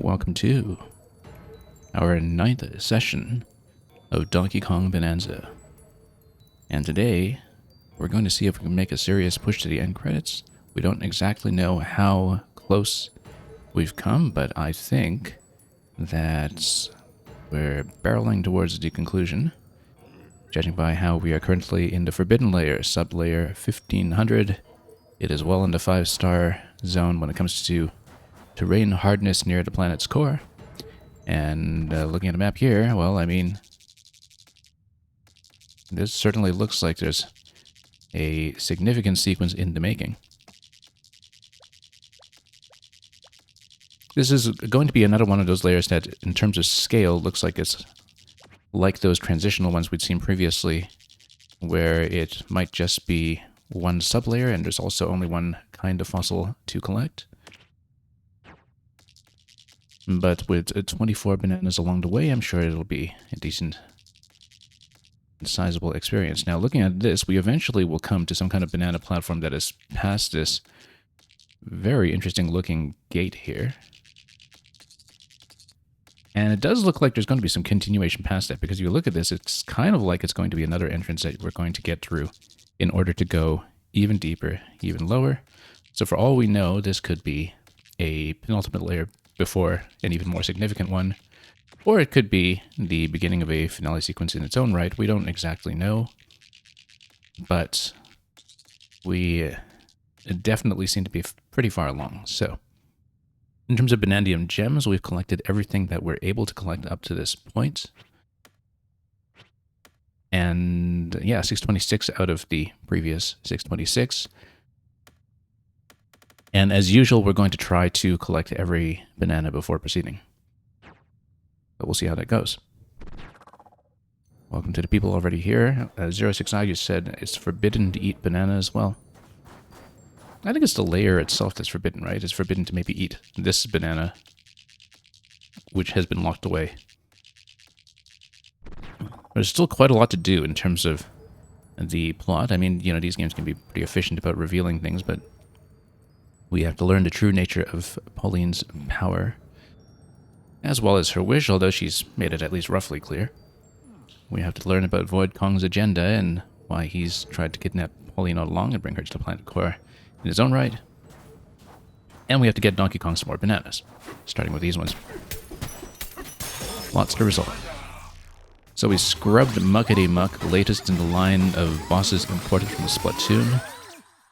Welcome to our 9th session of Donkey Kong Bananza. And today, we're going to see if we can make a serious push to the end credits. We don't exactly know how close we've come, but I think that we're barreling towards the conclusion, judging by how we are currently in the Forbidden Layer, sub-layer 1500. It is well in the 5-star zone when it comes to terrain hardness near the planet's core. And looking at the map here, well, I mean, this certainly looks like there's a significant sequence in the making. This is going to be another one of those layers that, in terms of scale, looks like it's like those transitional ones we'd seen previously, where it might just be one sub-layer and there's also only one kind of fossil to collect. But with 24 bananas along the way, I'm sure it'll be a decent, sizable experience. Now, looking at this, we eventually will come to some kind of banana platform that is past this very interesting looking gate here. And it does look like there's going to be some continuation past that, because if you look at this, it's kind of like it's going to be another entrance that we're going to get through in order to go even deeper, even lower. So for all we know, this could be a penultimate layer before an even more significant one, or it could be the beginning of a finale sequence in its own right. We don't exactly know, but we definitely seem to be pretty far along. So in terms of Banandium gems, we've collected everything that we're able to collect up to this point. And yeah, 626 out of the previous 626. And as usual, we're going to try to collect every banana before proceeding. But we'll see how that goes. Welcome to the people already here. 06i, you said it's forbidden to eat bananas. Well, I think it's the layer itself that's forbidden, right? It's forbidden to maybe eat this banana, which has been locked away. There's still quite a lot to do in terms of the plot. I mean, you know, these games can be pretty efficient about revealing things, but we have to learn the true nature of Pauline's power, as well as her wish, although she's made it at least roughly clear. We have to learn about Void Kong's agenda and why he's tried to kidnap Pauline all along and bring her to the planet core in his own right. And we have to get Donkey Kong some more bananas, starting with these ones. Lots to resolve. So we scrubbed Muckety Muck, latest in the line of bosses imported from Splatoon,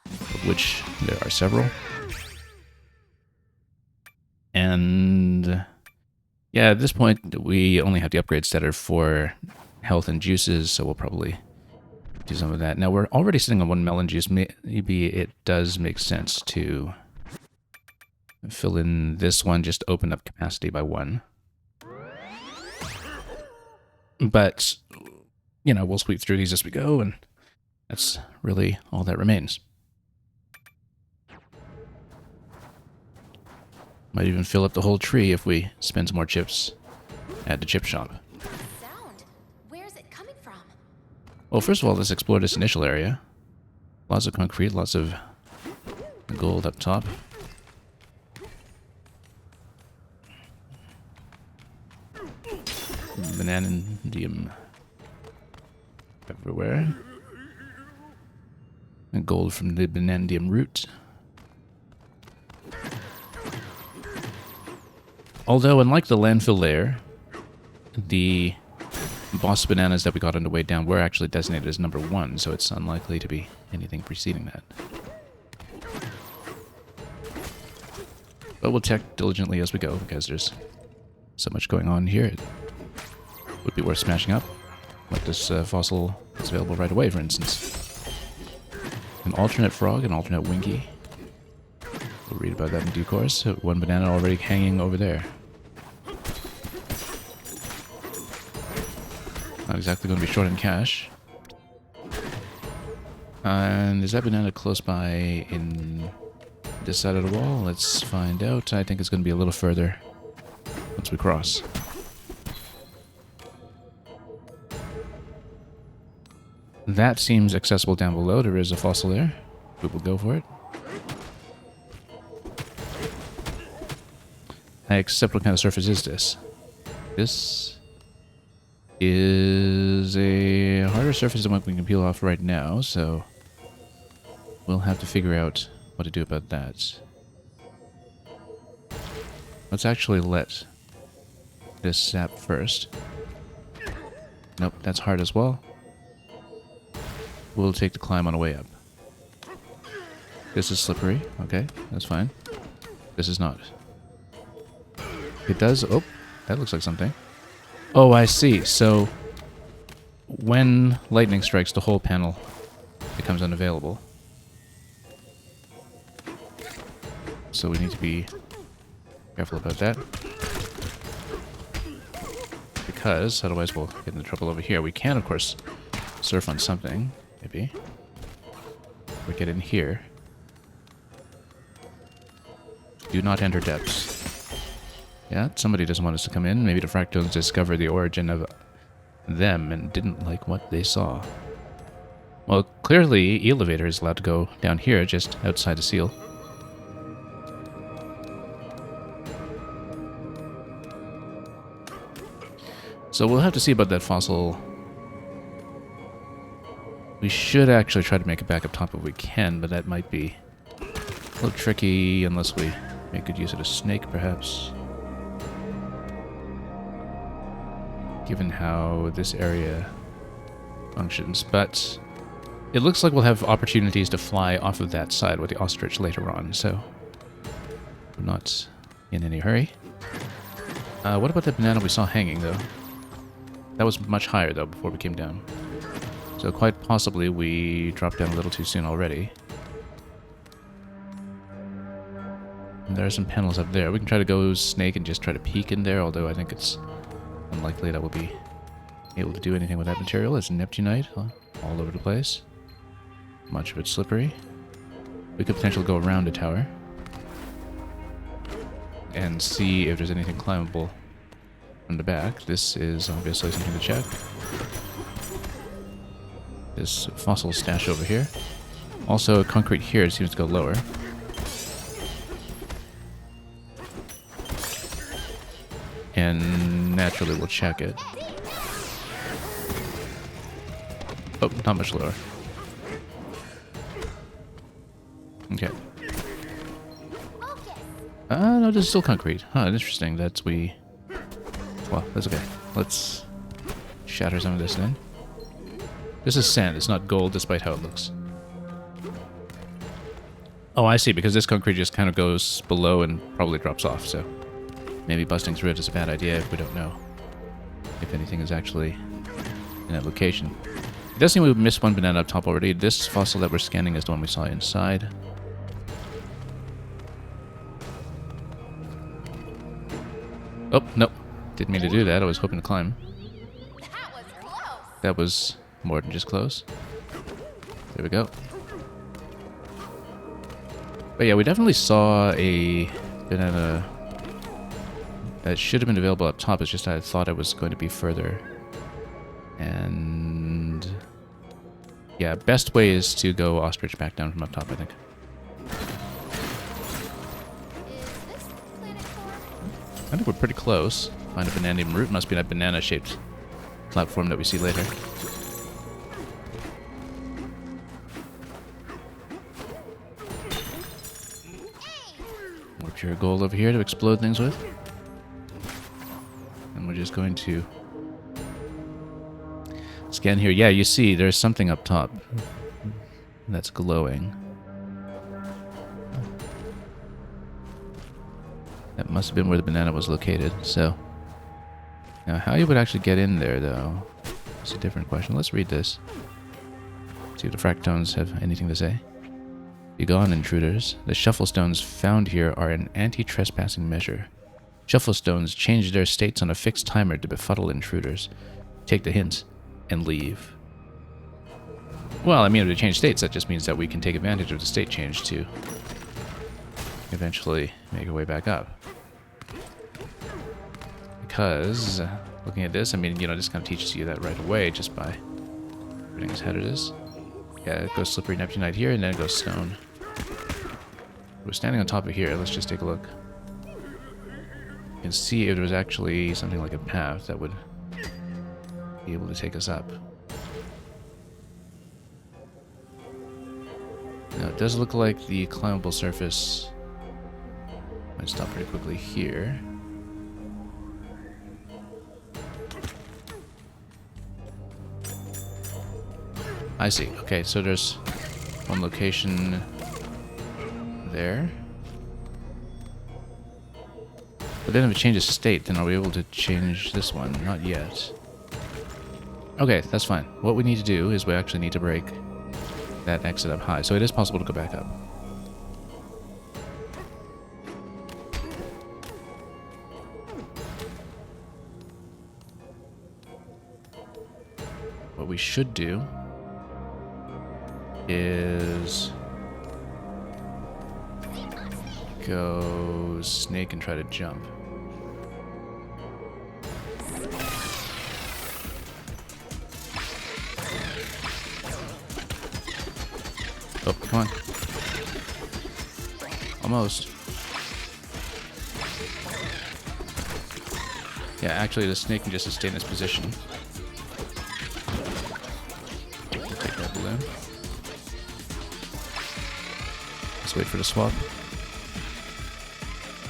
of which there are several. And yeah, at this point, we only have the upgrades that are for health and juices, so we'll probably do some of that. Now, we're already sitting on one melon juice. Maybe it does make sense to fill in this one, just open up capacity by 1. But, you know, we'll sweep through these as we go, and that's really all that remains. Might even fill up the whole tree if we spend some more chips at the chip shop. Sound. Where is it coming from? Well, first of all, let's explore this initial area. Lots of concrete, lots of gold up top. Banandium everywhere. And gold from the Banandium root. Although, unlike the landfill layer, the boss bananas that we got on the way down were actually designated as number 1, so it's unlikely to be anything preceding that. But we'll check diligently as we go, because there's so much going on here. It would be worth smashing up. Like this fossil that's available right away, for instance. An alternate frog, an alternate Winky. We'll read about that in due course. One banana already hanging over there. Not exactly going to be short in cash. And is that banana close by in this side of the wall? Let's find out. I think it's going to be a little further once we cross. That seems accessible down below. There is a fossil there. We will go for it. I accept. What kind of surface is this? This is a harder surface than what we can peel off right now, so we'll have to figure out what to do about that. Let's actually let this sap first. Nope, that's hard as well. We'll take the climb on the way up. This is slippery. Okay, that's fine. This is not. It does... Oh, that looks like something. Oh, I see. So, when lightning strikes, the whole panel becomes unavailable. So we need to be careful about that. Because otherwise we'll get into trouble over here. We can, of course, surf on something, maybe. Or get in here. Do not enter depths. Yeah, somebody doesn't want us to come in. Maybe the fractals discovered the origin of them and didn't like what they saw. Well, clearly, Elevator is allowed to go down here, just outside the seal. So we'll have to see about that fossil. We should actually try to make it back up top if we can, but that might be a little tricky unless we make good use of a snake, perhaps. Given how this area functions, but it looks like we'll have opportunities to fly off of that side with the ostrich later on, so we're not in any hurry. What about the banana we saw hanging, though? That was much higher, though, before we came down. So quite possibly we dropped down a little too soon already. And there are some panels up there. We can try to go snake and just try to peek in there, although I think it's unlikely that we'll be able to do anything with that material. It's Neptunite all over the place. Much of it's slippery. We could potentially go around the tower and see if there's anything climbable from the back. This is obviously something to check. This fossil stash over here. Also, concrete here seems to go lower. And naturally we'll check it. Oh, not much lower. Okay. No, this is still concrete. Huh, interesting. Well, that's okay. Let's shatter some of this then. This is sand. It's not gold, despite how it looks. Oh, I see. Because this concrete just kind of goes below and probably drops off, so maybe busting through it is a bad idea if we don't know if anything is actually in that location. It does seem we've missed one banana up top already. This fossil that we're scanning is the one we saw inside. Oh, nope. Didn't mean to do that. I was hoping to climb. That was close. That was more than just close. There we go. But yeah, we definitely saw a banana that should have been available up top. It's just I thought it was going to be further. And yeah, best way is to go ostrich back down from up top, I think. Is this planet 4? I think we're pretty close. Find a banana root. Must be that banana-shaped platform that we see later. More pure gold over here to explode things with. And we're just going to scan here. Yeah, you see, there's something up top that's glowing. That must have been where the banana was located, so... Now, how you would actually get in there, though, is a different question. Let's read this. See if the fractones have anything to say. Begone, intruders. The shuffle stones found here are an anti-trespassing measure. Shuffle stones change their states on a fixed timer to befuddle intruders. Take the hint and leave. Well, I mean, if they change states, that just means that we can take advantage of the state change to eventually make our way back up. Because, looking at this, I mean, you know, this kind of teaches you that right away just by putting his head at this. Yeah, it goes slippery Neptunite here, and then it goes stone. We're standing on top of here. Let's just take a look. You can see if there was actually something like a path that would be able to take us up. Now, it does look like the climbable surface might stop pretty quickly here. I see. Okay, so there's one location there. But then if it changes state, then are we able to change this one? Not yet. Okay, that's fine. What we need to do is we actually need to break that exit up high. So it is possible to go back up. What we should do is go snake and try to jump. Oh, come on. Almost. Yeah, actually the snake can just sustain this position. Take that balloon. Let's wait for the swap.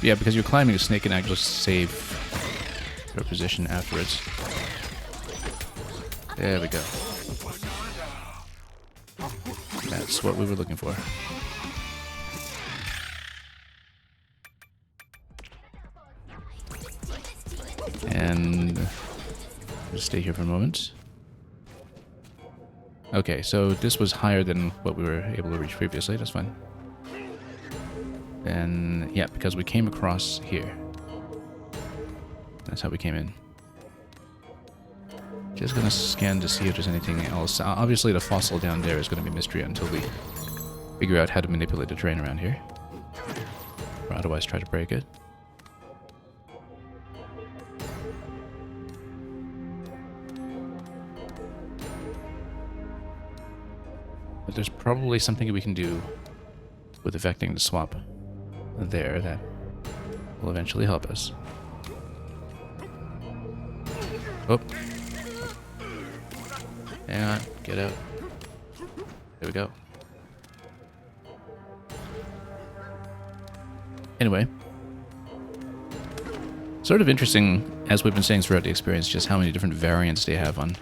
Yeah, because you're climbing, the snake can actually save your position afterwards. There we go. That's what we were looking for. And just stay here for a moment. Okay, so this was higher than what we were able to reach previously. That's fine. And yeah, because we came across here. That's how we came in. Just gonna scan to see if there's anything else. Obviously the fossil down there is gonna be a mystery until we figure out how to manipulate the terrain around here. Or otherwise try to break it. But there's probably something we can do with affecting the swap there that will eventually help us. Oh. Hang on, get out. There we go. Anyway. Sort of interesting, as we've been saying throughout the experience, just how many different variants they have on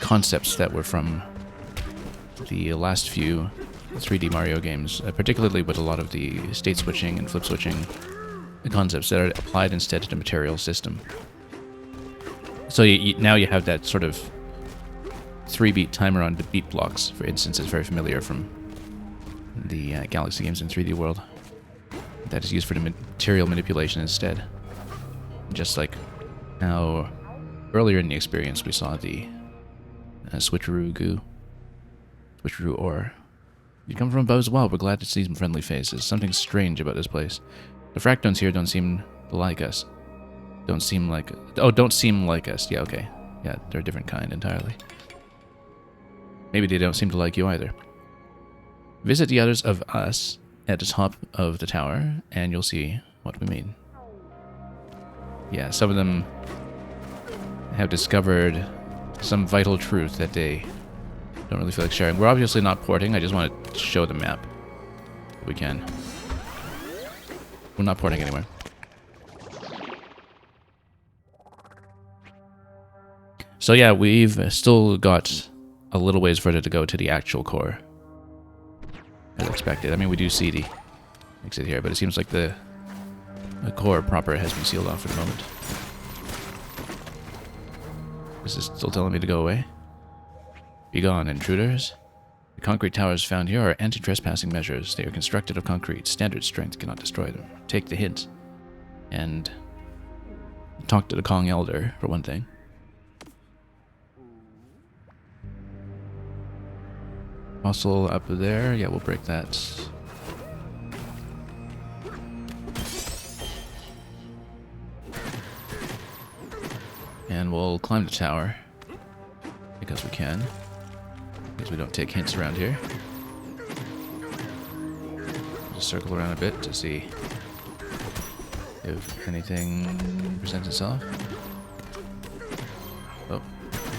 concepts that were from the last few 3D Mario games, particularly with a lot of the state switching and flip switching concepts that are applied instead to the material system. So now you have that sort of 3-beat timer on the beat blocks, for instance, is very familiar from the Galaxy games in 3D World. That is used for the material manipulation instead. Just like how earlier in the experience we saw the switcheroo goo, switcheroo ore. You come from above as well. We're glad to see some friendly faces. Something strange about this place. The fractones here don't seem like us. Don't seem like... Oh, don't seem like us. Yeah, okay. Yeah, they're a different kind entirely. Maybe they don't seem to like you either. Visit the others of us at the top of the tower, and you'll see what we mean. Yeah, some of them have discovered some vital truth that they don't really feel like sharing. We're obviously not porting. I just want to show the map if we can. We're not porting anywhere. So yeah, we've still got a little ways further to go to the actual core, as expected. I mean, we do see the exit here, but it seems like the core proper has been sealed off for the moment. This is still telling me to go away. Be gone, intruders. The concrete towers found here are anti-trespassing measures. They are constructed of concrete. Standard strength cannot destroy them. Take the hint. And talk to the Kong Elder, for one thing. Fossil up there. Yeah, we'll break that. And we'll climb the tower. Because we can. Because we don't take hints around here. Just circle around a bit to see if anything presents itself. Oh,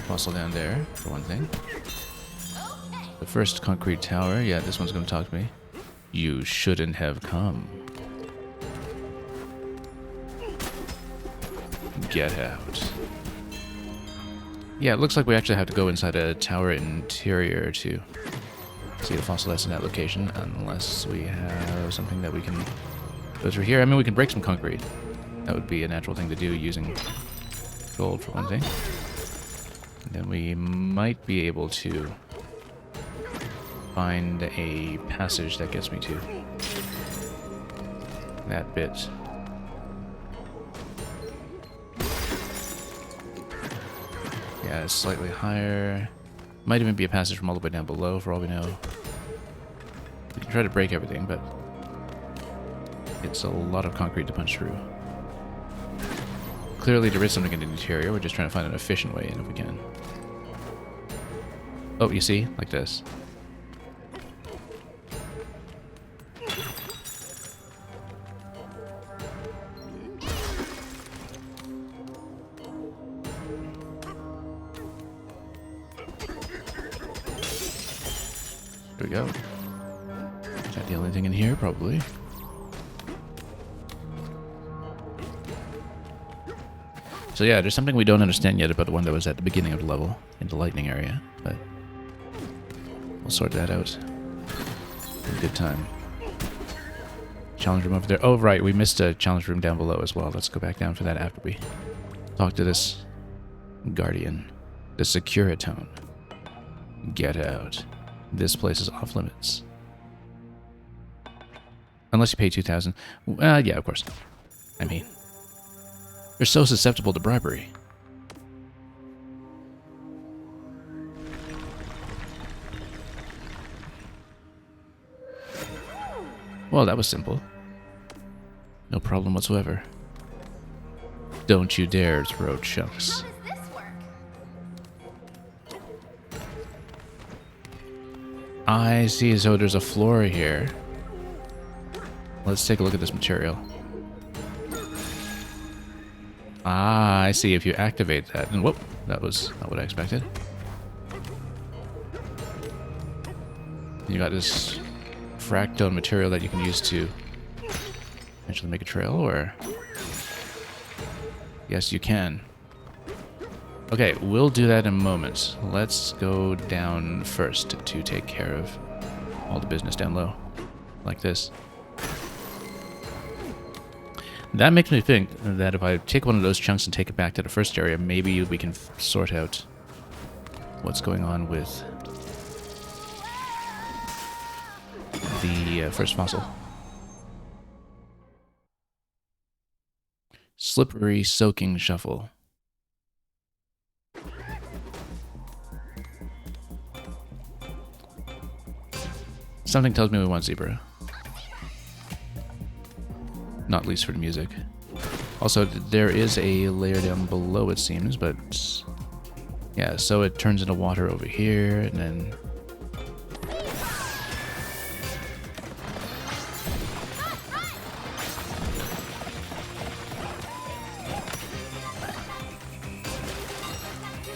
fossil down there, for one thing. The first concrete tower, yeah, this one's gonna talk to me. You shouldn't have come. Get out. Yeah, it looks like we actually have to go inside a tower interior to see a fossil that's in that location, unless we have something that we can go through here. I mean, we can break some concrete. That would be a natural thing to do using gold, for one thing. And then we might be able to find a passage that gets me to that bit. Yeah, it's slightly higher. Might even be a passage from all the way down below, for all we know. We can try to break everything, but it's a lot of concrete to punch through. Clearly there is something in the interior. We're just trying to find an efficient way in if we can. Oh, you see? Like this. There we go. Is that the only thing in here? Probably. So yeah, there's something we don't understand yet about the one that was at the beginning of the level, in the lightning area, but we'll sort that out in good time. Challenge room over there. Oh, right, we missed a challenge room down below as well. Let's go back down for that after we talk to this guardian. The Securitone. Get out. This place is off limits. Unless you pay 2,000. Yeah, of course. I mean, they're so susceptible to bribery. Well, that was simple. No problem whatsoever. Don't you dare throw chunks. How does this work? I see, so there's a floor here. Let's take a look at this material. Ah, I see. If you activate that, and whoop, that was not what I expected. You got this fractone material that you can use to eventually make a trail, or... Yes, you can. Okay, we'll do that in a moment. Let's go down first to take care of all the business down low. Like this. That makes me think that if I take one of those chunks and take it back to the first area, maybe we can sort out what's going on with the first fossil. Slippery soaking shuffle. Something tells me we want zebra. Not least for the music. Also, there is a layer down below, it seems, but... Yeah, so it turns into water over here, and then...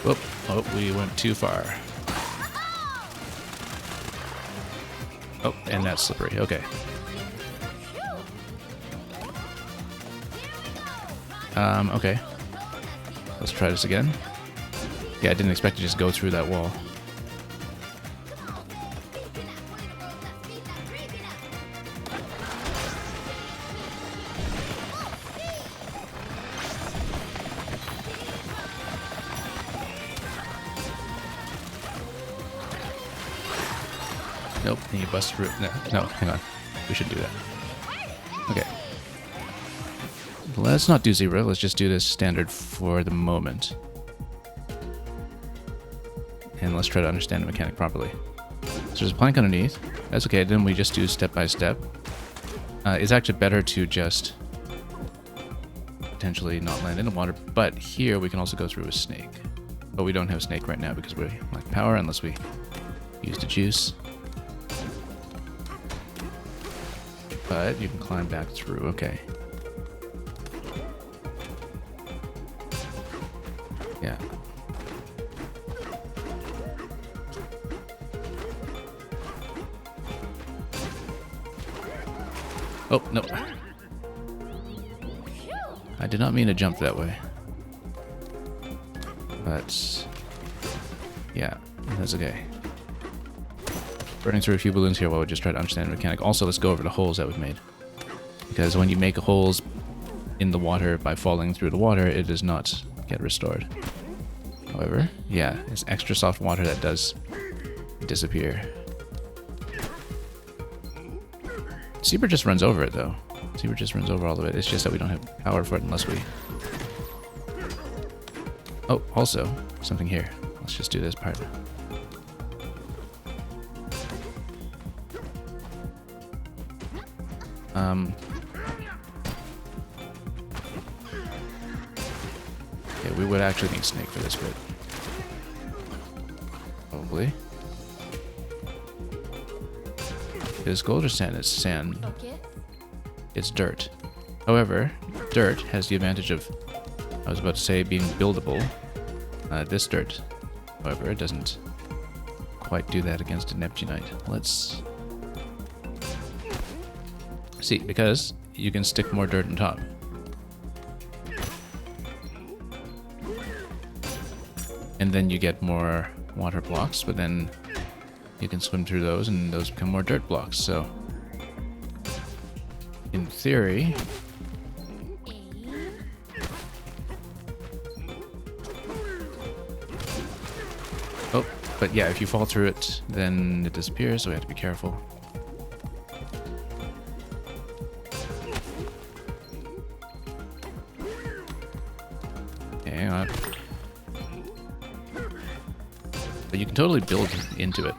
Whoop. Oh, we went too far. Oh, and that's slippery. Okay. Okay. Let's try this again. Yeah, I didn't expect to just go through that wall. Nope, and you bust through. No, hang on. We should do that. Okay. Let's not do zero. Let's just do this standard for the moment. And let's try to understand the mechanic properly. So there's a plank underneath. That's okay. Then we just do step by step. It's actually better to just potentially not land in the water. But here we can also go through a snake. But we don't have a snake right now because we lack power unless we use the juice. But you can climb back through. Okay. Yeah. Oh, no. I did not mean to jump that way. But yeah, that's okay. Burning through a few balloons here while we just try to understand the mechanic. Also, let's go over the holes that we've made. Because when you make holes in the water by falling through the water, it does not get restored. However, yeah, it's extra soft water that does disappear. Seabird just runs over it, though. Seabird just runs over all of it. It's just that we don't have power for it unless we... Oh, also, something here. Let's just do this part. Yeah, we would actually need Snake for this bit. Probably. Is gold or sand? It's sand. Okay. It's dirt. However, dirt has the advantage of, I was about to say, being buildable. This dirt, however, it doesn't quite do that against a Neptunite. Let's see, because you can stick more dirt on top. And then you get more water blocks, but then you can swim through those and those become more dirt blocks. So in theory, oh, but yeah, if you fall through it, then it disappears, so we have to be careful. Okay, hang on. But you can totally build into it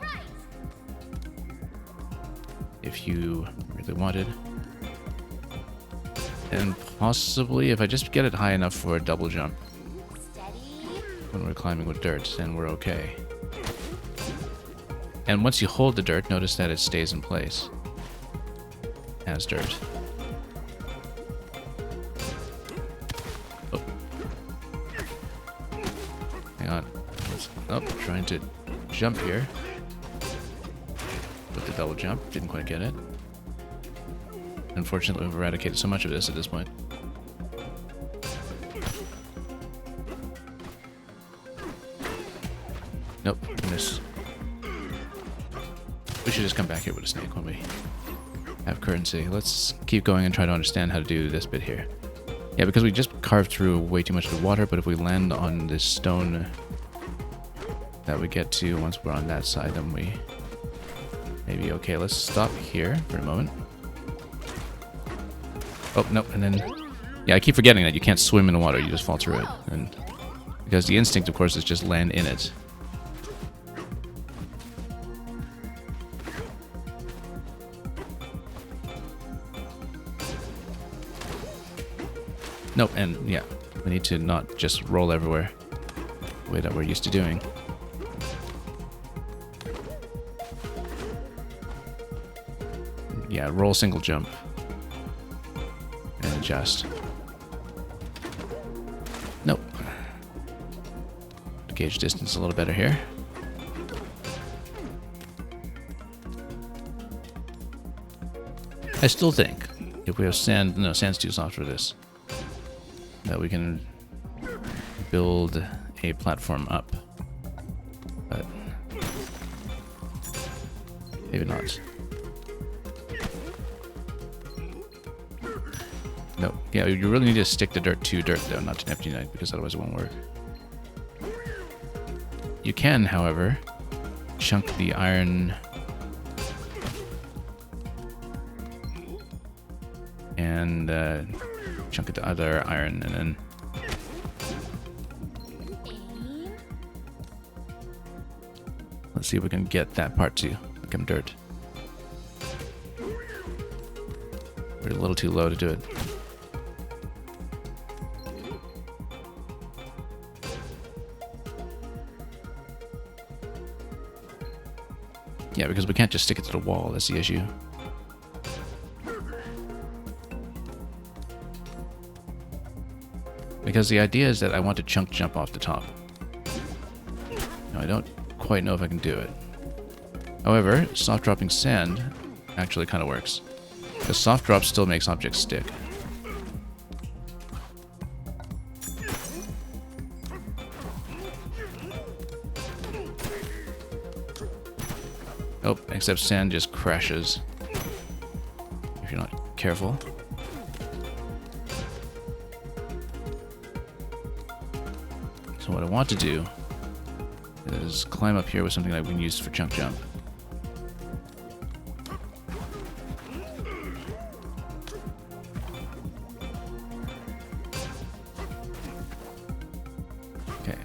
if you really wanted. And possibly, if I just get it high enough for a double jump when we're climbing with dirt, then we're okay. And once you hold the dirt, notice that it stays in place as dirt. Oh. Hang on. Oh, trying to jump here with the double jump. Didn't quite get it. Unfortunately, we've eradicated so much of this at this point. Nope, miss. We should just come back here with a snake when we have currency. Let's keep going and try to understand how to do this bit here. Yeah, because we just carved through way too much of the water, but if we land on this stone that we get to once we're on that side, then we may be okay. Let's stop here for a moment. Oh, nope, and then... Yeah, I keep forgetting that you can't swim in the water, you just fall through it. And because the instinct, of course, is just land in it. Nope, and yeah, we need to not just roll everywhere the way that we're used to doing. Yeah, roll single jump. And adjust. Nope. Gauge distance a little better here. I still think if we have sand, no, sand's too soft for this, that we can build a platform up. But maybe not. No, yeah, you really need to stick the dirt to dirt, though, not to Neptunite, because otherwise it won't work. You can, however, chunk the iron and chunk it to other iron, and then let's see if we can get that part to become dirt. We're a little too low to do it. Yeah, because we can't just stick it to the wall, that's the issue. Because the idea is that I want to chunk jump off the top. Now, I don't quite know if I can do it. However, soft dropping sand actually kind of works. Because soft drop still makes objects stick. Oh, except sand just crashes if you're not careful. So what I want to do is climb up here with something that we can use for chunk jump. Okay.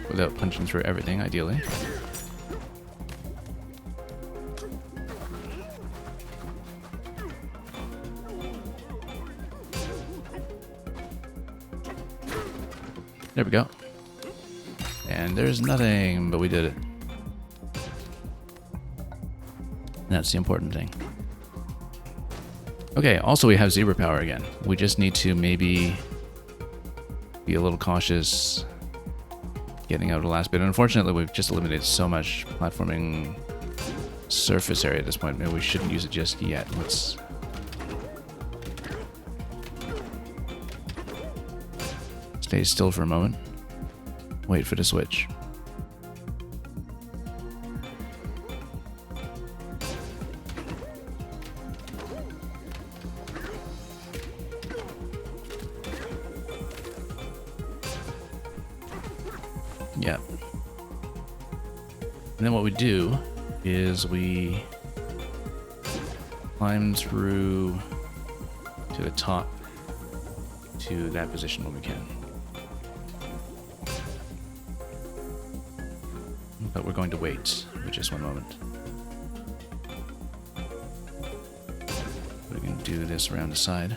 Without punching through everything, ideally. There we go. And there's nothing, but we did it. That's the important thing. Okay, also we have zebra power again. We just need to maybe be a little cautious getting out of the last bit. Unfortunately, we've just eliminated so much platforming surface area at this point. Maybe we shouldn't use it just yet. Let's... stay still for a moment. Wait for the switch. Yeah. And then what we do is we climb through to the top to that position when we can. But we're going to wait for just one moment. We can do this around the side.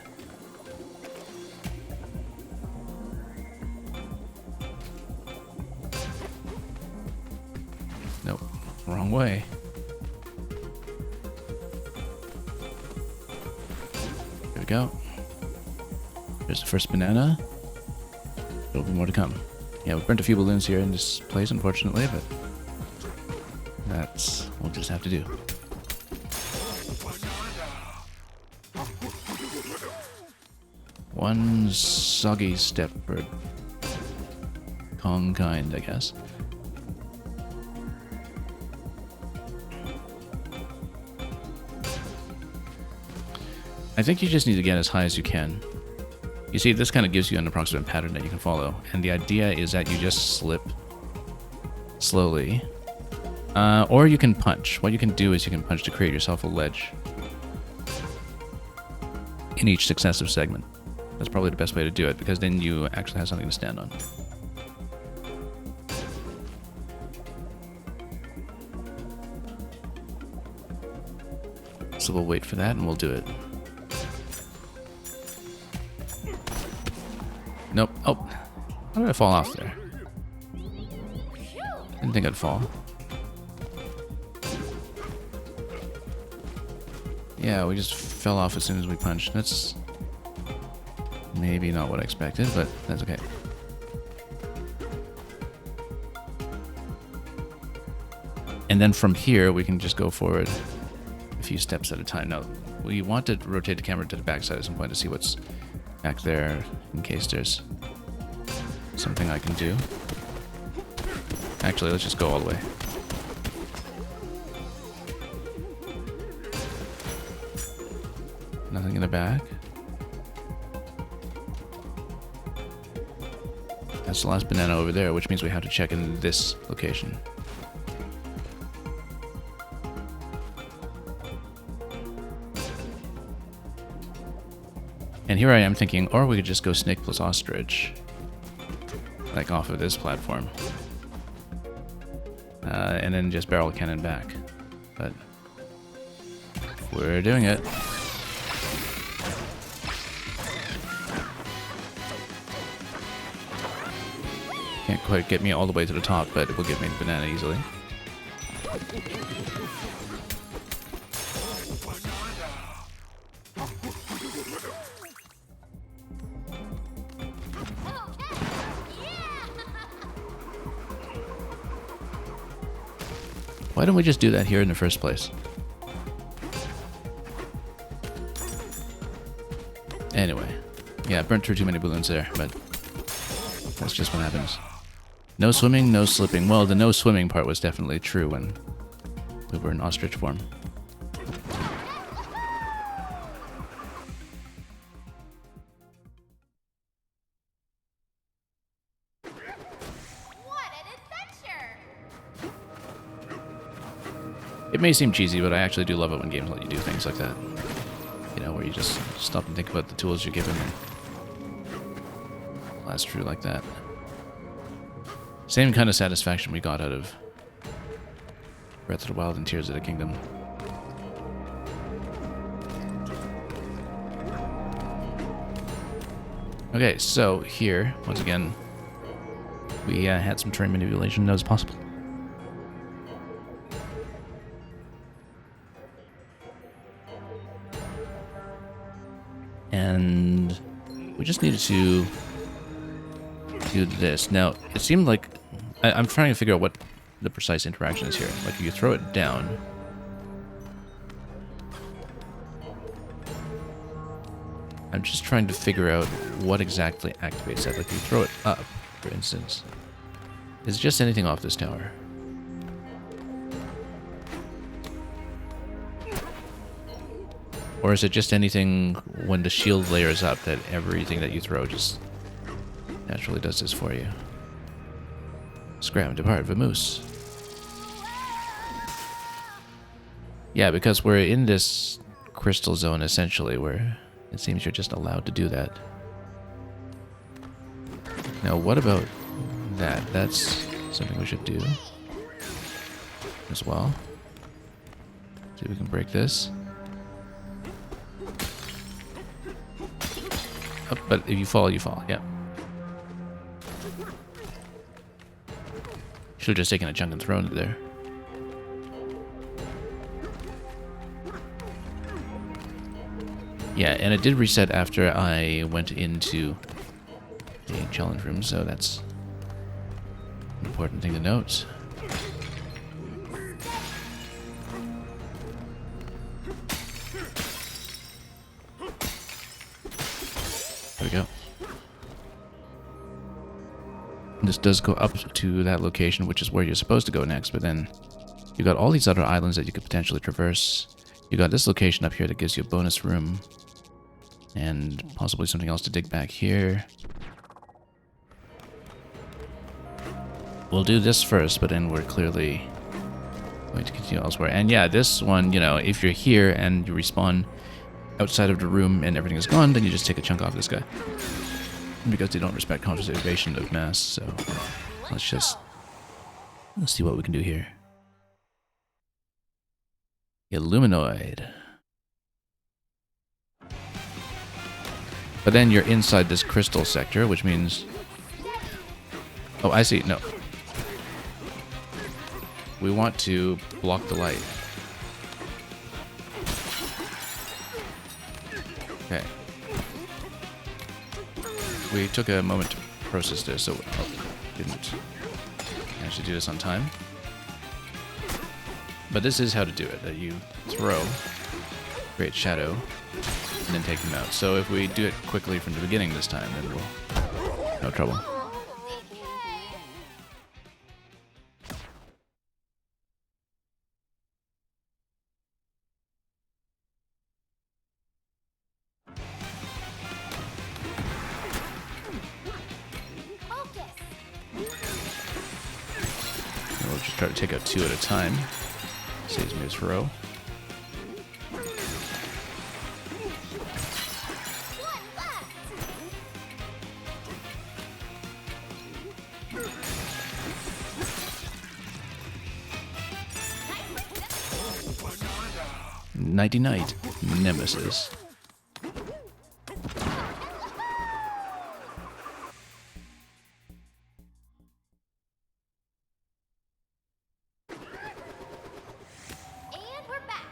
Nope, wrong way. There we go. There's the first banana. There'll be more to come. Yeah, we burnt a few balloons here in this place, unfortunately, but that's what we'll just have to do. One soggy step for Kong kind, I guess. I think you just need to get as high as you can. You see, this kind of gives you an approximate pattern that you can follow, and the idea is that you just slip slowly. Or you can punch. What you can do is you can punch to create yourself a ledge in each successive segment. That's probably the best way to do it, because then you actually have something to stand on. So we'll wait for that and we'll do it. Nope. Oh, how did I fall off there? Didn't think I'd fall. Yeah, we just fell off as soon as we punched. That's maybe not what I expected, but that's okay. And then from here, we can just go forward a few steps at a time. Now, we want to rotate the camera to the backside at some point to see what's back there, in case there's something I can do. Actually, let's just go all the way. Nothing in the back. That's the last banana over there, which means we have to check in this location. And here I am thinking, or we could just go snake plus ostrich. Like off of this platform. And then just barrel cannon back. But we're doing it. Can't quite get me all the way to the top, but it will get me the banana easily. Why don't we just do that here in the first place? Anyway. Yeah, burnt through too many balloons there, but that's just what happens. No swimming, no slipping. Well, the no swimming part was definitely true when we were in ostrich form. What an adventure! It may seem cheesy, but I actually do love it when games let you do things like that. You know, where you just stop and think about the tools you're given and blast through like that. Same kind of satisfaction we got out of Breath of the Wild and Tears of the Kingdom. Okay, so here, once again, we had some terrain manipulation that was possible. And we just needed to do this. Now, it seemed like... I'm trying to figure out what the precise interaction is here. Like, if you throw it down... I'm just trying to figure out what exactly activates that. Like, if you throw it up, for instance. Is just anything off this tower? Or is it just anything when the shield layers up that everything that you throw just naturally does this for you? Scram, depart, vamoose. Yeah, because we're in this crystal zone essentially where it seems you're just allowed to do that. Now, what about that? That's something we should do as well. See if we can break this. Oh, but if you fall, you fall. Yeah. Should have just taken a chunk and thrown it there. Yeah, and it did reset after I went into the challenge room, so that's an important thing to note. There we go. This does go up to that location, which is where you're supposed to go next, but then you got all these other islands that you could potentially traverse. You got this location up here that gives you a bonus room, and possibly something else to dig back here. We'll do this first, but then we're clearly going to continue elsewhere. And yeah, this one, you know, if you're here and you respawn outside of the room and everything is gone, then you just take a chunk off this guy. Because they don't respect conservation of mass, so let's see what we can do here. Illuminoid. But then you're inside this crystal sector, which means... Oh, I see. No. We want to block the light. Okay. We took a moment to process this, so didn't actually do this on time. But this is how to do it, that you throw, create shadow, and then take them out. So if we do it quickly from the beginning this time, then we'll... no trouble. And we'll just try to take out two at a time. Saves me a throw. Nighty night, Nemesis.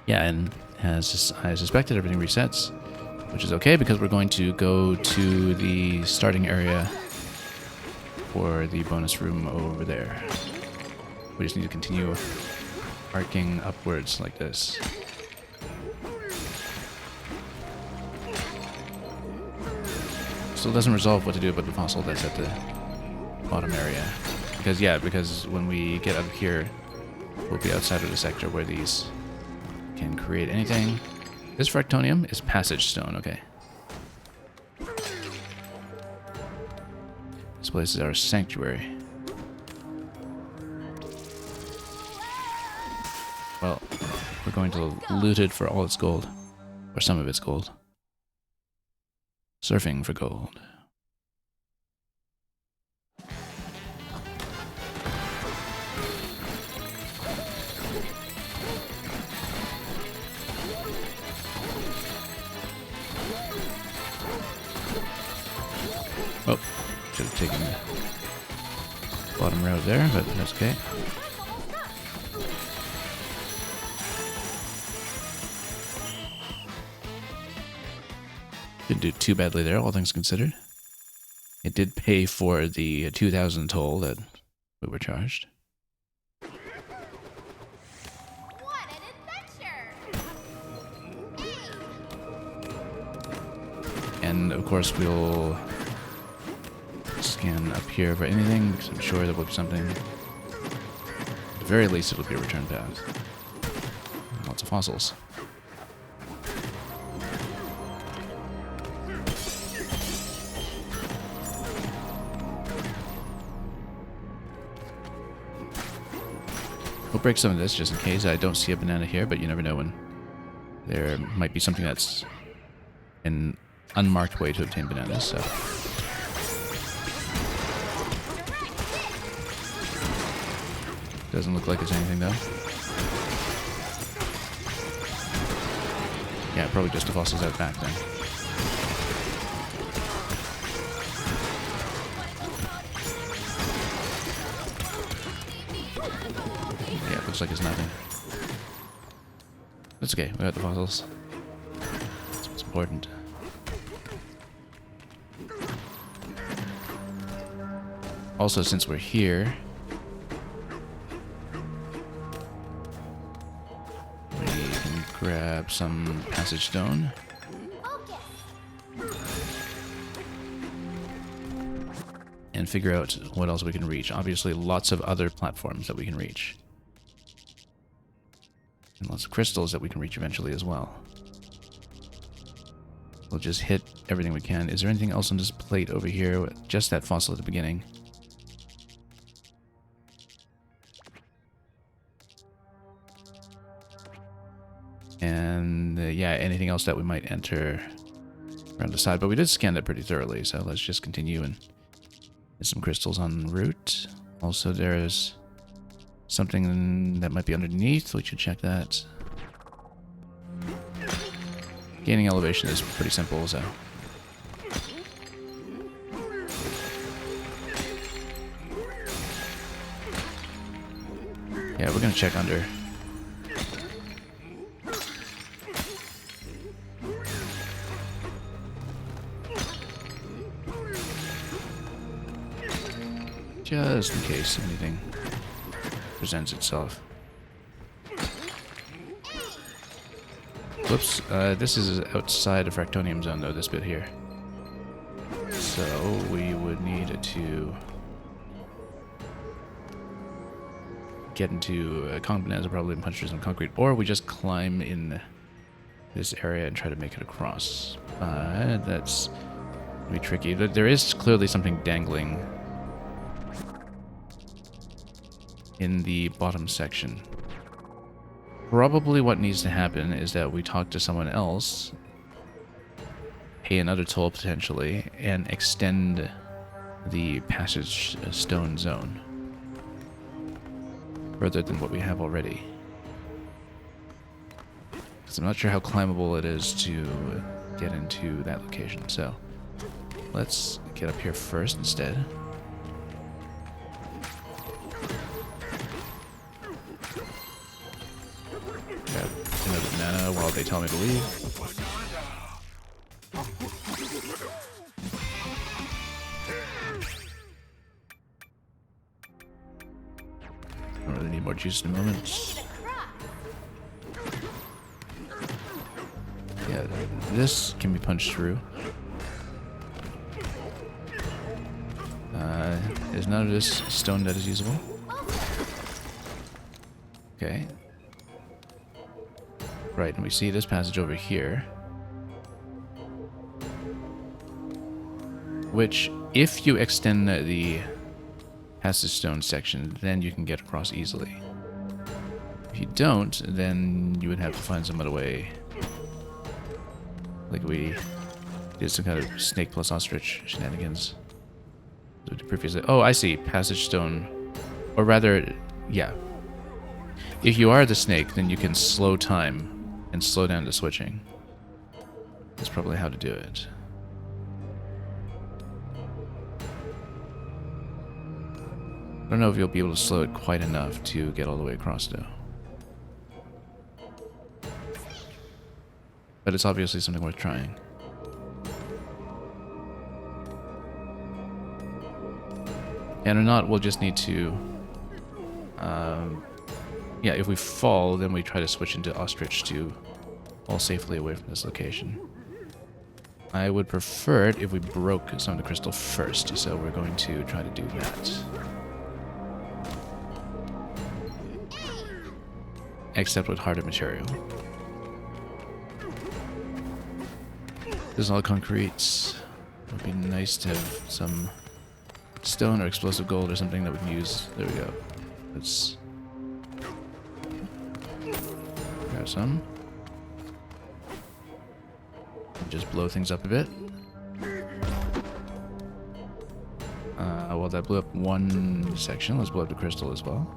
Yeah, and as I suspected, everything resets, which is okay because we're going to go to the starting area for the bonus room over there. We just need to continue arcing upwards like this. Still doesn't resolve what to do about the fossil that's at the bottom area. Because when we get up here, we'll be outside of the sector where these can create anything. This fractonium is passage stone, okay. This place is our sanctuary. Well, we're going to loot it for all its gold. Or some of its gold. Surfing for gold. Oh, should have taken the bottom route there, but that's okay. Didn't do too badly there, all things considered. It did pay for the 2,000 toll that we were charged. What an adventure! And of course we'll scan up here for anything, because I'm sure there will be something. At the very least it'll be a return path. Lots of fossils. We'll break some of this just in case. I don't see a banana here, but you never know when there might be something that's an unmarked way to obtain bananas, so. Doesn't look like it's anything though. Yeah, probably just the fossils out back then. Yeah, it looks like it's nothing. That's okay, we got the fossils. That's what's important. Also, since we're here, we can grab some passage stone. And figure out what else we can reach. Obviously, lots of other platforms that we can reach. And lots of crystals that we can reach eventually as well. We'll just hit everything we can. Is there anything else on this plate over here? Just that fossil at the beginning. And yeah, anything else that we might enter around the side. But we did scan that pretty thoroughly, so let's just continue and get some crystals en route. Also, there's something that might be underneath. We should check that. Gaining elevation is pretty simple, so. Yeah, we're gonna check under. Just in case anything presents itself. Whoops, this is outside of Fractonium Zone though, this bit here. So we would need to get into Kong Bananza probably and punch through some concrete, or we just climb in this area and try to make it across. That's gonna be tricky. There is clearly something dangling in the bottom section. Probably what needs to happen is that we talk to someone else, pay another toll potentially, and extend the passage stone zone further than what we have already. Because I'm not sure how climbable it is to get into that location, so let's get up here first instead. Grab another they tell me to leave. I don't really need more juice in a moment. Yeah, this can be punched through. Is none of this stone that is usable? Okay. Right, and we see this passage over here. Which, if you extend the passage stone section, then you can get across easily. If you don't, then you would have to find some other way. Like we did some kind of snake plus ostrich shenanigans. Previously. Oh, I see. Passage stone. Or rather, yeah. If you are the snake, then you can slow time and slow down the switching. That's probably how to do it. I don't know if you'll be able to slow it quite enough to get all the way across, though. But it's obviously something worth trying. And or not, we'll just need to... yeah, if we fall, then we try to switch into ostrich to fall safely away from this location. I would prefer it if we broke some of the crystal first, so we're going to try to do that. Except with harder material. This is all concrete. It would be nice to have some stone or explosive gold or something that we can use. There we go. Let's grab some. Just blow things up a bit. Well, that blew up one section. Let's blow up the crystal as well.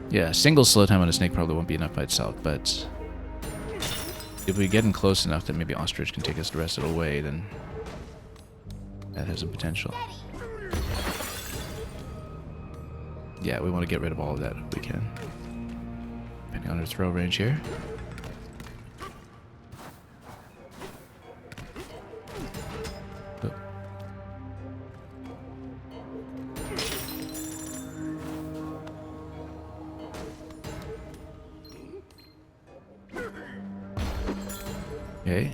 Yeah, single slow time on a snake probably won't be enough by itself, but if we get in close enough that maybe ostrich can take us the rest of the way, then that has some potential. Yeah, we want to get rid of all of that if we can. Depending on our throw range here. Oh. Okay.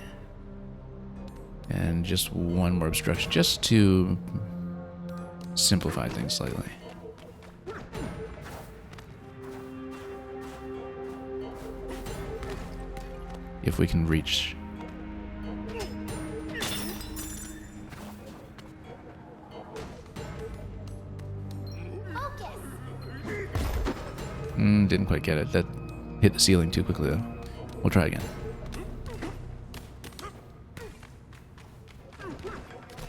And just one more obstruction, just to simplify things slightly. If we can reach. Didn't quite get it. That hit the ceiling too quickly though. We'll try again.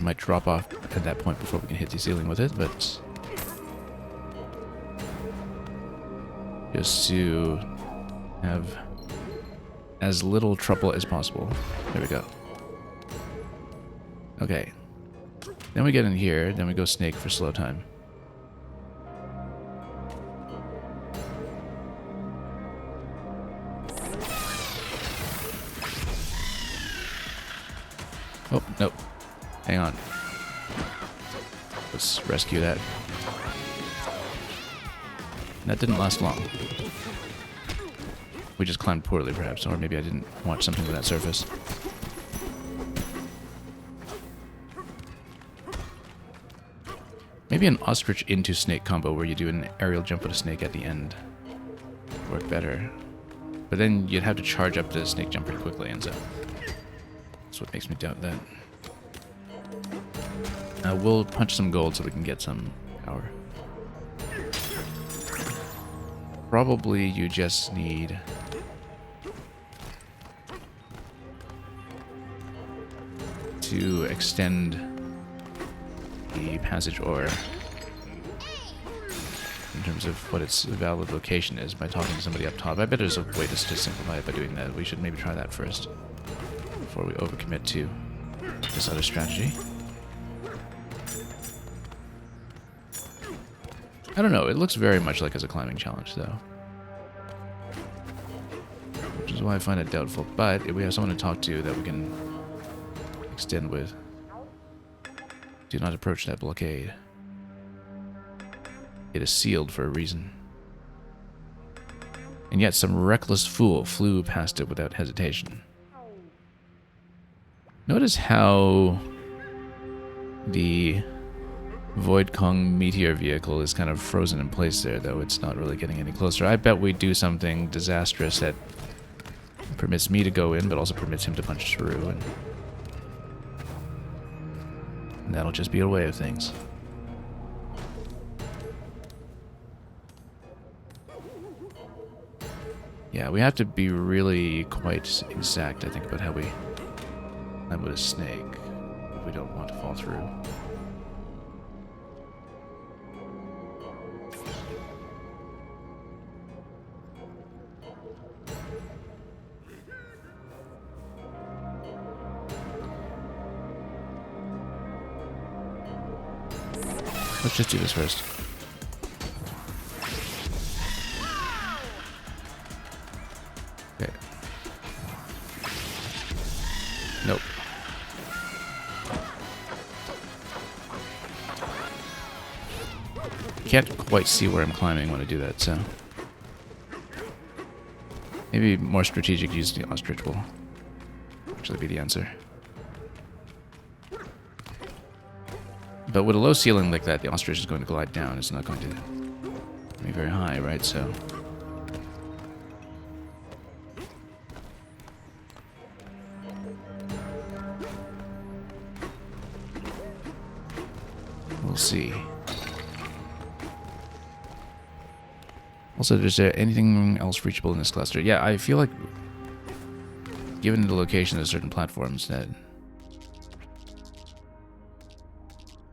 Might drop off at that point before we can hit the ceiling with it, but just to have as little trouble as possible. There we go. Okay. Then we get in here, then we go snake for slow time. Oh, nope. Hang on. Let's rescue that. That didn't last long. We just climbed poorly, perhaps, or maybe I didn't watch something with that surface. Maybe an ostrich into snake combo where you do an aerial jump with a snake at the end would work better. But then you'd have to charge up the snake jump pretty quickly, and so that's what makes me doubt that. We'll punch some gold so we can get some power. Probably you just need to extend the passage ore in terms of what its valid location is by talking to somebody up top. I bet there's a way to simplify it by doing that. We should maybe try that first before we overcommit to this other strategy. I don't know. It looks very much like as a climbing challenge, though. Which is why I find it doubtful. But if we have someone to talk to that we can extend with, do not approach that blockade. It is sealed for a reason. And yet some reckless fool flew past it without hesitation. Notice how the Void Kong meteor vehicle is kind of frozen in place there, though it's not really getting any closer. I bet we do something disastrous that permits me to go in, but also permits him to punch through, and that'll just be a way of things. Yeah, we have to be really quite exact, I think, about how we climb with a snake if we don't want to fall through. Let's just do this first. Okay. Nope. Can't quite see where I'm climbing when I do that, so maybe more strategic use of the ostrich will actually be the answer. But with a low ceiling like that, the ostrich is going to glide down. It's not going to be very high, right? So we'll see. Also, is there anything else reachable in this cluster? Yeah, I feel like, given the location of certain platforms, that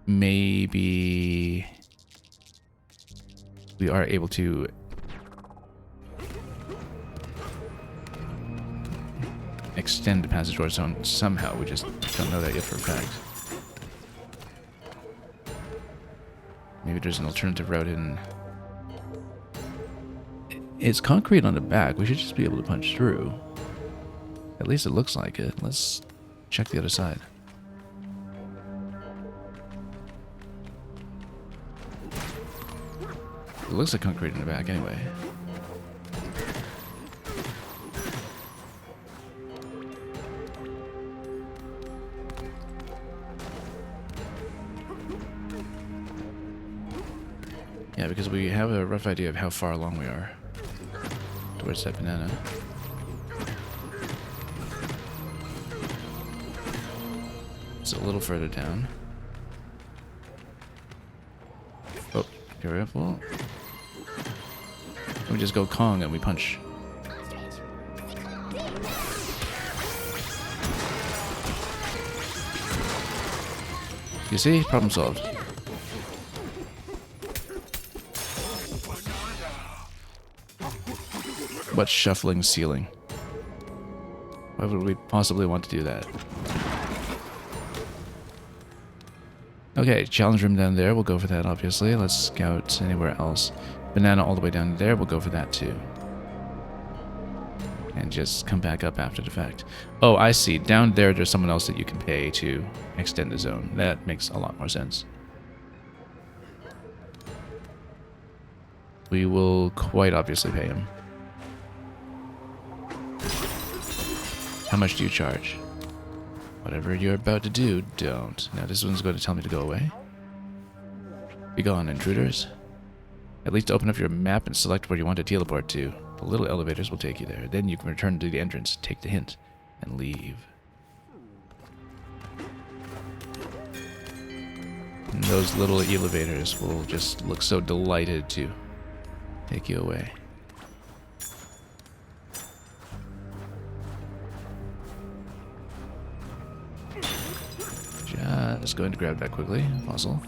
maybe we are able to extend the passageway somehow. We just don't know that yet for a fact. Maybe there's an alternative route in. It's concrete on the back. We should just be able to punch through. At least it looks like it. Let's check the other side. It looks like concrete in the back anyway. Yeah, because we have a rough idea of how far along we are towards that banana. It's a little further down. Oh, careful. We just go Kong and we punch. You see? Problem solved. What shuffling ceiling? Why would we possibly want to do that? Okay, challenge room down there. We'll go for that, obviously. Let's scout anywhere else. Banana all the way down there. We'll go for that, too. And just come back up after the fact. Oh, I see. Down there, there's someone else that you can pay to extend the zone. That makes a lot more sense. We will quite obviously pay him. How much do you charge? Whatever you're about to do, don't. Now this one's going to tell me to go away. Be gone, intruders. At least open up your map and select where you want to teleport to. The little elevators will take you there. Then you can return to the entrance, take the hint, and leave. And those little elevators will just look so delighted to take you away. Just going to grab that quickly, fossil.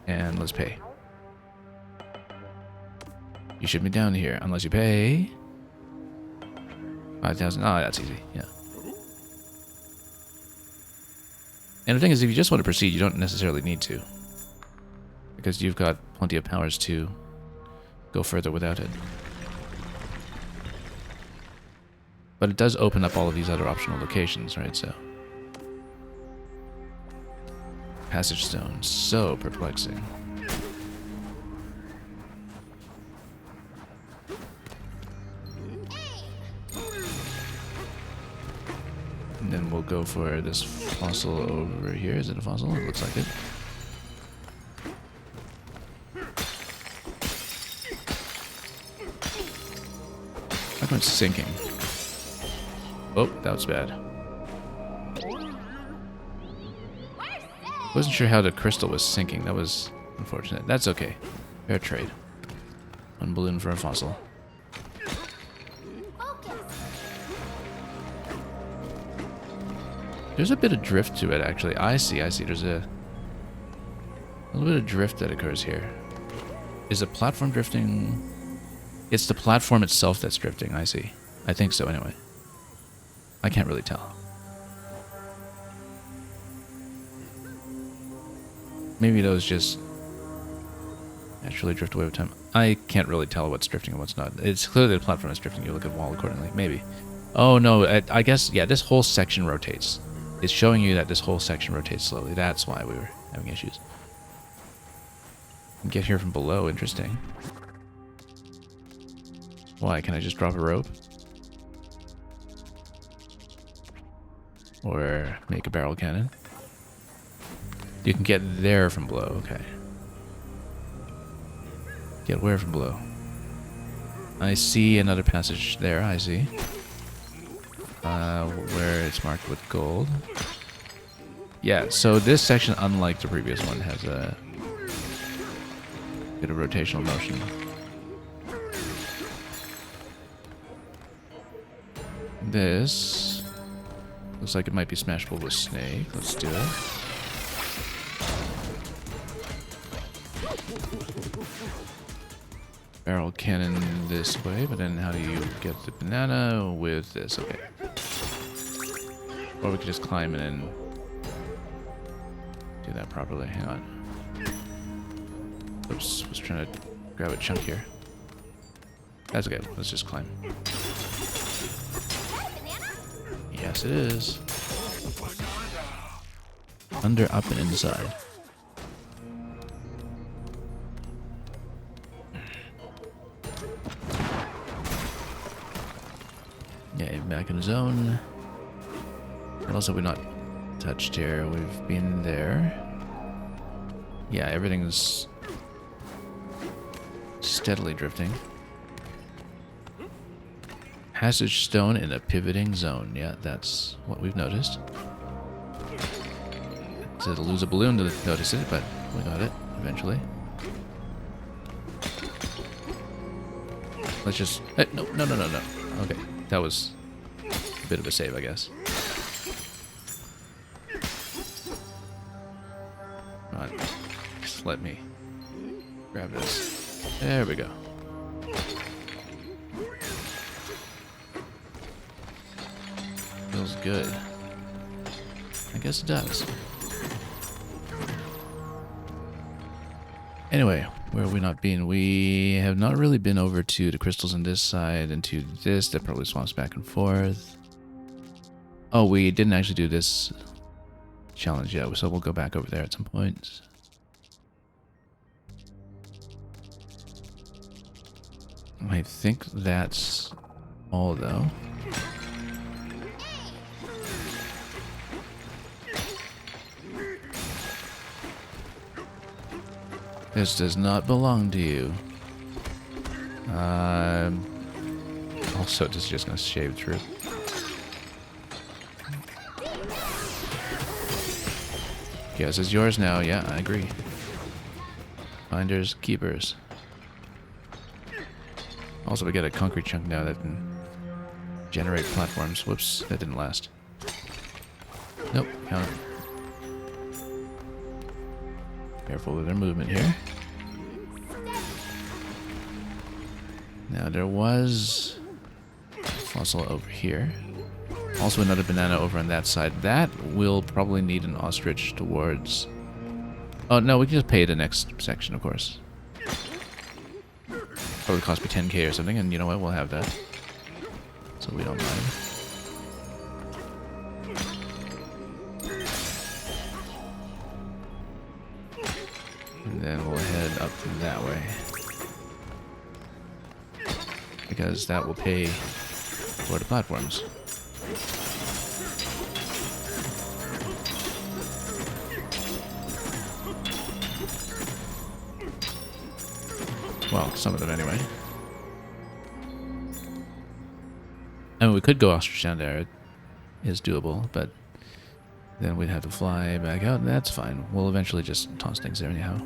And let's pay. You should be down here, unless you pay 5,000. Oh, that's easy, yeah. And the thing is, if you just want to proceed, you don't necessarily need to. Because you've got plenty of powers to go further without it. But it does open up all of these other optional locations, right? So, passage stone, so perplexing. And then we'll go for this fossil over here. Is it a fossil? It looks like it. How come it's sinking? Oh, that was bad. Wasn't sure how the crystal was sinking. That was unfortunate. That's okay. Fair trade. One balloon for a fossil. There's a bit of drift to it, actually. I see. There's a little bit of drift that occurs here. Is the platform drifting? It's the platform itself that's drifting, I see. I think so, anyway. I can't really tell. Maybe those just naturally drift away with time. I can't really tell what's drifting and what's not. It's clearly the platform that's drifting. You look at the wall accordingly. Maybe. Oh, no. I guess, yeah, this whole section rotates. It's showing you that this whole section rotates slowly. That's why we were having issues. Get here from below. Interesting. Why? Can I just drop a rope? Or make a barrel cannon? You can get there from below. Okay. Get where from below? I see another passage there. I see. Where it's marked with gold. Yeah, so this section, unlike the previous one, has a bit of rotational motion. This looks like it might be smashable with snake. Let's do it. Barrel cannon this way, but then how do you get the banana with this? Okay. Or we could just climb in and do that properly. Hang on. Oops, was trying to grab a chunk here. That's okay. Let's just climb. Yes, it is. Under, up, and inside. Yeah, back in the zone. What else have we not touched here? We've been there. Yeah, everything's steadily drifting. Passage stone in a pivoting zone. Yeah, that's what we've noticed. So to lose a balloon to notice it, but we got it eventually. Let's just... no. Okay, that was a bit of a save, I guess. Come on, just let me grab this. There we go. Feels good. I guess it does. Anyway, where have we not been? We have not really been over to the crystals on this side and to this. That probably swaps back and forth. Oh, we didn't actually do this challenge yet, so we'll go back over there at some point. I think that's all, though. This does not belong to you. Also, this is just gonna shave through. Okay, this is yours now. Yeah, I agree. Finders, keepers. Also, we get a concrete chunk now that can generate platforms. Whoops, that didn't last. Nope, count it. Careful with their movement here. Now there was a fossil over here. Also another banana over on that side. That will probably need an ostrich towards... Oh, no, we can just pay the next section, of course. Probably cost me 10k or something, and you know what? We'll have that. So we don't mind. And then we'll head up that way. Because that will pay for the platforms. Well, some of them anyway. I mean, we could go ostrich down there. It is doable, but then we'd have to fly back out. That's fine. We'll eventually just toss things there anyhow.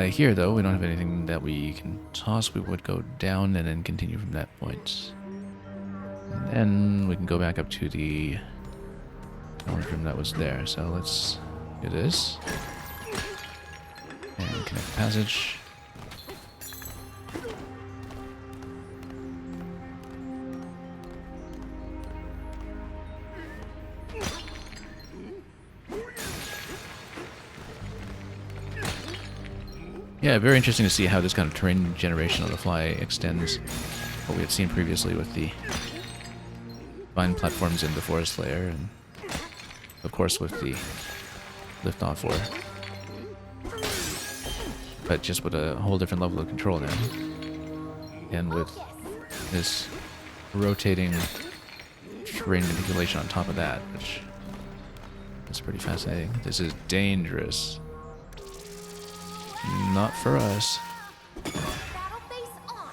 Here, though, we don't have anything that we can toss. We would go down and then continue from that point. And then we can go back up to the orange room that was there. So let's do this. And connect the passage. Yeah, very interesting to see how this kind of terrain generation on the fly extends what we had seen previously with the vine platforms in the forest layer, and of course with the lift-off ore. But just with a whole different level of control now. And with this rotating terrain manipulation on top of that, which is pretty fascinating. This is dangerous. Not for us. Battle face on.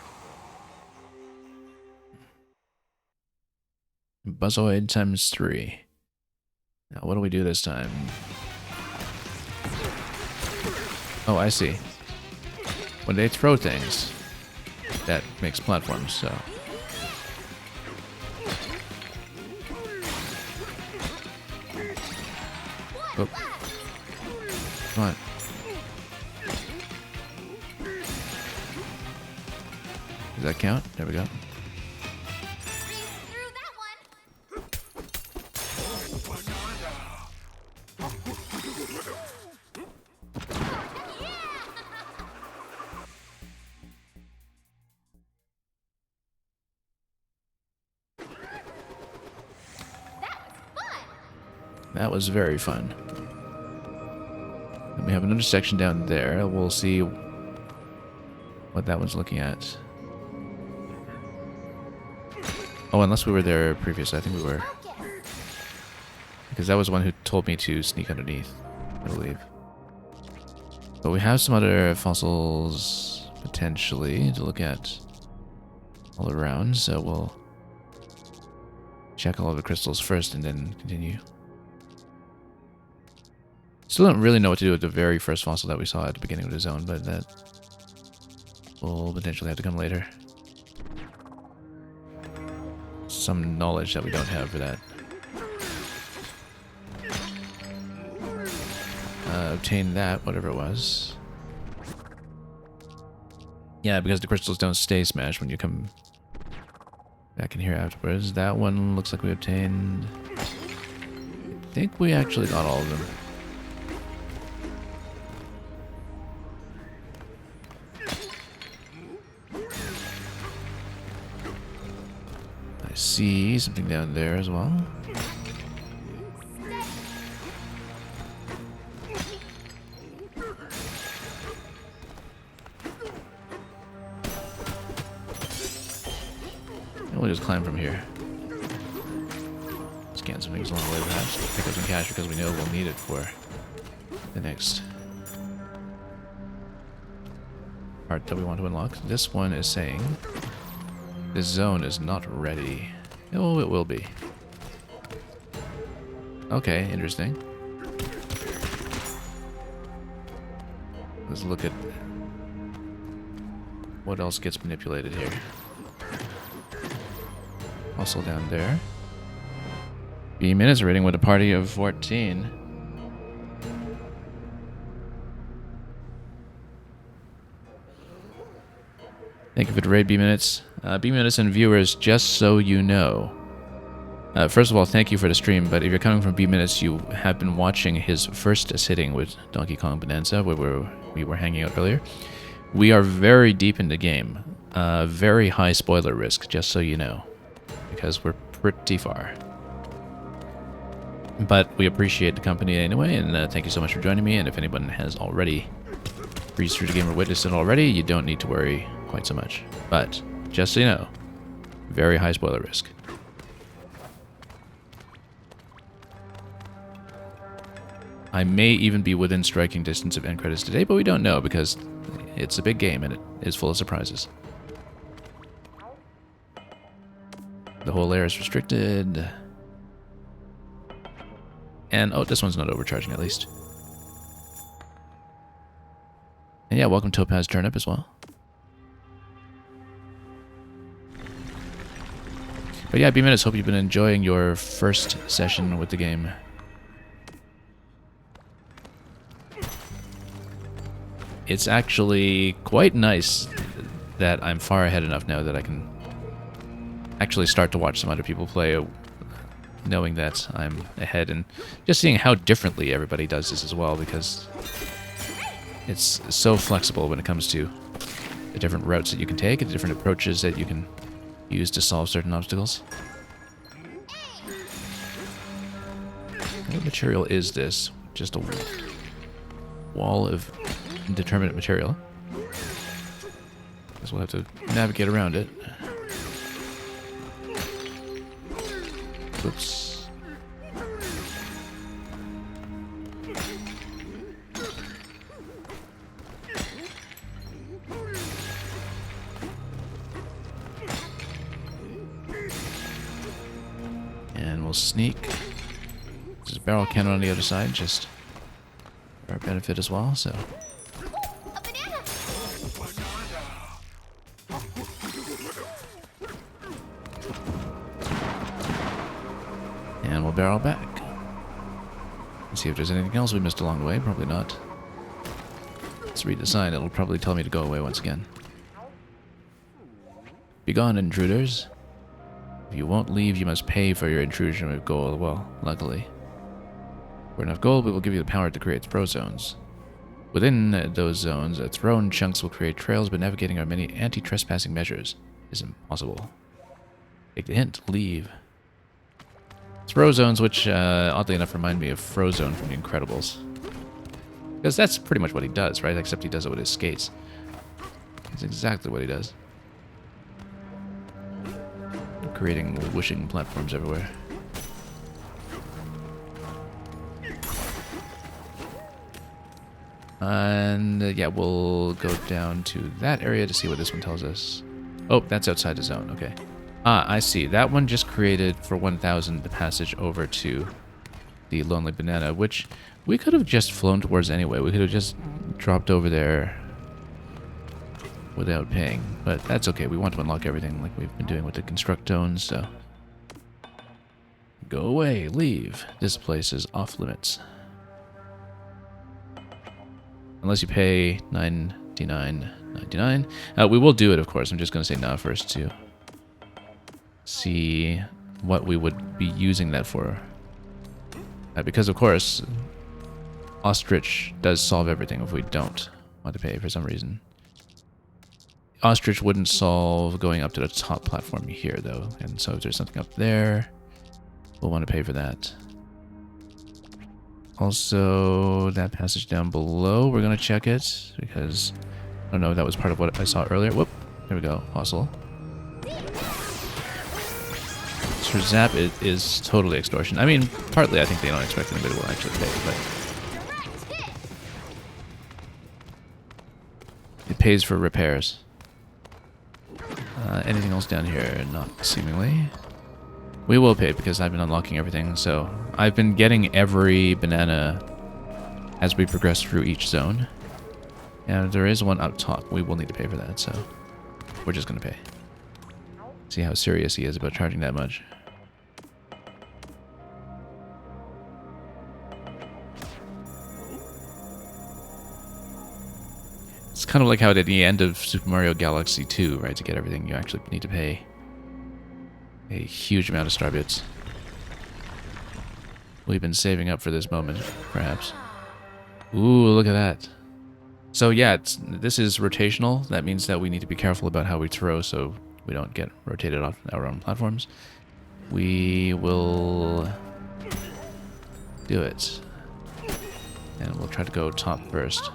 Buzzoid times 3. Now, what do we do this time? Oh, I see. When they throw things, that makes platforms, so... Oh. Come on. Does that count? There we go. Through that one. That was very fun. And we have another section down there. We'll see what that one's looking at. Oh, unless we were there previously. I think we were. Because that was the one who told me to sneak underneath, I believe. But we have some other fossils, potentially, to look at all around. So we'll check all of the crystals first and then continue. Still don't really know what to do with the very first fossil that we saw at the beginning of the zone, but that will potentially have to come later. Some knowledge that we don't have for that. Obtain that, whatever it was. Yeah, because the crystals don't stay smashed when you come back in here afterwards. That one looks like we obtained... I think we actually got all of them. I see something down there as well. And we'll just climb from here. Scan some things along the way, perhaps. Pick up some cash because we know we'll need it for the next part that we want to unlock. This one is saying this zone is not ready. Oh, it will be. Okay, interesting. Let's look at what else gets manipulated here. Also down there. B minutes rating with a party of 14. Thank you for the raid, B minutes. B minutes and viewers, just so you know, First of all, thank you for the stream, but if you're coming from B Minutes, you have been watching his first sitting with Donkey Kong Bananza, where we were hanging out earlier. We are very deep in the game. Very high spoiler risk, just so you know, because we're pretty far. But we appreciate the company anyway, and thank you so much for joining me, and if anyone has already breezed through the game or witnessed it already, you don't need to worry quite so much. But, just so you know, very high spoiler risk. I may even be within striking distance of end credits today, but we don't know because it's a big game and it is full of surprises. The whole layer is restricted. And, oh, this one's not overcharging at least. And yeah, welcome Topaz Turnip as well. But yeah, B-Minutes, hope you've been enjoying your first session with the game. It's actually quite nice that I'm far ahead enough now that I can actually start to watch some other people play, knowing that I'm ahead, and just seeing how differently everybody does this as well, because it's so flexible when it comes to the different routes that you can take, the different approaches that you can use to solve certain obstacles. What material is this? Just a wall of indeterminate material. Guess we'll have to navigate around it. Oops. And we'll sneak. There's a barrel cannon on the other side, just for our benefit as well, so. A banana! And we'll barrel back. See if there's anything else we missed along the way. Probably not. Let's read the sign. It'll probably tell me to go away once again. Begone, intruders. If you won't leave, you must pay for your intrusion with gold. Well, luckily. For enough gold, we will give you the power to create throw zones. Within those zones, thrown chunks will create trails, but navigating our many anti-trespassing measures is impossible. Take the hint. Leave. Throw zones, which oddly enough remind me of Frozone from The Incredibles. Because that's pretty much what he does, right? Except he does it with his skates. That's exactly what he does. Creating wishing platforms everywhere. And yeah, we'll go down to that area to see what this one tells us. Oh, that's outside the zone, okay. Ah, I see. That one just created for 1,000 the passage over to the Lonely Banana, which we could have just flown towards anyway. We could have just dropped over there without paying, but that's okay. We want to unlock everything like we've been doing with the construct zones, so. Go away, leave. This place is off limits. Unless you pay $99.99. We will do it, of course. I'm just going to say now first to see what we would be using that for. Because, of course, Ostrich does solve everything if we don't want to pay for some reason. Ostrich wouldn't solve going up to the top platform here, though. And so if there's something up there, we'll want to pay for that. Also, that passage down below, we're going to check it, because I don't know if that was part of what I saw earlier. Whoop, there we go, fossil. For Zap, it is totally extortion. I mean, partly I think they don't expect anybody will actually pay, but it pays for repairs. Anything else down here? Not seemingly. We will pay because I've been unlocking everything, so I've been getting every banana as we progress through each zone. And there is one up top. We will need to pay for that, so we're just going to pay. See how serious he is about charging that much. It's kind of like how at the end of Super Mario Galaxy 2, right? To get everything, you actually need to pay a huge amount of star bits. We've been saving up for this moment, perhaps. Ooh, look at that. So yeah, this is rotational. That means that we need to be careful about how we throw so we don't get rotated off our own platforms. We will do it. And we'll try to go top first.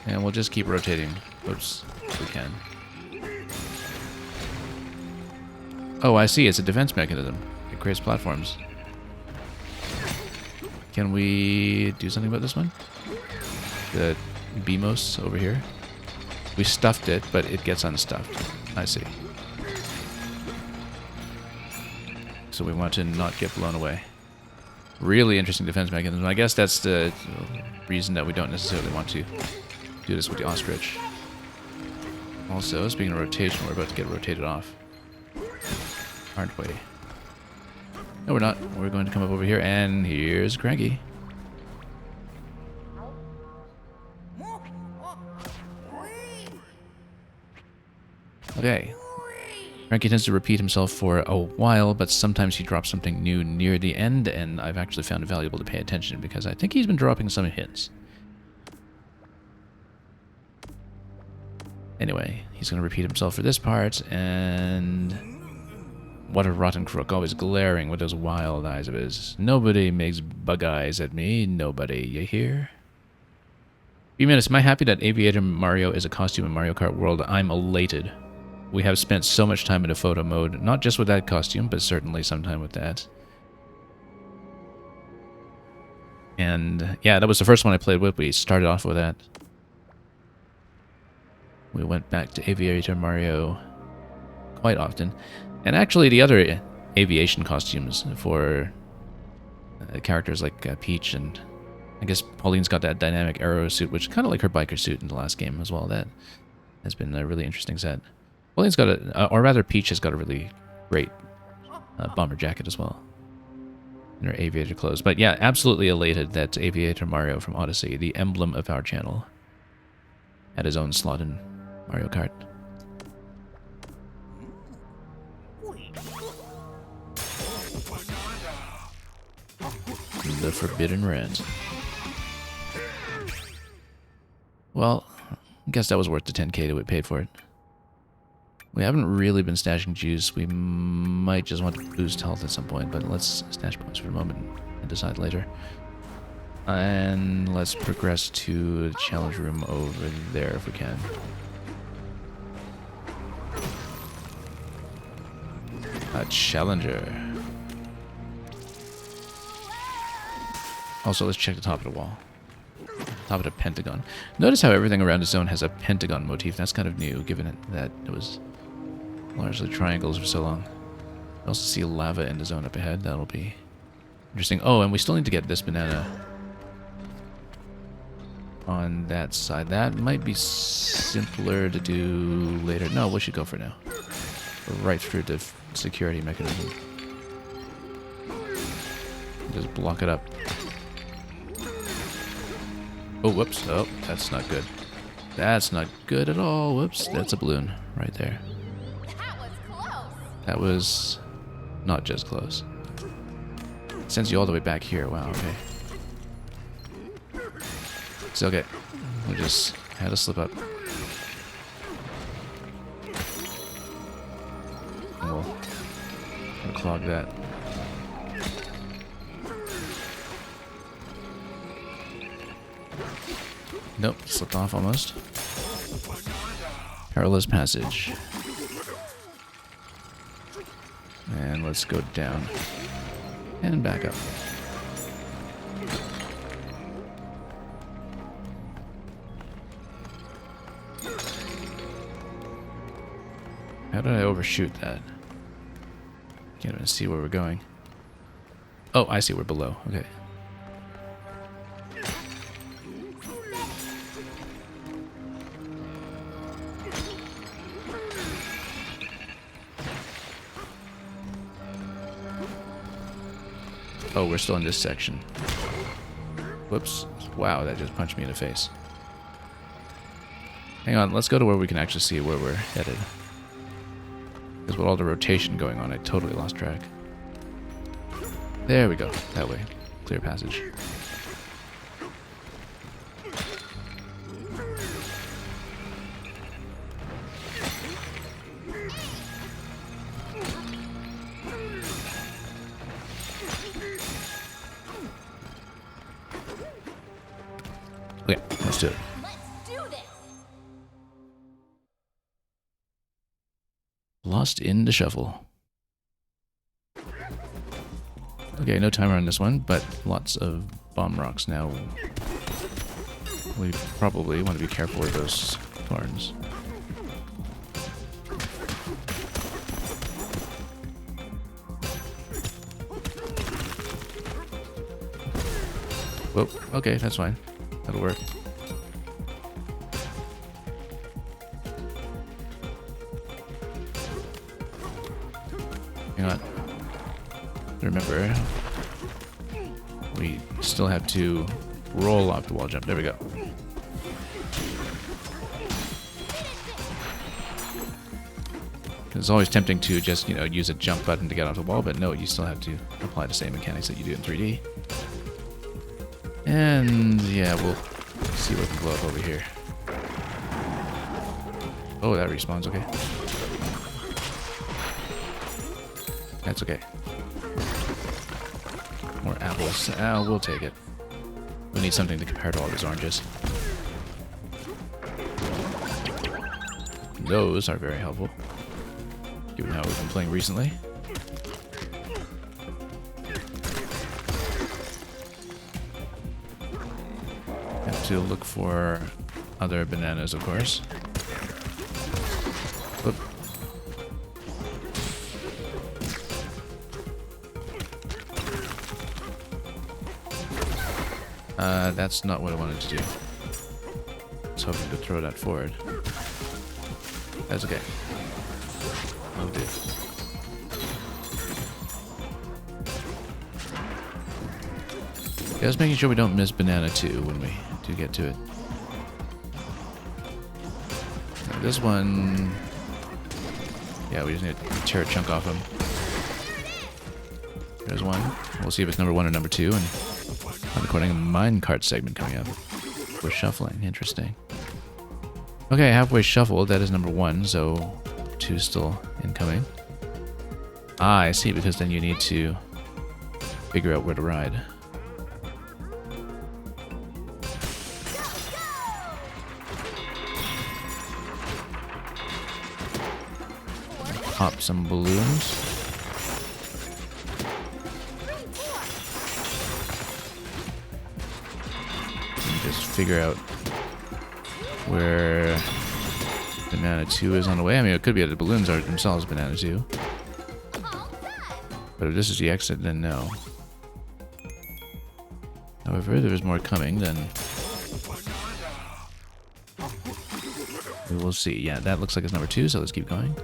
And we'll just keep rotating. Oops, if we can. Oh, I see. It's a defense mechanism. It creates platforms. Can we do something about this one? The BMOS over here. We stuffed it, but it gets unstuffed. I see. So we want to not get blown away. Really interesting defense mechanism. I guess that's the reason that we don't necessarily want to do this with the ostrich. Also, speaking of rotation, we're about to get rotated off. Aren't we? No, we're not. We're going to come up over here, and here's Cranky. Okay. Cranky tends to repeat himself for a while, but sometimes he drops something new near the end, and I've actually found it valuable to pay attention because I think he's been dropping some hints. Anyway, he's going to repeat himself for this part, and... What a rotten crook, always glaring with those wild eyes of his. Nobody makes bug eyes at me, nobody, you hear? Few minutes, am I happy that Aviator Mario is a costume in Mario Kart World? I'm elated. We have spent so much time in a photo mode, not just with that costume, but certainly some time with that. And yeah, that was the first one I played with. We started off with that. We went back to Aviator Mario quite often. And actually the other aviation costumes for characters like Peach, and I guess Pauline's got that dynamic aero suit, which is kind of like her biker suit in the last game as well. That has been a really interesting set. Pauline's got a, or rather Peach has got a really great bomber jacket as well. In her aviator clothes. But yeah, absolutely elated that Aviator Mario from Odyssey, the emblem of our channel, had his own slot in Mario Kart. The Forbidden Rent. Well, I guess that was worth the 10k that we paid for it. We haven't really been stashing juice. We might just want to boost health at some point, but let's stash points for a moment and decide later. And let's progress to the challenge room over there if we can. A challenger. Also, let's check the top of the wall. Top of the pentagon. Notice how everything around the zone has a pentagon motif. That's kind of new, given that it was largely triangles for so long. I also see lava in the zone up ahead. That'll be interesting. Oh, and we still need to get this banana on that side. That might be simpler to do later. No, we should go for now. Right through the security mechanism. Just block it up. Oh, whoops. Oh, that's not good. That's not good at all. Whoops. That's a balloon right there. That was close. That was not just close. Sends you all the way back here. Wow, okay. It's okay. We just had to slip up. And we'll unclog that. Nope, slipped off almost. Perilous passage. And let's go down. And back up. How did I overshoot that? Can't even see where we're going. Oh, I see, we're below. Okay. Oh, we're still in this section. Whoops. Wow, that just punched me in the face. Hang on, let's go to where we can actually see where we're headed. Because with all the rotation going on, I totally lost track. There we go. That way. Clear passage. Okay, let's do it. Let's do this. Lost in the shuffle. Okay, no timer on this one, but lots of bomb rocks now. We probably want to be careful with those thorns. Whoa, okay, that's fine. That'll work. Hang on. Remember, we still have to roll off the wall jump. There we go. It's always tempting to just, you know, use a jump button to get off the wall, but no, you still have to apply the same mechanics that you do in 3D. And yeah, we'll see what can blow up over here. Oh, that respawns, okay. That's okay. More apples. We'll take it. We need something to compare to all these oranges. Those are very helpful, given how we've been playing recently. Have to look for other bananas, of course. Whoop. That's not what I wanted to do. I was hoping to throw that forward. That's okay. I'll do. Just making sure we don't miss banana 2 when we do get to it. Now this one... Yeah, we just need to tear a chunk off him. There's one. We'll see if it's number 1 or number 2, and I'm recording a minecart segment coming up. We're shuffling. Interesting. Okay, halfway shuffled. That is number 1, so 2 still incoming. Ah, I see, because then you need to figure out where to ride. Pop some balloons. Just figure out where banana 2 is on the way. I mean, it could be that the balloons are themselves banana 2. But if this is the exit, then no. However, if there's more coming, then we will see. Yeah, that looks like it's number 2, so let's keep going.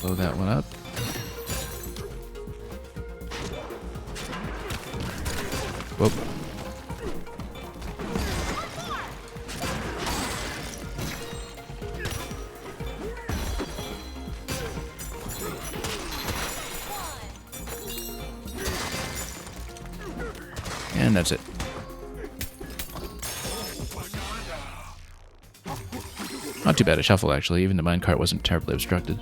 Blow that one up. Whoop. And that's it. Not too bad a shuffle, actually. Even the minecart wasn't terribly obstructed.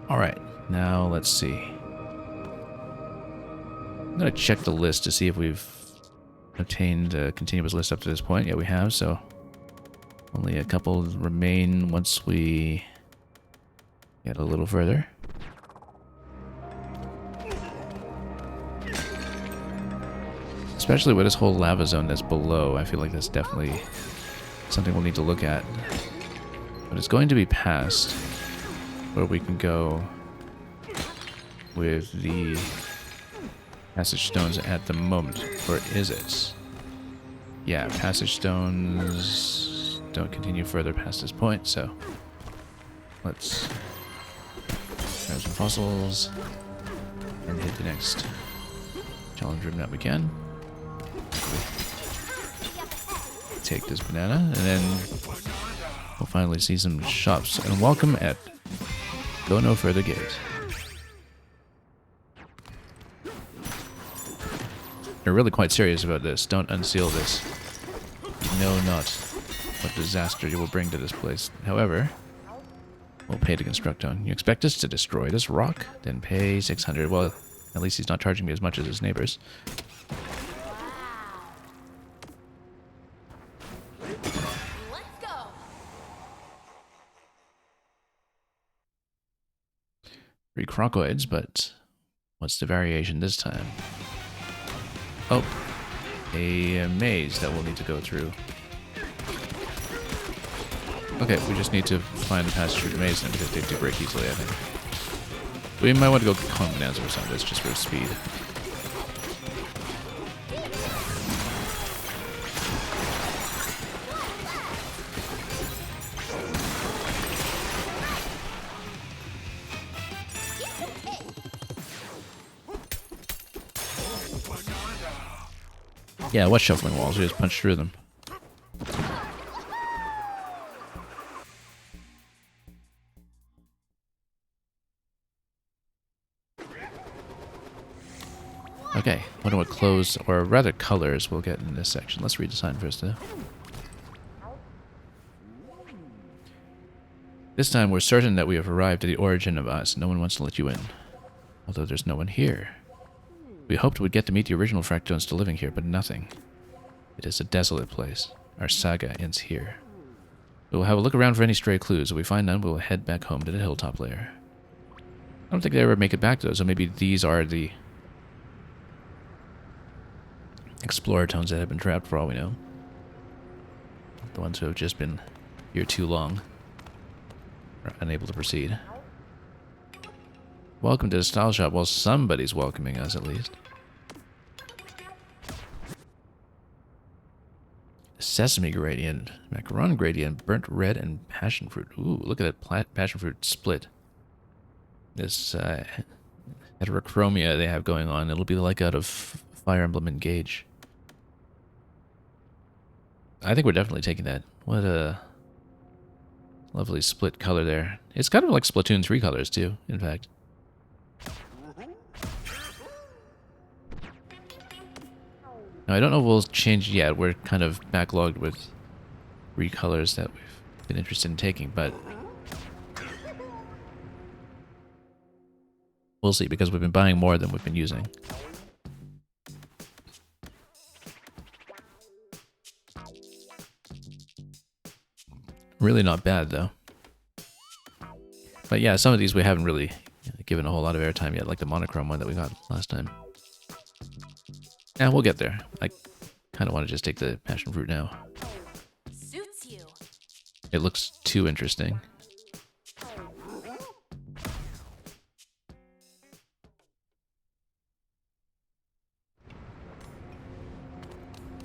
Alright, now let's see. I'm going to check the list to see if we've obtained a continuous list up to this point. Yeah, we have, so only a couple remain once we get a little further. Especially with this whole lava zone that's below, I feel like that's definitely something we'll need to look at. But it's going to be past where we can go with the passage stones at the moment. Or is it? Yeah, passage stones don't continue further past this point, so let's grab some fossils and hit the next challenge room that we can. Take this banana, and then we'll finally see some shops. And welcome at Go No Further Gate. They're really quite serious about this. Don't unseal this. You know not what disaster you will bring to this place. However, we'll pay to construct on. You expect us to destroy this rock? Then pay 600. Well, at least he's not charging me as much as his neighbors. Let's go. 3 crocoids, but what's the variation this time? Oh, a maze that we'll need to go through. Okay, we just need to find the passage through the maze then, because they do break easily, I think. We might want to go Kong Bananza or something, that's just for speed. Yeah, what's shuffling walls? We just punch through them. Okay, wonder what clothes, or rather colors, we'll get in this section. Let's read the sign first, though. This time we're certain that we have arrived at the origin of us. No one wants to let you in. Although there's no one here. We hoped we'd get to meet the original Fractons still living here, but nothing. It is a desolate place. Our saga ends here. We will have a look around for any stray clues. If we find none, we will head back home to the hilltop layer. I don't think they ever make it back, though, so maybe these are the explorer tones that have been trapped, for all we know. The ones who have just been here too long are unable to proceed. Welcome to the style shop. Well, somebody's welcoming us, at least. Sesame gradient, macaron gradient, burnt red, and passion fruit. Ooh, look at that passion fruit split. This heterochromia they have going on. It'll be like out of Fire Emblem Engage. I think we're definitely taking that. What a lovely split color there. It's kind of like Splatoon 3 colors, too, in fact. Now, I don't know if we'll change yet. We're kind of backlogged with recolors that we've been interested in taking, but we'll see, because we've been buying more than we've been using. Really not bad, though. But yeah, some of these we haven't really given a whole lot of airtime yet, like the monochrome one that we got last time. Yeah, we'll get there. I kind of want to just take the passion fruit now. Suits you. It looks too interesting.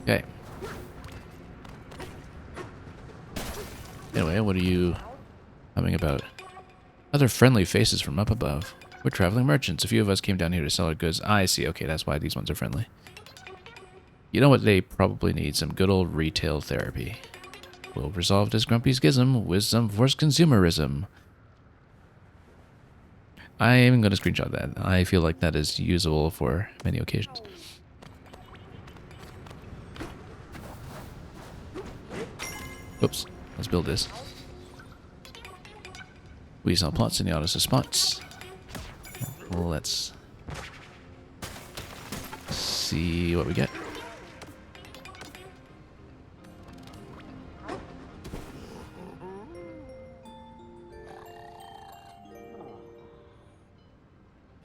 Okay. Anyway, what are you humming about? Other friendly faces from up above. We're traveling merchants. A few of us came down here to sell our goods. I see. Okay, that's why these ones are friendly. You know what they probably need? Some good old retail therapy. We'll resolve this grumpy schism with some forced consumerism. I am going to screenshot that. I feel like that is usable for many occasions. Oops. Let's build this. We sell plots in the Odyssey spots. Let's see what we get.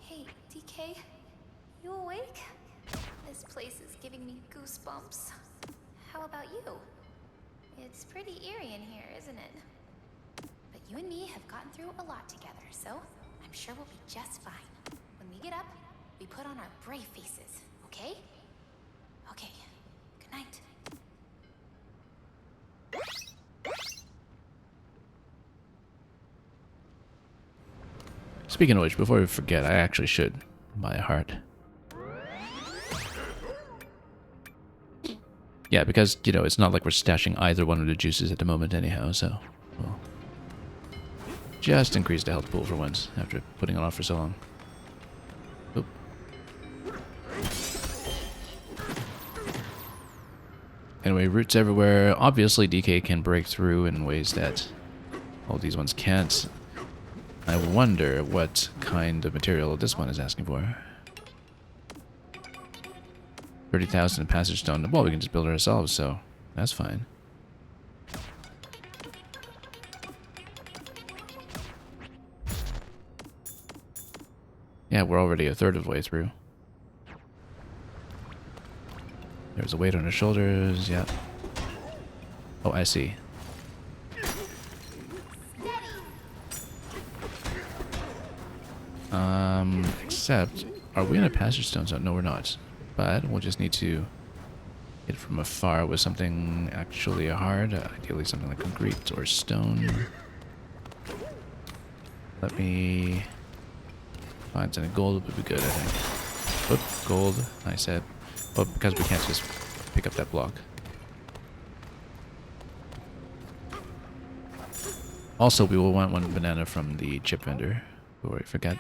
Hey, DK, you awake? This place is giving me goosebumps. How about you? It's pretty eerie in here, isn't it? But you and me have gotten through a lot together, so I'm sure we'll be just fine. When we get up, we put on our brave faces, okay? Okay, good night. Speaking of which, before we forget, I actually should buy a heart. Yeah, because, you know, it's not like we're stashing either one of the juices at the moment anyhow, so we'll just increase the health pool for once after putting it off for so long. Oop. Anyway, roots everywhere. Obviously, DK can break through in ways that all these ones can't. I wonder what kind of material this one is asking for. 30,000 in passage stone. Well, we can just build it ourselves, so that's fine. Yeah, we're already a third of the way through. There's a weight on her shoulders, yeah. Oh, I see. Except, are we in a passage stone zone? No, we're not. But we'll just need to hit from afar with something actually hard. Ideally something like concrete or stone. Let me find something. Gold would be good, I think. Oop, gold, I said. Oh, because we can't just pick up that block. Also, we will want one banana from the chip vendor before we forget.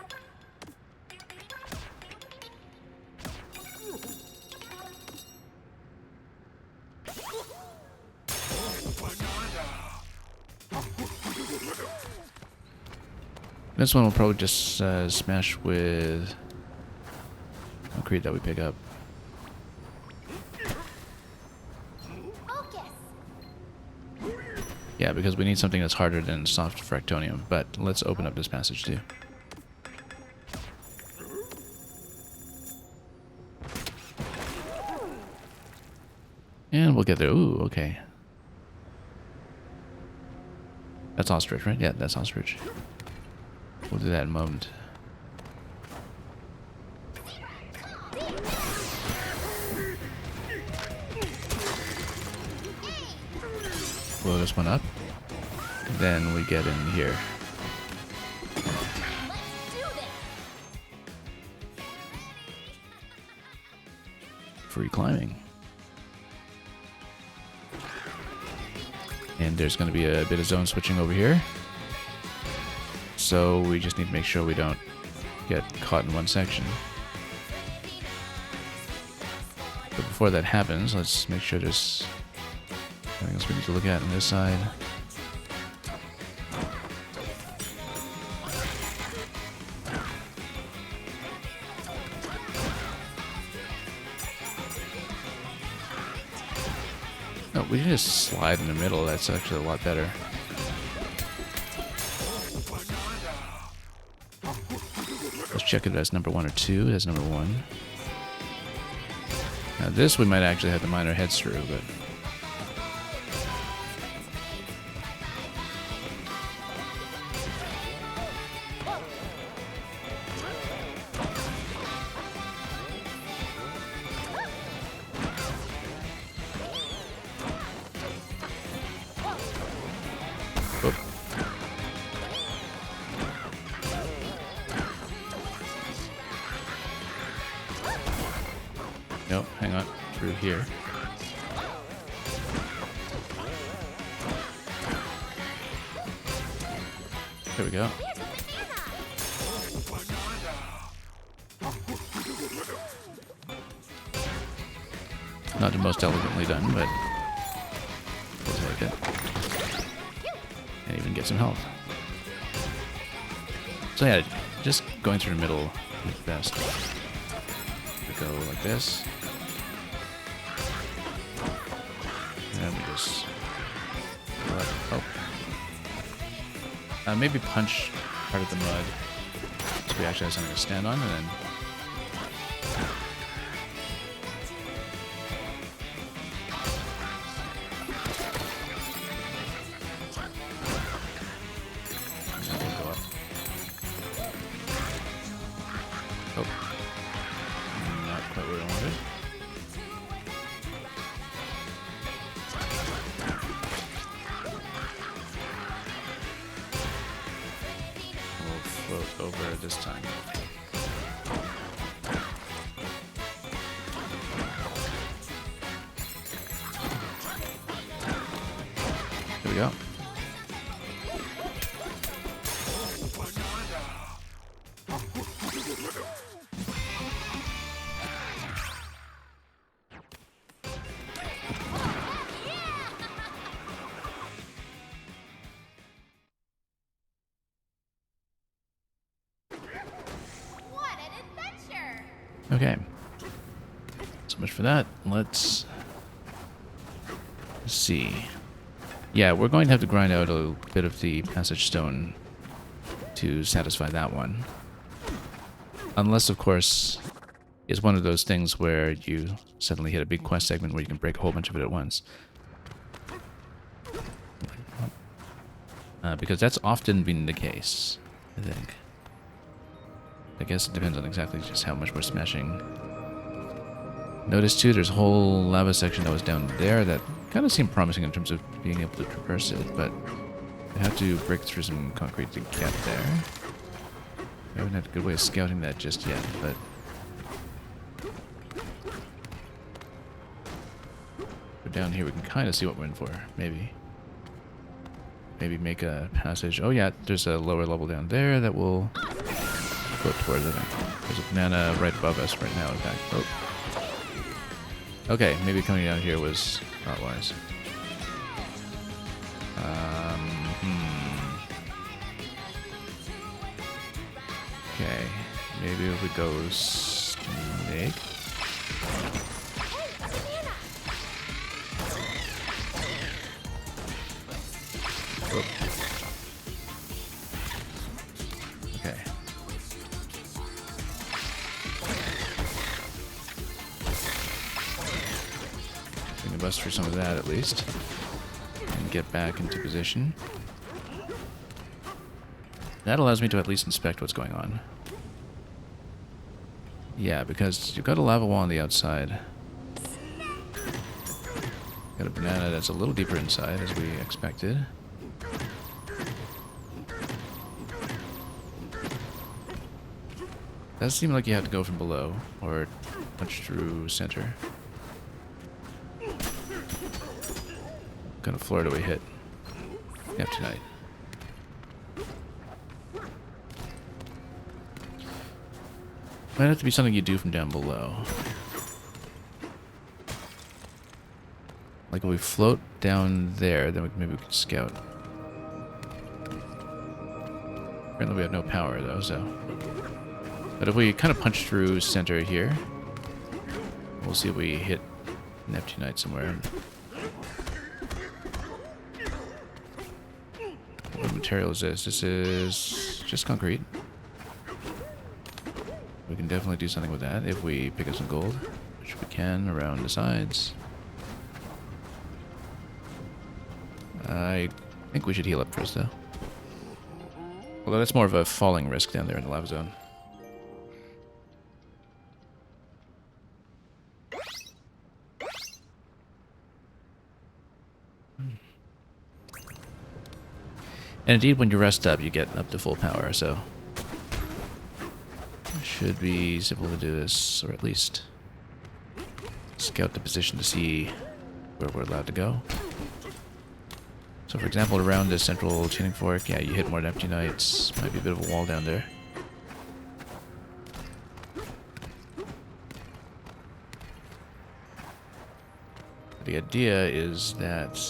This one will probably just smash with concrete that we pick up. Yeah, because we need something that's harder than soft fractonium. But let's open up this passage too. And we'll get there. Ooh, okay. That's ostrich, right? Yeah, that's ostrich. We'll do that in a moment. Blow this one up. Then we get in here. Free climbing. And there's going to be a bit of zone switching over here. So we just need to make sure we don't get caught in one section. But before that happens, let's make sure there's nothing else we need to look at on this side. No, we can just slide in the middle. That's actually a lot better. Let's check if that's number 1 or 2. That's number 1. Now this we might actually have to mine our heads through, but... Oop. Nope, hang on. Through here. There we go. Not the most elegantly done, but we'll take it. And even get some health. So yeah, just going through the middle is best. We go like this. And we just... Oh. Maybe punch part of the mud so we actually have something to stand on, and then... over this time. Here we go. What an adventure! Okay. So much for that. Let's see. Yeah, we're going to have to grind out a bit of the passage stone to satisfy that one. Unless, of course, it's one of those things where you suddenly hit a big quest segment where you can break a whole bunch of it at once. Because that's often been the case, I think. I guess it depends on exactly just how much we're smashing. Notice too, there's a whole lava section that was down there that kind of seemed promising in terms of being able to traverse it, but I have to break through some concrete to get there. I haven't had a good way of scouting that just yet, but down here we can kind of see what we're in for, maybe. Maybe make a passage. Oh yeah, there's a lower level down there that will float towards it. There's a banana right above us right now, in fact. Oh. Okay, maybe coming down here was not wise. Okay, maybe if we go snake. Oh. Okay. We can bust through some of that at least. And get back into position. That allows me to at least inspect what's going on. Yeah, because you've got a lava wall on the outside. Got a banana that's a little deeper inside, as we expected. Does seem like you have to go from below, or punch through center. What kind of floor do we hit? Neptunite. Might have to be something you do from down below. Like if we float down there, then maybe we could scout. Apparently we have no power though, so... But if we kind of punch through center here, we'll see if we hit Neptunite somewhere. What material is this? This is just concrete. We can definitely do something with that if we pick up some gold, which we can around the sides. I think we should heal up first though. Although that's more of a falling risk down there in the lava zone. And indeed, when you rest up, you get up to full power, so... It should be simple to do this, or at least... scout the position to see where we're allowed to go. So for example, around the central tuning fork, yeah, you hit more Neptunites, might be a bit of a wall down there. The idea is that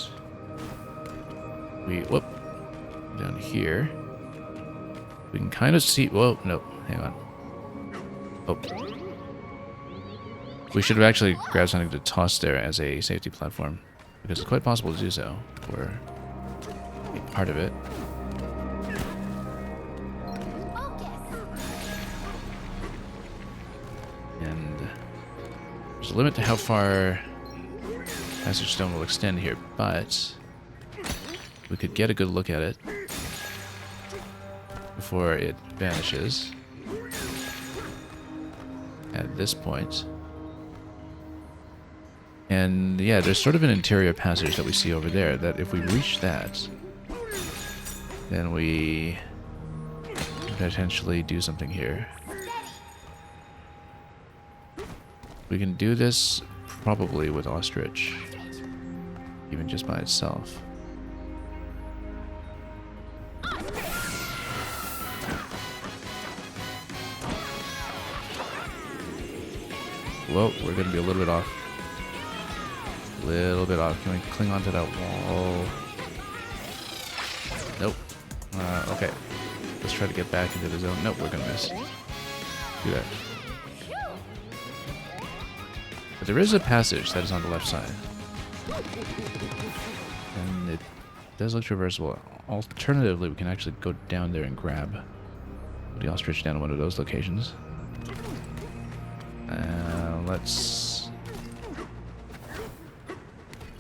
we... Whoop! Down here. We can kind of see... Whoa, no, hang on. Oh. We should have actually grabbed something to toss there as a safety platform. Because it's quite possible to do so. Or be part of it. And there's a limit to how far Passage Stone will extend here, but we could get a good look at it before it vanishes at this point. And yeah, there's sort of an interior passage that we see over there that if we reach that, then we potentially do something here. We can do this probably with Ostrich, even just by itself. Whoa, we're gonna be a little bit off. Little bit off. Can we cling onto that wall? Nope. Okay. Let's try to get back into the zone. Nope, we're gonna miss. Do that. But there is a passage that is on the left side. And it does look traversable. Alternatively, we can actually go down there and grab the ostrich down to one of those locations. Let's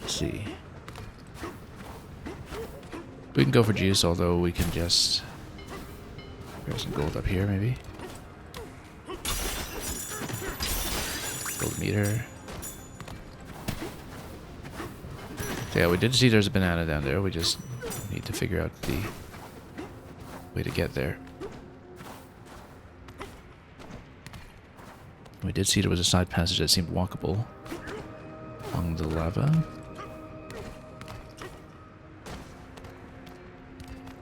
see. We can go for juice, although we can just grab some gold up here, maybe. Gold meter. So yeah, we did see there's a banana down there. We just need to figure out the way to get there. We did see there was a side passage that seemed walkable along the lava.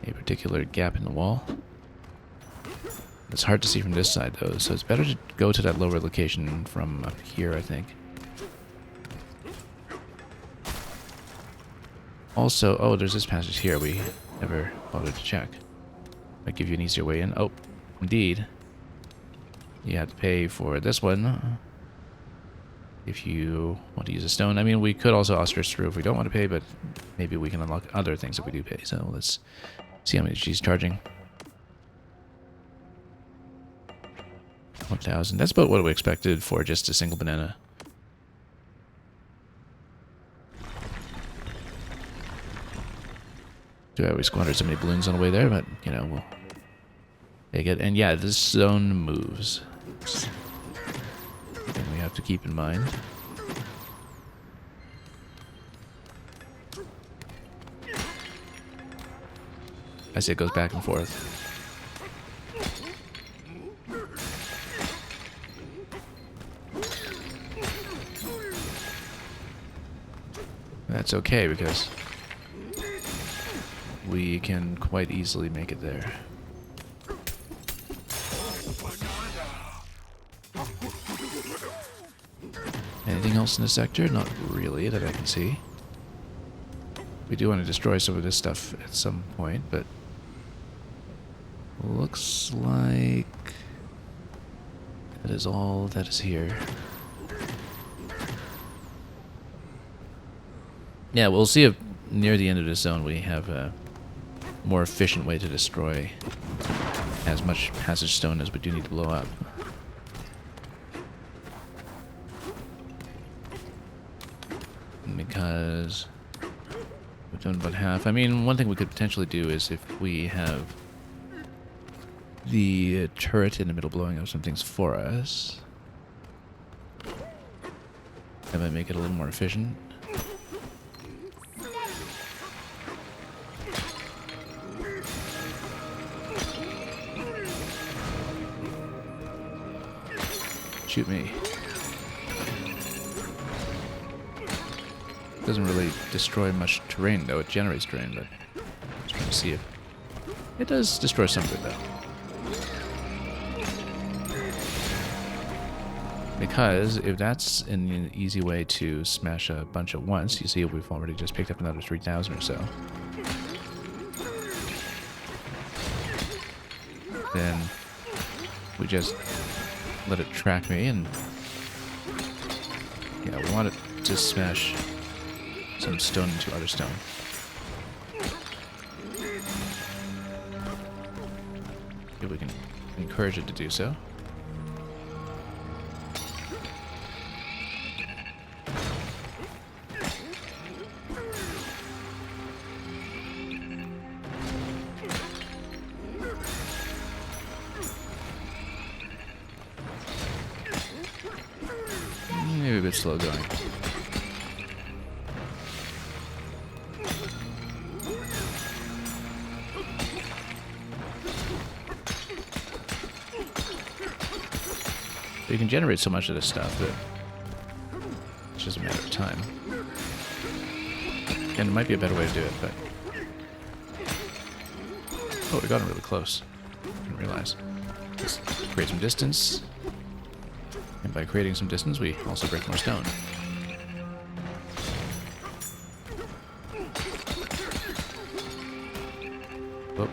A particular gap in the wall. It's hard to see from this side though, so it's better to go to that lower location from up here, I think. Also, oh, there's this passage here we never bothered to check. Might give you an easier way in. Oh, indeed. You have to pay for this one if you want to use a stone. I mean, we could also ostrich through if we don't want to pay, but maybe we can unlock other things if we do pay. So let's see how much she's charging. 1,000. That's about what we expected for just a single banana. Too bad we squandered so many balloons on the way there, but you know, we'll take it. And yeah, this zone moves. And we have to keep in mind. I say it goes back and forth. That's okay because we can quite easily make it there. Anything else in the sector? Not really that I can see. We do want to destroy some of this stuff at some point, but looks like that is all that is here. Yeah, we'll see if near the end of this zone we have a more efficient way to destroy as much passage stone as we do need to blow up. Because we've done about half. I mean, one thing we could potentially do is if we have the turret in the middle blowing up some things for us, that might make it a little more efficient. Shoot me. Doesn't really destroy much terrain though, it generates terrain, but I'm just trying to see if it does destroy some of it though. Because if that's an easy way to smash a bunch at once, you see we've already just picked up another 3,000 or so. Then we just let it track me and yeah, we want it to smash some stone into other stone. If we can encourage it to do so. Maybe a bit slow going. We can generate so much of this stuff that it's just a matter of time. And it might be a better way to do it, but... Oh, we got him really close. Didn't realize. Let's create some distance. And by creating some distance, we also break more stone. Whoop.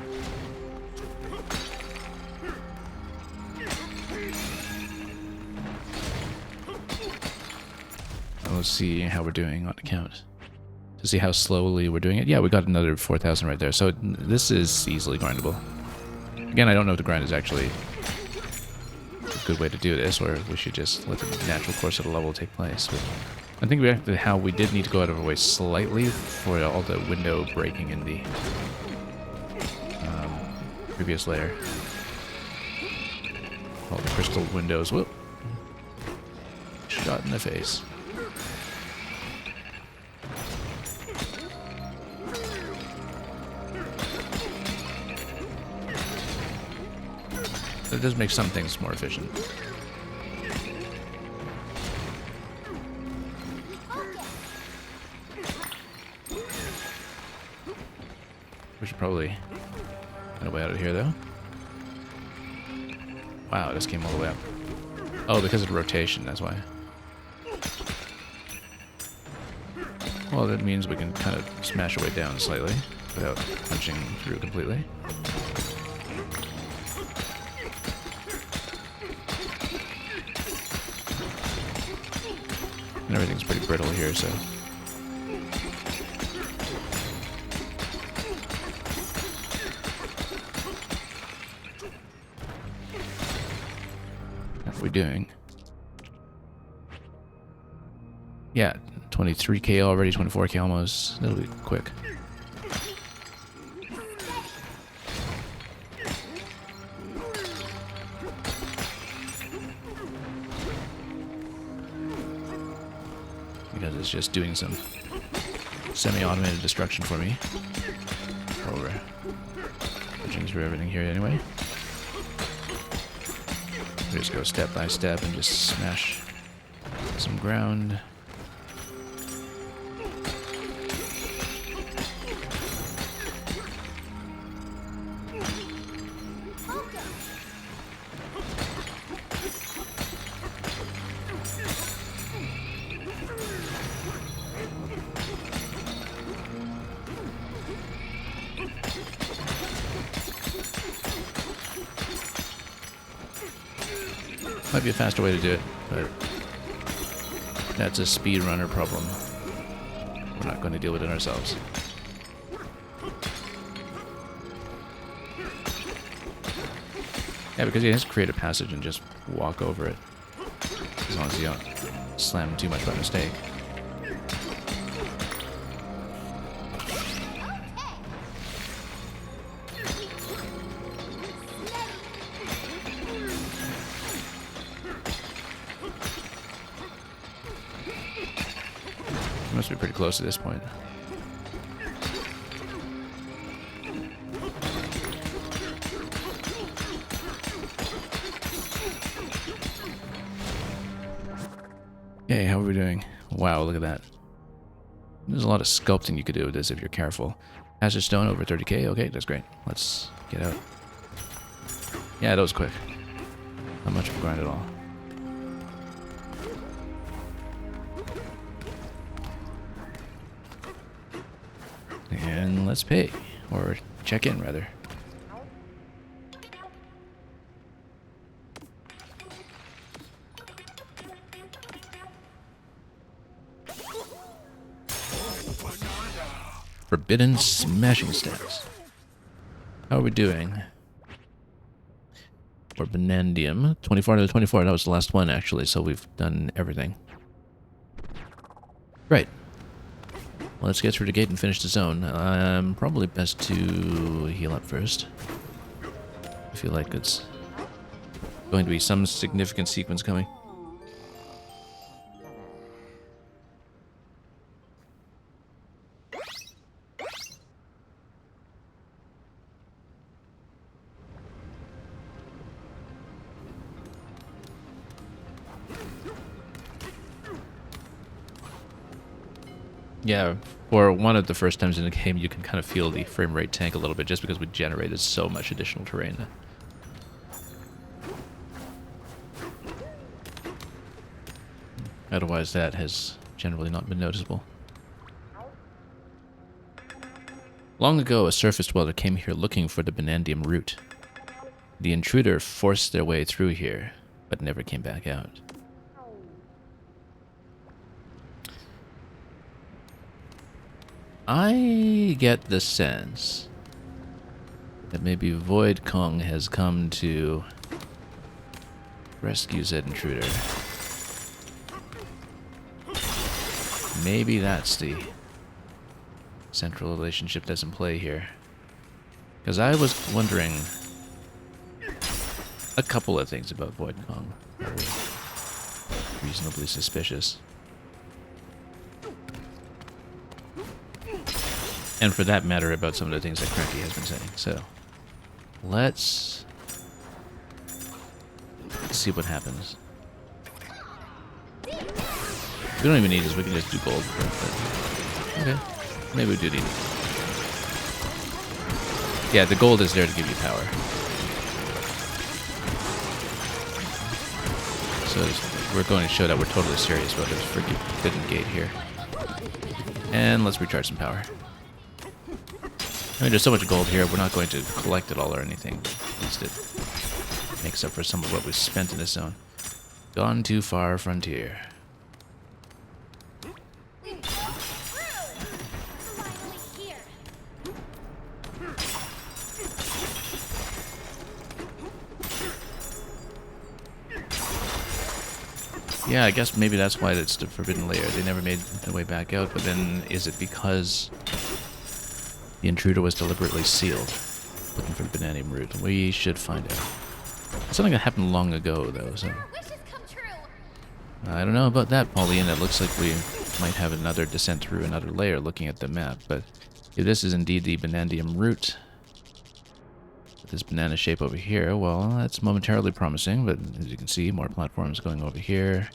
Let's see how we're doing on the count. To see how slowly we're doing it. Yeah, we got another 4,000 right there. So this is easily grindable. Again, I don't know if the grind is actually a good way to do this, or we should just let the natural course of the level take place. But I think we did need to go out of our way slightly for all the window breaking in the previous layer. All the crystal windows. Whoop! Shot in the face. It does make some things more efficient. We should probably find a way out of here, though. Wow, this came all the way up. Oh, because of the rotation, that's why. Well, that means we can kind of smash our way down slightly without punching through completely. And everything's pretty brittle here, so... How are we doing? Yeah, 23k already, 24k almost. That'll be quick. Because it's just doing some semi-automated destruction for me. While we're pushing through everything here anyway. We just go step by step and just smash some ground. Might be a faster way to do it, but that's a speedrunner problem. We're not going to deal with it ourselves. Yeah, because you just create a passage and just walk over it. As long as you don't slam too much by mistake. Must be pretty close at this point. Okay, how are we doing? Wow, look at that. There's a lot of sculpting you could do with this if you're careful. Hazard stone over 30k. Okay, that's great. Let's get out. Yeah, that was quick. Not much of a grind at all. And let's pay. Or check in, rather. Forbidden smashing stacks. How are we doing? For Banandium. 24 to 24. That was the last one, actually, so we've done everything. Right. Well, let's get through the gate and finish the zone. Probably best to heal up first. I feel like it's going to be some significant sequence coming. Yeah, for one of the first times in the game, you can kind of feel the frame rate tank a little bit just because we generated so much additional terrain. Otherwise, that has generally not been noticeable. Long ago, a surface dweller came here looking for the Banandium root. The intruder forced their way through here, but never came back out. I get the sense that maybe Void Kong has come to rescue said intruder. Maybe that's the central relationship that's in play here. Because I was wondering a couple of things about Void Kong that were reasonably suspicious. And for that matter, about some of the things that Cranky has been saying. So, let's see what happens. We don't even need this, we can just do gold. Okay, maybe we do need it. Yeah, the gold is there to give you power. So we're going to show that we're totally serious about this forbidden gate here. And let's recharge some power. I mean, there's so much gold here, we're not going to collect it all or anything. At least it makes up for some of what we spent in this zone. Gone too far, frontier. Yeah, I guess maybe that's why it's the forbidden layer. They never made their way back out, but then is it because the intruder was deliberately sealed, looking for the Banandium root? We should find out. It's something that happened long ago, though, so... I don't know about that, Pauline. It looks like we might have another descent through another layer looking at the map, but if this is indeed the Banandium root, with this banana shape over here, well, that's momentarily promising, but as you can see, more platforms going over here.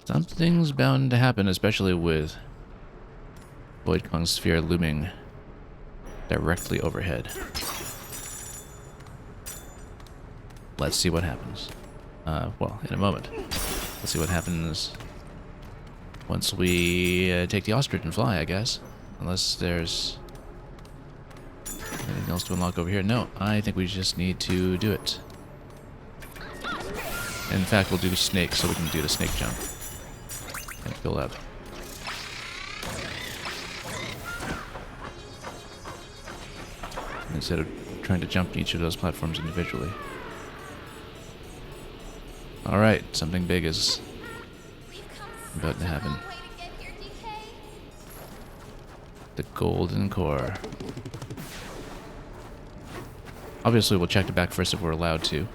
Something's bound to happen, especially with Void Kong's sphere looming directly overhead. Let's see what happens. Well, in a moment. Let's see what happens once we take the ostrich and fly, I guess. Unless there's anything else to unlock over here. No, I think we just need to do it. In fact, we'll do snake so we can do the snake jump. And fill up. Instead of trying to jump each of those platforms individually. Alright, something big is about to happen. The golden core. Obviously, we'll check the back first if we're allowed to.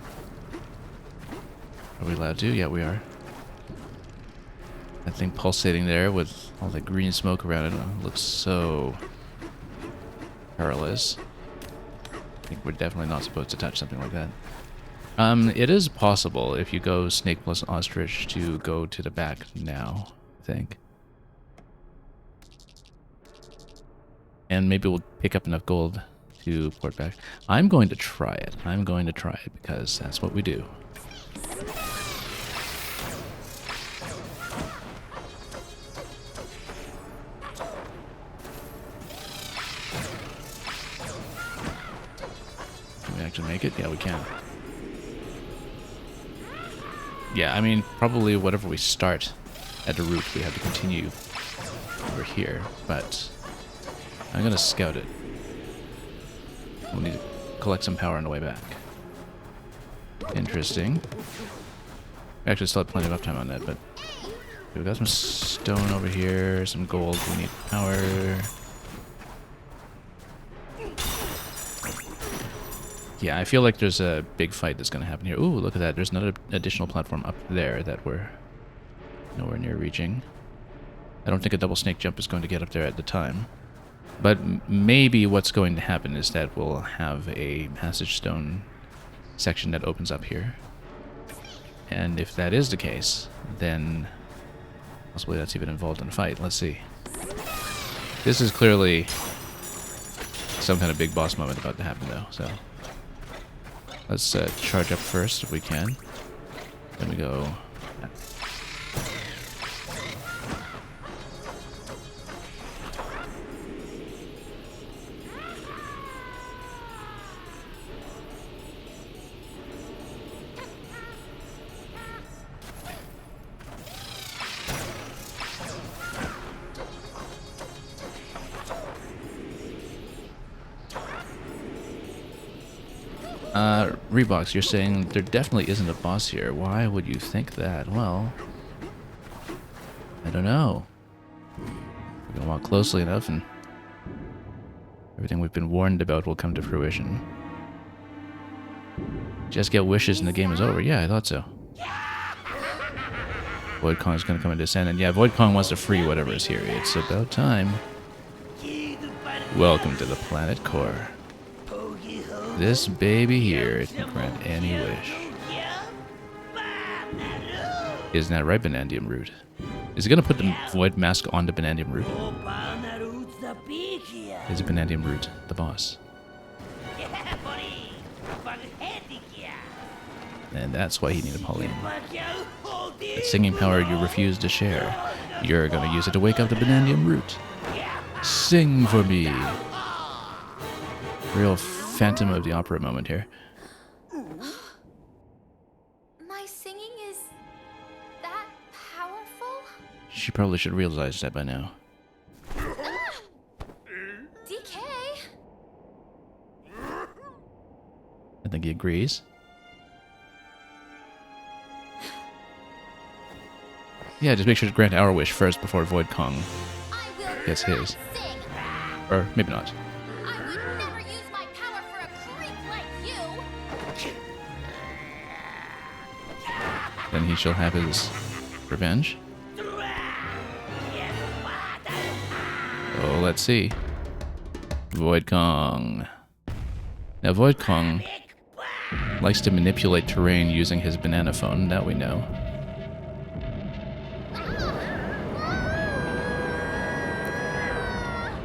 Are we allowed to? Yeah, we are. That thing pulsating there with all the green smoke around it looks so perilous. I think we're definitely not supposed to touch something like that. It is possible if you go snake plus ostrich to go to the back now, I think. And maybe we'll pick up enough gold to port back. I'm going to try it. I'm going to try it because that's what we do. Can we actually make it? Yeah, we can. Yeah, I mean, probably whatever we start at the root, we have to continue over here, but I'm going to scout it. We'll need to collect some power on the way back. Interesting. We actually still have plenty of uptime on that, but we've got some stone over here, some gold. We need power. Yeah, I feel like there's a big fight that's going to happen here. Ooh, look at that. There's another additional platform up there that we're nowhere near reaching. I don't think a double snake jump is going to get up there at the time. But maybe what's going to happen is that we'll have a passage stone section that opens up here. And if that is the case, then possibly that's even involved in a fight. Let's see. This is clearly some kind of big boss moment about to happen, though. So let's charge up first if we can. Then we go. Reeboks, you're saying there definitely isn't a boss here. Why would you think that? Well, I don't know. We're gonna walk closely enough and everything we've been warned about will come to fruition. Just get wishes and the game is over. Yeah, I thought so. Void Kong's gonna come and descend, and yeah, Void Kong wants to free whatever is here. It's about time. Welcome to the planet core. This baby here, it can grant any wish. Isn't that right, Banandium Root? Is he gonna put the Void Mask on the Banandium Root? Is Banandium Root the boss? And that's why he needed Pauline. That singing power you refuse to share. You're gonna use it to wake up the Banandium Root. Sing for me. Real Phantom of the Opera moment here. My singing is that powerful? She probably should realize that by now. DK? I think he agrees. Yeah, just make sure to grant our wish first before Void Kong gets his. Sing. Or maybe not. I would never use my power for a creep like you. Then he shall have his revenge. Oh, let's see. Void Kong. Now, Void Kong likes to manipulate terrain using his banana phone, that we know.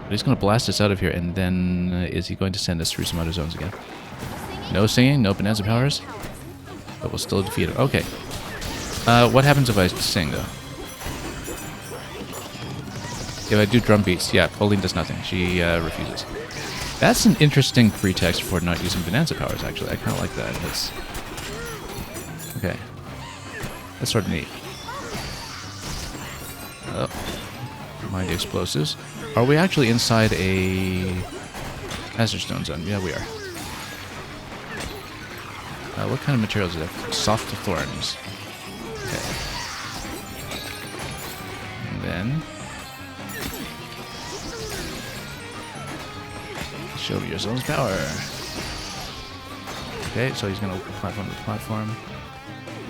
But he's going to blast us out of here, and then is he going to send us through some other zones again? No singing, no Bananza powers, but we'll still defeat him. Okay. What happens if I sing, though? If I do drum beats, yeah, Pauline does nothing. She refuses. That's an interesting pretext for not using Bananza powers, actually. I kind of like that. That's... Okay. That's sort of neat. Oh. Mind explosives. Are we actually inside a hazard stone zone? Yeah, we are. What kind of materials is that? Soft thorns. Okay. And then... show yourselves power. Okay, so he's gonna platform the platform.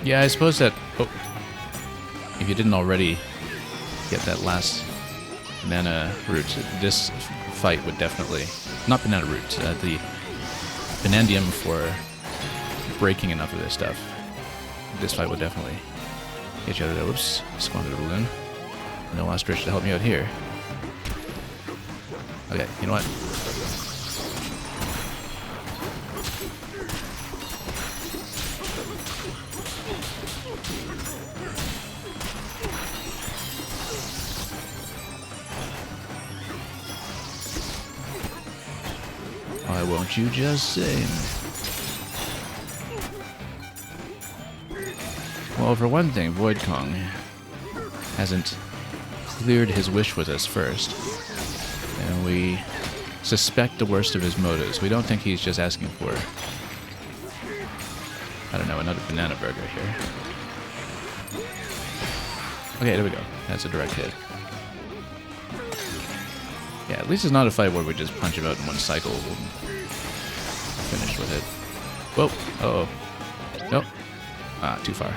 Yeah, I suppose that... Oh. If you didn't already get that last banana root, this fight would definitely... Not banana root, the Banandium for breaking enough of this stuff. This fight would definitely get you out of there. Whoops, squandered a balloon. No ostrich to help me out here. Okay, you know what? Why won't you just sing? Well, for one thing, Void Kong hasn't cleared his wish with us first. And we suspect the worst of his motives. We don't think he's just asking for, I don't know, another banana burger here. Okay, there we go. That's a direct hit. Yeah, at least it's not a fight where we just punch him out in one cycle and finish with it. Whoa. Uh-oh. Nope. Ah, too far.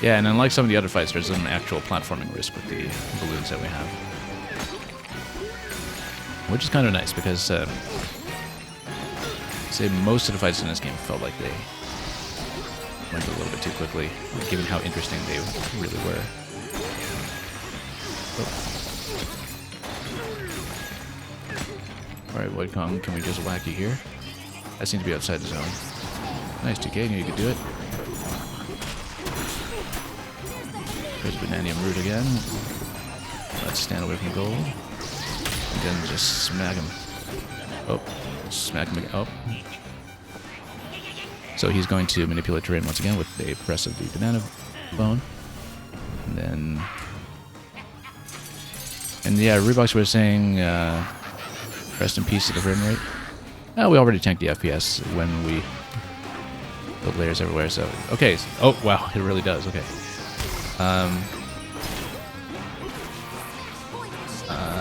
Yeah, and unlike some of the other fights, there's an actual platforming risk with the balloons that we have. Which is kind of nice, because say most of the fights in this game felt like they went a little bit too quickly, given how interesting they really were. Alright, Void Kong, can we just whack you here? That seems to be outside the zone. Nice, TK, knew you could do it. There's Bananium Root again. Let's stand away from gold. And then just smack him. Oh, smack him again. Oh. So he's going to manipulate terrain once again with a press of the banana bone. And then... And yeah, Reebox was saying, rest in peace to the frame rate. Oh, we already tanked the FPS when we build layers everywhere, so... Okay, oh wow, it really does, okay.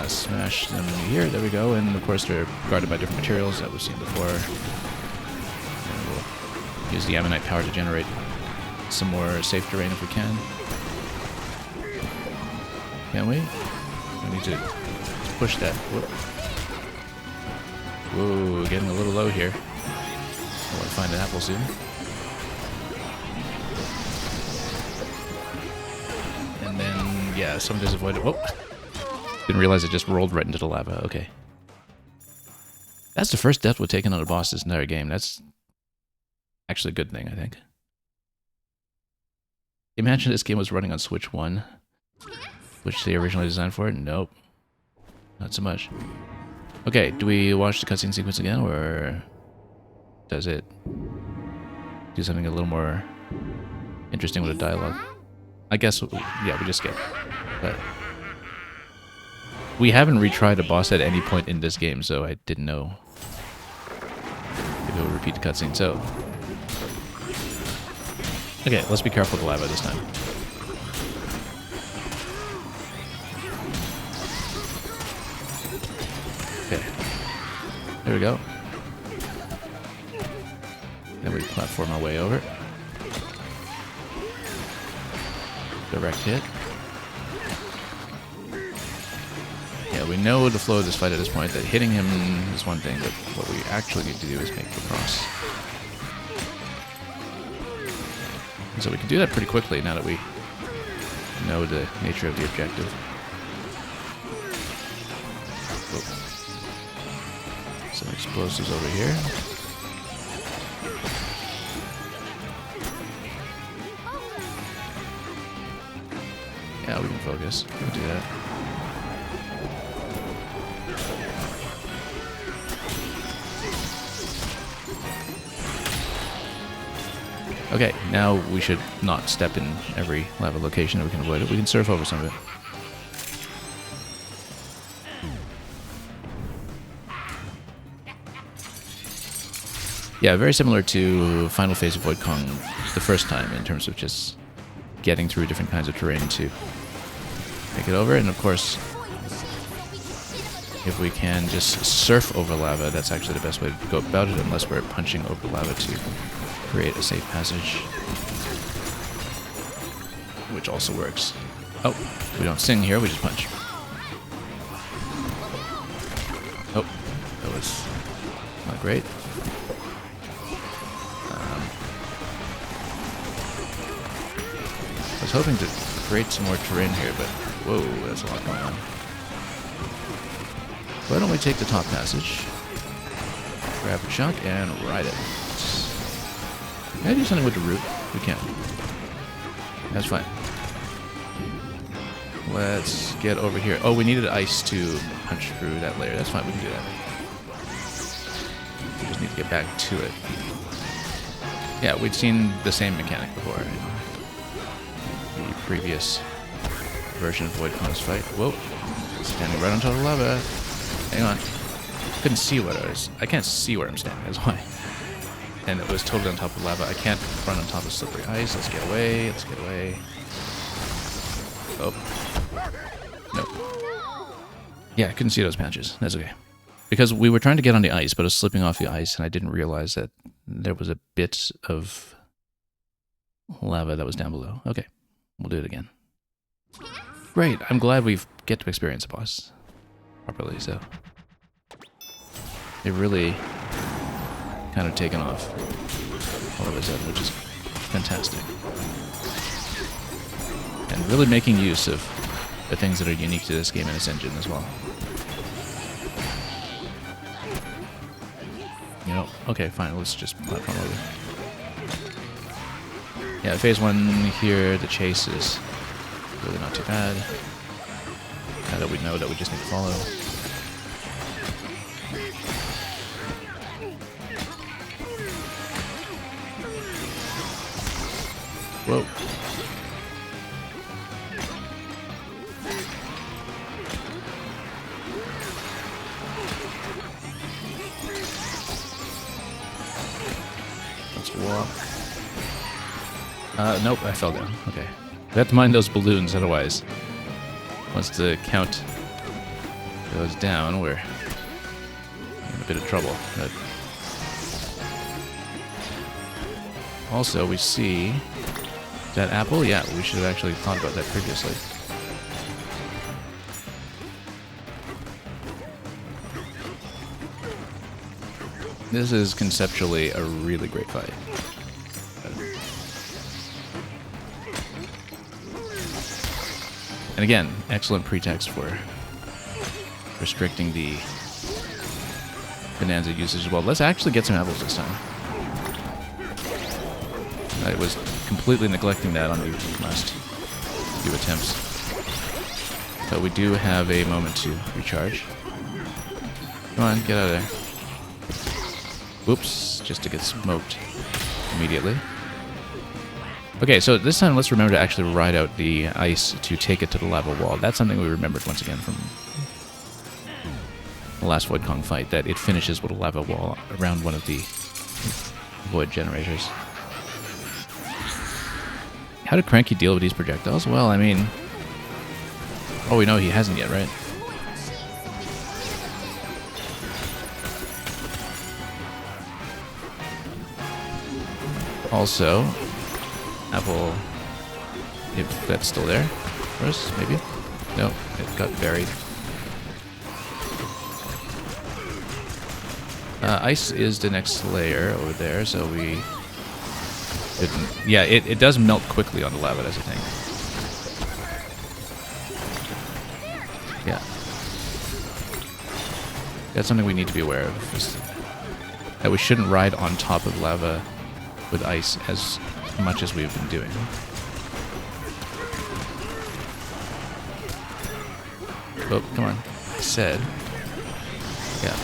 Smash them here, there we go, and of course they're guarded by different materials that we've seen before. And we'll use the Ammonite power to generate some more safe terrain if we can. Can we? We need to push that. Whoop. Whoa, getting a little low here. I want to find an apple soon. And then, yeah, someone just avoided. Whoop. Didn't realize it just rolled right into the lava. Okay. That's the first death we've taken on a boss this entire game. That's actually a good thing, I think. Imagine this game was running on Switch 1, which they originally designed for it. Nope. Not so much. Okay, do we watch the cutscene sequence again, or does it do something a little more interesting with the dialogue? I guess, yeah, we just skip. But we haven't retried a boss at any point in this game, so I didn't know if it would repeat the cutscene. So, okay, let's be careful with the lava this time. Okay, there we go. Then we platform our way over. Direct hit. Yeah, we know the flow of this fight at this point, that hitting him is one thing, but what we actually need to do is make the cross. And so we can do that pretty quickly now that we know the nature of the objective. Oh. Some explosives over here. Yeah, we can focus. We can do that. Okay, now we should not step in every lava location that we can avoid it. We can surf over some of it. Yeah, very similar to Final Phase of Void Kong the first time in terms of just getting through different kinds of terrain to make it over. And of course, if we can just surf over lava, that's actually the best way to go about it, unless we're punching over lava to create a safe passage, which also works. Oh, we don't sing here, we just punch. Oh, that was not great. I was hoping to create some more terrain here, but whoa, there's a lot going on. Why don't we take the top passage, grab a chunk, and ride it. Can I do something with the root? We can. That's fine. Let's get over here. Oh, we needed ice to punch through that layer. That's fine, we can do that. We just need to get back to it. Yeah, we'd seen the same mechanic before in the previous version of Void Kong's fight. Whoa. Standing right on top of the lava. Hang on. Couldn't see what I was. I can't see where I'm standing, that's why. And it was totally on top of lava. I can't run on top of slippery ice. Let's get away. Let's get away. Oh. No. Yeah, I couldn't see those patches. That's okay. Because we were trying to get on the ice, but I was slipping off the ice, and I didn't realize that there was a bit of lava that was down below. Okay. We'll do it again. Great. I'm glad we get to experience a boss properly, so. It really kind of taken off all of a sudden, which is fantastic. And really making use of the things that are unique to this game and its engine as well. You know, okay, fine, let's just platform over. Yeah, phase 1 here, the chase is really not too bad. Now that we know that we just need to follow. Whoa. Let's walk. Nope, I fell down. Okay. We have to mind those balloons, otherwise, once the count goes down, we're in a bit of trouble. But also, we see that apple. Yeah, we should have actually thought about that previously. This is conceptually a really great fight. And again, excellent pretext for restricting the Bananza usage as well. Let's actually get some apples this time. I was completely neglecting that on the last few attempts. But we do have a moment to recharge. Come on, get out of there. Whoops, just to get smoked immediately. Okay, so this time let's remember to actually ride out the ice to take it to the lava wall. That's something we remembered once again from the last Void Kong fight, that it finishes with a lava wall around one of the void generators. How did Cranky deal with these projectiles? Well, I mean... Oh, we know he hasn't yet, right? Also, apple, if that's still there for us, maybe? No, it got buried. Ice is the next layer over there, so we didn't... Yeah, it does melt quickly on the lava, that's the thing. Yeah. That's something we need to be aware of, is that we shouldn't ride on top of lava with ice as much as we've been doing. Oh, come on. I said. Yeah.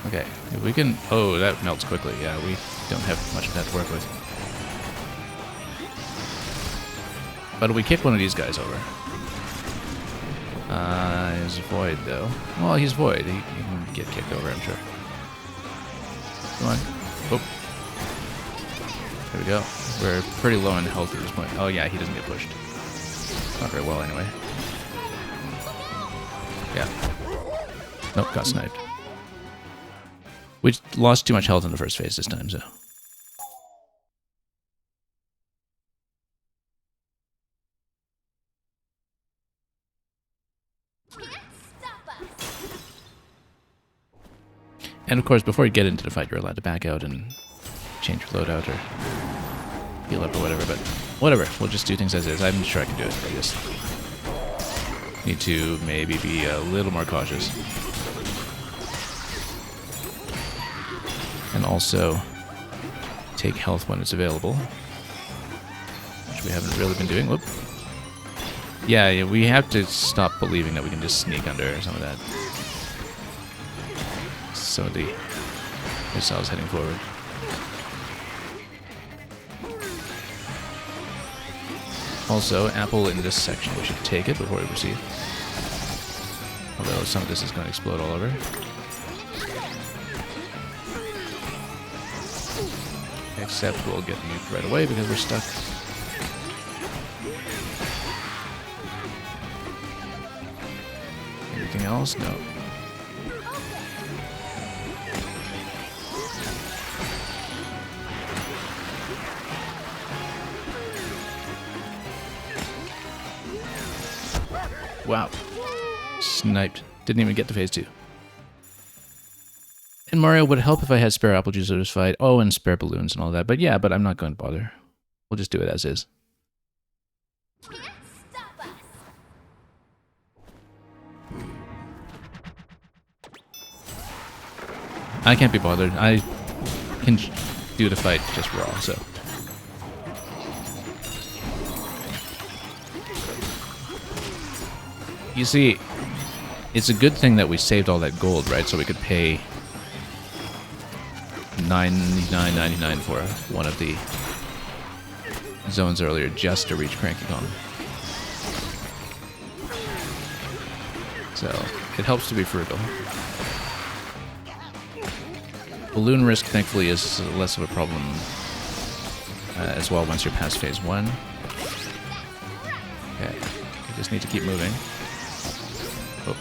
Okay, if we can... Oh, that melts quickly. Yeah, we don't have much of that to work with. But if we kick one of these guys over... he's void, though. Well, he's void. He can get kicked over, I'm sure. Come on. Oh. There we go. We're pretty low on health at this point. Oh, yeah, he doesn't get pushed. Not very well, anyway. Yeah. Nope, got sniped. We lost too much health in the first phase this time, so... And of course, before you get into the fight, you're allowed to back out and change your loadout or heal up or whatever, but whatever. We'll just do things as is. I'm sure I can do it. I just need to maybe be a little more cautious. And also take health when it's available, which we haven't really been doing. Whoop. Yeah, we have to stop believing that we can just sneak under some of that. Some of the missiles heading forward. Also, apple in this section. We should take it before we proceed. Although some of this is going to explode all over. Except we'll get nuked right away because we're stuck. Anything else? No. Wow. Sniped. Didn't even get to phase 2. And Mario, would it help if I had spare apple juice for this fight? Oh, and spare balloons and all that. But yeah, but I'm not going to bother. We'll just do it as is. Can't stop us. I can't be bothered. I can do the fight just raw, so. You see, it's a good thing that we saved all that gold, right? So we could pay $99.99 for one of the zones earlier just to reach Cranky Kong. So it helps to be frugal. Balloon risk, thankfully, is less of a problem as well once you're past phase 1. Okay, you just need to keep moving. Oh.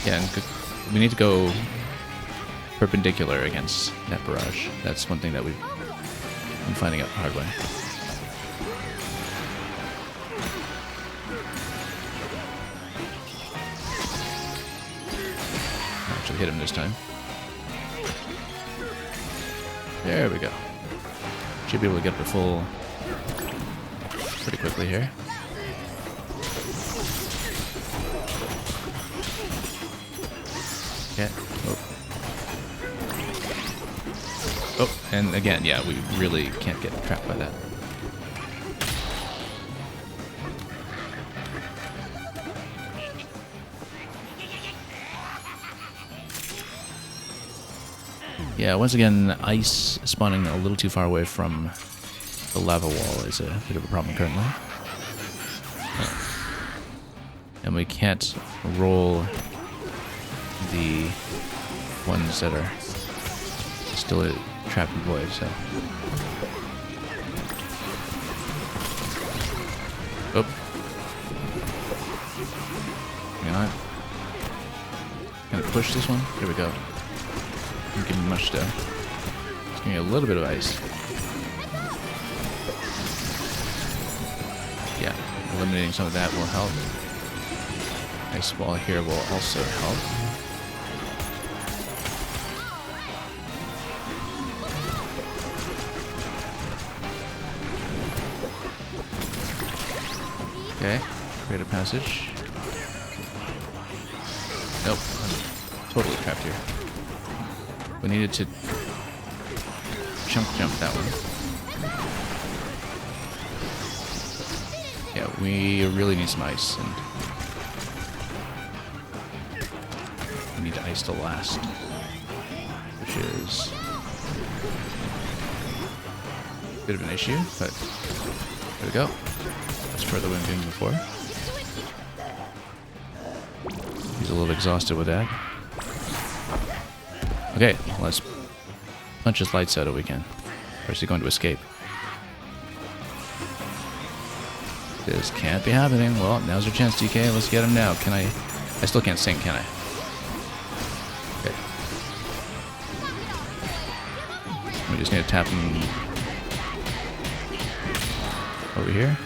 Yeah, and we need to go perpendicular against that barrage. That's one thing that we've been finding out the hard way. Actually hit him this time. There we go. Should be able to get up to full pretty quickly here. Okay. Oh. Oh, and again, yeah, we really can't get trapped by that. Yeah, once again, ice spawning a little too far away from the lava wall is a bit of a problem currently. And we can't roll the ones that are still trapped in void, so. Oh. Hang on. Gonna push this one? Here we go. Don't give me much though. Just give me a little bit of ice. Yeah, eliminating some of that will help. Ice wall here will also help. Okay, create a passage. Nope, I'm totally trapped here. We needed to jump that one. Yeah, we really need some ice, and we need ice to last, which is a bit of an issue, but there we go. That's further than we did before. He's a little exhausted with that. Okay, let's punch his lights out if we can. Or is he going to escape? This can't be happening. Well, now's your chance, DK. Let's get him now. Can I? I still can't sing, can I? Okay. We just need to tap him over here.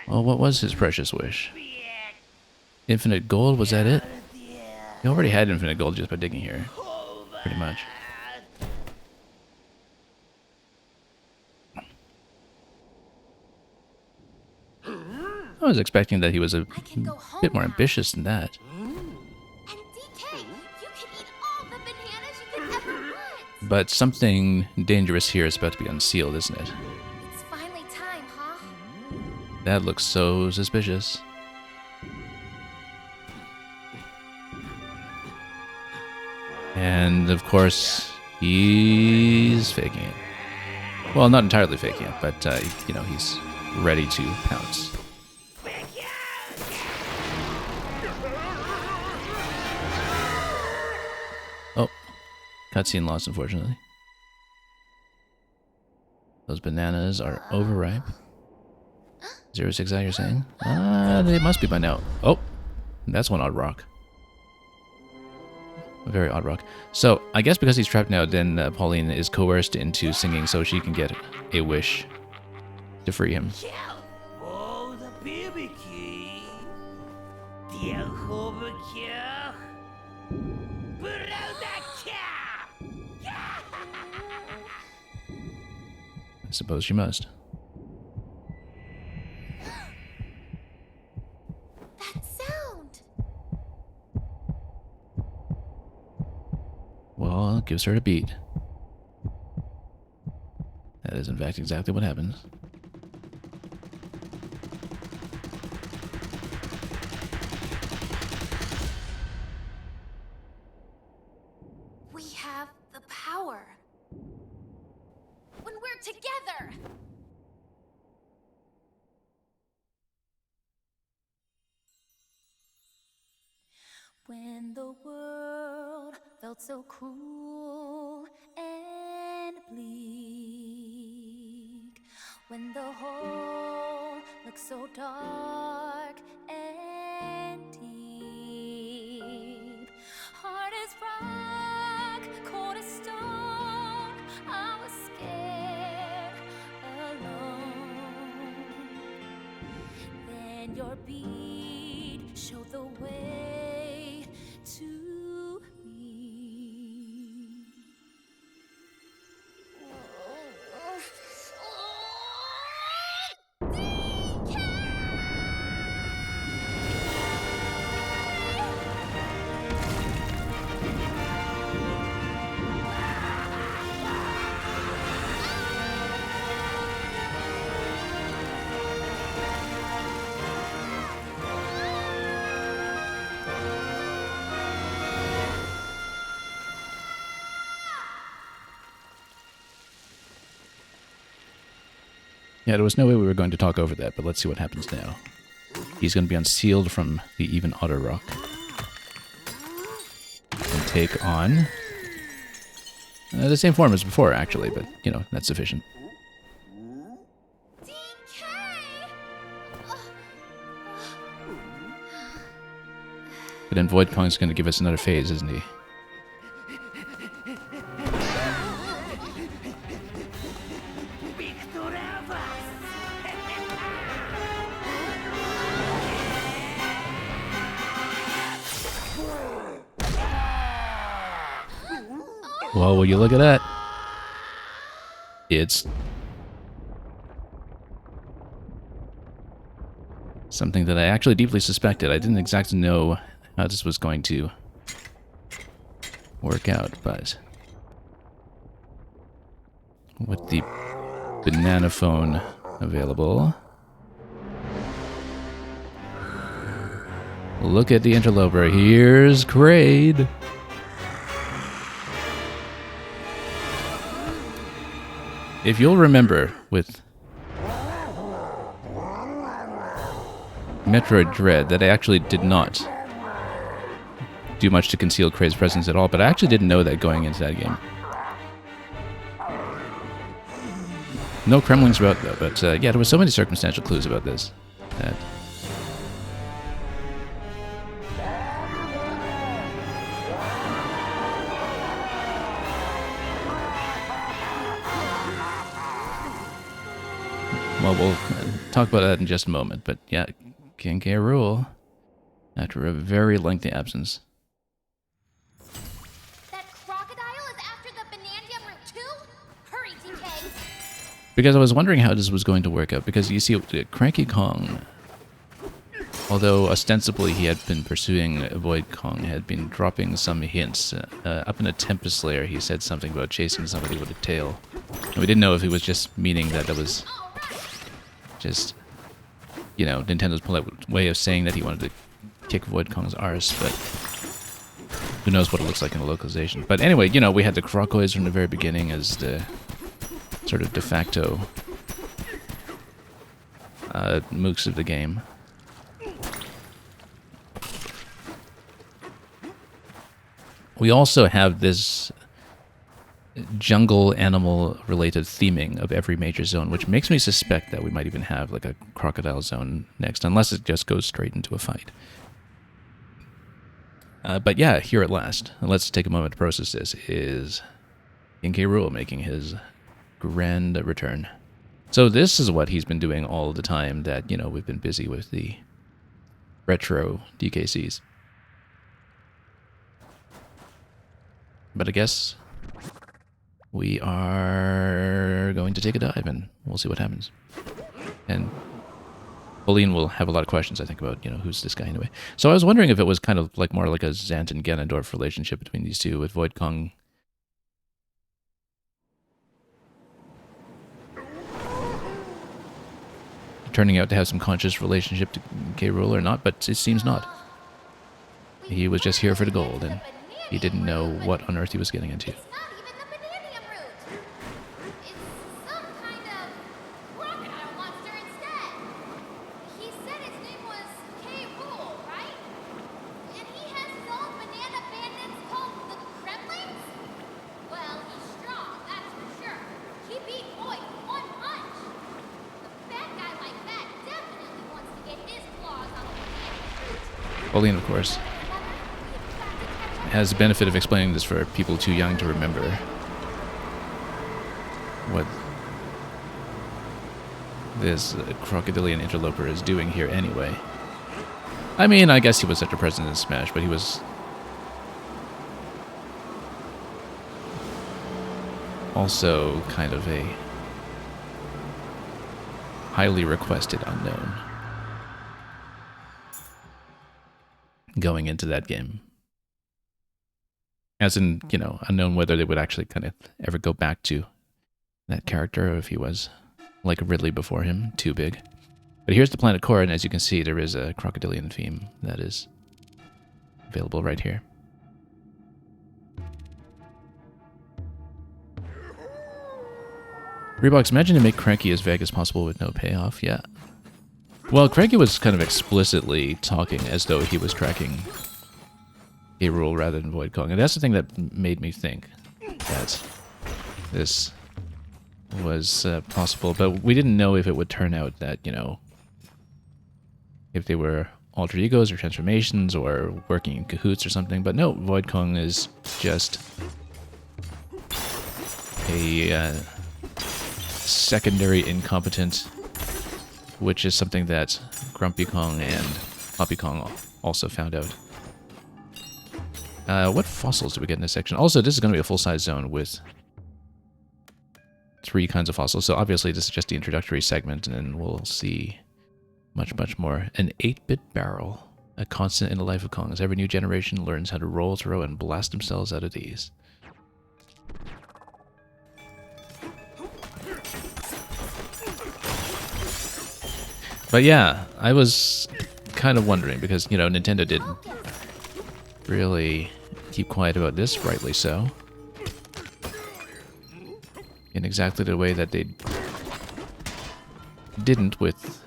Well, what was his precious wish? Infinite gold? Was that it? He already had infinite gold just by digging here. Pretty much. I was expecting that he was a bit more ambitious than that. And DK, you can eat all the bananas you could ever want. But something dangerous here is about to be unsealed, isn't it? It's finally time, huh? That looks so suspicious. And of course, he's faking it. Well, not entirely faking it, but you know, he's ready to pounce. Oh, cutscene lost, unfortunately. Those bananas are overripe. 06i, you're saying? They must be by now. Oh, that's one odd rock. Very odd rock. So, I guess because he's trapped now, then Pauline is coerced into singing so she can get a wish to free him. Oh, the baby key. The hovercare. I suppose she must. That sound! Well, it gives her a beat. That is, in fact, exactly what happens. We have the power. When we're together! When the world felt so cruel and bleak, when the hole looked so dark and deep, hard as rock, cold as stone, I was scared, alone. Then your beat showed the way to me. Yeah, there was no way we were going to talk over that, but let's see what happens now. He's going to be unsealed from the even odder rock. And take on the same form as before, actually, but, you know, that's sufficient. But then Void Kong's going to give us another phase, isn't he? Well, will you look at that? It's something that I actually deeply suspected. I didn't exactly know how this was going to work out, but with the banana phone available, look at the interloper. Here's Kraid. If you'll remember with Metroid Dread that I actually did not do much to conceal Kraid's presence at all, but I actually didn't know that going into that game. No Kremlings about though, but yeah, there were so many circumstantial clues about this that well, we'll talk about that in just a moment, but yeah, King K. Rool, after a very lengthy absence. That crocodile is after the Bananza route too? Hurry, DK! Because I was wondering how this was going to work out, because you see, Cranky Kong, although ostensibly he had been pursuing Void Kong, had been dropping some hints. Up in a Tempest Lair, he said something about chasing somebody with a tail. And we didn't know if he was just meaning that was just, you know, Nintendo's polite way of saying that he wanted to kick Void Kong's arse, but who knows what it looks like in the localization. But anyway, you know, we had the Crocoids from the very beginning as the sort of de facto mooks of the game. We also have this jungle animal related theming of every major zone, which makes me suspect that we might even have like a crocodile zone next, unless it just goes straight into a fight. But yeah, here at last. And let's take a moment to process this. Is King K. Rool making his grand return. So this is what he's been doing all the time that, you know, we've been busy with the retro DKCs. But I guess we are going to take a dive and we'll see what happens. And Pauline will have a lot of questions, I think, about, you know, who's this guy anyway. So I was wondering if it was kind of like more like a Zant and Ganondorf relationship between these two, with Void Kong turning out to have some conscious relationship to K. Rool or not, but it seems not. He was just here for the gold, and he didn't know what on earth he was getting into. It's not even the bananium root. It's some kind of crocodile monster instead. He said his name was K. Rool, right? And he has his own banana bandits called the Kremlings? Well, he's strong, that's for sure. He beat Void with one punch. A bad guy like that definitely wants to get his claws on the banana fruit. Pauline, of course, has the benefit of explaining this for people too young to remember what this crocodilian interloper is doing here anyway. I mean, I guess he was such a presence in Smash, but he was also kind of a highly requested unknown going into that game. As in, you know, unknown whether they would actually kind of ever go back to that character, or if he was like Ridley before him, too big. But here's the planet core, and as you can see, there is a crocodilian theme that is available right here. Reeboks, imagine to make Cranky as vague as possible with no payoff. Yeah. Well, Cranky was kind of explicitly talking as though he was tracking K. Rool rather than Void Kong. And that's the thing that made me think that this was possible. But we didn't know if it would turn out that, you know, if they were alter egos or transformations or working in cahoots or something. But no, Void Kong is just a secondary incompetent, which is something that Grumpy Kong and Hoppy Kong also found out. What fossils do we get in this section? Also, this is going to be a full-size zone with 3 kinds of fossils. So obviously this is just the introductory segment, and then we'll see much, much more. An 8-bit barrel, a constant in the life of Kong, as every new generation learns how to roll, throw, and blast themselves out of these. But yeah, I was kind of wondering, because, you know, Nintendo did really keep quiet about this, rightly so, in exactly the way that they didn't with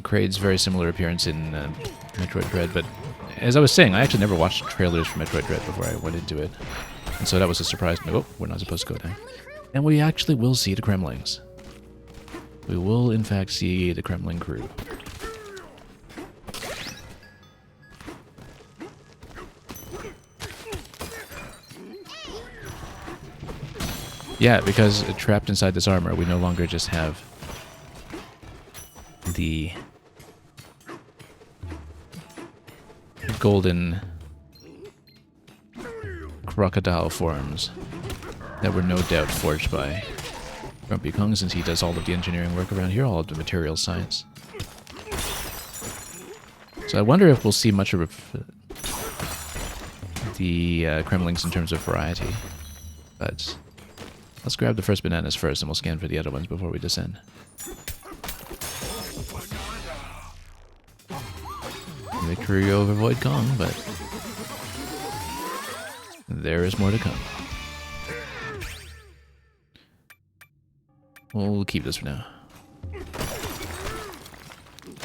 Kraid's very similar appearance in Metroid Dread. But as I was saying, I actually never watched trailers for Metroid Dread before I went into it, and so that was a surprise to me. Oh, we're not supposed to go down. And we actually will see the Kremlings. We will, in fact, see the Kremling crew. Yeah, because trapped inside this armor, we no longer just have the golden crocodile forms that were no doubt forged by Grumpy Kong, since he does all of the engineering work around here, all of the material science. So I wonder if we'll see much of the Kremlings in terms of variety. But let's grab the first bananas first, and we'll scan for the other ones before we descend. Victory over Void Kong, but there is more to come. We'll keep this for now.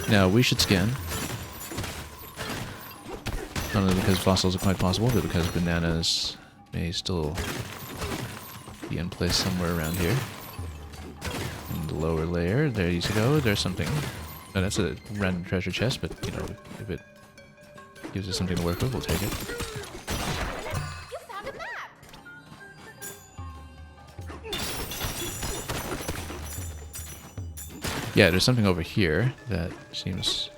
Now, we should scan. Not only because fossils are quite possible, but because bananas may still be in place somewhere around here. In the lower layer, there you go, there's something. No, that's a random treasure chest, but, you know, if it Gives us something to work with, we'll take it. You found a map! Yeah, there's something over here that seems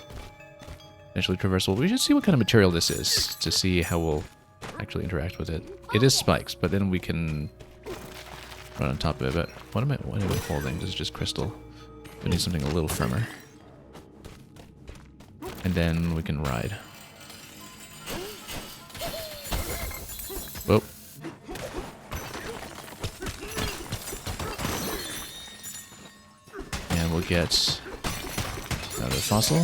potentially traversable. We should see what kind of material this is to see how we'll actually interact with it. It is spikes, but then we can run on top of it. But what am I holding? This is just crystal. We need something a little firmer. And then we can ride. Whoa. And we'll get another fossil.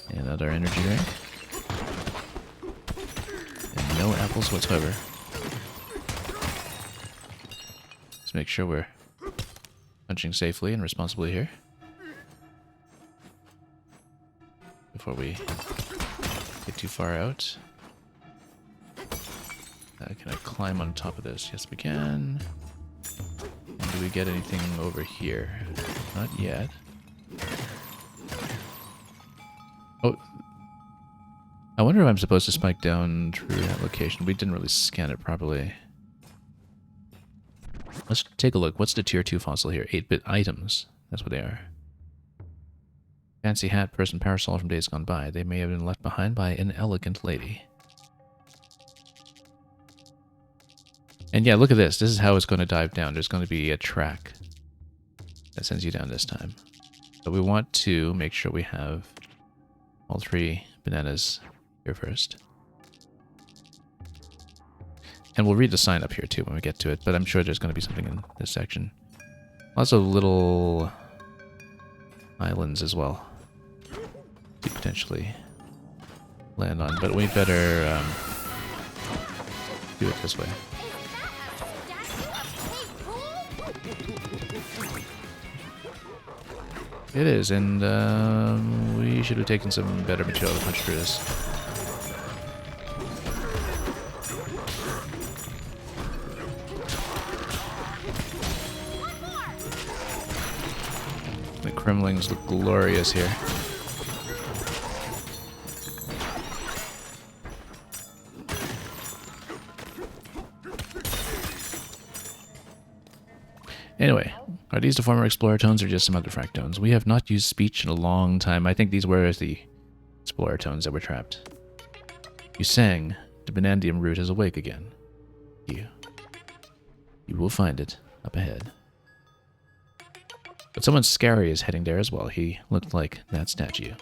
And another energy drink. And no apples whatsoever. Let's make sure we're punching safely and responsibly here. Before we get too far out. Can I climb on top of this? Yes, we can. And do we get anything over here? Not yet. Oh. I wonder if I'm supposed to spike down through that location. We didn't really scan it properly. Let's take a look. What's the tier 2 fossil here? 8-bit items. That's what they are. Fancy hat, purse, and parasol from days gone by. They may have been left behind by an elegant lady. And yeah, look at this. This is how it's going to dive down. There's going to be a track that sends you down this time. But we want to make sure we have all 3 bananas here first. And we'll read the sign up here too when we get to it, but I'm sure there's going to be something in this section. Lots of little islands as well to potentially land on, but we better do it this way. It is, and we should have taken some better material to punch through this. The Kremlings look glorious here. Anyway, are these the former explorer tones or just some other fractones? We have not used speech in a long time. I think these were the explorer tones that were trapped. You sang, the Banandium root is awake again. You will find it up ahead. But someone scary is heading there as well. He looked like that statue.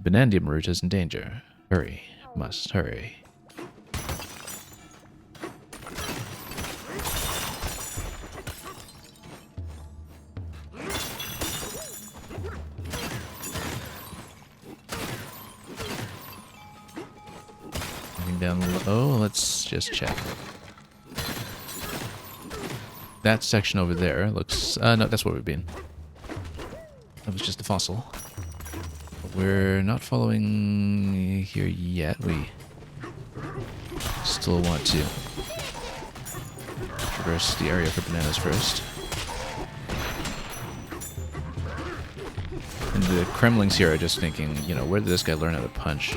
The Banandium root is in danger. Hurry. Must hurry. Down low, let's just check. That section over there looks... no, that's where we've been. That was just a fossil. But we're not following here yet. We still want to traverse the area for bananas first. And the Kremlings here are just thinking, you know, where did this guy learn how to punch?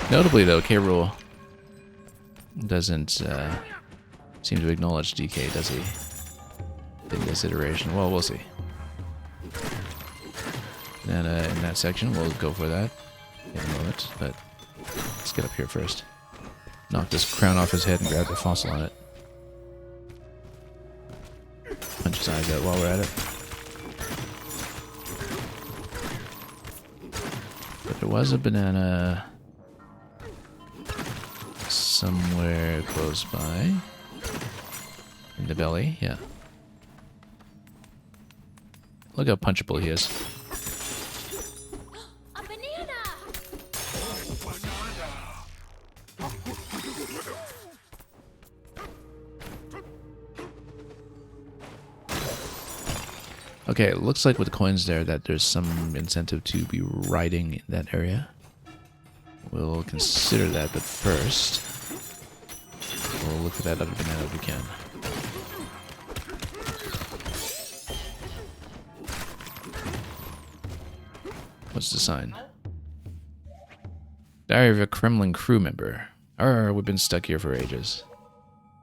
Notably, though, K-Rool doesn't seem to acknowledge DK, does he? In this iteration. Well, we'll see. And in that section, we'll go for that in a moment. But let's get up here first. Knock this crown off his head and grab the fossil on it. Punch his eyes out while we're at it. But there was a banana somewhere close by. In the belly, yeah. Look how punchable he is. A banana! Okay, it looks like with the coins there that there's some incentive to be riding in that area. We'll consider that, but first... We'll look for that other banana if we can. What's the sign? Diary of a Kremlin crew member. Arr, we've been stuck here for ages.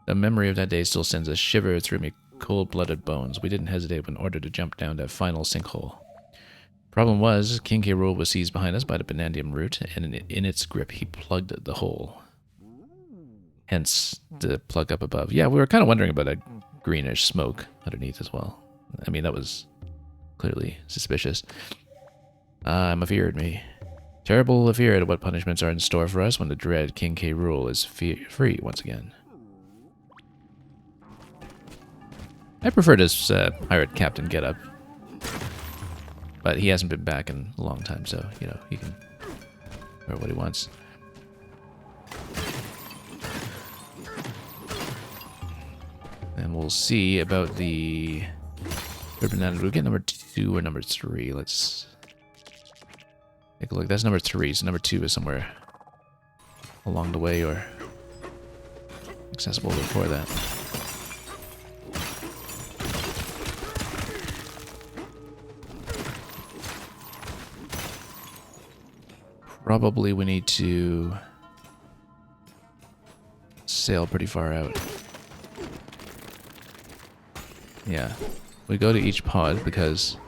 The memory of that day still sends a shiver through me cold-blooded bones. We didn't hesitate when ordered to jump down that final sinkhole. Problem was, King K. Rool was seized behind us by the Banandium root, and in its grip he plugged the hole. Hence the plug up above. Yeah, we were kind of wondering about that greenish smoke underneath as well. I mean, that was clearly suspicious. I'm afeared me. Terrible afeared at what punishments are in store for us when the dread King K. Rool is free once again. I prefer this pirate captain getup, but he hasn't been back in a long time, so, you know, he can wear what he wants. And we'll see about the urban banana. Do we get number 2 or number 3? Let's take a look. That's number 3, so number 2 is somewhere along the way or accessible before that. Probably we need to sail pretty far out. Yeah, we go to each pod because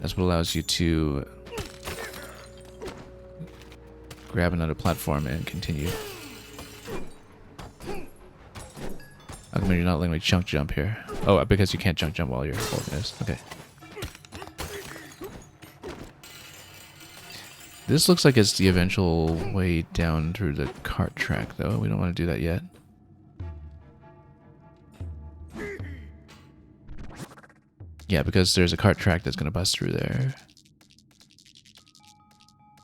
that's what allows you to grab another platform and continue. How come you're not letting me chunk jump here? Oh, because you can't chunk jump while you're holding this. Okay. This looks like it's the eventual way down through the cart track, though. We don't want to do that yet. Yeah, because there's a cart track that's going to bust through there.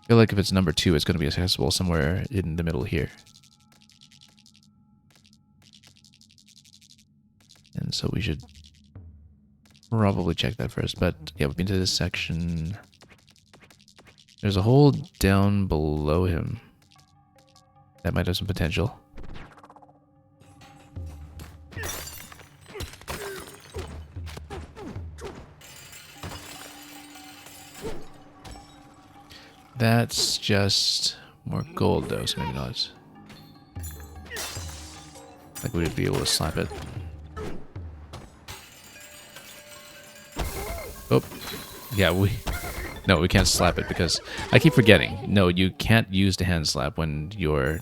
I feel like if it's number 2, it's going to be accessible somewhere in the middle here. And so we should probably check that first. But yeah, we've been to this section. There's a hole down below him. That might have some potential. That's just more gold though, so maybe not. Like we would be able to slap it. Oh, yeah, no, we can't slap it because I keep forgetting. No, you can't use the hand slap when you're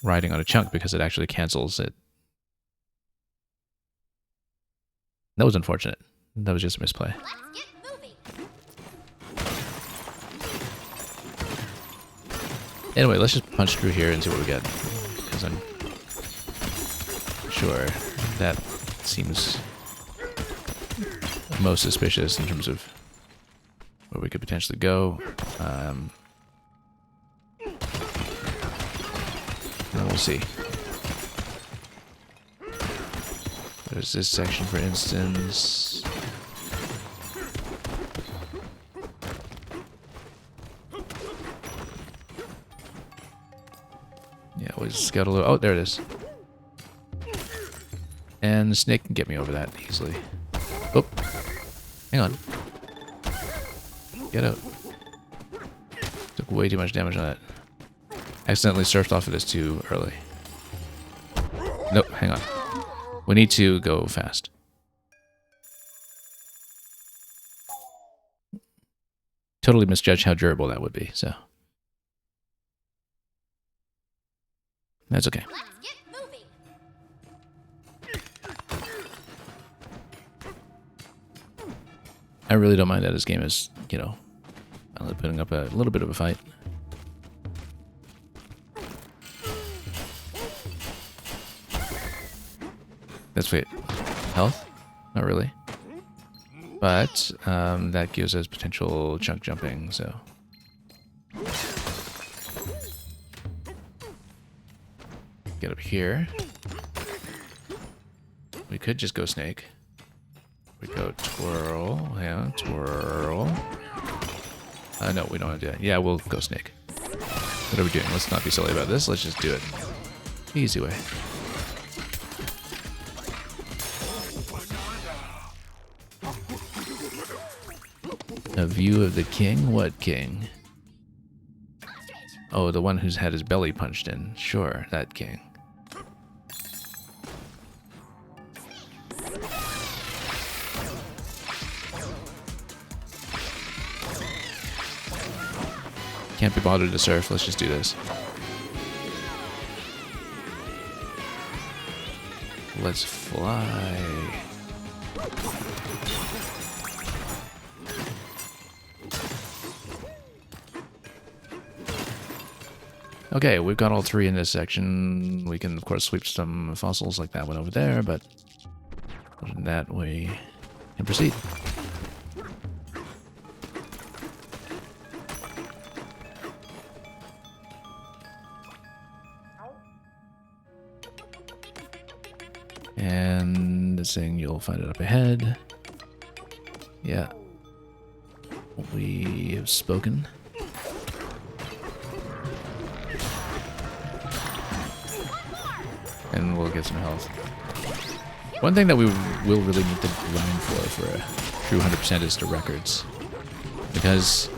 riding on a chunk because it actually cancels it. That was unfortunate. That was just a misplay. Anyway, let's just punch through here and see what we get. Because I'm sure that seems most suspicious in terms of where we could potentially go. And we'll see. There's this section, for instance. Yeah, we'll scout a little. Oh, there it is. And the snake can get me over that easily. Oh, hang on. Get out. Took way too much damage on that. Accidentally surfed off of this too early. Nope, hang on. We need to go fast. Totally misjudged how durable that would be, so. That's okay. I really don't mind that this game is, you know, putting up a little bit of a fight. That's wait. Health? Not really. But that gives us potential chunk jumping, so. Get up here. We could just go snake. We go twirl. Yeah, twirl. No, we don't want to do that. Yeah, we'll go snake. What are we doing? Let's not be silly about this. Let's just do it. Easy way. A view of the king? What king? Oh, the one who's had his belly punched in. Sure, that king. Can't be bothered to surf. Let's just do this. Let's fly. Okay, we've got all three in this section. We can, of course, sweep some fossils like that one over there, but other than that, we can proceed. And the thing, you'll find it up ahead. Yeah. We have spoken. And we'll get some health. One thing that we will really need to grind for a true 100% is the records. Because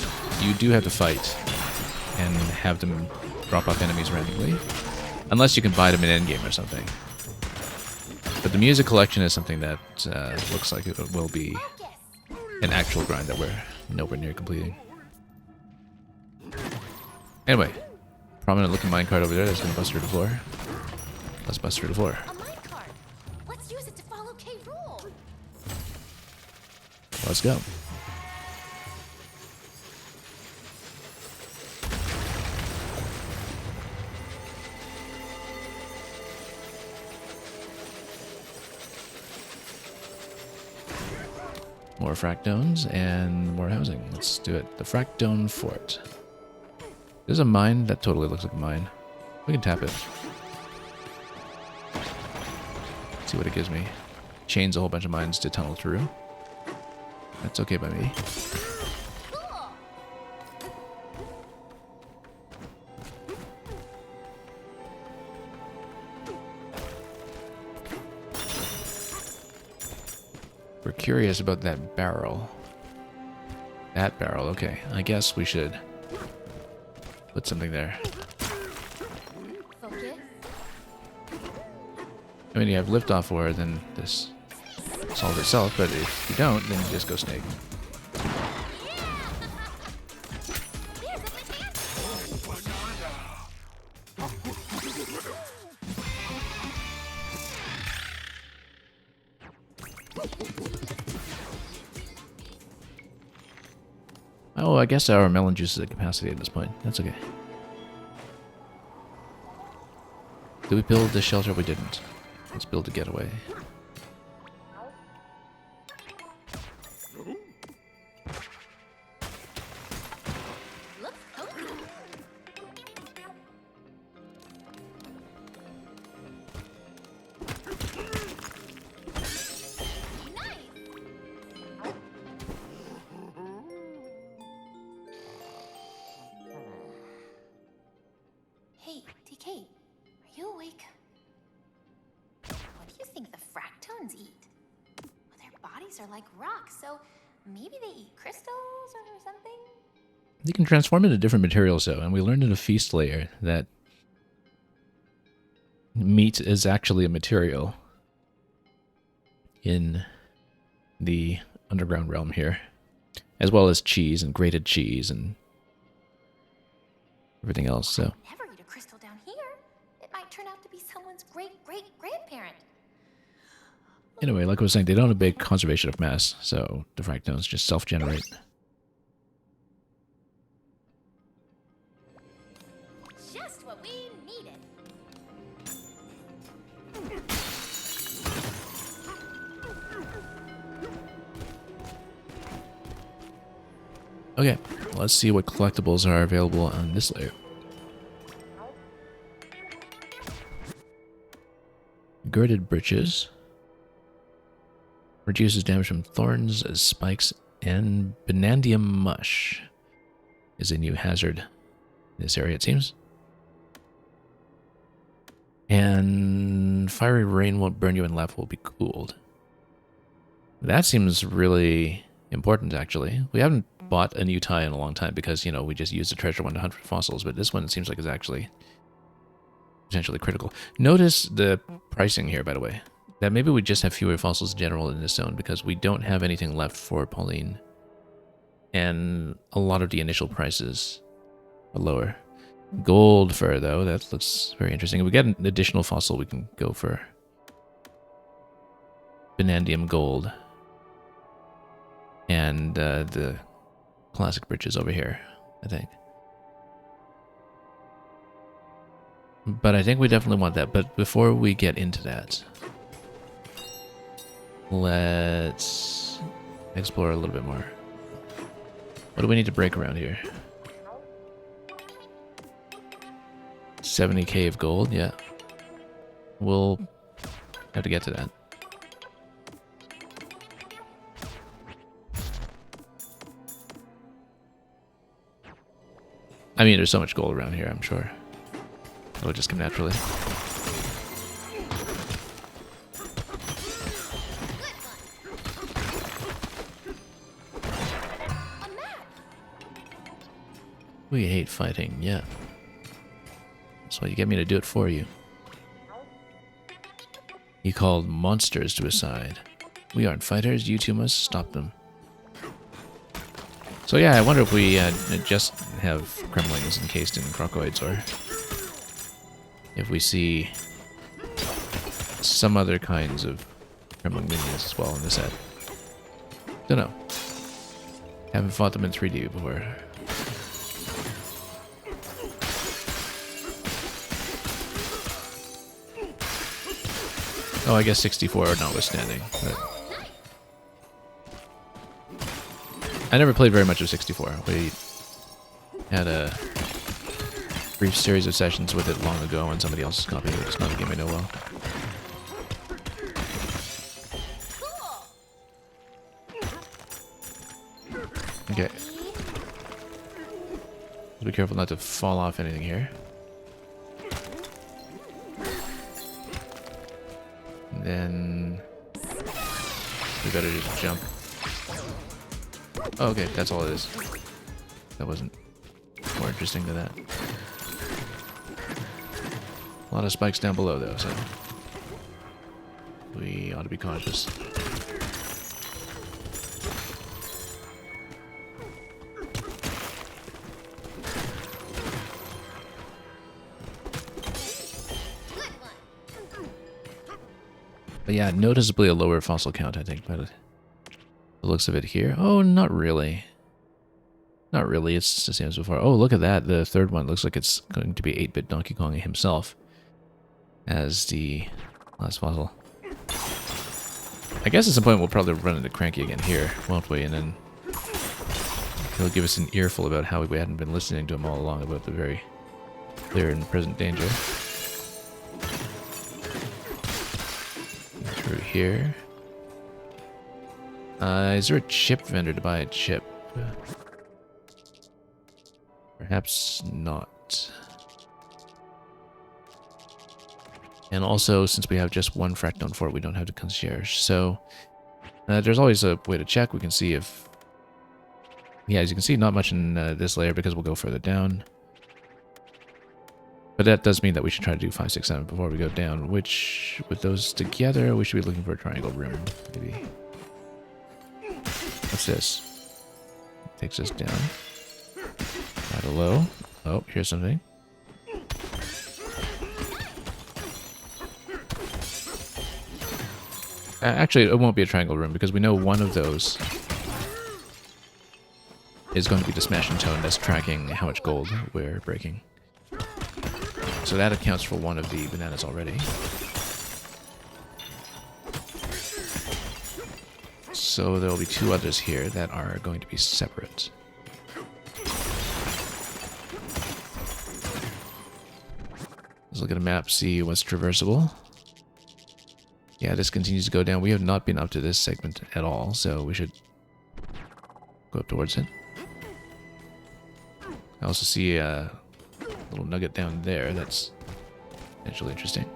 you do have to fight and have them drop off enemies randomly. Unless you can buy them in endgame or something. But the music collection is something that looks like it will be an actual grind that we're nowhere near completing. Anyway, prominent looking minecart over there that's going to bust through the floor. Let's bust through the floor. A minecart. Let's use it to follow K. Rool. Let's go. More fractones and more housing. Let's do it. The Fractone Fort. There's a mine. That totally looks like a mine. We can tap it. See what it gives me. Chains a whole bunch of mines to tunnel through. That's okay by me. We're curious about that barrel. That barrel, okay. I guess we should put something there. Focus. I mean, you have liftoff ore, then this solves itself, but if you don't, then you just go snake. Oh, I guess our melon juice is at capacity at this point. That's okay. Did we build the shelter? We didn't. Let's build a getaway. Looks cozy. Hey, DK, are you awake? What do you think the fractones eat? Well, their bodies are like rocks, so maybe they eat crystals or something? They can transform into different materials, though, and we learned in a feast layer that meat is actually a material in the underground realm here, as well as cheese and grated cheese and everything else, so... Never eat a crystal down here. It might turn out to be someone's great-great-grandparent. Anyway, like I was saying, they don't have a big conservation of mass, so the fractones just self-generate. Just what we needed. Okay, let's see what collectibles are available on this layer. Girded breeches. Reduces damage from thorns, spikes, and Banandium mush is a new hazard in this area, it seems. And fiery rain won't burn you and lava will be cooled. That seems really important, actually. We haven't bought a new tie in a long time because, you know, we just used the treasure one to hunt for fossils, but this one seems like it's actually potentially critical. Notice the pricing here, by the way. That maybe we just have fewer fossils in general in this zone because we don't have anything left for Pauline. And a lot of the initial prices are lower. Gold fur, though, that looks very interesting. If we get an additional fossil, we can go for Vanadium gold. And the classic bridges over here, I think. But I think we definitely want that. But before we get into that, let's explore a little bit more. What do we need to break around here? 70k of gold, yeah. We'll have to get to that. I mean, there's so much gold around here, I'm sure. It'll just come naturally. We hate fighting, yeah. That's why you get me to do it for you. He called monsters to his side. We aren't fighters, you two must stop them. So yeah, I wonder if we just have Kremlings encased in crocoids, or if we see some other kinds of Kremling minions as well in the set. Don't know. Haven't fought them in 3D before. Oh, I guess 64 notwithstanding. But I never played very much of 64. We had a brief series of sessions with it long ago on somebody else's copy. It's not a game I know well. Okay. Be careful not to fall off anything here. And then we better just jump. Oh, okay, that's all it is. That wasn't more interesting than that. A lot of spikes down below, though, so we ought to be cautious. But yeah, noticeably a lower fossil count, I think, by the looks of it here. Oh, not really. Not really, it's the same as before. Oh, look at that. The third one looks like it's going to be 8-bit Donkey Kong himself as the last fossil. I guess at some point we'll probably run into Cranky again here, won't we? And then he'll give us an earful about how we hadn't been listening to him all along about the very clear and present danger. Through here. Is there a chip vendor to buy a chip? Perhaps not. And also, since we have just one Fractone fort, we don't have the concierge. So, there's always a way to check. We can see if... Yeah, as you can see, not much in this layer because we'll go further down. But that does mean that we should try to do 5, 6, 7 before we go down, which, with those together, we should be looking for a triangle room, maybe. What's this? Takes us down. Rather low. Oh, here's something. Actually, it won't be a triangle room because we know one of those is going to be the smashing tone that's tracking how much gold we're breaking. So that accounts for one of the bananas already. So there will be 2 others here that are going to be separate. Let's look at a map, see what's traversable. Yeah, this continues to go down. We have not been up to this segment at all, so we should go up towards it. I also see a little nugget down there that's potentially interesting.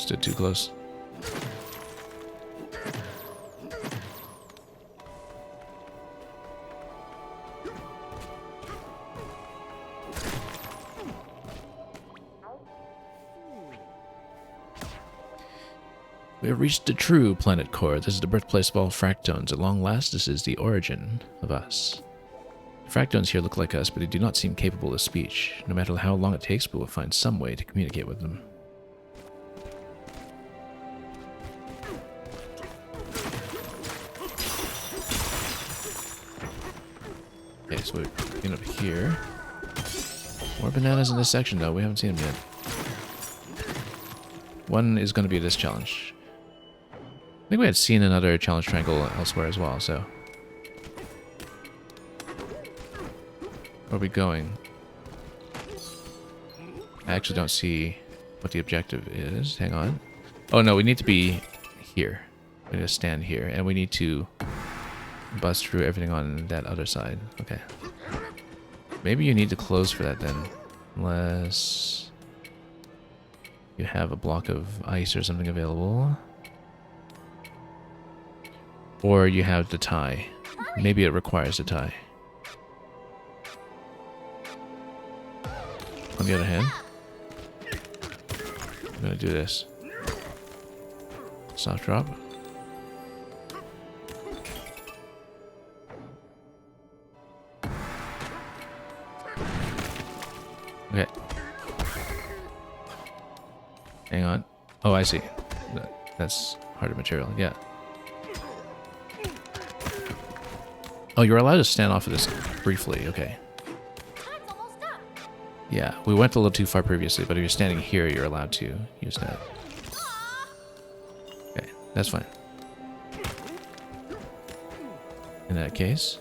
stood too close. We have reached the true planet core. This is the birthplace of all fractones. At long last, this is the origin of us. The fractones here look like us, but they do not seem capable of speech. No matter how long it takes, we will find some way to communicate with them. Okay, so we're getting up here. More bananas in this section, though. We haven't seen them yet. One is going to be this challenge. I think we had seen another challenge triangle elsewhere as well, so... Where are we going? I actually don't see what the objective is. Hang on. Oh no, we need to be here. We need to stand here, and we need to bust through everything on that other side. Okay. Maybe you need to close for that then. Unless you have a block of ice or something available. Or you have the tie. Maybe it requires a tie. On the other hand, I'm gonna do this. Soft drop. Okay. Hang on. Oh, I see. That's harder material. Yeah. Oh, you're allowed to stand off of this briefly. Okay. Yeah, we went a little too far previously, but if you're standing here, you're allowed to use that. Okay, that's fine. In that case...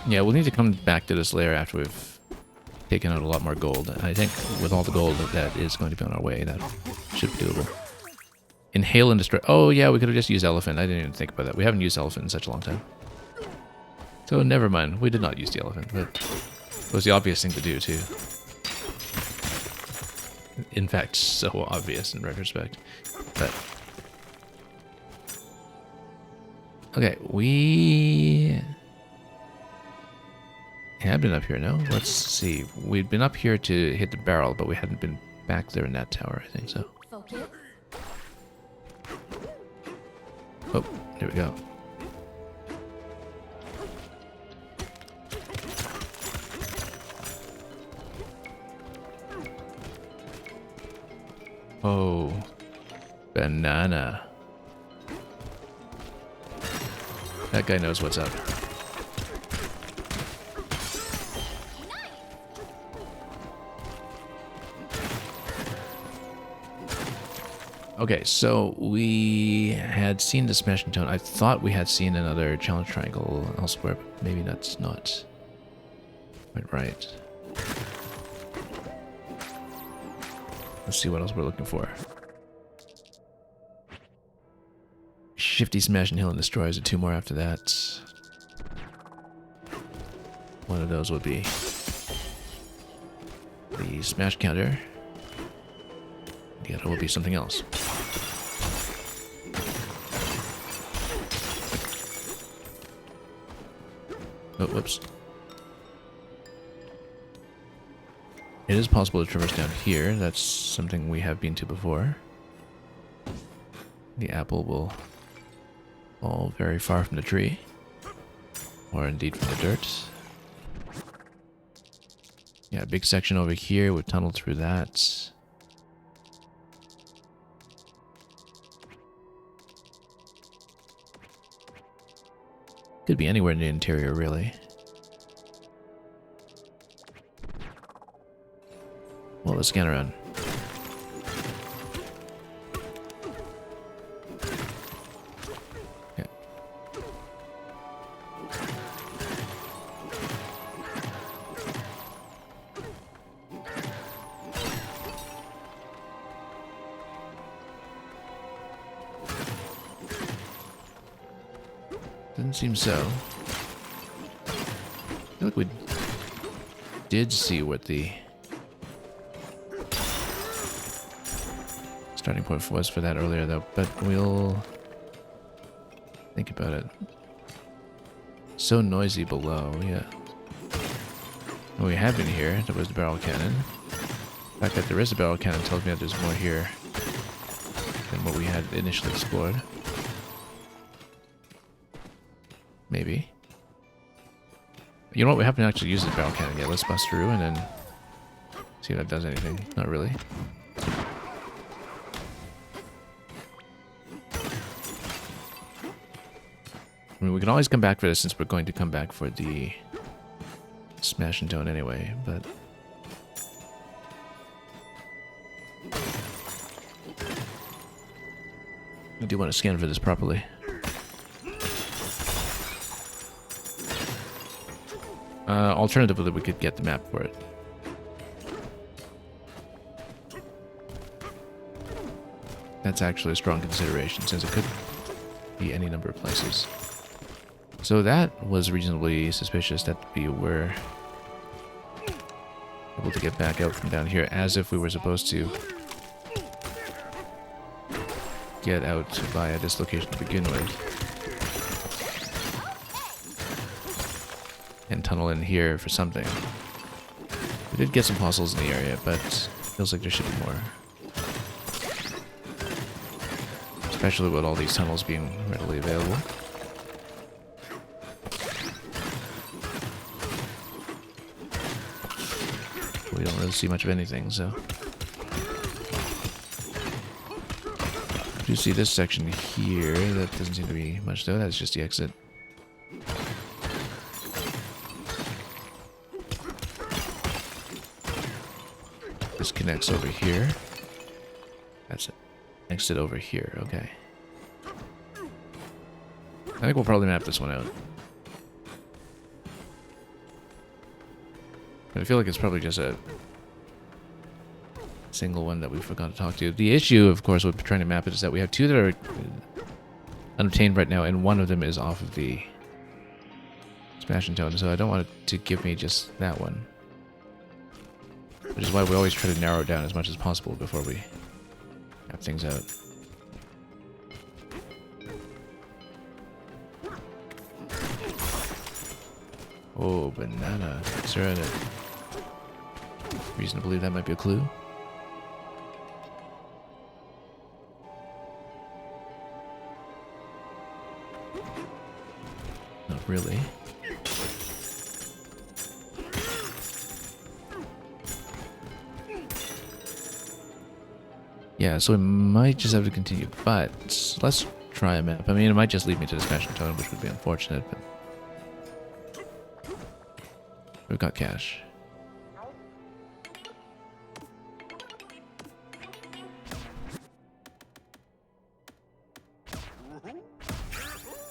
Yeah, we'll need to come back to this layer after we've taken out a lot more gold. I think with all the gold that is going to be on our way, that should be doable. Inhale and destroy. Oh yeah, we could have just used elephant. I didn't even think about that. We haven't used elephant in such a long time. So never mind. We did not use the elephant, but it was the obvious thing to do too. In fact, so obvious in retrospect. But okay, we have been up here, no? Let's see. We'd been up here to hit the barrel, but we hadn't been back there in that tower, I think so. Focus. Oh, there we go. Oh, banana. That guy knows what's up. Okay, so we had seen the Smashing Tone. I thought we had seen another challenge triangle elsewhere, but maybe that's not quite right. Let's see what else we're looking for. Shifty Smashing Hill and Destroyers are two more after that. One of those would be the Smash Counter. The other will be something else. Oh, whoops. It is possible to traverse down here. That's something we have been to before. The apple will fall very far from the tree. Or indeed from the dirt. Yeah, big section over here. We've tunneled through that. Could be anywhere in the interior, really. Well, let's scan around. Yeah. It seems so. I feel like we did see what the starting point was for that earlier, though, but we'll think about it. So noisy below, yeah. What we have in here, that was the barrel cannon. The fact that there is a barrel cannon tells me that there's more here than what we had initially explored. Maybe. You know what, we haven't actually used the barrel cannon yet. Let's bust through and then see if that does anything. Not really. I mean, we can always come back for this since we're going to come back for the Smash and Tone anyway, but... I do want to scan for this properly. Alternatively, we could get the map for it. That's actually a strong consideration, since it could be any number of places. So that was reasonably suspicious that we were able to get back out from down here, as if we were supposed to get out via this location to begin with. And tunnel in here for something. We did get some fossils in the area, but feels like there should be more. Especially with all these tunnels being readily available. We don't really see much of anything, so... You see this section here, that doesn't seem to be much though, that's just the exit. This connects over here. That's it. Exit over here, okay. I think we'll probably map this one out. But I feel like it's probably just a single one that we forgot to talk to. The issue, of course, with trying to map it is that we have two that are unobtained right now, and one of them is off of the Smash and Tone, so I don't want it to give me just that one. Which is why we always try to narrow it down as much as possible before we map things out. Oh, banana. Is there a reason to believe that might be a clue? Not really. Yeah, so we might just have to continue, but let's try a map. I mean, it might just lead me to the Smash and Tone, which would be unfortunate, but we've got cash.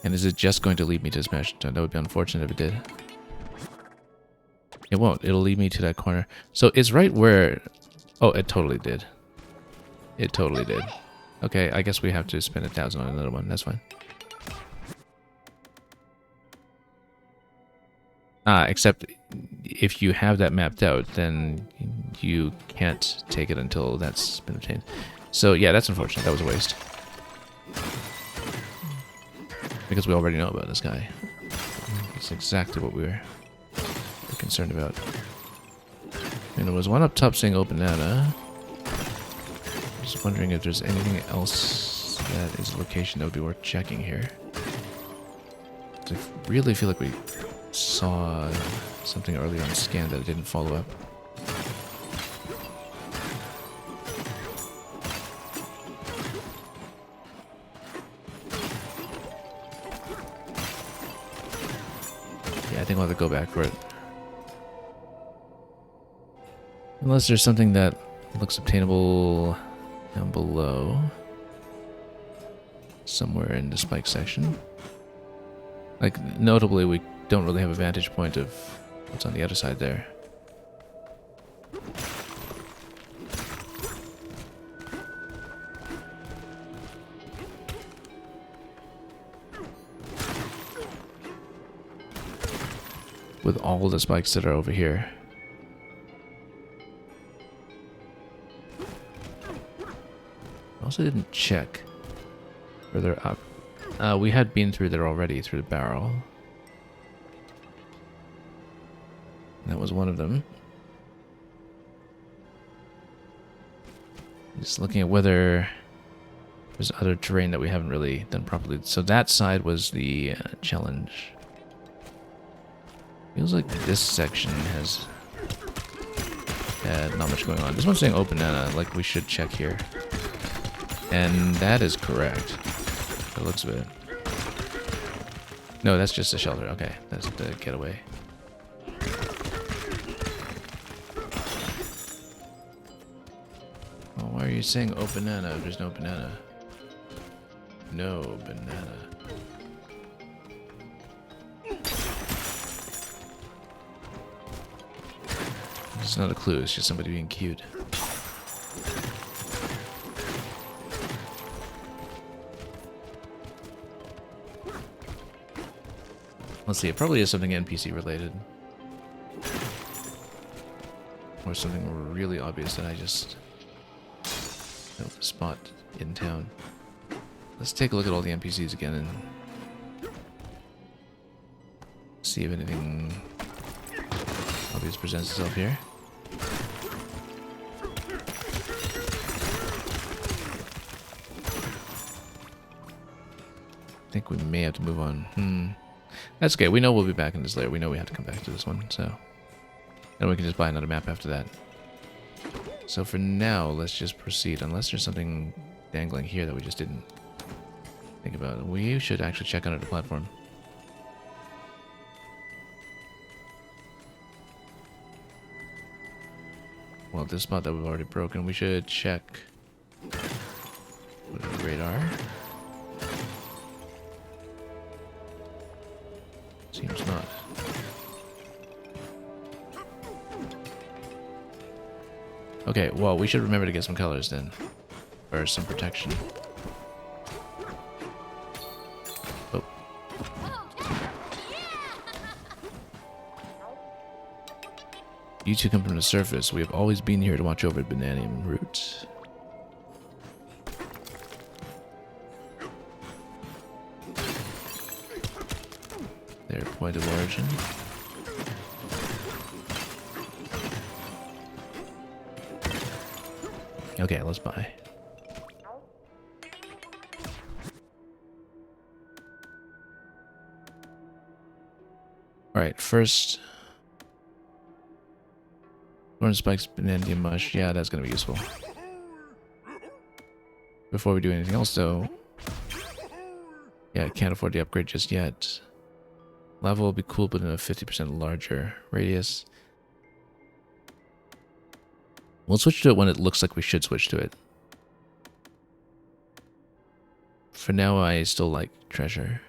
And is it just going to lead me to the Smash and Tone? That would be unfortunate if it did. It won't. It'll lead me to that corner. So it's right where... Oh, it totally did. It totally did. Okay, I guess we have to spend 1,000 on another one. That's fine. Except if you have that mapped out, then you can't take it until that's been obtained. So yeah, that's unfortunate. That was a waste. Because we already know about this guy. It's exactly what we were concerned about. And there was one up top saying open banana. Just wondering if there's anything else that is a location that would be worth checking here. I really feel like we saw something earlier on the scan that it didn't follow up. Yeah, I think we'll have to go back for it. Unless there's something that looks obtainable down below. Somewhere in the spike section. Like, notably, we don't really have a vantage point of what's on the other side there. with all the spikes that are over here. I also didn't check further up. We had been through there already, through the barrel. That was one of them. Just looking at whether there's other terrain that we haven't really done properly. So that side was the challenge. Feels like this section has not much going on. This one's saying open banana, like we should check here. And that is correct. It looks of it. No, that's just a shelter. Okay, that's the getaway. Oh, why are you saying oh banana if there's no banana? No banana. It's not a clue, it's just somebody being cute. Let's see, it probably is something NPC related. Or something really obvious that I just failed to spot in town. Let's take a look at all the NPCs again and see if anything obvious presents itself here. I think we may have to move on. That's okay. We know we'll be back in this layer. We know we have to come back to this one, so... And we can just buy another map after that. So for now, let's just proceed. Unless there's something dangling here that we just didn't think about. We should actually check under the platform. Well, this spot that we've already broken, we should check with the radar. Seems not. Okay, well, we should remember to get some colors then. Or some protection. Oh. You two come from the surface. We have always been here to watch over bananium roots. Their point of origin. Okay, let's buy. Alright, first... Thorn spikes, bananium mush. Yeah, that's gonna be useful. Before we do anything else, though... Yeah, I can't afford the upgrade just yet. Lava will be cool, but in a 50% larger radius. We'll switch to it when it looks like we should switch to it. For now, I still like treasure.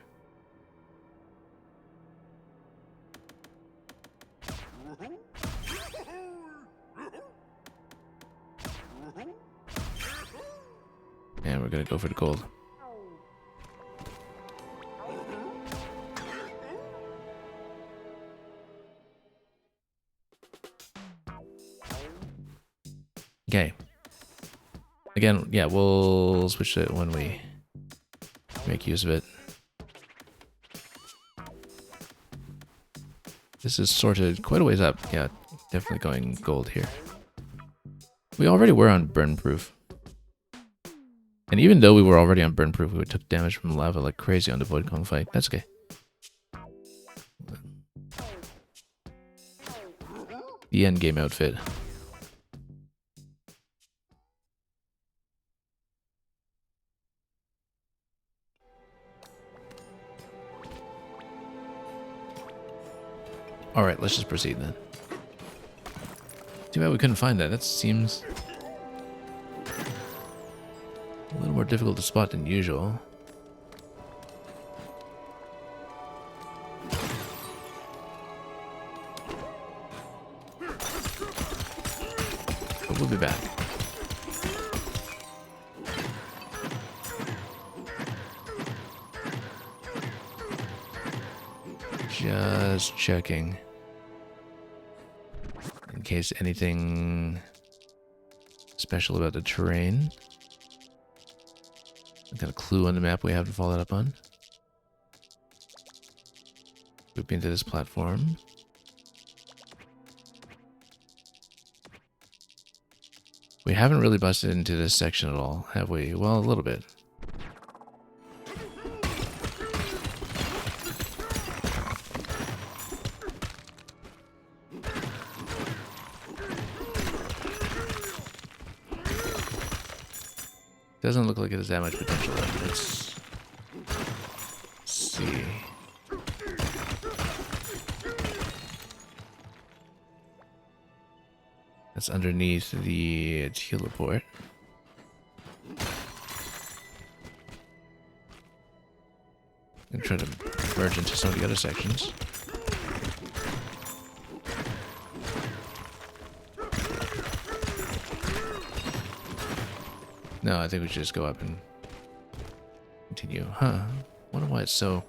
And we're gonna go for the gold. Okay. Again, yeah, we'll switch to it when we make use of it. This is sorted quite a ways up. Yeah, definitely going gold here. We already were on burn proof. And even though we were already on burn proof, we took damage from lava like crazy on the Void Kong fight. That's okay. The end game outfit. Alright, let's just proceed then. Too bad we couldn't find that. That seems a little more difficult to spot than usual. But we'll be back. Just checking. indicates anything special about the terrain. I've got a clue on the map we haven't followed up on. Loop into this platform. We haven't really busted into this section at all, have we? Well, a little bit. Doesn't look like it has that much potential though. Let's see. That's underneath the teleport. I'm gonna try to merge into some of the other sections. No, I think we should just go up and continue. Huh. Wonder why it's so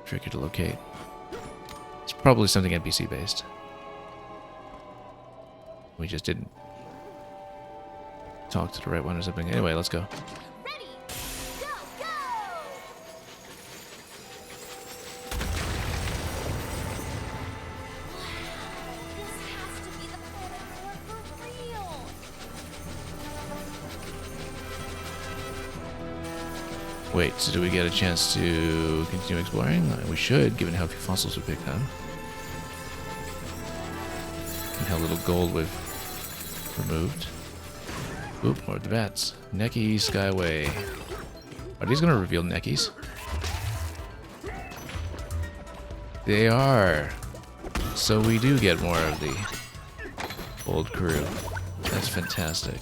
tricky to locate. It's probably something NPC based. We just didn't talk to the right one or something. Anyway, let's go. Ready, go, go! This has to be the planet for real. Wait, so do we get a chance to continue exploring? We should, given how few fossils we picked up. And how little gold we've removed. Oop, more of the bats. Neki Skyway. Are these gonna reveal Nekis? They are. So we do get more of the old crew. That's fantastic.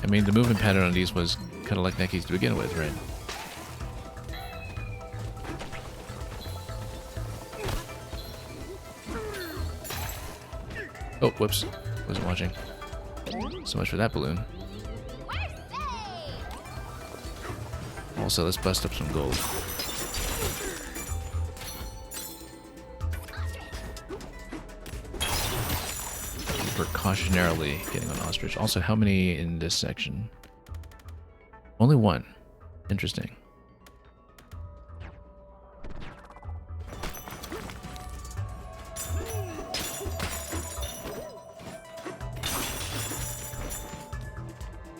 I mean, the movement pattern on these was kind of like Nekis to begin with, right? Oh, whoops. Wasn't watching. So much for that balloon. Also, let's bust up some gold. Precautionarily getting on ostrich. Also, how many in this section? Only one. Interesting.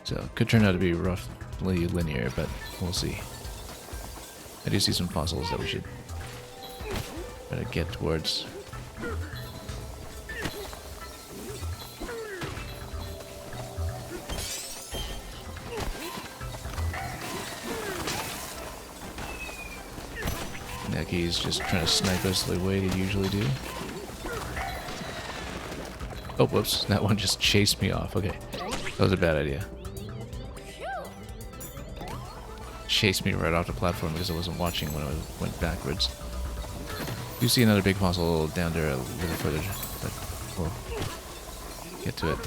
So, could turn out to be roughly linear, but we'll see. I do see some fossils that we should try to get towards. Neki's just trying to snipe us the way they usually do. Oh, whoops. That one just chased me off. Okay. That was a bad idea. Chased me right off the platform because I wasn't watching when I went backwards. You see another big fossil down there a little further, but we'll get to it.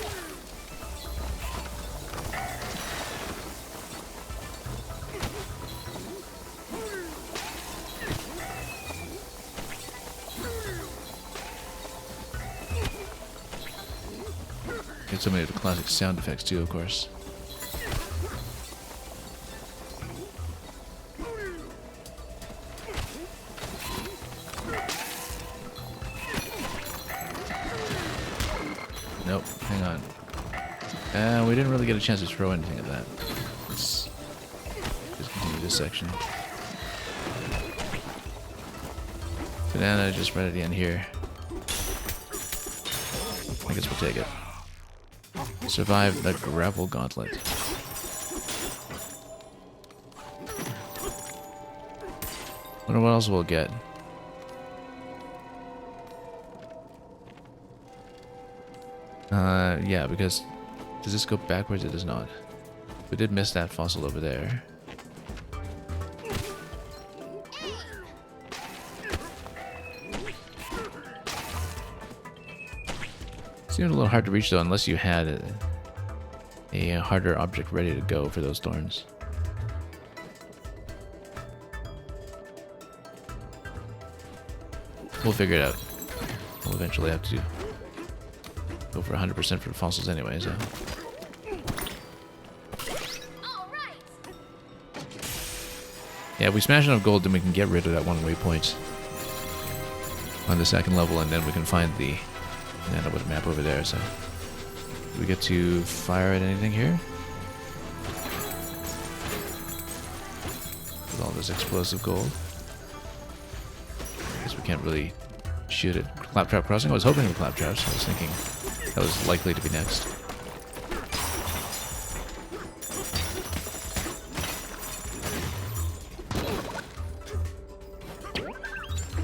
Get so many of the classic sound effects too, of course. Nope, hang on. We didn't really get a chance to throw anything at that. Let's just continue this section. Banana just right at the end here. I guess we'll take it. Survive the gravel gauntlet. Wonder what else we'll get. Yeah, because does this go backwards? It does not. We did miss that fossil over there. Seemed a little hard to reach though, unless you had a harder object ready to go for those thorns. We'll figure it out. We'll eventually have to go for 100% for the fossils anyway, so. Yeah, if we smash enough gold, then we can get rid of that one waypoint on the second level, and then we can find the nanoboot map over there, so. Do we get to fire at anything here? With all this explosive gold. I guess we can't really shoot it. Claptrap crossing? I was hoping for claptraps. I was thinking that was likely to be next.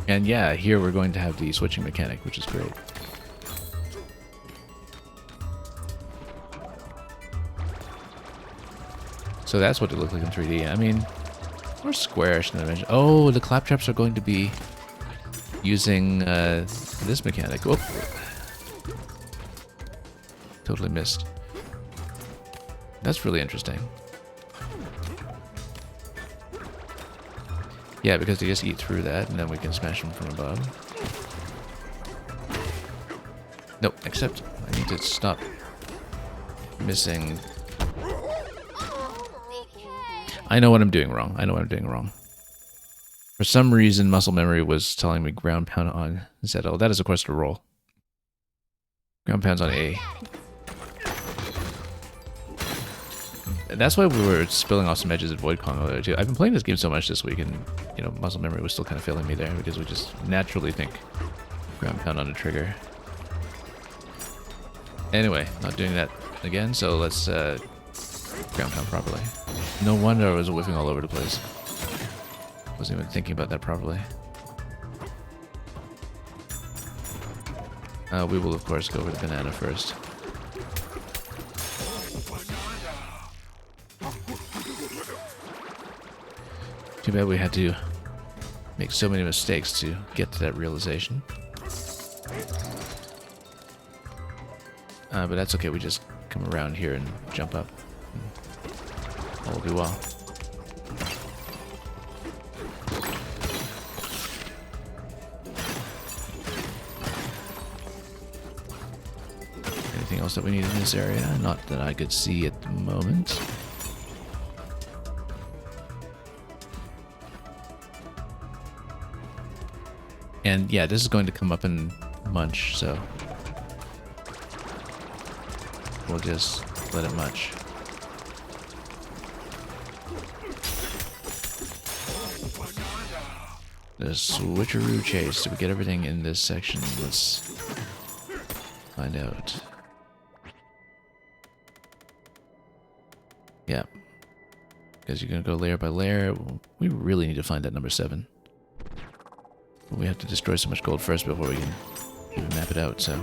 And yeah, here we're going to have the switching mechanic, which is great. So that's what it looked like in 3D. I mean, more squarish than I mentioned. Oh, the claptraps are going to be using this mechanic. Whoop. Totally missed. That's really interesting. Yeah, because they just eat through that, and then we can smash them from above. Nope, except I need to stop missing. I know what I'm doing wrong. I know what I'm doing wrong. For some reason, muscle memory was telling me ground pound on Z. Oh, that is, of course, the roll. Ground pounds on A. And that's why we were spilling off some edges at Void Kong earlier, too. I've been playing this game so much this week, and, you know, muscle memory was still kind of failing me there, because we just naturally think ground pound on a trigger. Anyway, not doing that again, so let's ground pound properly. No wonder I was whiffing all over the place. Wasn't even thinking about that properly. We will, of course, go over the banana first. Too bad we had to make so many mistakes to get to that realization. But that's okay, we just come around here and jump up. All will be well. Anything else that we need in this area? Not that I could see at the moment. And yeah, this is going to come up and munch, so we'll just let it munch. The switcheroo chase. Did we get everything in this section? Let's find out. Yeah. Because you're going to go layer by layer. We really need to find that number 7. We have to destroy so much gold first before we can even map it out, so.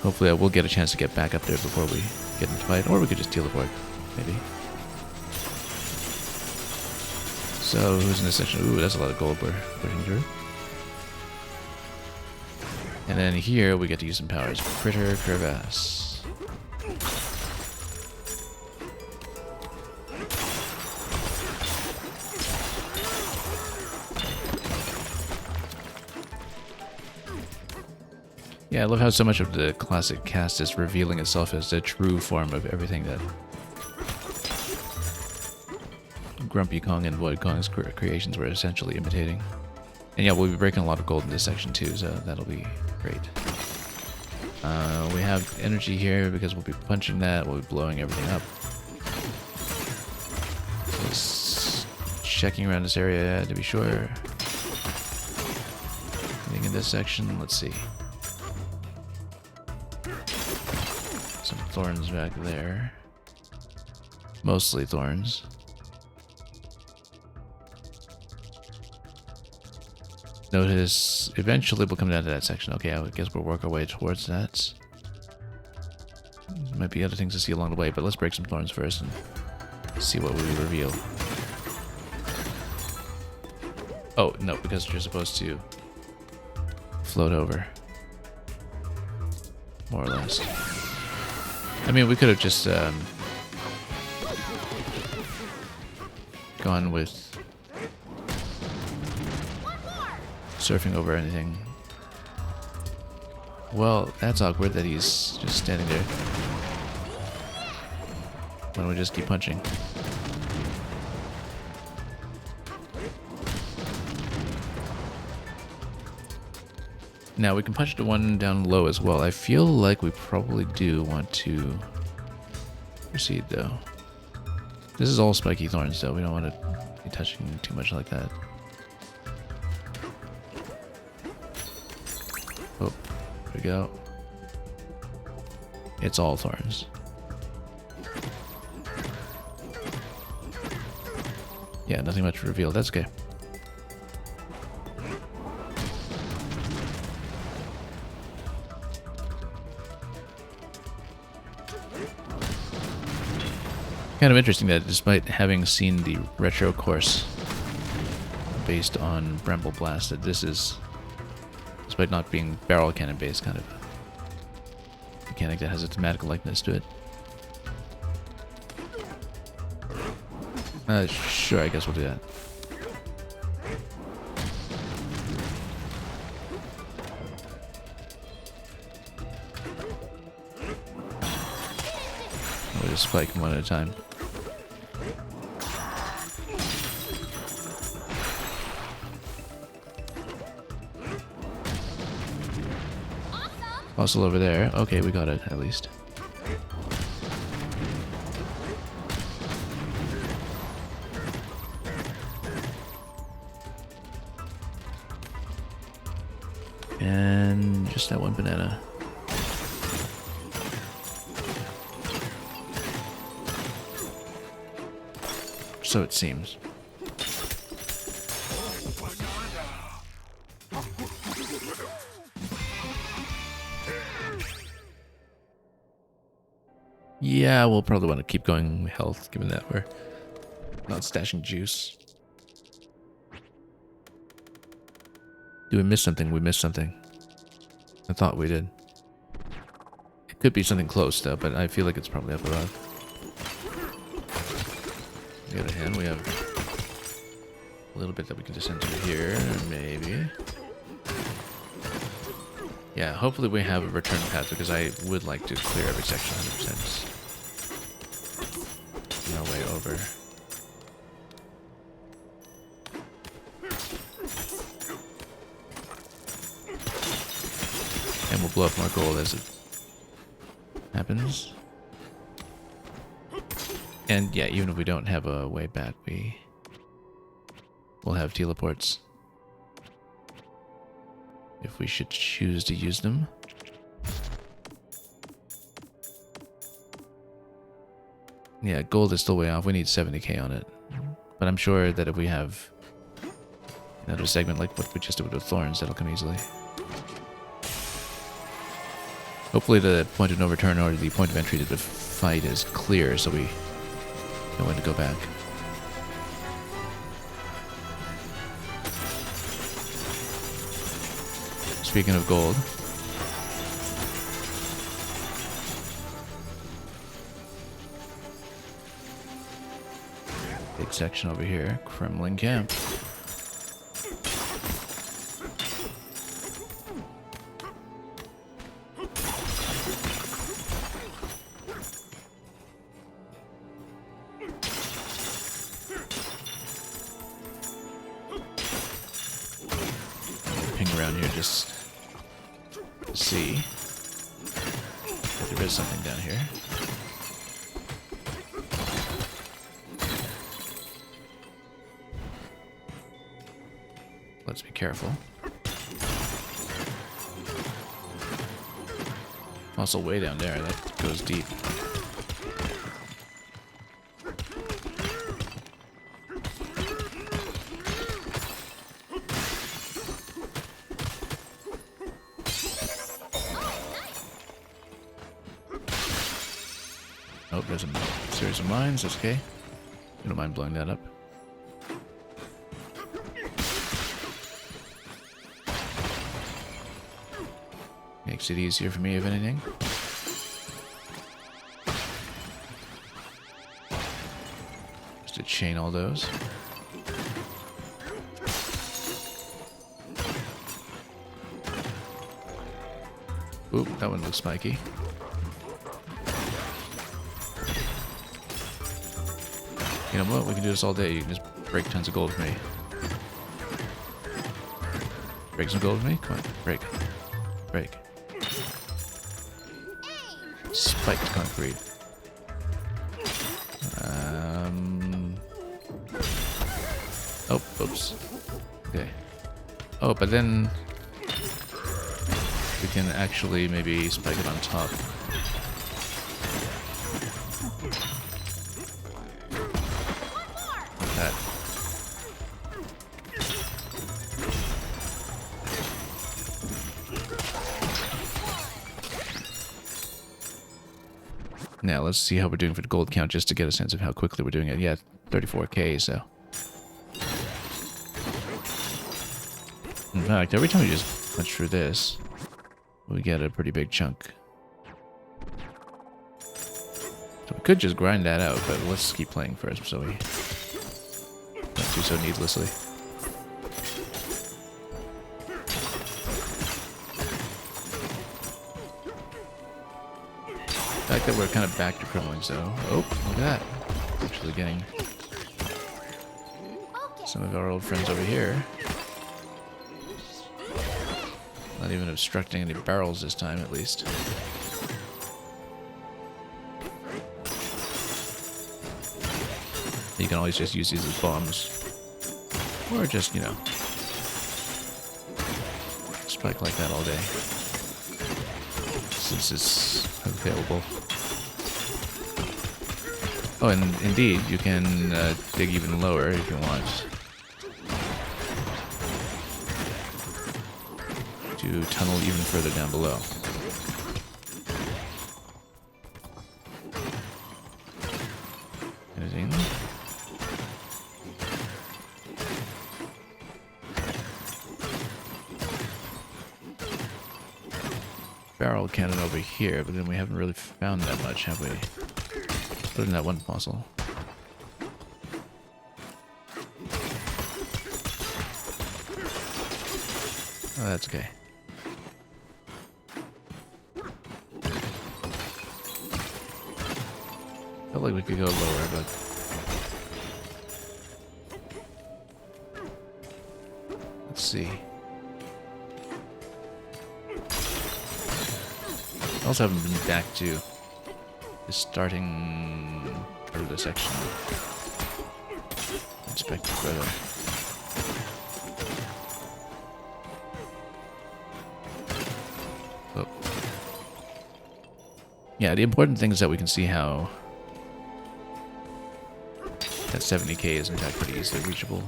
Hopefully I will get a chance to get back up there before we get into the fight, or we could just teleport, maybe. So, who's in this section? Ooh, that's a lot of gold we're pushing through. And then here we get to use some powers. Critter Crevasse. Yeah, I love how so much of the classic cast is revealing itself as the true form of everything that Grumpy Kong and Void Kong's creations were essentially imitating. And yeah, we'll be breaking a lot of gold in this section too, so that'll be great. We have energy here because we'll be punching that, we'll be blowing everything up. Just checking around this area to be sure. Anything in this section? Let's see. Some thorns back there. Mostly thorns. Notice, eventually we'll come down to that section. Okay, I guess we'll work our way towards that. Might be other things to see along the way, but let's break some thorns first and see what we reveal. Oh, no, because you're supposed to float over. More or less. I mean, we could have just gone with surfing over anything. Well, that's awkward that he's just standing there. Why don't we just keep punching? Now we can punch the one down low as well. I feel like we probably do want to proceed though. This is all spiky thorns though. We don't want to be touching too much like that. Oh, there we go. It's all thorns. Yeah, nothing much revealed. That's okay. Kind of interesting that despite having seen the retro course based on Bramble Blast, that this is, despite not being barrel cannon based, kind of a mechanic that has a thematic likeness to it. Sure, I guess we'll do that. We'll just spike them one at a time. Fossil over there. Okay, we got it at least. And just that one banana. So it seems. Yeah, we'll probably want to keep going health, given that we're not stashing juice. Do we miss something? We missed something. I thought we did. It could be something close, though, but I feel like it's probably up above. On the other hand, we have a little bit that we can descend to here, maybe. Yeah, hopefully we have a return path, because I would like to clear every section 100%. No way over. And we'll blow up more gold as it happens. And yeah, even if we don't have a way back, we'll have teleports. If we should choose to use them. Yeah, gold is still way off. We need 70k on it. But I'm sure that if we have another segment like what we just did with Thorns, that'll come easily. Hopefully the point of no return or the point of entry to the fight is clear, so we know when to go back. Speaking of gold, big section over here, Kremlin camp. Ping around here just to see if there is something down here. Let's be careful. Also way down there, that goes deep. Oh, there's a series of mines, that's okay. You don't mind blowing that up. Makes it easier for me, if anything. Just to chain all those. Oop, that one looks spiky. You know what? We can do this all day. You can just break tons of gold for me. Break some gold for me? Come on, break. Break. Spiked concrete. Oh, oops. Okay. Oh, but then we can actually maybe spike it on top. Like that. Now let's see how we're doing for the gold count just to get a sense of how quickly we're doing it. Yeah, 34k, so. In fact, every time we just punch through this, we get a pretty big chunk. So we could just grind that out, but let's keep playing first so we don't do so needlessly. The fact that we're kind of back to crippling, so... Oh, look at that. Actually getting some of our old friends over here. Not even obstructing any barrels this time, at least. You can always just use these as bombs. Or just, you know, spike like that all day. Since it's available. Oh, and indeed, you can dig even lower if you want. To tunnel even further down below. Anything? Barrel cannon over here, but then we haven't really found that much, have we? Other than that one fossil. Oh, that's okay. Felt like we could go lower, but... Let's see. I also haven't been back to the starting part of the section. Inspect it further. Oh. Yeah, the important thing is that we can see how that 70k is in fact pretty easily reachable.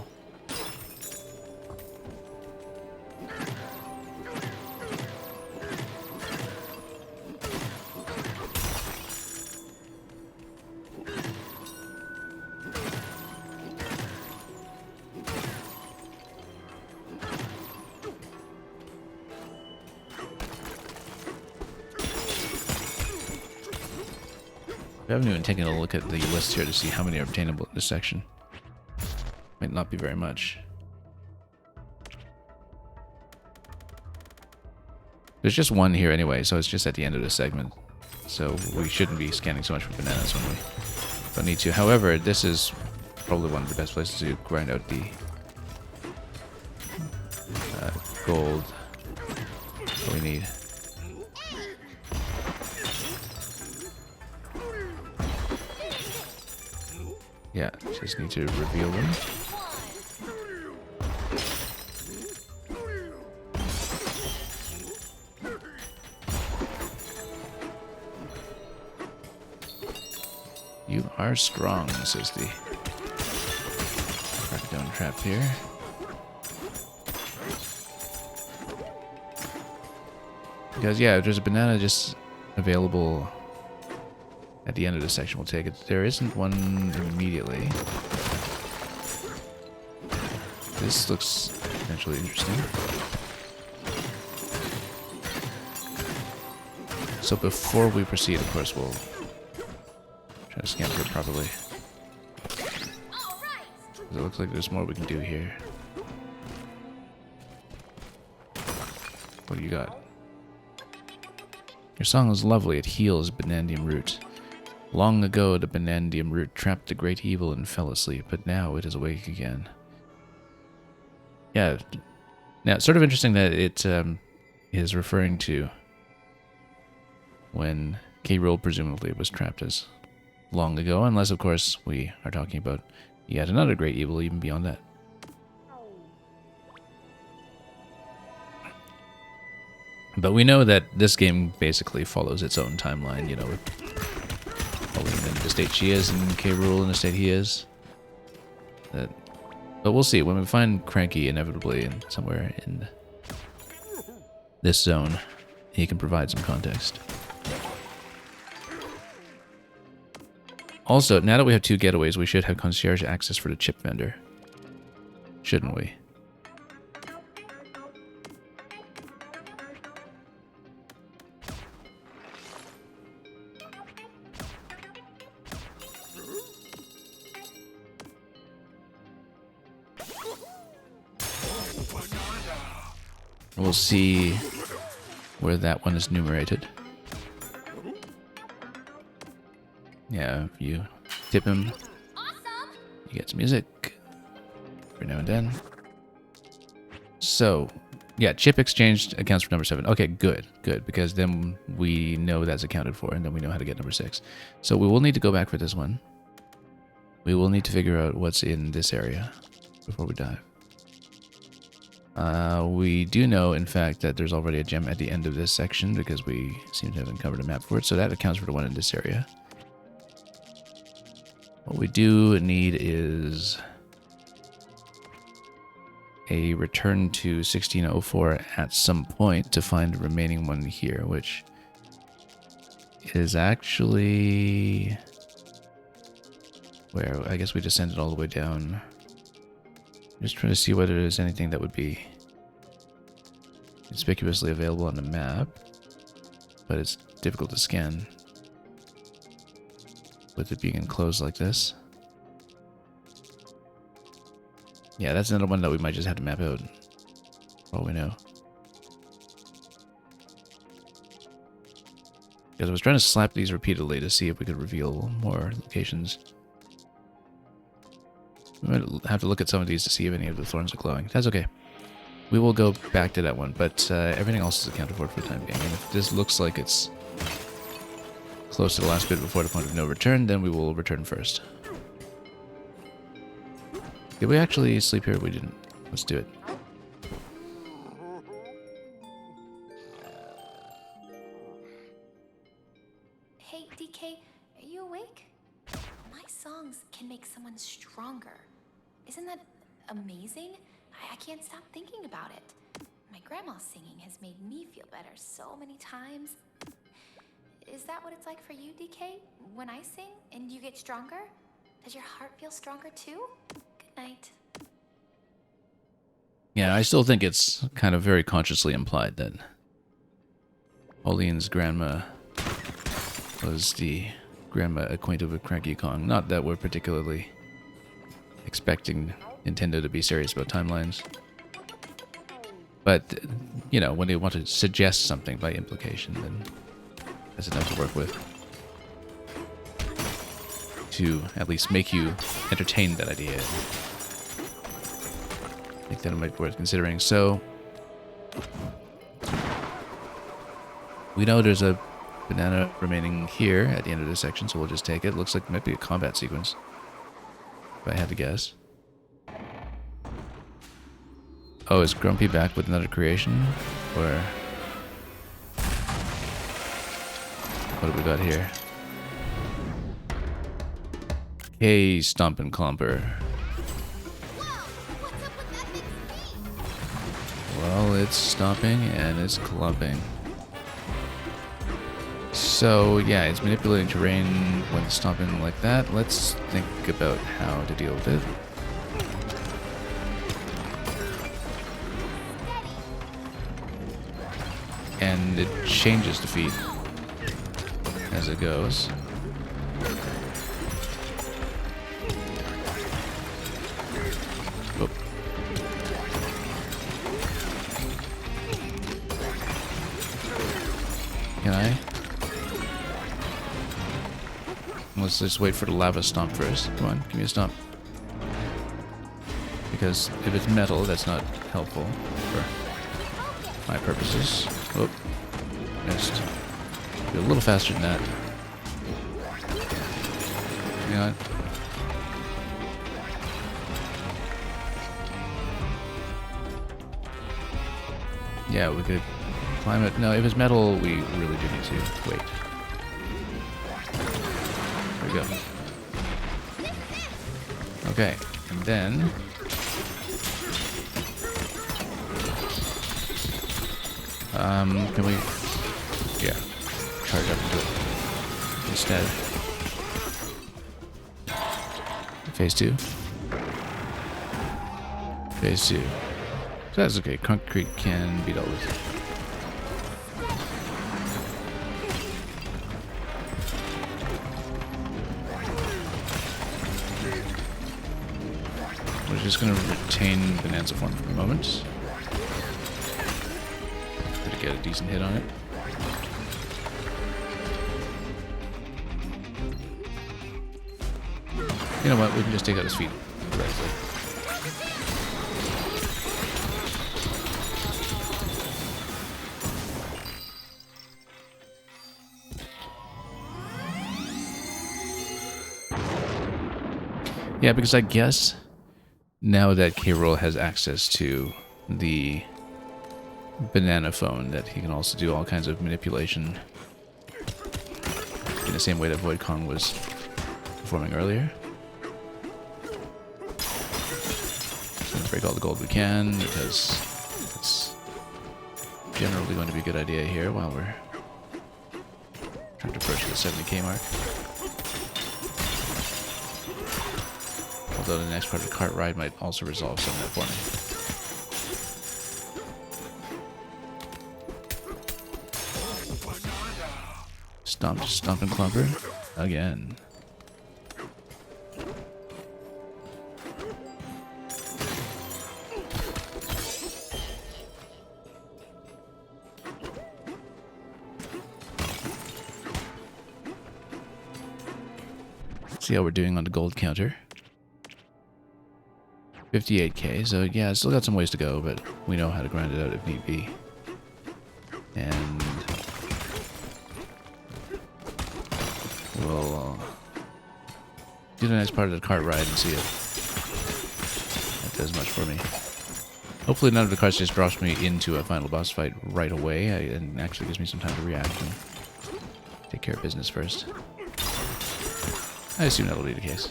I haven't even taken a look at the list here to see how many are obtainable in this section. Might not be very much. There's just one here anyway, so it's just at the end of the segment. So we shouldn't be scanning so much for bananas when we don't need to. However, this is probably one of the best places to grind out the gold that we need. Yeah, just need to reveal them. You are strong, says the crackdown trap here. Because, yeah, if there's a banana just available at the end of the section, we'll take it. There isn't one immediately. This looks potentially interesting. So before we proceed, of course, we'll try to scan through it properly. It looks like there's more we can do here. What do you got? Your song is lovely. It heals Banandium Root. Long ago, the Banandium Root trapped the great evil and fell asleep, but now it is awake again. Yeah. Now, it's sort of interesting that it is referring to when K. Rool presumably was trapped as long ago, unless, of course, we are talking about yet another great evil even beyond that. But we know that this game basically follows its own timeline, you know, with Pauline in the state she is and K. Rool in the state he is. But we'll see. When we find Cranky inevitably somewhere in this zone, he can provide some context. Also, now that we have 2 getaways, we should have concierge access for the chip vendor. Shouldn't we? We'll see where that one is numerated. Yeah, if you tip him, you get some music every now and then. So, yeah, chip exchanged accounts for number 7. Okay, good, because then we know that's accounted for, and then we know how to get number 6. So we will need to go back for this one. We will need to figure out what's in this area before we dive. We do know, in fact, that there's already a gem at the end of this section because we seem to have uncovered a map for it, so that accounts for the one in this area. What we do need is a return to 1604 at some point to find the remaining one here, which is actually where I guess we descended all the way down. Just trying to see whether there's anything that would be conspicuously available on the map, but it's difficult to scan with it being enclosed like this. Yeah, that's another one that we might just have to map out, for all we know. Because I was trying to slap these repeatedly to see if we could reveal more locations. We might have to look at some of these to see if any of the thorns are glowing. That's okay. We will go back to that one, but everything else is accounted for the time being. And if this looks like it's close to the last bit before the point of no return, then we will return first. Did we actually sleep here? We didn't. Let's do it. Hey, DK, are you awake? My songs can make someone stronger. Isn't that amazing? I can't stop thinking about it. My grandma's singing has made me feel better so many times. Is that what it's like for you, DK? When I sing and you get stronger? Does your heart feel stronger too? Good night. Yeah, I still think it's kind of very consciously implied that Pauline's grandma was the grandma acquainted with Cranky Kong. Not that we're particularly expecting Nintendo to be serious about timelines. But, you know, when they want to suggest something by implication, then that's enough to work with. To at least make you entertain that idea. I think that might be worth considering. So, we know there's a banana remaining here at the end of this section, so we'll just take it. Looks like it might be a combat sequence, if I had to guess. Oh, is Grumpy back with another creation? Or what have we got here? Hey, Stompin' Clomper. Well, it's stomping and it's clumping. So, yeah, it's manipulating terrain when stomping like that. Let's think about how to deal with it. And it changes the feet as it goes. Oh. Can I? Let's just wait for the lava stomp first. Come on, give me a stomp. Because if it's metal, that's not helpful for my purposes. Oh, missed. Be a little faster than that. Hang on. Yeah, we could climb it. No, if it's metal, we really do need to wait. There we go. Okay, and then... can we... Yeah, charge up into it instead. Phase 2. Phase 2. So that's okay. Concrete can be dealt with. We're just going to retain Bonanza form for a moment. To get a decent hit on it. You know what? We can just take out his feet directly. Yeah, because I guess now that K-Rool has access to the banana phone, that he can also do all kinds of manipulation in the same way that Void Kong was performing earlier. Just gonna break all the gold we can, because it's generally going to be a good idea here while we're trying to approach the 70k mark. Although the next part of the cart ride might also resolve some of that for me. Stomp and clumper again. See how we're doing on the gold counter. 58k, so yeah, still got some ways to go, but we know how to grind it out if need be. And we'll do the next part of the cart ride and see if that does much for me. Hopefully none of the carts just drops me into a final boss fight right away, and actually gives me some time to react and take care of business first. I assume that'll be the case.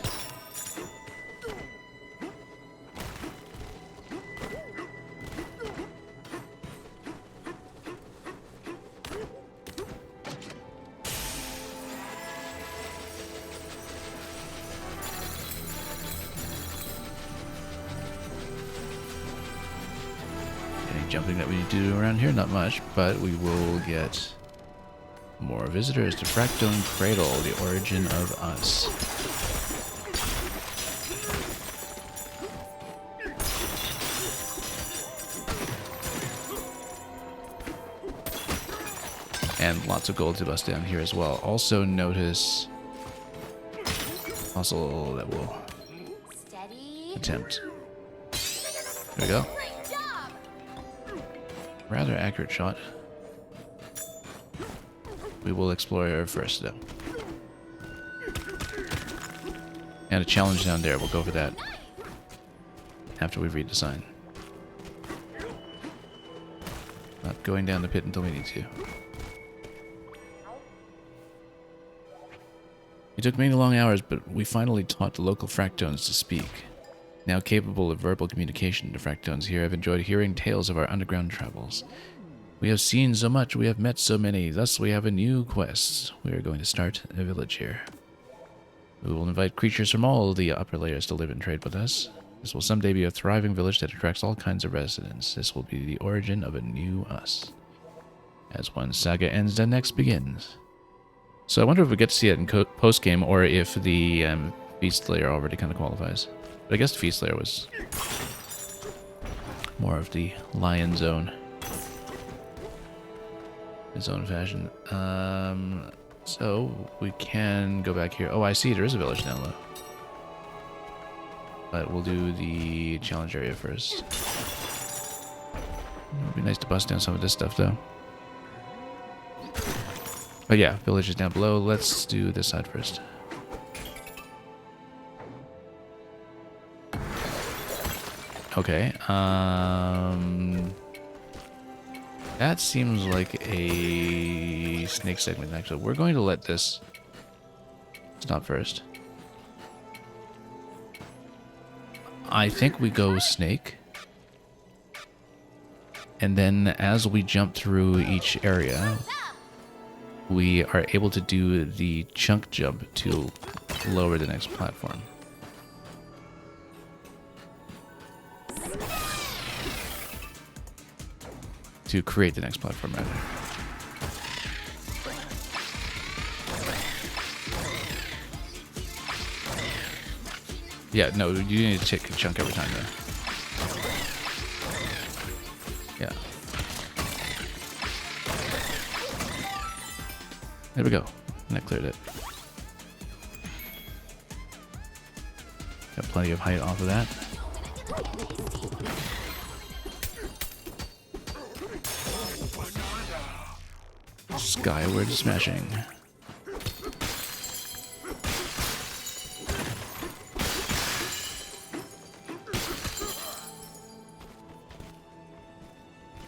Jumping that we need to do around here, not much, but we will get more visitors to Fractone Cradle, the origin of us. And lots of gold to bust down here as well. Also notice also that we'll attempt. There we go. Rather accurate shot. We will explore first, though. And a challenge down there. We'll go for that after we read the sign. Not going down the pit until we need to. It took many long hours, but we finally taught the local Fractones to speak. Now capable of verbal communication, the Fractones here have enjoyed hearing tales of our underground travels. We have seen so much, we have met so many, thus we have a new quest. We are going to start a village here. We will invite creatures from all the upper layers to live and trade with us. This will someday be a thriving village that attracts all kinds of residents. This will be the origin of a new us. As one saga ends, the next begins. So I wonder if we get to see it in post-game, or if the Beast Slayer already kind of qualifies. But I guess the Feast Slayer was more of the Lion Zone. its own fashion. So we can go back here. Oh, I see. There is a village down low. But we'll do the challenge area first. It would be nice to bust down some of this stuff, though. But yeah, village is down below. Let's do this side first. Okay. That seems like a snake segment, actually. We're going to let this stop first. I think we go snake. And then as we jump through each area, we are able to do the chunk jump to lower the next platform. To create the next platform, rather. Yeah, no, you need to take a chunk every time, though. Yeah. There we go. And that cleared it. Got plenty of height off of that. Skyward smashing.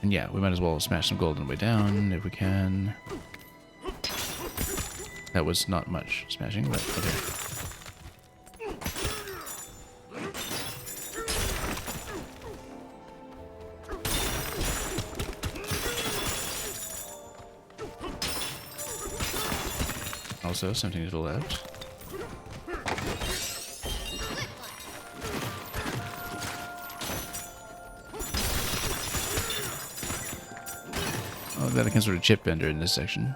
And yeah, we might as well smash some gold on the way down if we can. That was not much smashing, but okay. Also, something to the left. Oh, that I can sort of chip bender in this section.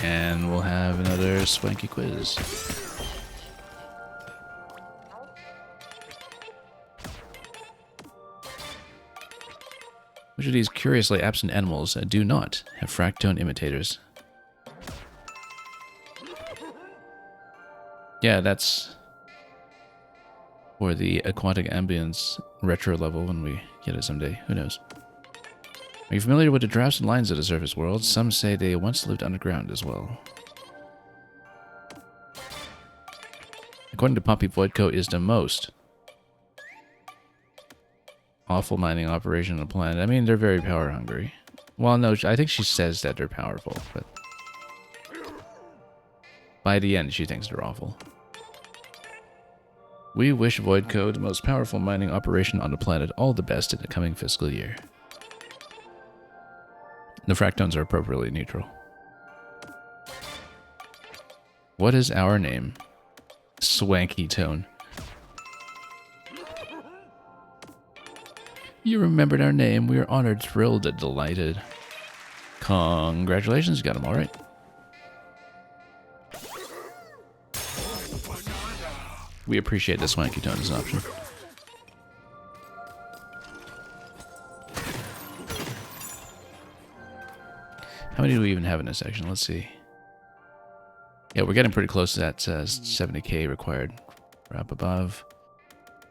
And we'll have another swanky quiz. Which of these curiously absent animals do not have fractone imitators? Yeah, that's for the aquatic ambience retro level when we get it someday. Who knows? Are you familiar with the giraffes and lions of the surface world? Some say they once lived underground as well. According to Poppy, Voidco is the most awful mining operation on the planet. I mean, they're very power hungry. Well, no, I think she says that they're powerful, but by the end, she thinks they're awful. We wish Voidco, the most powerful mining operation on the planet, all the best in the coming fiscal year. The fractones are appropriately neutral. What is our name? Swanky Tone. You remembered our name. We are honored, thrilled, and delighted. Congratulations, you got them all right. We appreciate the Swanky Tone as an option. How many do we even have in this section? Let's see. Yeah, we're getting pretty close to that 70k required. We're up above.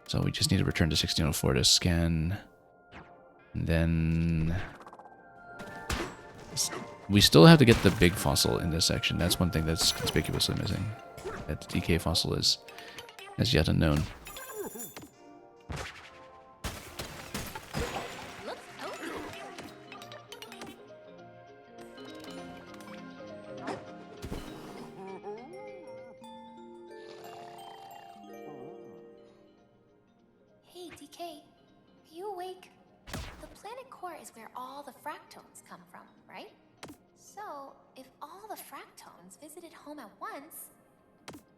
So we just need to return to 1604 to scan. And then we still have to get the big fossil in this section. That's one thing that's conspicuously missing. That the DK fossil is as yet unknown. Hey, DK, are you awake? The planet core is where all the fractones come from, right? So, if all the fractones visited home at once,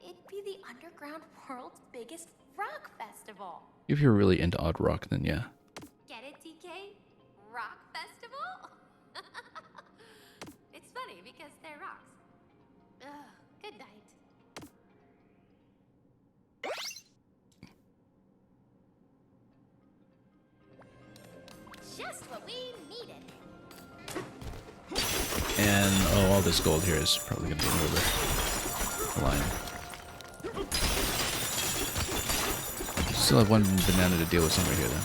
it'd be the underground world's biggest rock festival. If you're really into odd rock, then yeah. Get it, DK? Rock festival? It's funny because they're rocks. Ugh, good night. Just what we needed. And, oh, all this gold here is probably going to be over the line. Still have one banana to deal with somewhere here, though.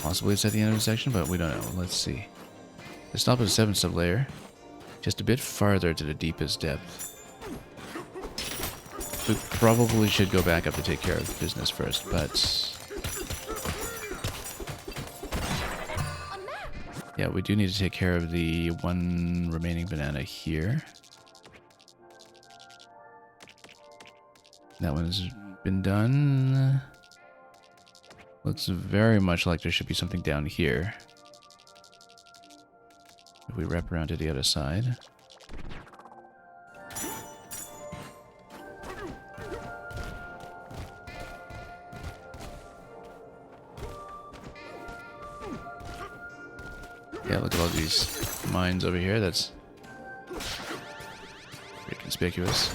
Possibly it's at the end of the section, but we don't know. Let's see. The stop is a 7-step layer, just a bit farther to the deepest depth. We probably should go back up to take care of business first, but... yeah, we do need to take care of the one remaining banana here. That one's been done. Looks very much like there should be something down here. If we wrap around to the other side. Yeah, look at all these mines over here. That's pretty conspicuous.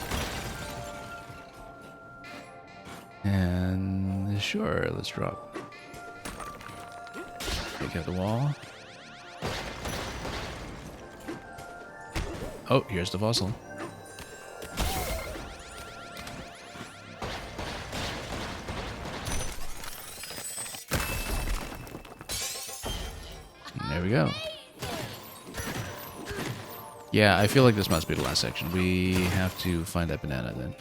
And sure, let's drop. Take out the wall. Oh, here's the fossil. And there we go. Yeah, I feel like this must be the last section. We have to find that banana then.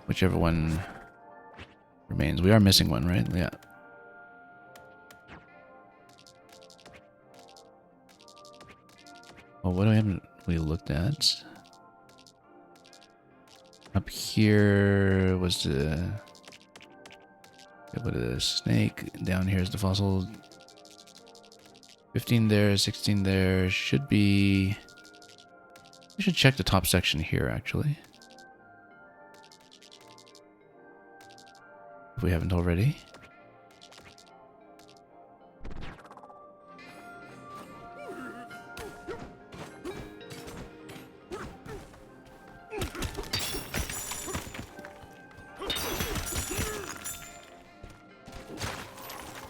Whichever one remains. We are missing one, right? Yeah. Well, what haven't we looked at? Up here was the... What is snake? Down here is the fossil. 15 there, 16 there. Should be... We should check the top section here, actually. If we haven't already.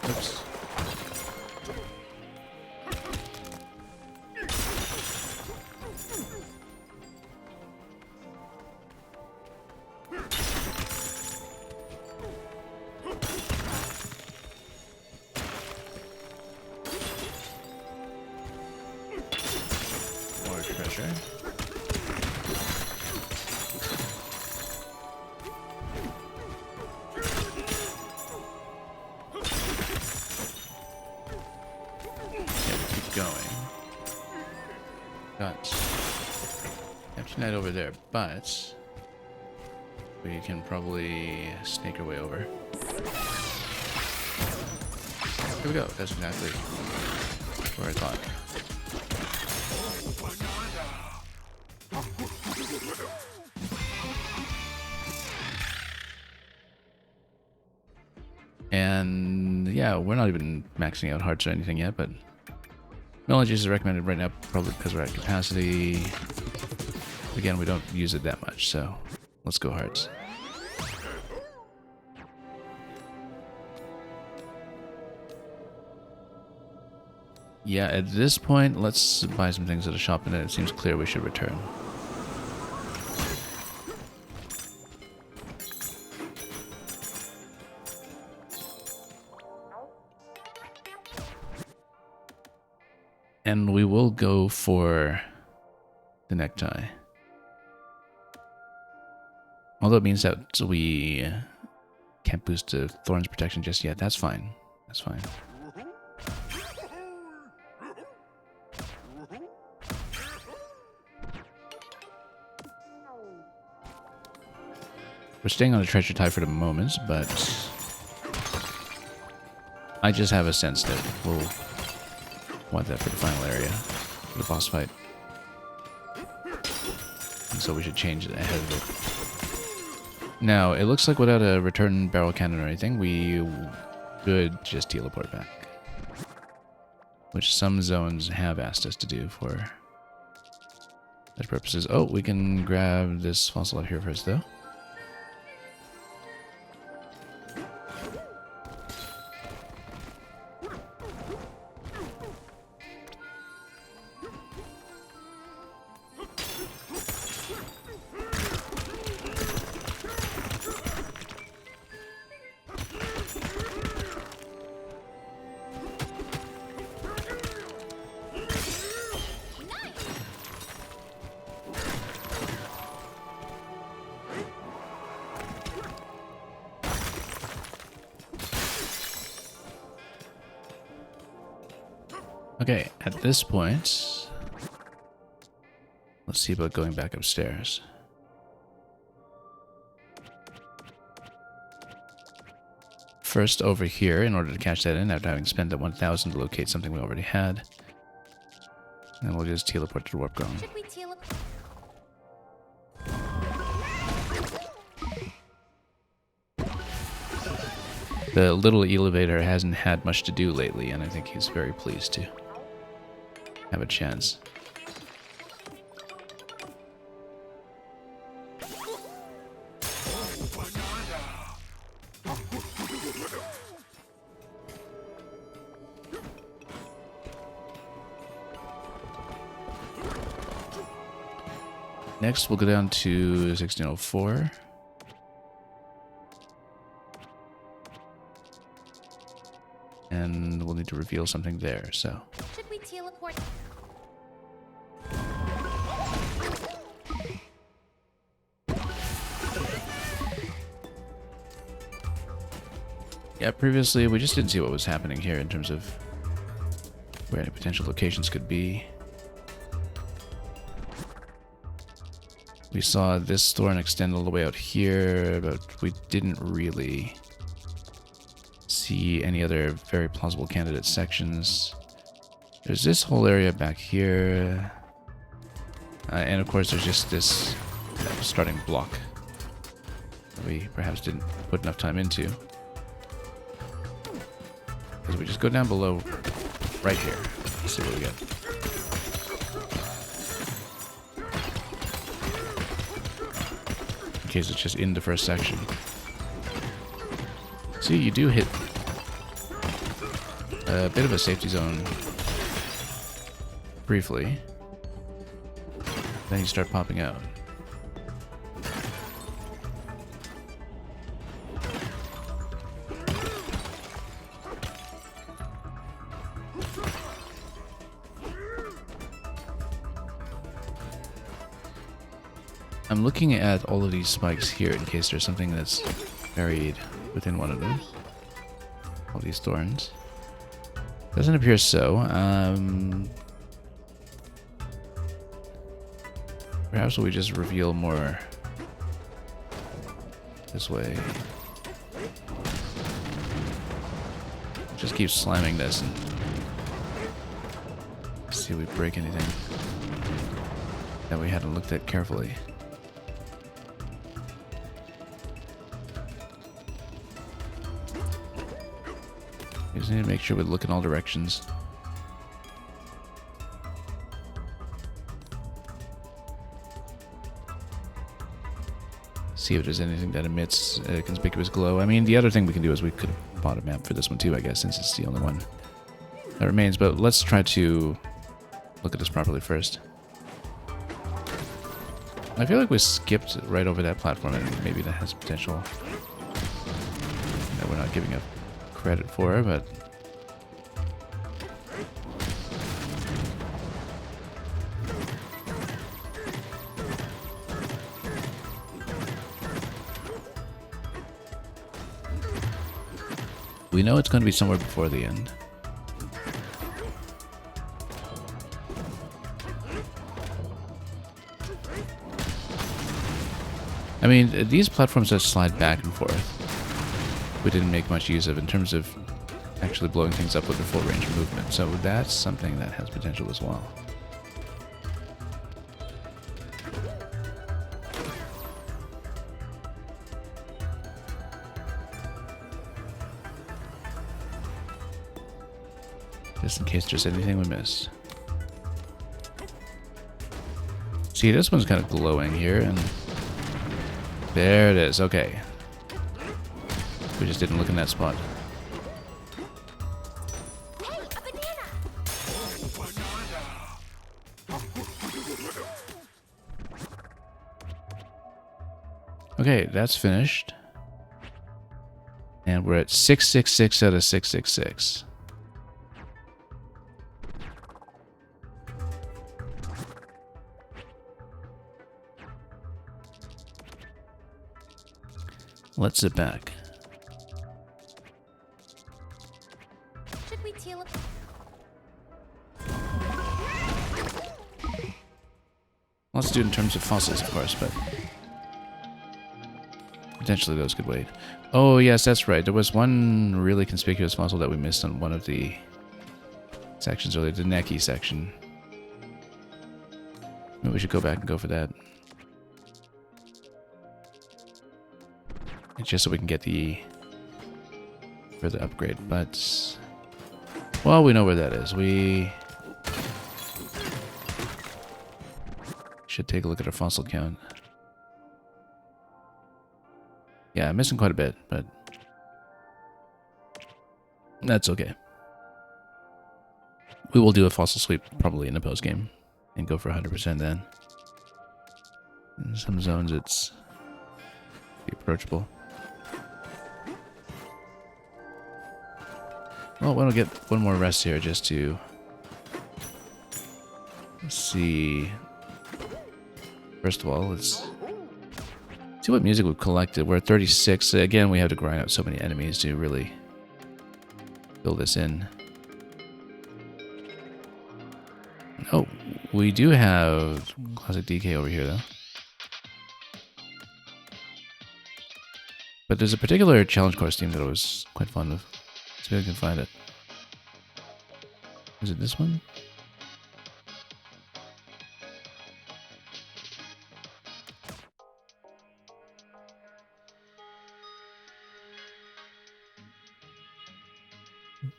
Oops. More treasure. Empty night over there, but we can probably snake our way over. Here we go. That's exactly where I thought. And yeah, we're not even maxing out hearts or anything yet, but Knowledge is recommended right now, probably because we're at capacity. Again, we don't use it that much, so let's go hearts. Yeah, at this point, let's buy some things at a shop, and then it seems clear we should return. And we will go for the necktie. Although it means that we can't boost the Thorn's protection just yet. That's fine. That's fine. We're staying on the treasure tie for the moment, but I just have a sense that we'll want that for the final area, for the boss fight. And so we should change it ahead of it. Now, it looks like without a return barrel cannon or anything, we could just teleport back. Which some zones have asked us to do for Such purposes. Oh, we can grab this fossil up here first, though. Okay, at this point, let's see about going back upstairs. First over here, in order to cash that in, after having spent that 1,000 to locate something we already had. And we'll just teleport to Warp Gong. Should we teleport? The little elevator hasn't had much to do lately, and I think he's very pleased to have a chance. Next, we'll go down to 1604. And we'll need to reveal something there, so. Should we teleport? Yeah, previously we just didn't see what was happening here in terms of where any potential locations could be. We saw this thorn extend all the way out here, but we didn't really see any other very plausible candidate sections. There's this whole area back here. And of course there's just this starting block that we perhaps didn't put enough time into. Because we just go down below right here. Let's see what we get. In case it's just in the first section. See, you do hit a bit of a safety zone briefly. Then you start popping out. I'm looking at all of these spikes here in case there's something that's buried within one of them. All these thorns. Doesn't appear so. Perhaps we just reveal more this way. Just keep slamming this and see if we break anything that we hadn't looked at carefully. We just need to make sure we look in all directions. See if there's anything that emits a conspicuous glow. I mean, the other thing we can do is we could have bought a map for this one too, I guess, since it's the only one that remains. But let's try to look at this properly first. I feel like we skipped right over that platform, and maybe that has potential that we're not giving up credit for, but we know it's going to be somewhere before the end. I mean, these platforms that slide back and forth, we didn't make much use of in terms of actually blowing things up with the full range of movement. So that's something that has potential as well. Just in case there's anything we missed. See, this one's kind of glowing here, and there it is. Okay. We just didn't look in that spot. Hey, a banana! Okay, that's finished. And we're at 666 out of 666. Let's sit back. Should we teal up? Let's do it in terms of fossils, of course, but potentially those could wait. Oh, yes, that's right. There was one really conspicuous fossil that we missed on one of the sections earlier, the Neki section. Maybe we should go back and go for that. It's just so we can get the further upgrade, but well, we know where that is. We should take a look at our fossil count. Yeah, I'm missing quite a bit, but that's okay. We will do a fossil sweep probably in the post game and go for 100% then. In some zones, it's be approachable. Well, why don't we get one more rest here just to see. First of all, let's see what music we've collected. We're at 36. Again, we have to grind out so many enemies to really fill this in. Oh, we do have classic DK over here, though. But there's a particular challenge course theme that I was quite fond of. Let's see if I can find it. Is it this one?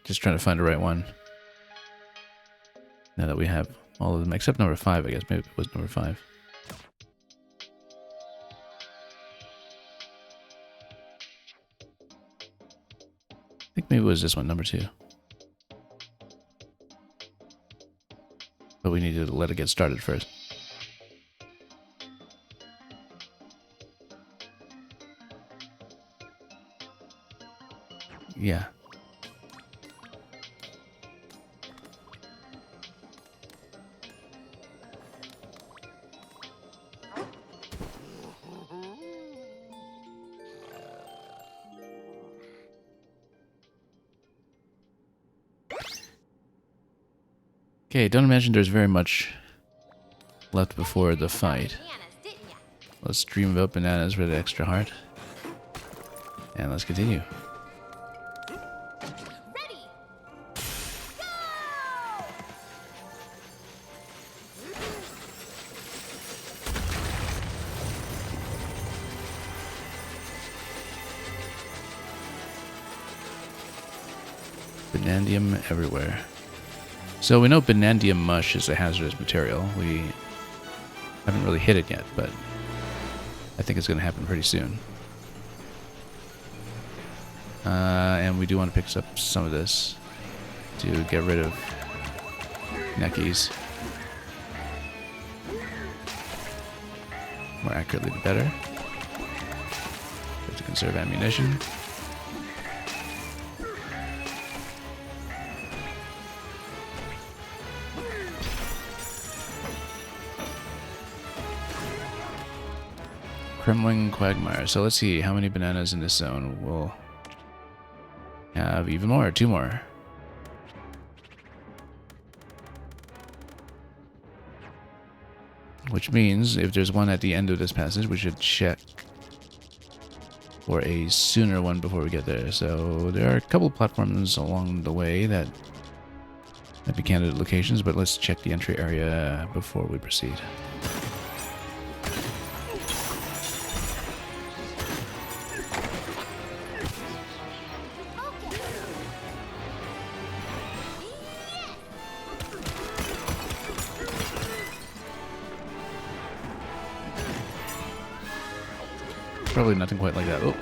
Just trying to find the right one. Now that we have all of them, except number 5, I guess. Maybe it was number 5. I think maybe it was this one, number 2. But we need to let it get started first. Yeah. Okay, don't imagine there's very much left before the fight. Bananas, didn't ya? Let's dream about bananas for the extra heart. And let's continue. Ready! Go! Banandium everywhere. So we know Banandium mush is a hazardous material. We haven't really hit it yet, but I think it's going to happen pretty soon. And we do want to pick up some of this to get rid of Nekis. More accurately, the better. To conserve ammunition. Kremling Quagmire. So let's see how many bananas in this zone. We'll have even more, 2 more. Which means if there's one at the end of this passage, we should check for a sooner one before we get there. So there are a couple of platforms along the way that might be candidate locations, but let's check the entry area before we proceed. Probably nothing quite like that. Oh.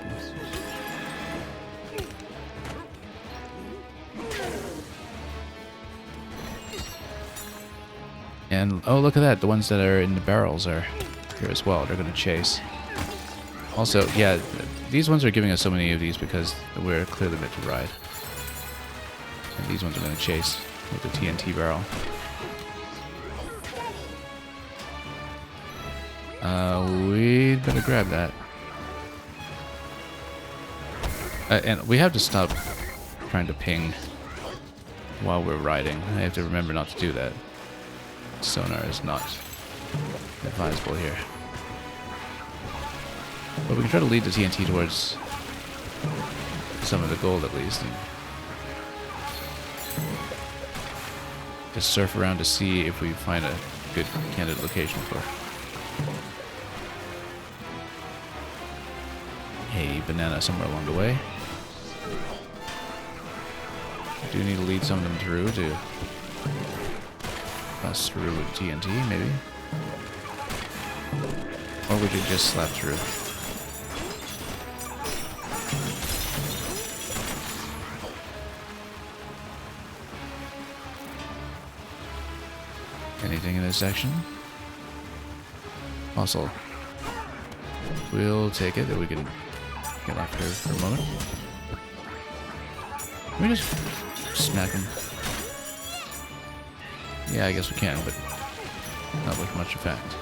And, oh, look at that. The ones that are in the barrels are here as well. They're going to chase. Also, yeah, these ones are giving us so many of these because we're clearly meant to ride. And these ones are going to chase with the TNT barrel. We'd better grab that. And we have to stop trying to ping while we're riding. I have to remember not to do that. Sonar is not advisable here. But we can try to lead the TNT towards some of the gold at least. And just surf around to see if we find a good candidate location for a banana somewhere along the way. I do need to lead some of them through to pass through with TNT, maybe. Or we could just slap through. Anything in this section? Fossil. We'll take it, that we can get off here for a moment. Can we just smack him? Yeah, I guess we can, but not with much effect.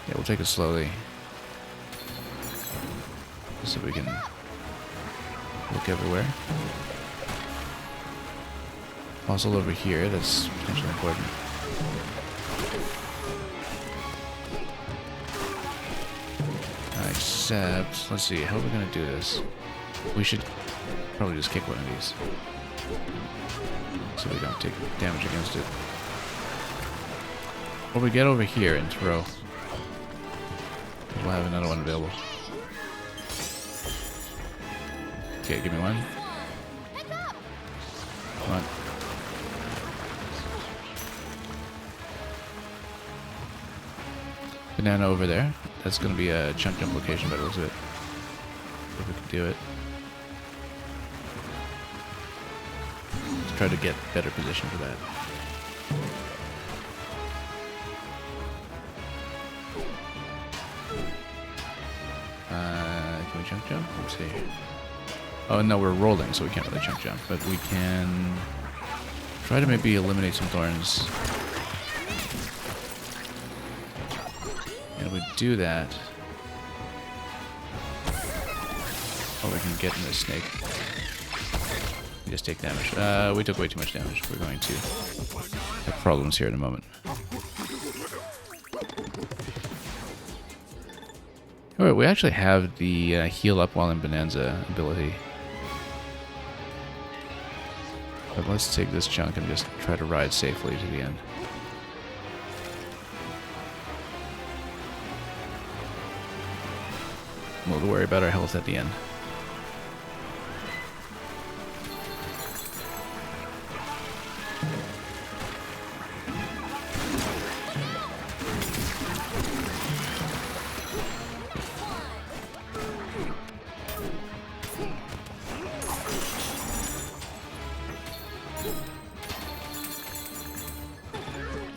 Yeah, we'll take it slowly. So we can look everywhere. Fossil over here, that's potentially important. Except, let's see, how are we going to do this? We should probably just kick one of these, so we don't take damage against it. Or we get over here and throw. We'll have another one available. Okay, give me one. Come on. Banana over there. That's going to be a chunk jump location, but it looks it. If we can do it. Let's try to get better position for that. Can we chunk jump? Let's see. Oh no, we're rolling, so we can't really chunk jump, but we can try to maybe eliminate some thorns. And if we do that, oh, we can get in the snake. We just take damage. We took way too much damage. We're going to have problems here in a moment. Alright, we actually have the heal up while in Bananza ability. But let's take this chunk and just try to ride safely to the end. We'll worry about our health at the end.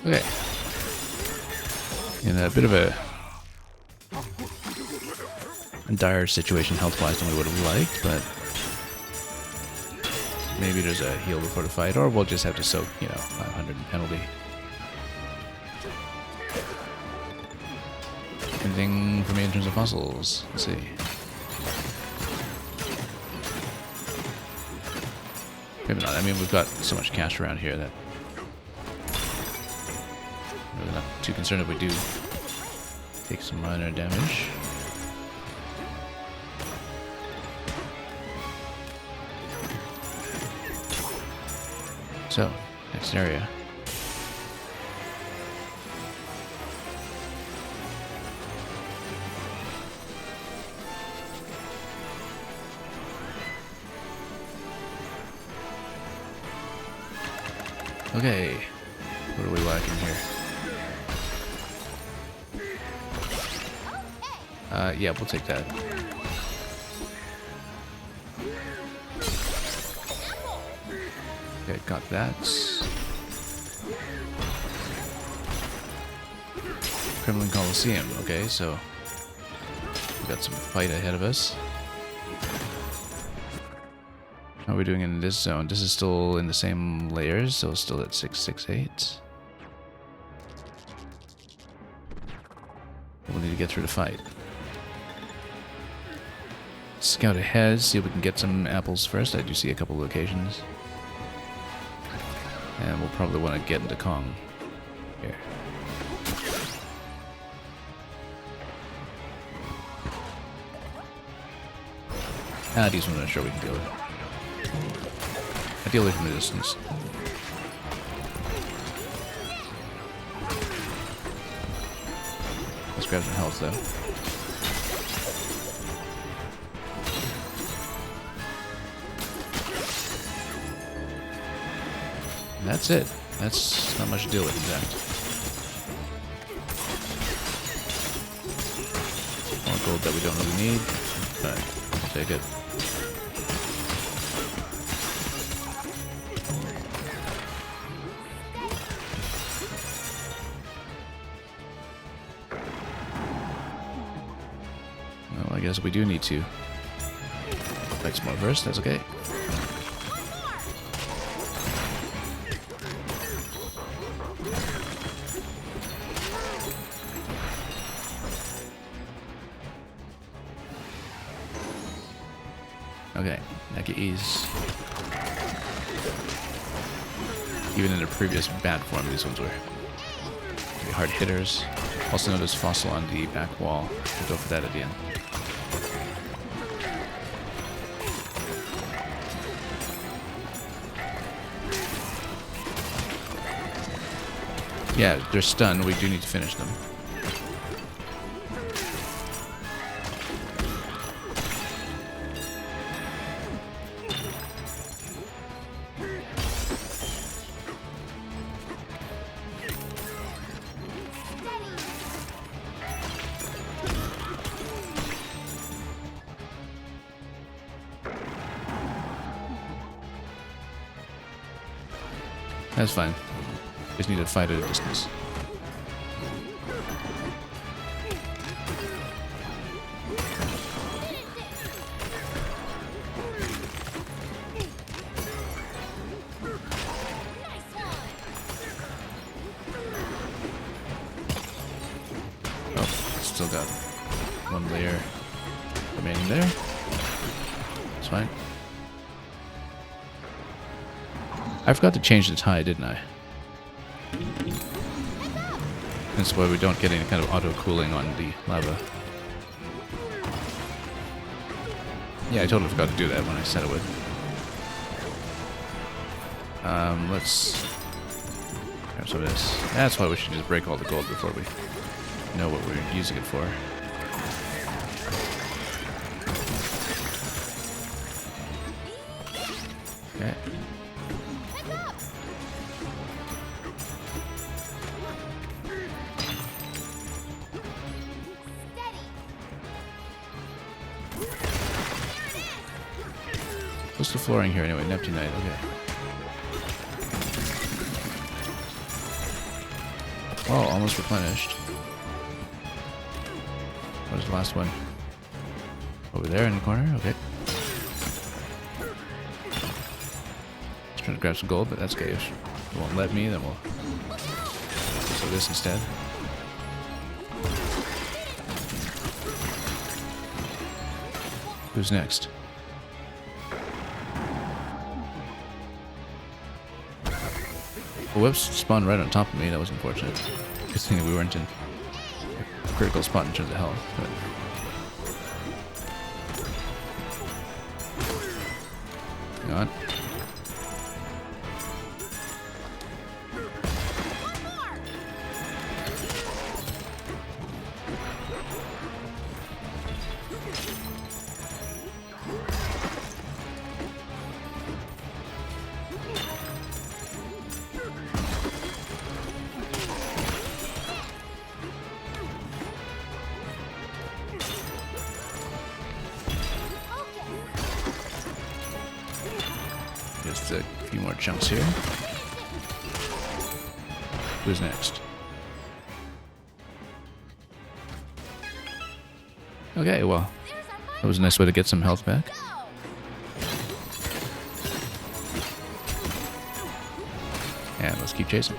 Okay. In a bit of a dire situation health-wise than we would have liked, but maybe there's a heal before the fight, or we'll just have to soak, 500 penalty. Anything for me in terms of fossils? Let's see. Maybe not. I mean, we've got so much cash around here that I'm not too concerned if we do take some minor damage. So, next area. Okay. What are we lacking here? Yeah, we'll take that. Okay, got that. Kremlin Coliseum. Okay, so we got some fight ahead of us. How are we doing in this zone? This is still in the same layers, so it's still at 668. We'll need to get through the fight. Scout ahead, see if we can get some apples first. I do see a couple locations. And we'll probably want to get into Kong here. These ones I'm not sure we can deal with. Ideally from a distance. Let's grab some health though. And that's it. That's not much to deal with, in fact. More gold that we don't really need, but I'll take it. Well, I guess we do need to fight some more first. That's okay. Okay, Neki Ease. Even in their previous bad form, these ones were pretty hard hitters. Also notice Fossil on the back wall. We'll go for that at the end. Yeah, they're stunned. We do need to finish them. That's fine. Just need to fight at a distance. Oh, still got one layer remaining there. It's fine. I forgot to change the tide, didn't I? That's why we don't get any kind of auto-cooling on the lava. Yeah, I totally forgot to do that when I said it would. Let's grab some of this. That's why we should just break all the gold before we know what we're using it for. Okay. What's the flooring here anyway? Neptunite, okay. Oh, almost replenished. What is the last one? Over there in the corner? Okay. Just trying to grab some gold, but that's okay. If it won't let me, then we'll do this instead. Who's next? The whips spawned right on top of me. That was unfortunate. Good thing that we weren't in a critical spot in terms of health. But hang on. Just a few more chunks here. Who's next? Okay, well, that was a nice way to get some health back. And let's keep chasing.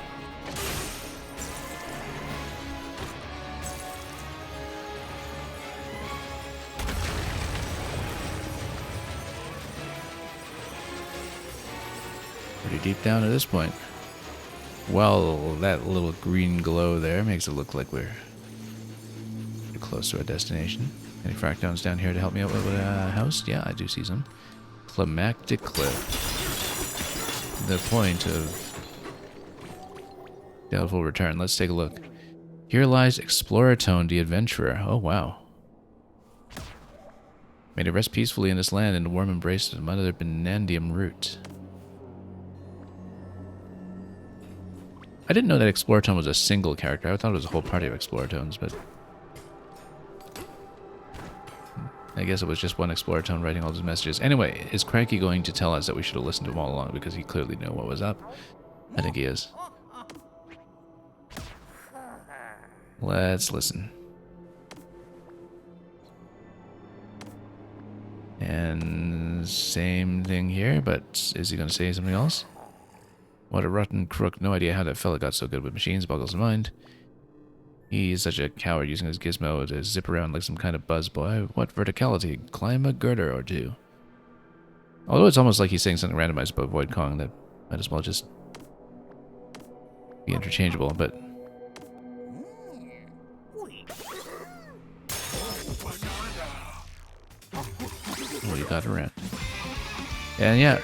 Pretty deep down at this point. Well, that little green glow there makes it look like we're pretty close to our destination. Any fractons down here to help me out with a house? Yeah, I do see some. Climactic Cliff. The point of doubtful return. Let's take a look. Here lies Exploratone the Adventurer. Oh, wow. May to rest peacefully in this land in the warm embrace of Mother Benandium root. I didn't know that Exploratone was a single character. I thought it was a whole party of Exploratones, but I guess it was just one Exploratone writing all those messages. Anyway, is Cranky going to tell us that we should have listened to him all along because he clearly knew what was up? I think he is. Let's listen. And same thing here, but is he going to say something else? What a rotten crook. No idea how that fella got so good with machines, boggles the mind. He's such a coward using his gizmo to zip around like some kind of buzzboy. What verticality? Climb a girder or two. Although it's almost like he's saying something randomized about Void Kong that might as well just be interchangeable, but well, you got around. And yeah,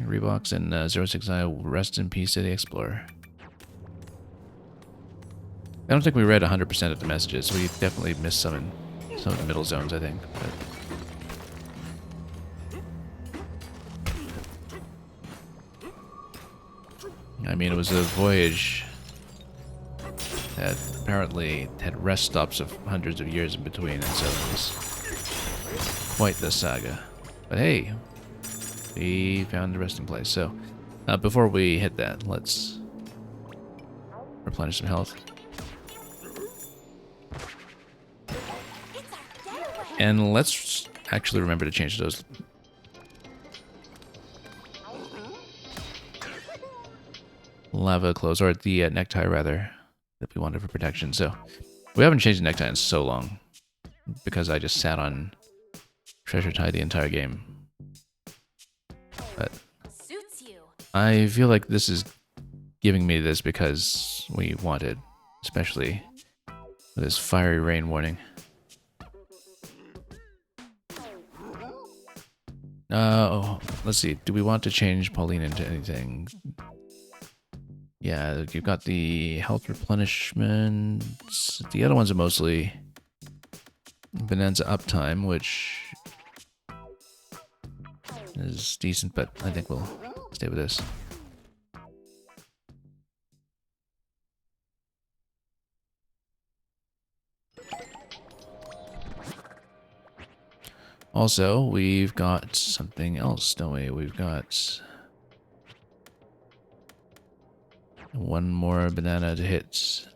Reeboks and 06i, rest in peace to the Explorer. I don't think we read 100% of the messages. We definitely missed some in some of the middle zones, I think. But I mean, it was a voyage that apparently had rest stops of hundreds of years in between, and so it was quite the saga. But hey, we found the resting place. So before we hit that, let's replenish some health. And let's actually remember to change those lava clothes, or the necktie rather, that we wanted for protection. So we haven't changed the necktie in so long because I just sat on treasure tie the entire game. But I feel like this is giving me this because we wanted, especially with this fiery rain warning. Let's see. Do we want to change Pauline into anything? Yeah, you've got the health replenishment. The other ones are mostly Bananza uptime, which is decent, but I think we'll stay with this. Also, we've got something else, don't we? We've got one more banana to hit.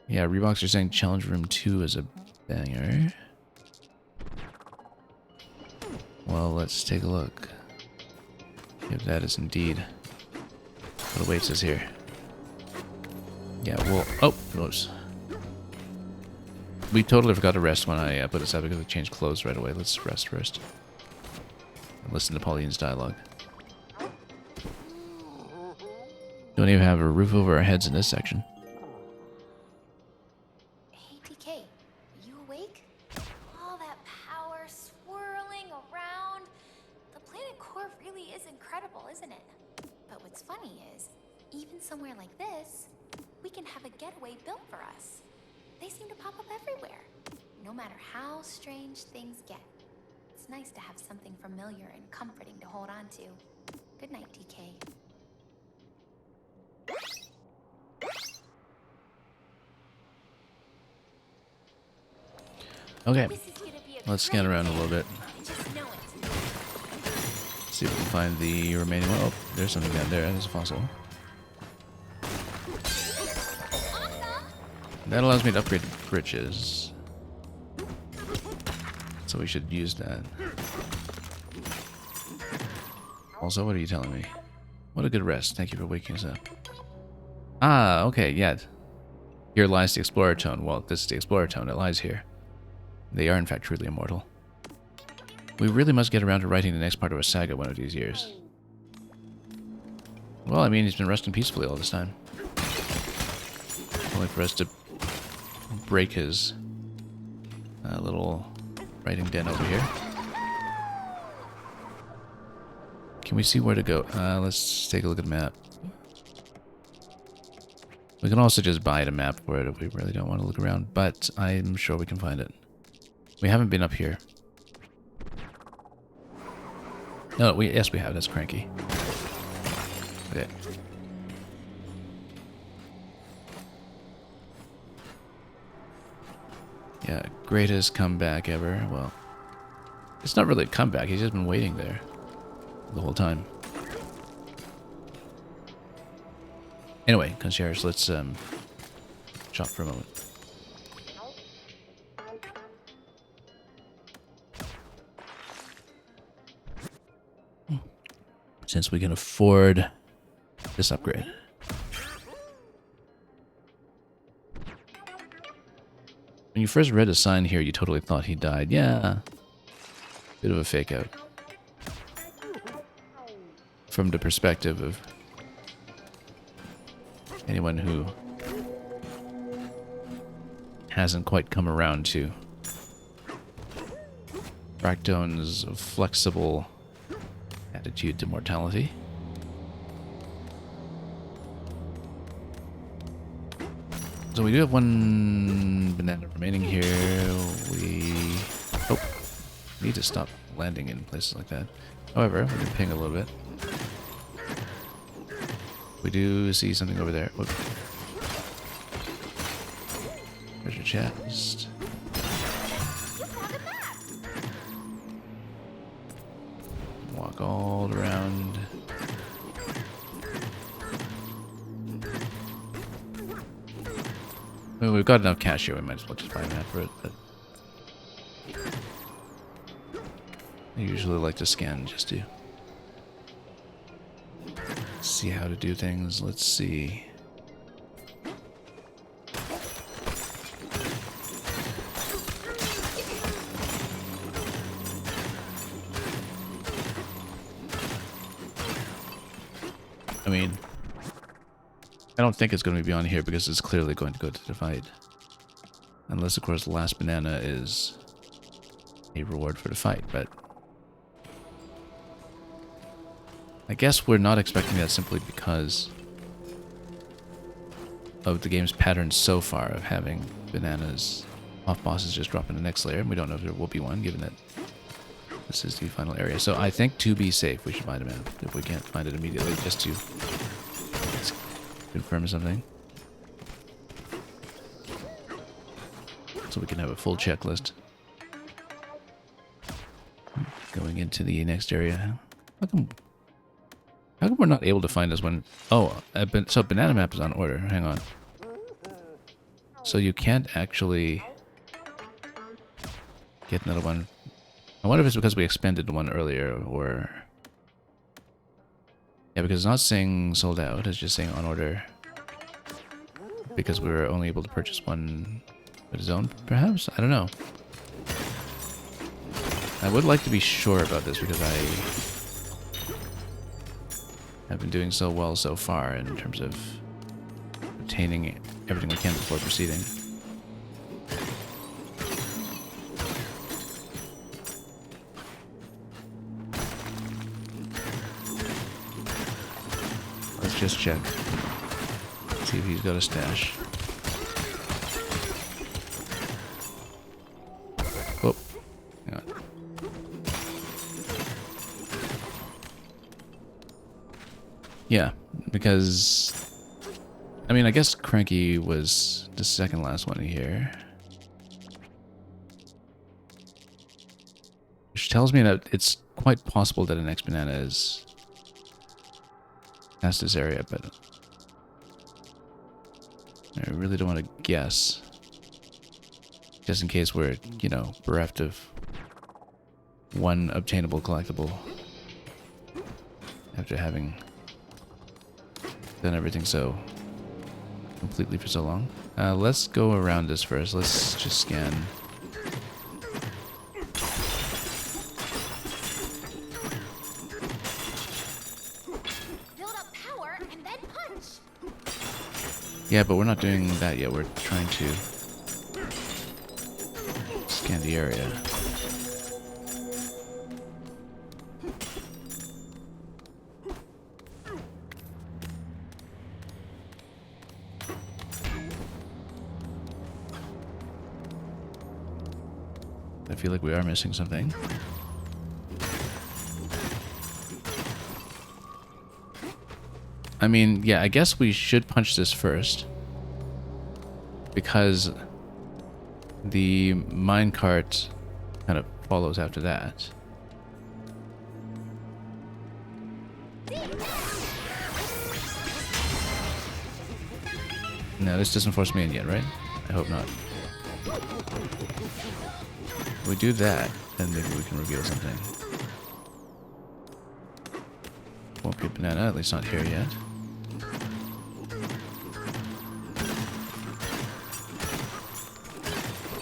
Yeah, Reeboks are saying Challenge Room 2 is a banger. Well, let's take a look. If that is indeed what awaits us here. Yeah, we'll... Oh, close. We totally forgot to rest when I put this out because we changed clothes right away. Let's rest first. And listen to Pauline's dialogue. Don't even have a roof over our heads in this section. Hey, TK, you awake? All that power swirling around. The planet core really is incredible, isn't it? But what's funny is, even somewhere like this, we can have a getaway built for us. They seem to pop up everywhere, no matter how strange things get. It's nice to have something familiar and comforting to hold on to. Good night, TK. Okay, let's scan around a little bit. See if we can find the remaining one. Oh, there's something down there. There's a fossil. That allows me to upgrade bridges. So we should use that. Also, what are you telling me? What a good rest. Thank you for waking us up. Ah, okay, yeah. Here lies the Explorer Tone. Well, this is the Explorer Tone. It lies here. They are, in fact, truly immortal. We really must get around to writing the next part of a saga one of these years. Well, I mean, he's been resting peacefully all this time. Only for us to break his little writing den over here. Can we see where to go? Let's take a look at the map. We can also just buy the map for it if we really don't want to look around, but I'm sure we can find it. We haven't been up here. No, yes we have. That's cranky. Okay. Yeah, greatest comeback ever. Well, it's not really a comeback. He's just been waiting there the whole time. Anyway, concierge, let's shop for a moment. Since we can afford this upgrade. When you first read a sign here, you totally thought he died. Yeah. Bit of a fake out. From the perspective of anyone who hasn't quite come around to Bracton's flexible attitude to mortality. So we do have one banana remaining here. We need to stop landing in places like that. However, we can ping a little bit. We do see something over there. Whoop. Treasure chest. Walk all around. Well, we've got enough cash here, we might as well just buy that for it, but I usually like to scan just to see how to do things. Let's see. I mean, I don't think it's going to be beyond here because it's clearly going to go to the fight. Unless, of course, the last banana is a reward for the fight, but I guess we're not expecting that simply because of the game's pattern so far of having bananas off bosses just drop in the next layer, and we don't know if there will be one, given that this is the final area. So I think to be safe, we should find a map if we can't find it immediately, just to confirm something. So we can have a full checklist. Going into the next area. How come we're not able to find this one? Oh, so banana map is on order. Hang on. So you can't actually get another one. I wonder if it's because we expended one earlier, or yeah, because it's not saying sold out. It's just saying on order because we were only able to purchase one of its own. Perhaps, I don't know. I would like to be sure about this because I have been doing so well so far in terms of obtaining everything we can before proceeding. Let's just check. See if he's got a stash. Whoop. Hang on. Yeah, because I mean, I guess Cranky was the second last one here. Which tells me that it's quite possible that an X banana is past this area, but I really don't want to guess. Just in case we're, you know, bereft of one obtainable collectible after having done everything so completely for so long. Let's go around this first. Let's just scan. Build up power and then punch. Yeah, but we're not doing that yet. We're trying to scan the area. I feel like we are missing something. I mean, yeah, I guess we should punch this first. Because the minecart kind of follows after that. No, this doesn't force me in yet, right? I hope not. If we do that, then maybe we can reveal something. Won't be a banana, at least not here yet.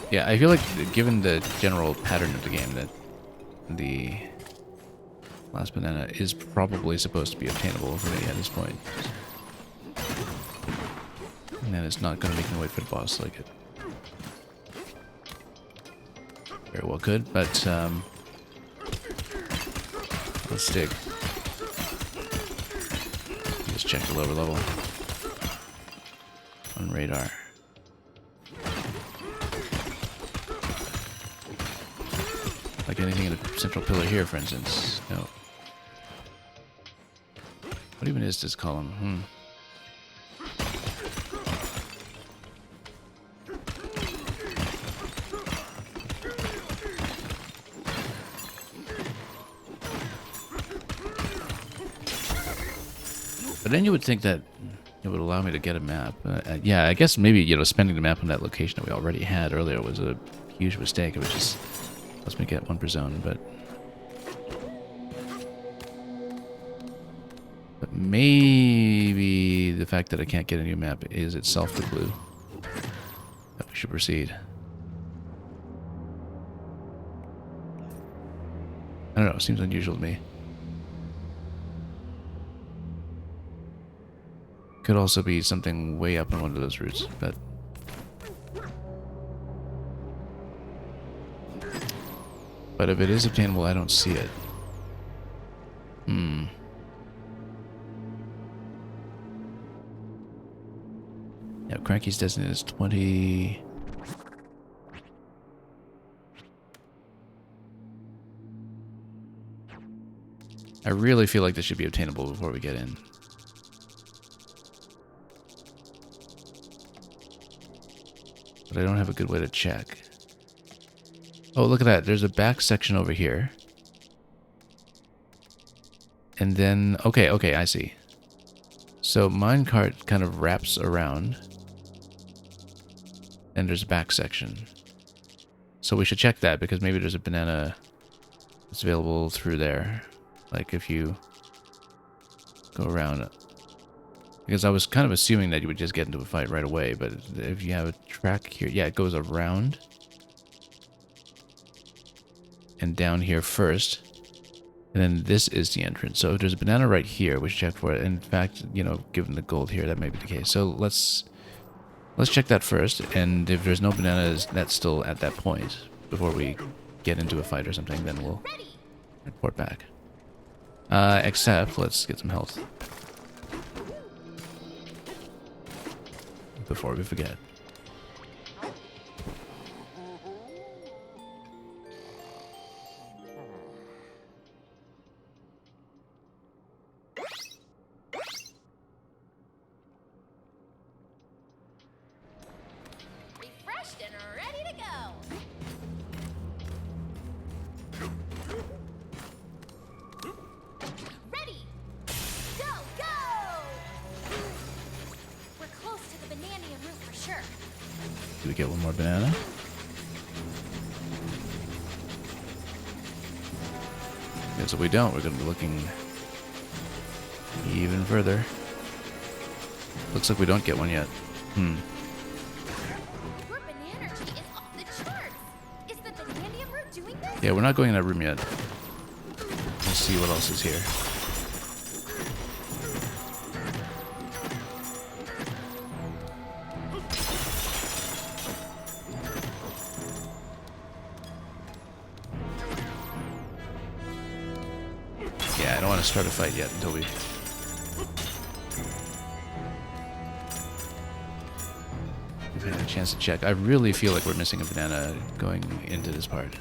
Yeah, I feel like given the general pattern of the game that the last banana is probably supposed to be obtainable for me at this point. And then it's not going to make me wait for the boss like it very well could, but let's dig. Just check the lower level on radar. Like anything in the central pillar here, for instance. No. What even is this column? But then you would think that it would allow me to get a map. Yeah, I guess maybe, you know, spending the map on that location that we already had earlier was a huge mistake. It was just, let's make it one per zone, but maybe the fact that I can't get a new map is itself the clue that we should proceed. I don't know, it seems unusual to me. Could also be something way up on one of those routes, but if it is obtainable, I don't see it. Yeah, Cranky's Destiny is 20. I really feel like this should be obtainable before we get in. But I don't have a good way to check. Oh, look at that. There's a back section over here. And then, okay, I see. So minecart kind of wraps around. And there's a back section. So we should check that because maybe there's a banana that's available through there. Like if you go around. Because I was kind of assuming that you would just get into a fight right away, but if you have a track here, yeah, it goes around. And down here first. And then this is the entrance. So if there's a banana right here, we should check for it. In fact, you know, given the gold here, that may be the case. So let's check that first. And if there's no bananas that's still at that point, before we get into a fight or something, then we'll report back. Except, let's get some health. Before we forget. Refreshed and ready to go. Do we get one more banana? Because if we don't, we're going to be looking even further. Looks like we don't get one yet. Your banana tree is off the charts. Is the banana root doing this? Yeah, we're not going in that room yet. Let's see what else is here. Yeah, I don't want to start a fight yet until we've had a chance to check. I really feel like we're missing a banana going into this part.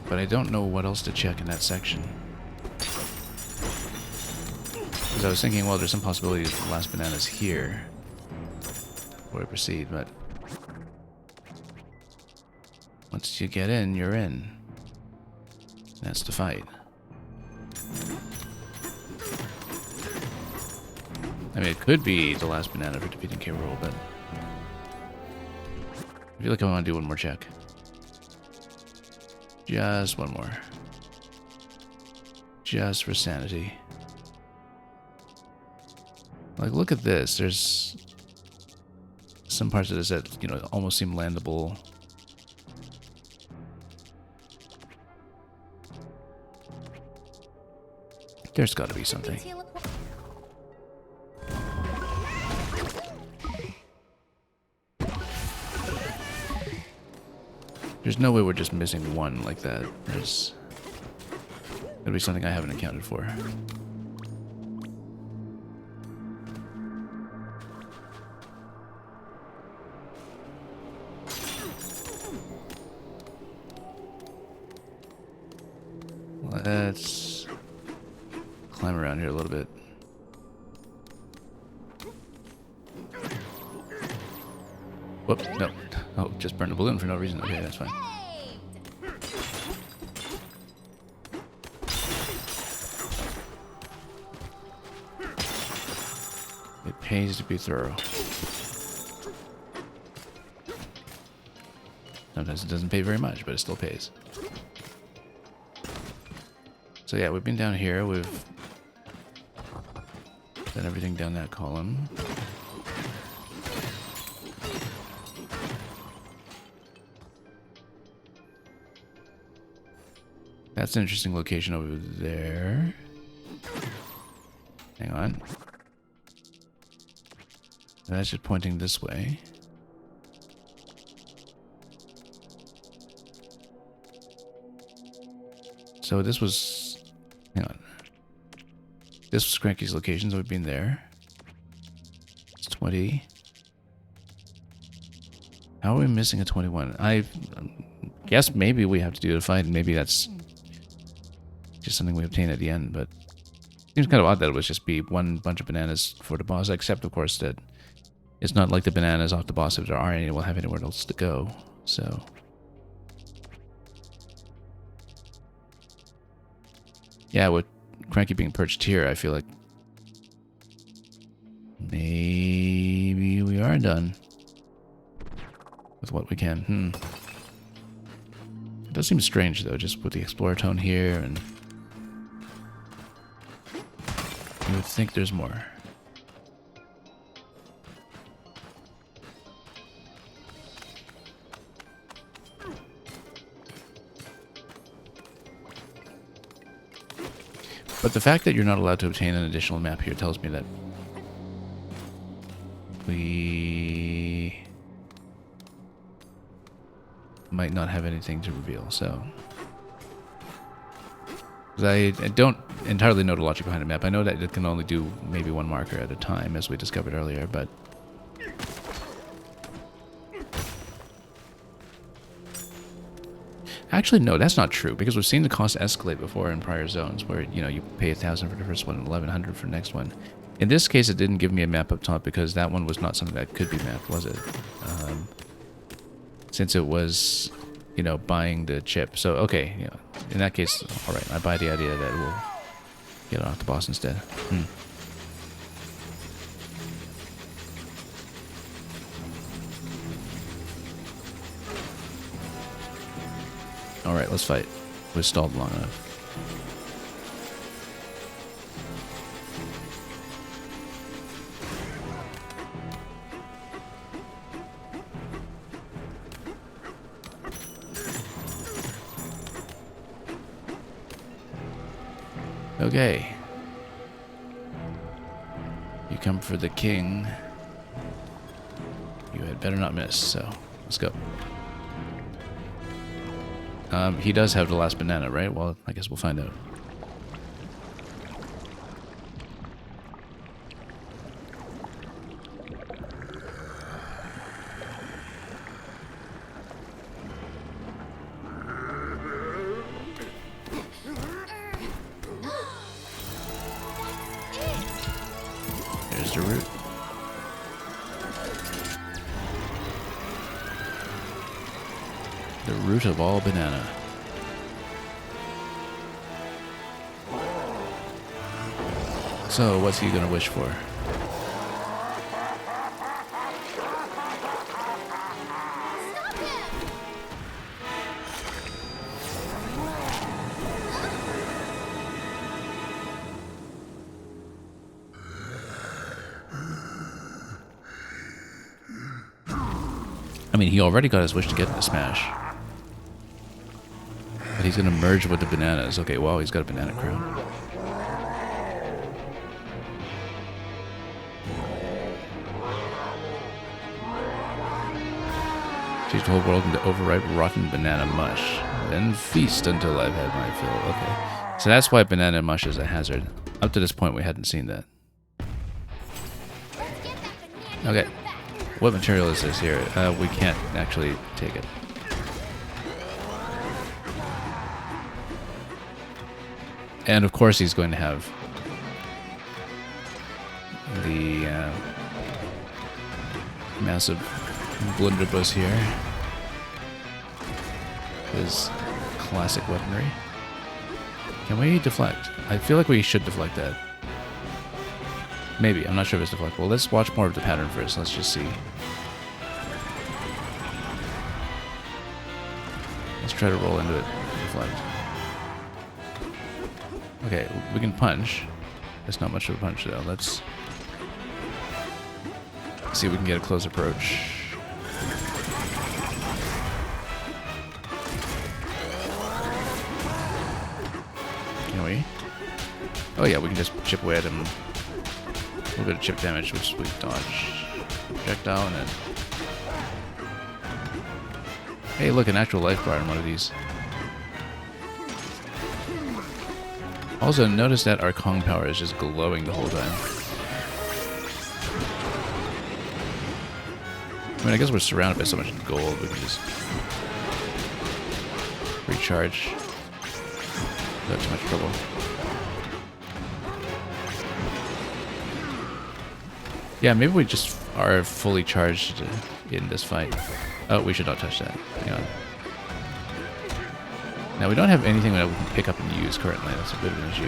But I don't know what else to check in that section. Because I was thinking, well, there's some possibility that the last banana's here before I proceed, but once you get in, you're in. That's the fight. I mean, it could be the last banana for defeating K. Rool, but I feel like I want to do one more check. Just one more. Just for sanity. Like, look at this. There's some parts of this that, you know, almost seem landable. There's got to be something. There's no way we're just missing one like that. There's gotta be something I haven't accounted for. Let's climb around here a little bit. Whoop, no. Oh, just burned a balloon for no reason. Okay, that's fine. It pays to be thorough. Sometimes it doesn't pay very much, but it still pays. So yeah, we've been down here. We've done everything down that column. That's an interesting location over there. Hang on. That's just pointing this way. So this was... Hang on. This was Cranky's location, so we've been there. It's 20. How are we missing a 21? I guess maybe we have to do a fight, and maybe that's just something we obtain at the end, but it seems kind of odd that it would just be one bunch of bananas for the boss, except of course that it's not like the bananas off the boss, if there are any, we'll have anywhere else to go, so... Yeah, with Cranky being perched here, I feel like maybe we are done with what we can. It does seem strange though, just with the Explorer tone here, and you would think there's more. But the fact that you're not allowed to obtain an additional map here tells me that we might not have anything to reveal, so... I don't entirely know the logic behind the map. I know that it can only do maybe one marker at a time, as we discovered earlier, but... Actually, no, that's not true, because we've seen the cost escalate before in prior zones, where, you know, you pay 1,000 for the first one and 1,100 for the next one. In this case, it didn't give me a map up top, because that one was not something that could be mapped, was it? Since it was, you know, buying the chip. So, okay, you know, in that case, alright, I buy the idea that Get off the boss instead. Alright, let's fight. We stalled long enough. Okay. You come for the king. You had better not miss, so let's go. He does have the last banana, right? Well, I guess we'll find out. There's the root. The root of all banana. So, what's he gonna wish for? I mean, he already got his wish to get into Smash. But he's gonna merge with the bananas. Okay, wow, he's got a banana crown. Change the whole world into overripe rotten banana mush. Then feast until I've had my fill. Okay. So that's why banana mush is a hazard. Up to this point, we hadn't seen that. Okay. What material is this here? We can't actually take it. And of course he's going to have the massive blunderbuss here. His classic weaponry. Can we deflect? I feel like we should deflect that. Maybe. I'm not sure if it's deflectable. Let's watch more of the pattern first. Let's just see. Let's try to roll into it and deflect. Okay, we can punch. It's not much of a punch though. Let's see if we can get a close approach. Can we? Oh yeah, we can just chip away at him. A little bit of chip damage, which we dodge. Projectile and then... Hey look, an actual life bar in one of these. Also, notice that our Kong power is just glowing the whole time. I mean, I guess we're surrounded by so much gold, we can just recharge without too much trouble. Yeah, maybe we just are fully charged in this fight. Oh, we should not touch that. Hang on. Now, we don't have anything that we can pick up and use currently. That's a bit of an issue.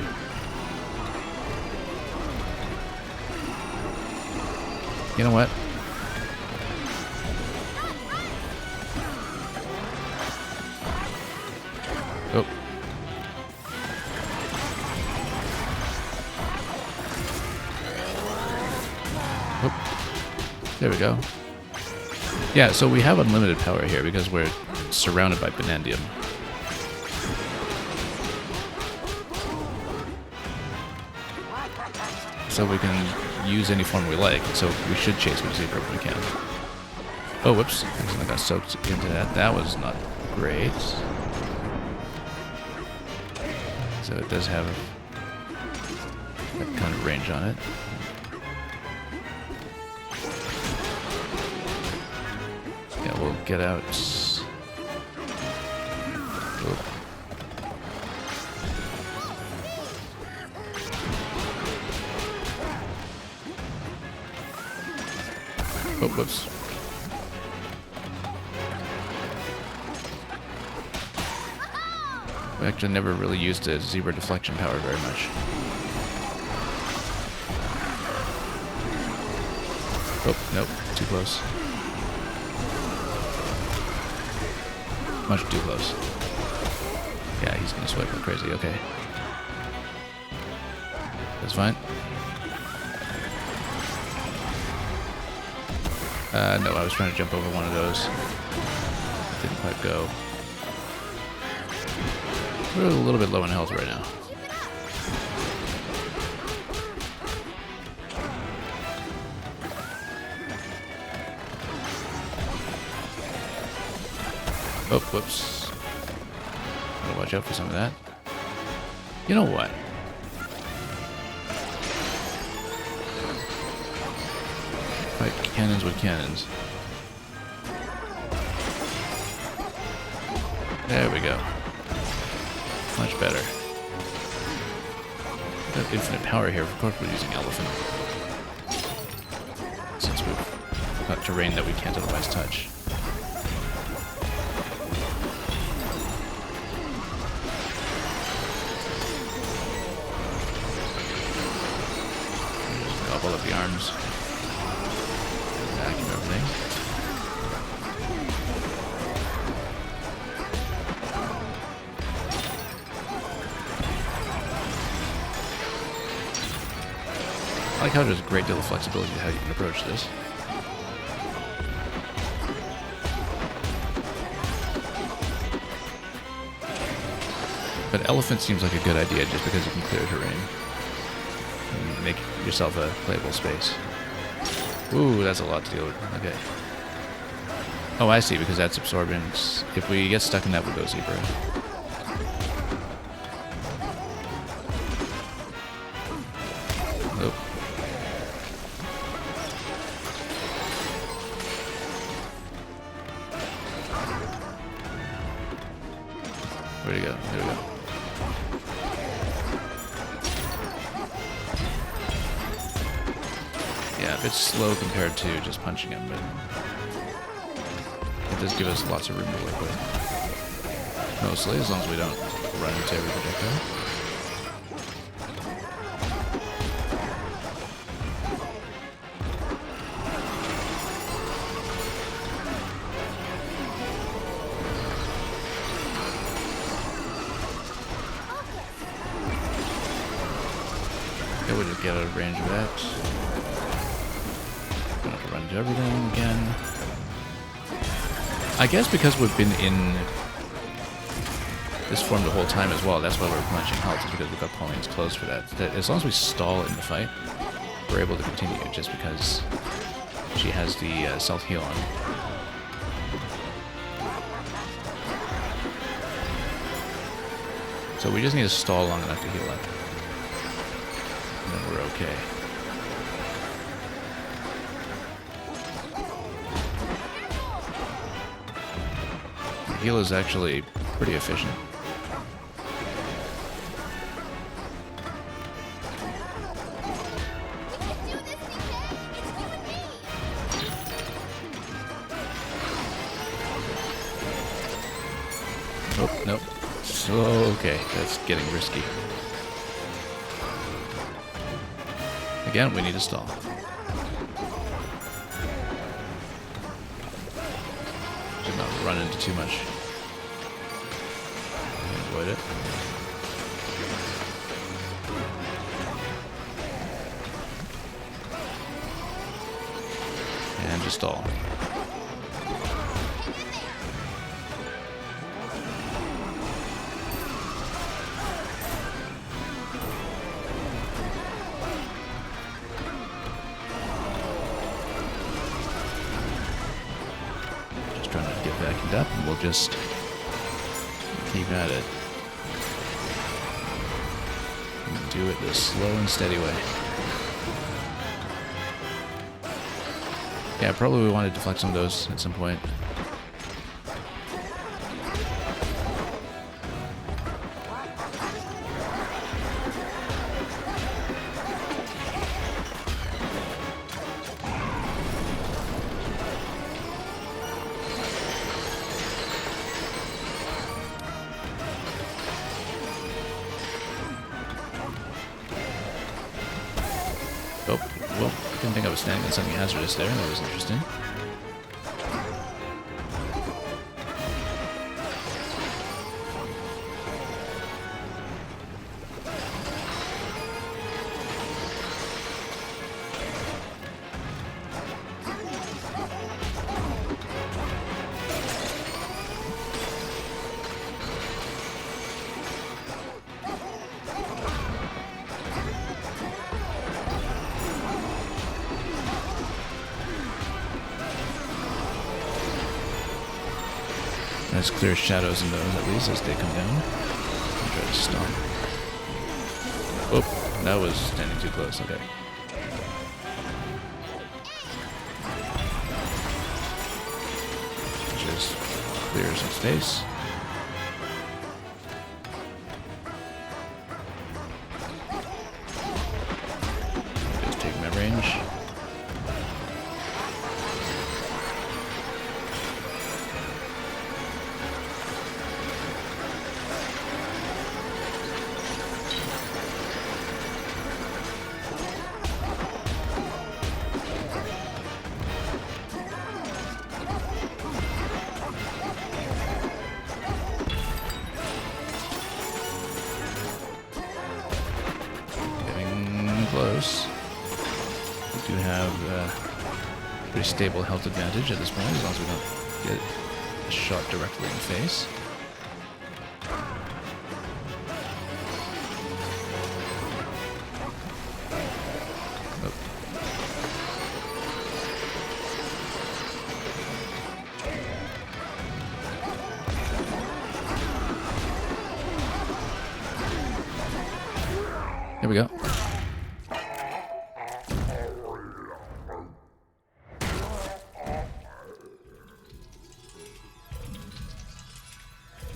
You know what? Oh. Oh. There we go. Yeah, so we have unlimited power here because we're surrounded by Banandium. So we can use any form we like, so we should chase with Zebra if we can. Oh, whoops. I got soaked into that. That was not great. So it does have that kind of range on it. Yeah, we'll get out. Oh. Oh, whoops. We actually never really used the zebra deflection power very much. Oh, nope. Too close. Much too close. Yeah, he's gonna swipe like crazy. Okay. That's fine. No, I was trying to jump over one of those. Didn't quite go. We're a little bit low in health right now. Oh, whoops. Gotta watch out for some of that. You know what? Fight cannons with cannons. There we go. Much better. We've got infinite power here. Of course we're using elephant. Since we've got terrain that we can't otherwise touch. Just gobble up the arms. Vacuum everything. I like how there's a great deal of flexibility to how you can approach this. But elephant seems like a good idea just because you can clear terrain. And make yourself a playable space. Ooh, that's a lot to deal with. Okay. Oh, I see, because that's absorbance. If we get stuck in that, we'll go zebra. Nope. Where'd he go? There we go. Yeah, a bit slow compared to just punching him, but it does give us lots of room to work with. Mostly, as long as we don't run into every projectile. Okay, we'll just get out of range of that. Don't have to run into everything again. I guess because we've been in this form the whole time as well, that's why we're punching health, is because we've got Pauline's close for that. As long as we stall in the fight, we're able to continue just because she has the self-heal on. So we just need to stall long enough to heal up. And then we're okay. The heal is actually pretty efficient. Oh, nope. So, okay, that's getting risky. Again, we need to stall. Should not run into too much. Avoid it. And just stall. Trying to get vacuumed up, and we'll just keep at it. And do it the slow and steady way. Yeah, probably we want to deflect some of those at some point. Oh, whoa. Didn't think I was standing on something hazardous there. That was interesting. Nice clear shadows in those at least as they come down. I'll try to stomp. Oh, that was standing too close. Okay. Just clear some space. Just take my range. Close. We do have pretty stable health advantage at this point, as long as we don't get a shot directly in the face. Oh. There we go.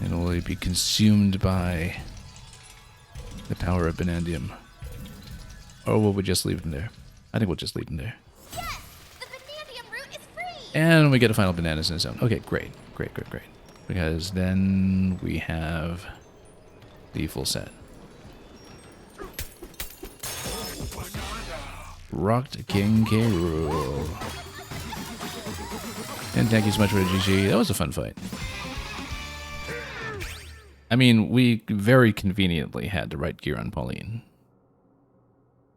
And will it be consumed by the power of Banandium? Or will we just leave him there? I think we'll just leave him there. Yes! The Banandium route is free! And we get a final bananas in his zone. Okay, great. Great, great, great. Because then we have the full set. Rocked King K. Rool. And thank you so much for the GG. That was a fun fight. I mean, we very conveniently had the right gear on Pauline.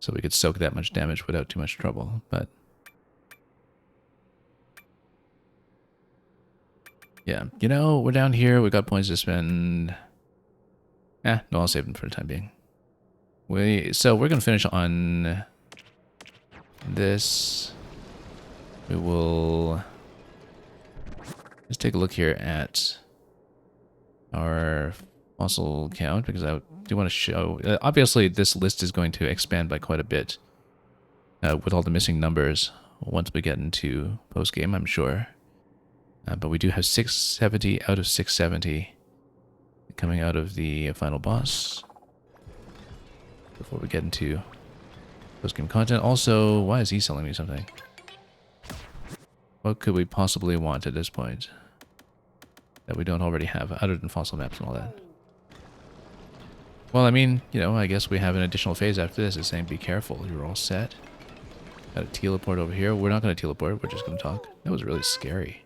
So we could soak that much damage without too much trouble, but... yeah, you know, we're down here, we got points to spend... no, I'll save them for the time being. So we're going to finish on this. We will... let's take a look here at our fossil count, because I do want to show... obviously, this list is going to expand by quite a bit with all the missing numbers once we get into post-game, I'm sure. But we do have 670 out of 670 coming out of the final boss before we get into post-game content. Also, why is he selling me something? What could we possibly want at this point that we don't already have, other than fossil maps and all that? Well, I mean, you know, I guess we have an additional phase after this. It's saying be careful, you're all set. Got a teleport over here. We're not going to teleport, we're just going to talk. That was really scary.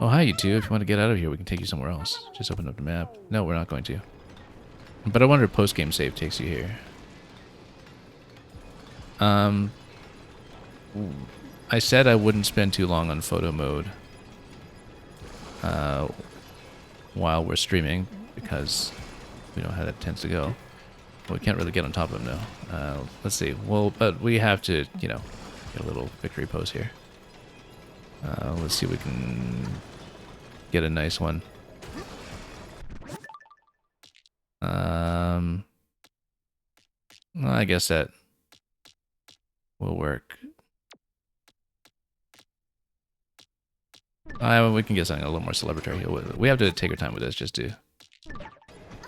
Oh, hi, you two. If you want to get out of here, we can take you somewhere else. Just open up the map. No, we're not going to. But I wonder if post-game save takes you here. I said I wouldn't spend too long on photo mode while we're streaming, because we know how that tends to go. Well, we can't really get on top of them, though. Let's see. Well, but we have to, you know, get a little victory pose here. Let's see if we can get a nice one. Well, I guess that will work. We can get something a little more celebratory. We have to take our time with this just to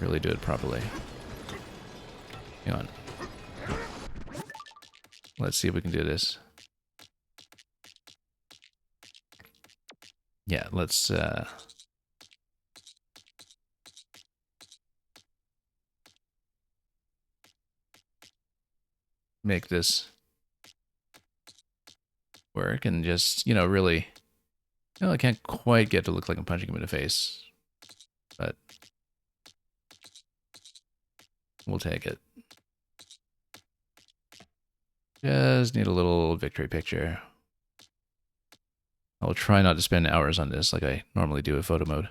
really do it properly. Hang on. Let's see if we can do this. Yeah, let's make this work and just, you know, really, you know, I can't quite get to look like I'm punching him in the face, but we'll take it. Just need a little victory picture. I'll try not to spend hours on this like I normally do with photo mode.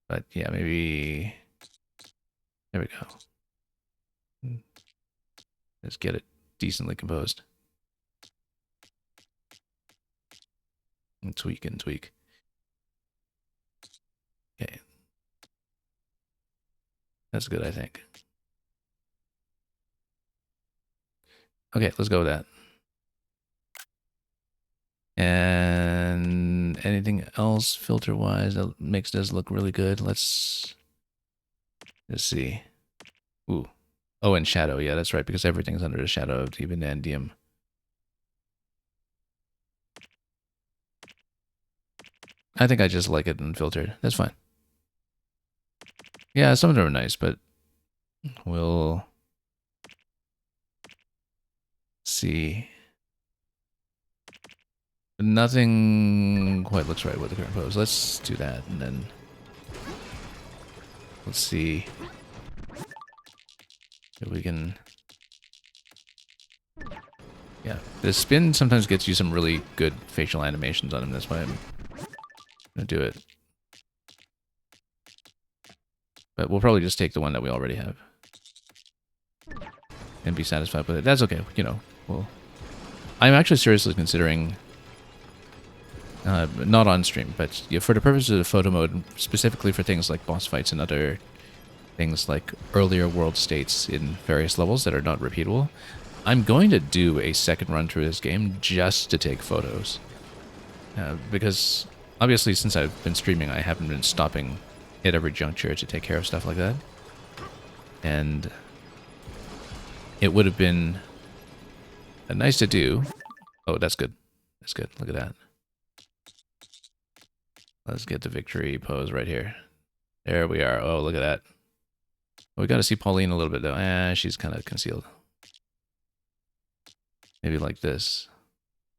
But yeah, maybe... There we go. Let's get it decently composed. And tweak and tweak. Okay. That's good, I think. Okay, let's go with that. And anything else filter-wise that makes this look really good? Let's see. Ooh. Oh, and shadow. Yeah, that's right, because everything's under the shadow of the vanadium. I think I just like it unfiltered. That's fine. Yeah, some of them are nice, but we'll see. Nothing quite looks right with the current pose. Let's do that, and then let's see if we can... Yeah, the spin sometimes gets you some really good facial animations on him. That's why I'm gonna do it. But we'll probably just take the one that we already have and be satisfied with it. That's okay, you know. Well, I'm actually seriously considering, not on stream, but yeah, for the purposes of the photo mode, specifically for things like boss fights and other things like earlier world states in various levels that are not repeatable, I'm going to do a second run through this game just to take photos. Because obviously since I've been streaming, I haven't been stopping at every juncture to take care of stuff like that. And it would have been nice to do. Oh, that's good. That's good. Look at that. Let's get the victory pose right here. There we are. Oh, look at that. We got to see Pauline a little bit, though. She's kind of concealed. Maybe like this.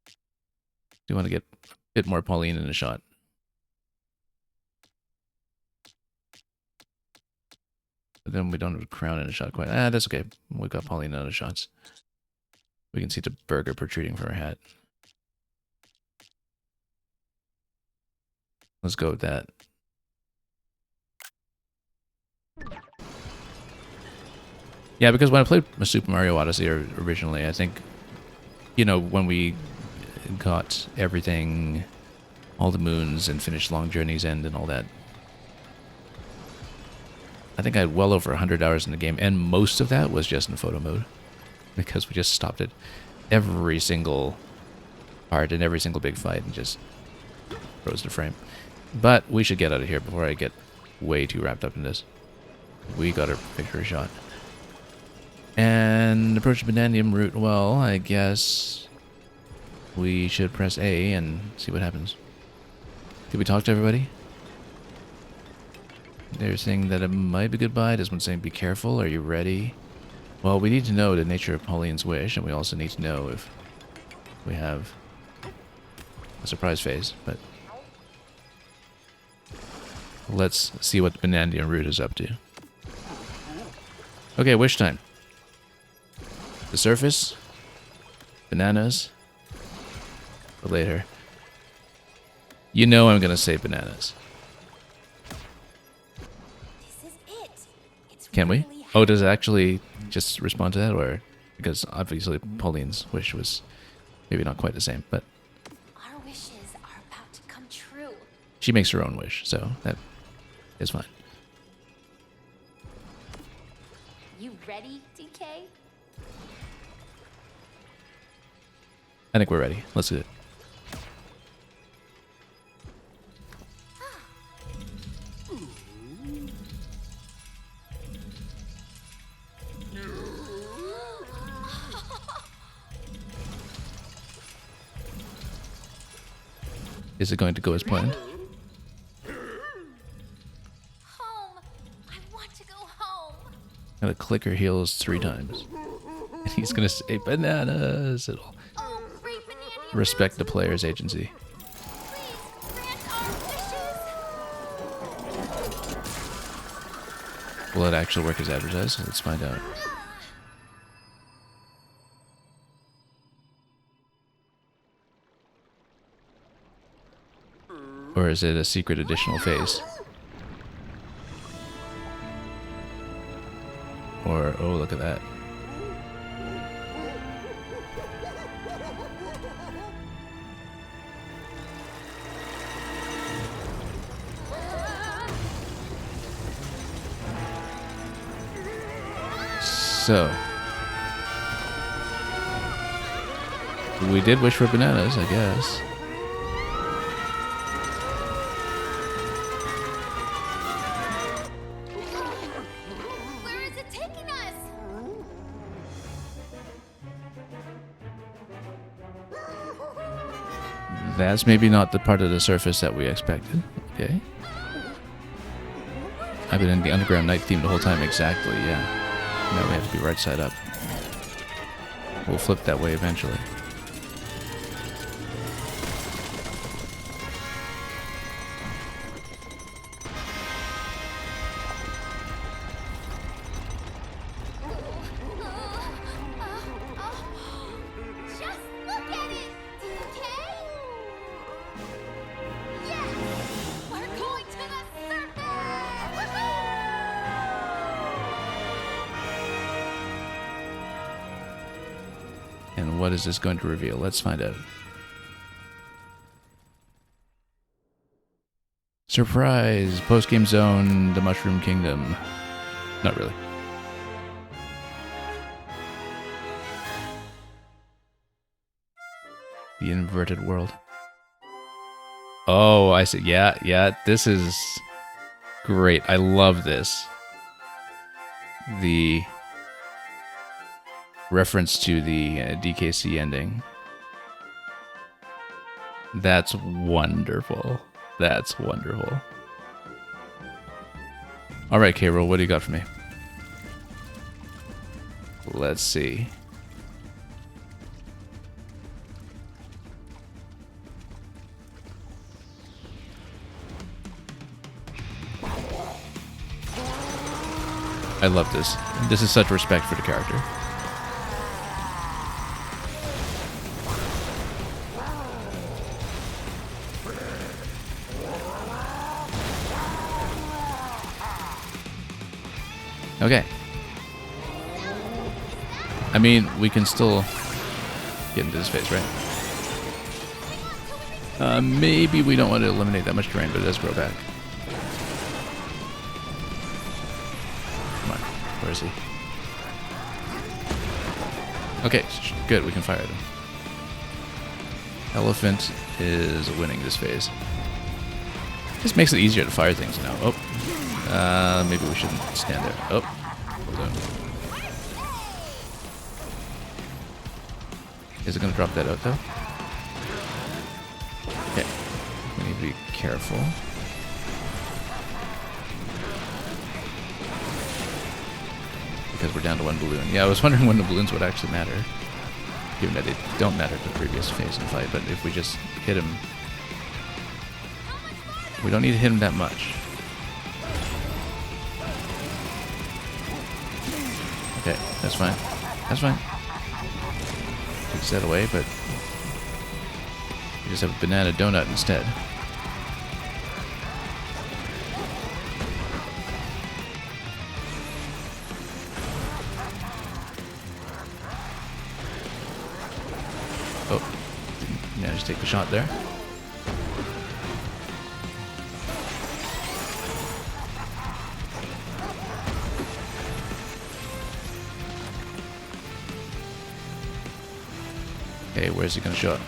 Do you want to get a bit more Pauline in the shot? But then we don't have a crown in the shot quite. That's okay. We've got Pauline in the shots. We can see the burger protruding from her hat. Let's go with that. Yeah, because when I played Super Mario Odyssey originally, I think, you know, when we got everything, all the moons, and finished Long Journey's End and all that, I think I had well over 100 hours in the game, and most of that was just in photo mode, because we just stopped at every single part and every single big fight and just froze the frame. But we should get out of here before I get way too wrapped up in this. We got our victory shot. And approach the vanadium route. Well, I guess we should press A and see what happens. Did we talk to everybody? They're saying that it might be goodbye. This one's saying be careful. Are you ready? Well, we need to know the nature of Pauline's wish, and we also need to know if we have a surprise phase, but let's see what the vanadium route is up to. Okay, wish time. The surface, bananas, but later. You know I'm gonna say bananas. This is it. It's Can we? really Oh, does it actually just respond to that, or because obviously Pauline's wish was maybe not quite the same, but Our wishes are about to come true. she makes her own wish, so that is fine. You ready, DK? I think we're ready. Let's do it. Is it going to go as planned? Home. I want to go home. Gotta click her heels 3 times. He's gonna say bananas. It'll Oh, great banana! respect the player's agency. Please grant our wishes. Will it actually work as advertised? Let's find out. Or is it a secret additional phase? Or, oh, look at that. So, we did wish for bananas, I guess. Where is it taking us? That's maybe not the part of the surface that we expected. Okay. I've been in the underground night theme the whole time, exactly, yeah. Now we have to be right side up. We'll flip that way eventually. Just look at it, DK! Yes! We're going to the surface! And what is this going to reveal? Let's find out. Surprise! Post-game zone, the Mushroom Kingdom. Not really. The inverted world. Oh, I see. Yeah, yeah. This is great. I love this. The reference to the DKC ending. That's wonderful. That's wonderful. All right, K-Roll, what do you got for me? Let's see. I love this. This is such respect for the character. Okay. I mean, we can still get into this phase, right? Maybe we don't want to eliminate that much terrain, but it does grow back. Come on. Where is he? Okay, good. We can fire at him. Elephant is winning this phase. Just makes it easier to fire things now. Oh. Maybe we shouldn't stand there. Oh. Hold on. Is it going to drop that out, though? Okay. We need to be careful. Because we're down to one balloon. Yeah, I was wondering when the balloons would actually matter. Given that they don't matter to the previous phase in fight, but if we just hit him... We don't need to hit him that much. Okay, that's fine. That's fine. Takes that away, but... We just have a banana donut instead. Oh, didn't manage to take the shot there. Okay, where's he gonna show up?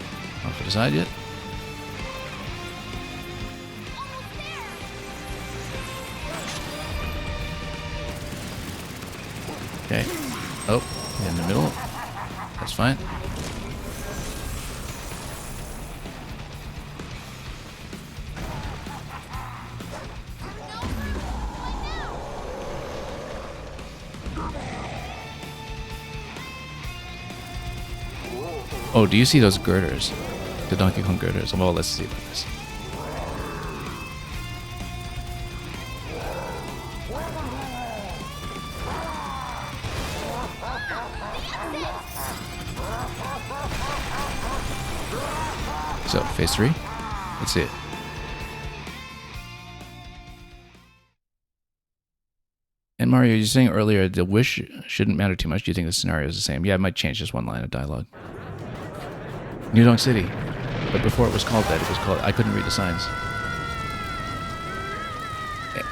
Off to the side yet? Okay. Oh, in the middle. That's fine. Oh, do you see those girders? The Donkey Kong girders. Well, let's see this. So, phase 3. Let's see it. And Mario, you're saying earlier the wish shouldn't matter too much. Do you think the scenario is the same? Yeah, it might change just one line of dialogue. New Donk City. But before it was called that, it was called... I couldn't read the signs.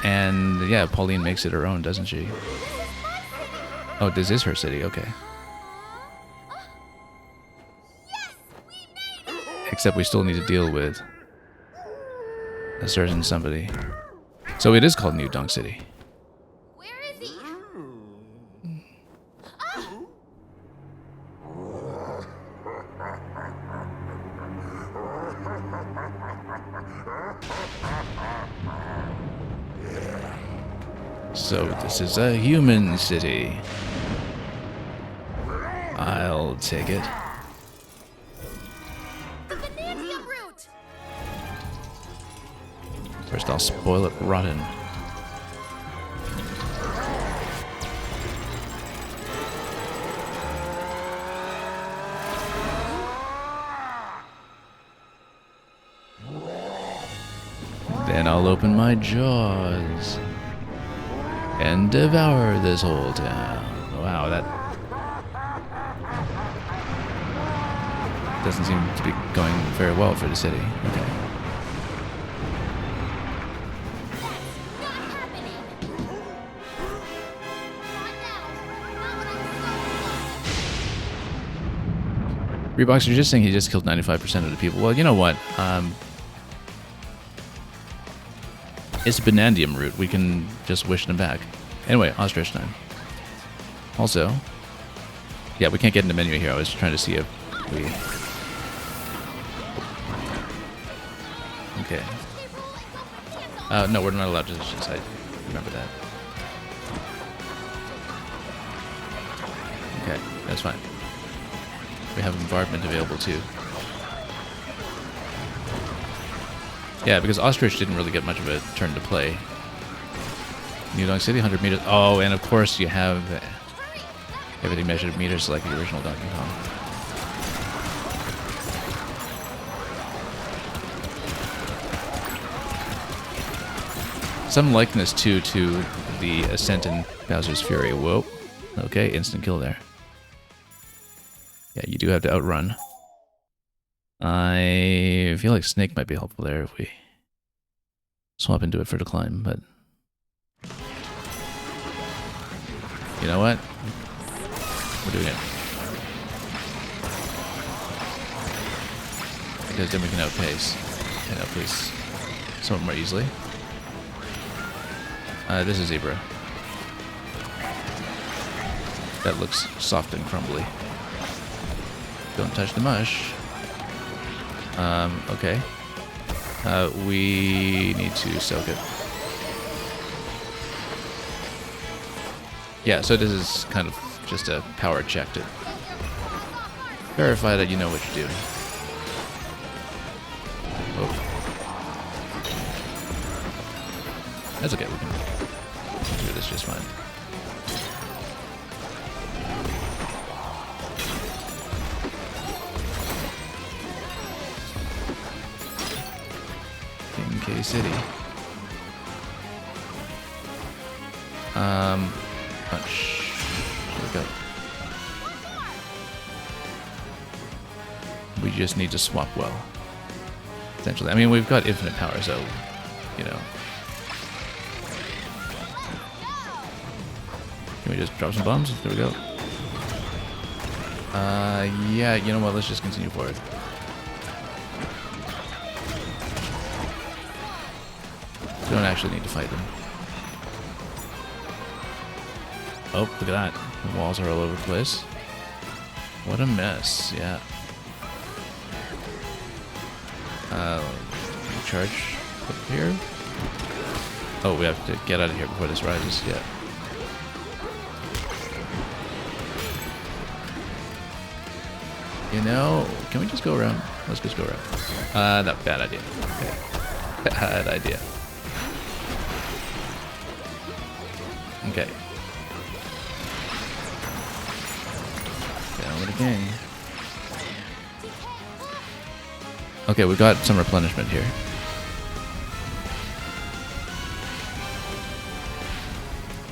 And yeah, Pauline makes it her own, doesn't she? Oh, this is her city. Okay. Except we still need to deal with a certain somebody. So it is called New Donk City. Where is he? So this is a human city. I'll take it. The Bananza route. First I'll spoil it rotten. Then I'll open my jaws and devour this whole town. Wow, that doesn't seem to be going very well for the city. Okay. Not happening. Not now. Not when I'm so Reebox, you're just saying he just killed 95% of the people. Well, you know what? It's a Banandium route. We can just wish them back. Anyway, ostrich time. Also, yeah, we can't get in the menu here. I was trying to see if we... Okay. No, we're not allowed to decide. Remember that. Okay, that's fine. We have bombardment available too. Yeah, because Ostrich didn't really get much of a turn to play. New Donk City, 100 meters. Oh, and of course you have everything measured in meters like the original Donkey Kong. Some likeness too to the Ascent in Bowser's Fury. Whoa. Okay, instant kill there. Yeah, you do have to outrun. I feel like Snake might be helpful there if we swap into it for the climb, but... You know what? We're doing it. Because then we can outpace. And outpace somewhat more easily. This is Zebra. That looks soft and crumbly. Don't touch the mush. Okay. We need to soak it. Yeah, so this is kind of just a power check to verify that you know what you're doing. Oh. That's okay, we can do this just fine. K City. Punch. There we go. We just need to swap well. Essentially. I mean, we've got infinite power, so, you know. Can we just drop some bombs? There we go. Yeah, you know what? Let's just continue forward. We don't actually need to fight them. Oh, look at that. The walls are all over the place. What a mess, yeah. Charge up here. Oh, we have to get out of here before this rises, yeah. You know, can we just go around? Let's just go around. No, bad idea. Okay. Bad idea. Okay. Down with the king. Okay, we got some replenishment here.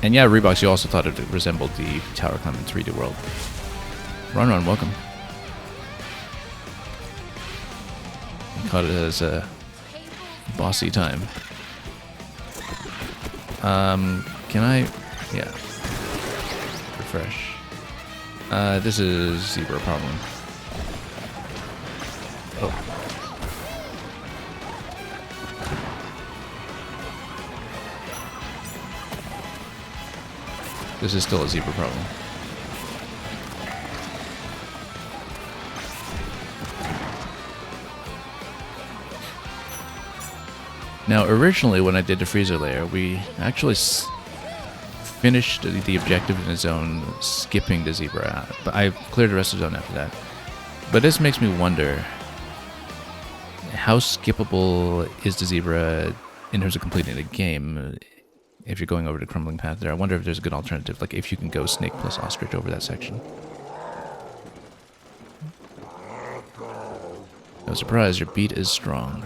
And yeah, Reeboks, you also thought it resembled the Tower Climb in 3D World. Run, welcome. You caught it as a bossy time. Can I? Yeah. Refresh. This is zebra problem. Oh. This is still a zebra problem. Now, originally, when I did the freezer layer, we actually finished the objective in the zone, skipping the zebra. But I cleared the rest of the zone after that. But this makes me wonder, how skippable is the zebra in terms of completing the game? If you're going over the crumbling path there, I wonder if there's a good alternative, like if you can go snake plus ostrich over that section. No surprise, your beat is strong.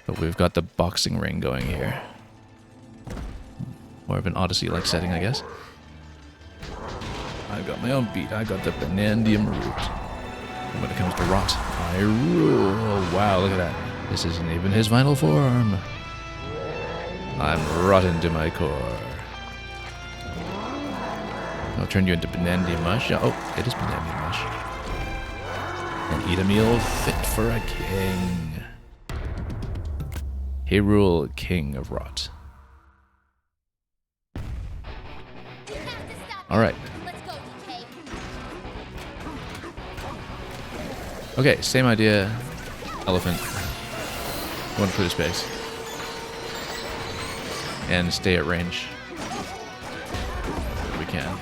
But we've got the boxing ring going here. More of an Odyssey-like setting, I guess. I've got my own beat. I got the Banandium root. And when it comes to rot, I rule. Oh, wow, look at that. This isn't even his final form. I'm rotten to my core. I'll turn you into Banandium mush. Oh, it is Banandium mush. And eat a meal fit for a king. Hyrule, king of rot. Alright. Okay, same idea. Elephant. One foot of space. And stay at range. If we can.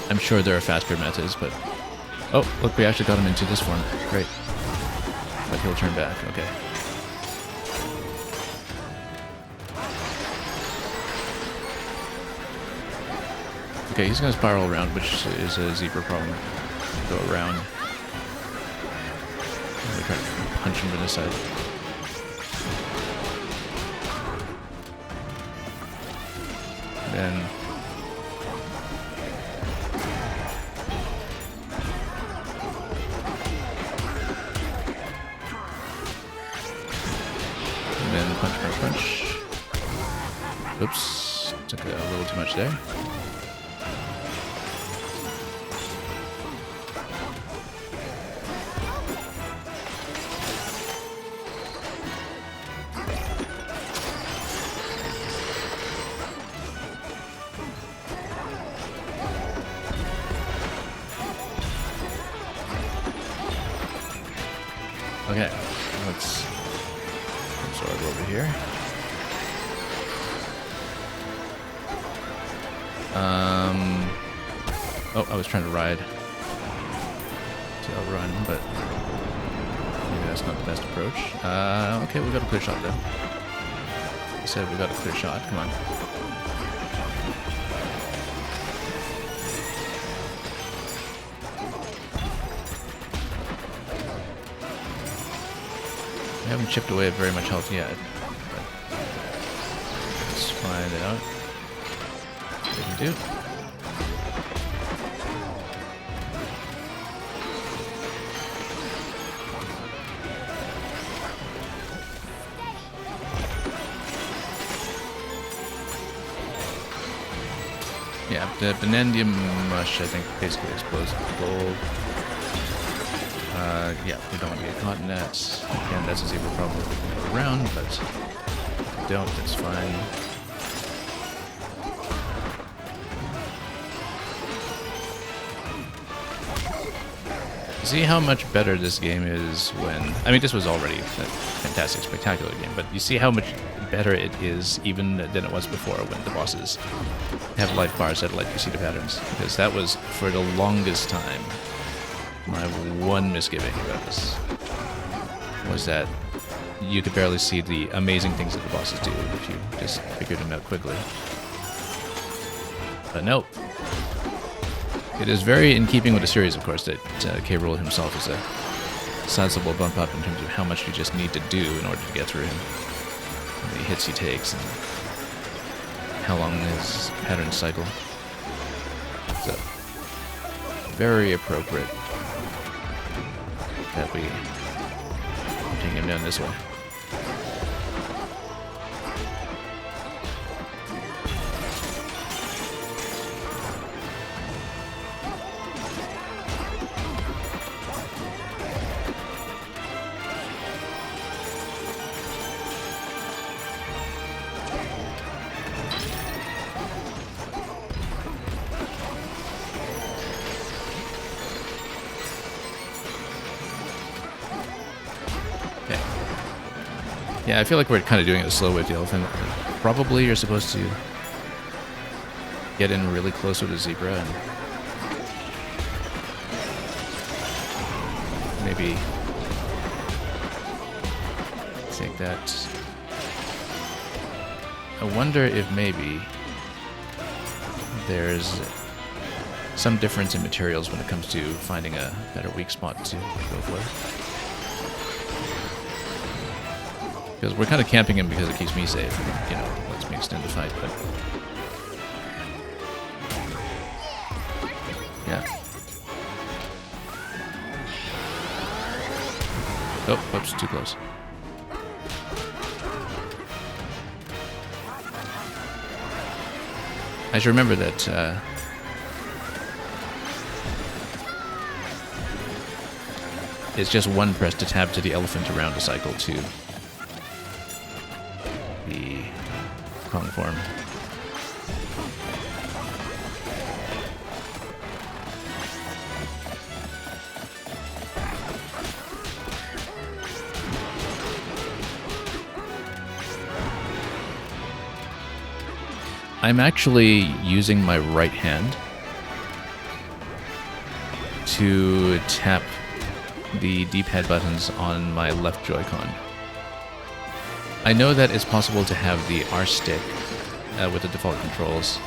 I'm sure there are faster methods, but... Oh, look, we actually got him into this form. Great. But he'll turn back, okay. Okay, he's gonna spiral around, which is a zebra problem. Go around. I'm gonna try to punch him from this side. Then... punch. Oops, took a little too much there. Okay, let's absorb over here. Oh, I was trying to ride to outrun, but maybe that's not the best approach. Okay, we got a clear shot though. I said we got a clear shot. Come on. We haven't chipped away at very much health yet. But let's find it out. What we can do. Yeah, the Banandium mush, I think, basically explodes the gold. Yeah, we don't want to get caught in that. Again, that's a zebra problem. We can go around, but if we don't, that's fine. See how much better this game is when... I mean, this was already a fantastic, spectacular game, but you see how much better it is even than it was before when the bosses have life bars that let you see the patterns. Because that was, for the longest time, my one misgiving about this. Was that you could barely see the amazing things that the bosses do if you just figured them out quickly. But nope. It is very in keeping with the series, of course, that K. Rool himself is a sizable bump up in terms of how much you just need to do in order to get through him. How many hits he takes and how long his pattern cycle. So, very appropriate that we take him down this way. Yeah, I feel like we're kind of doing it slow with the elephant. Probably you're supposed to get in really close with the zebra and maybe take that. I wonder if maybe there's some difference in materials when it comes to finding a better weak spot to go for. Because we're kind of camping him because it keeps me safe and, you know, lets me extend the fight, but... yeah. Oh, whoops, too close. I should remember that, it's just one press to tab to the elephant around a cycle to the Kong form. I'm actually using my right hand to tap the D-pad buttons on my left Joy-Con. I know that it's possible to have the R stick with the default controls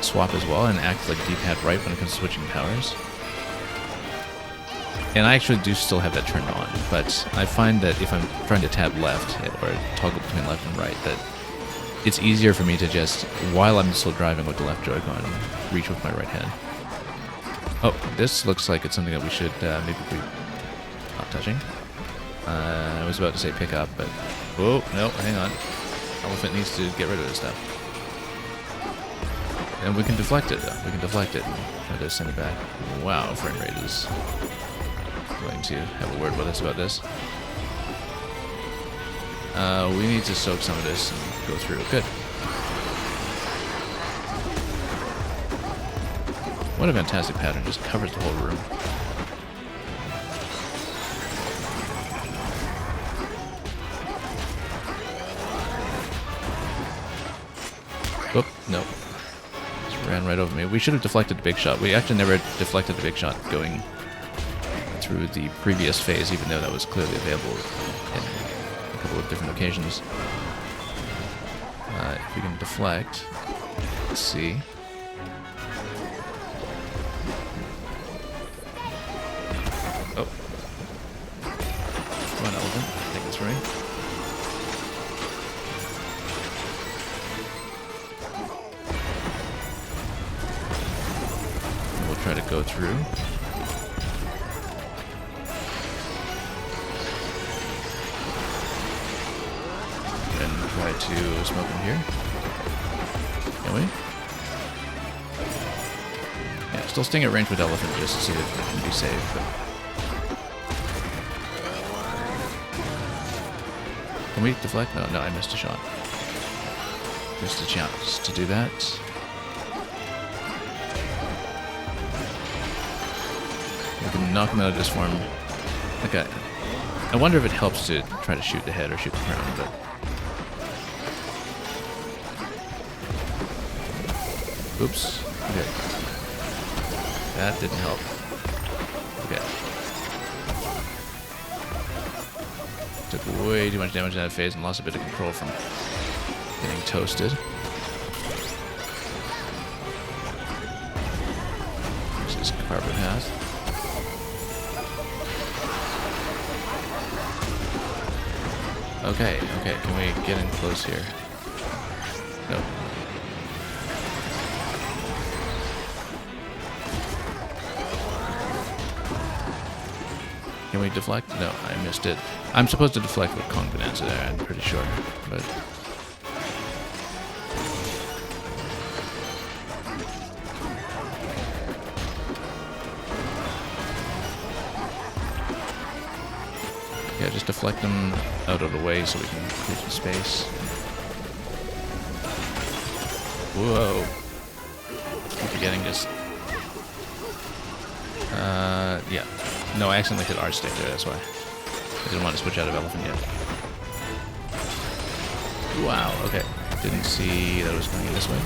swap as well and act like D-pad right when it comes to switching powers. And I actually do still have that turned on, but I find that if I'm trying to tab left or toggle between left and right, that it's easier for me to just, while I'm still driving with the left Joy-Con, reach with my right hand. Oh, this looks like it's something that we should maybe be not touching. I was about to say pick up, but... oh, no, hang on. Elephant needs to get rid of this stuff. And we can deflect it, though. We can deflect it and try to send it back. Wow, frame rate is going to have a word with us about this. We need to soak some of this and go through. Good. What a fantastic pattern. Just covers the whole room. Oop, no. Just ran right over me. We should have deflected the big shot. We actually never deflected the big shot going through the previous phase, even though that was clearly available in a couple of different occasions. If we can deflect, let's see. Oh. Come on, elephant. Take this for me. And we'll try to go through. And try to smoke him here. Can we? Yeah, still staying at range with elephant just to see if it can be safe. But... can we deflect? No, I missed a shot. Missed a chance to do that. We can knock him out of this form. Okay. I wonder if it helps to try to shoot the head or shoot the crown, but... Oops. Okay. That didn't help. Okay. Took way too much damage in that phase and lost a bit of control from getting toasted. This is carpet path. Okay, okay, can we get in close here? No. Can we deflect? No, I missed it. I'm supposed to deflect with Kong Bananza there, I'm pretty sure, but... Yeah, just deflect them out of the way so we can reach the space. Whoa. Keep forgetting this. Yeah. No, I accidentally hit R stick there, that's why. I didn't want to switch out of elephant yet. Wow, okay. Didn't see that it was going this way.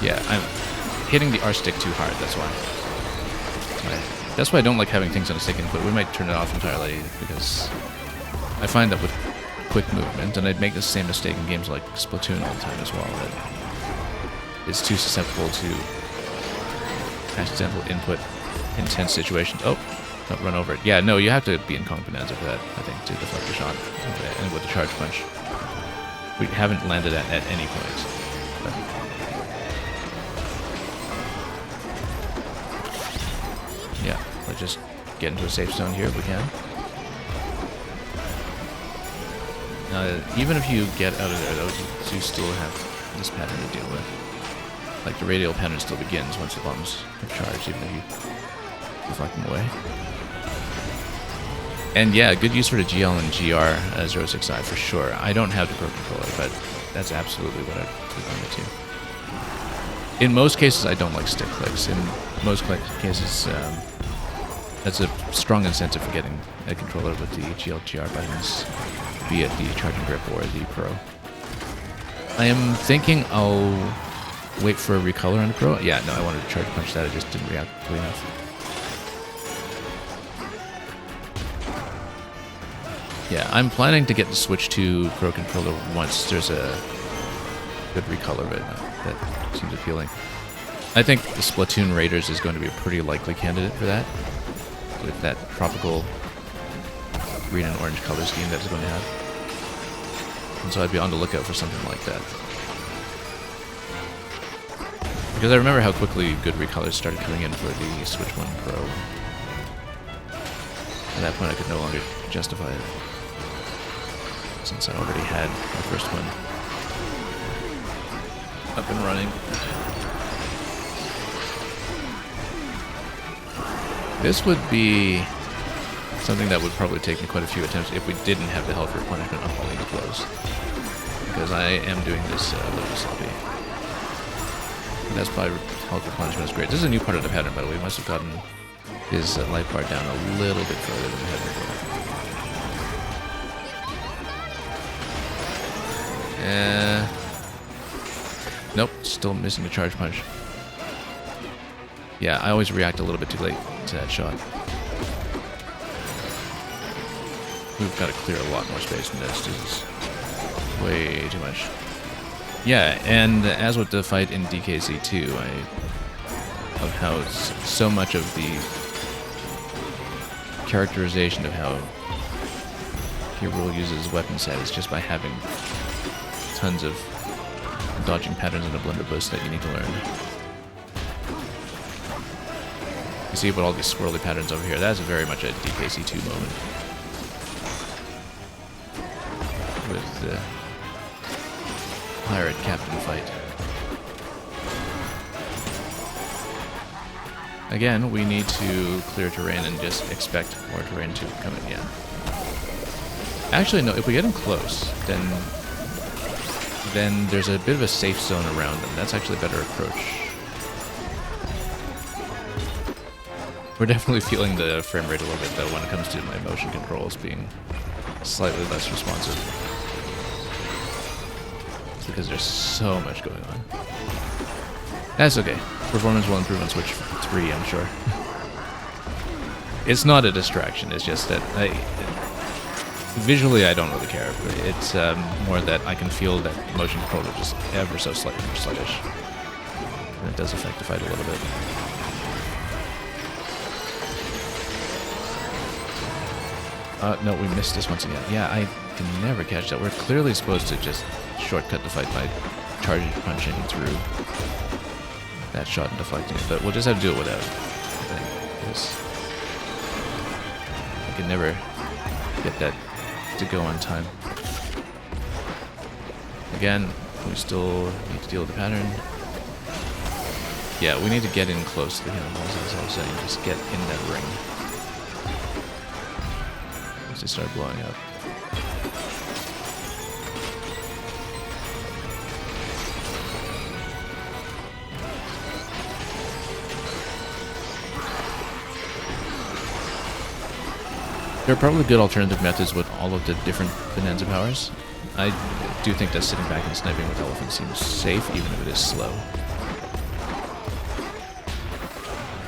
Yeah, I'm hitting the R stick too hard, that's why. That's why I don't like having things on a stick input. We might turn it off entirely because I find that with quick movement, and I'd make the same mistake in games like Splatoon all the time as well, that it's too susceptible to accidental input intense situations. Oh, don't run over it. Yeah, no, you have to be in Kong Bananza for that, I think, to deflect the shot. And with the charge punch. We haven't landed at any point. But yeah, let's just get into a safe zone here if we can. Even if you get out of there, though, you still have this pattern to deal with. Like, the radial pattern still begins once the bombs have charged, even if you deflect them away. And yeah, good use for the GL and GR 065 for sure. I don't have the Pro Controller, but that's absolutely what I'd click on it to. In most cases, I don't like stick clicks. In most cases, that's a strong incentive for getting a controller with the GL GR buttons, be it the charging grip or the Pro. I am thinking I'll wait for a recolor on the Pro. Yeah, no, I wanted to charge punch that. I just didn't react quickly enough. Yeah, I'm planning to get the Switch to Pro Controller once there's a good recolor of it. That seems appealing. I think the Splatoon Raiders is going to be a pretty likely candidate for that, with that tropical green and orange color scheme that it's going to have. And so I'd be on the lookout for something like that. Because I remember how quickly good recolors started coming in for the Switch 1 Pro. At that point I could no longer justify it, since I already had the first one up and running. This would be something that would probably take me quite a few attempts if we didn't have the health replenishment on all the close. Because I am doing this a little sloppy. And that's why health replenishment is great. This is a new part of the pattern, by the way. We must have gotten his life bar down a little bit further than we had before. Nope, still missing the charge punch. Yeah, I always react a little bit too late to that shot. We've got to clear a lot more space than this. This is way too much. Yeah, and as with the fight in DKZ2, of how so much of the characterization of how Hero uses his weapon set is just by having tons of dodging patterns in a blunderbuss that you need to learn. You see what all these swirly patterns over here, that's very much a DKC2 moment. With the pirate captain fight. Again, we need to clear terrain and just expect more terrain to come in. Yeah. Actually, no, if we get them close, then there's a bit of a safe zone around them. That's actually a better approach. We're definitely feeling the frame rate a little bit though when it comes to my motion controls being slightly less responsive. It's because there's so much going on. That's okay. Performance will improve on Switch 3, I'm sure. It's not a distraction, it's just that visually I don't really care. It's more that I can feel that motion controls are just ever so slightly more sluggish. And it does affect the fight a little bit. No, we missed this once again. Yeah, I can never catch that. We're clearly supposed to just shortcut the fight by charging, punching through that shot and deflecting it, but we'll just have to do it without it, I think, because I can never get that to go on time. Again, we still need to deal with the pattern. Yeah, we need to get in close to the cannonballs, as I was saying, just get in that ring. Once they start blowing up. There are probably good alternative methods with all of the different Bananza powers. I do think that sitting back and sniping with Elephant seems safe, even if it is slow.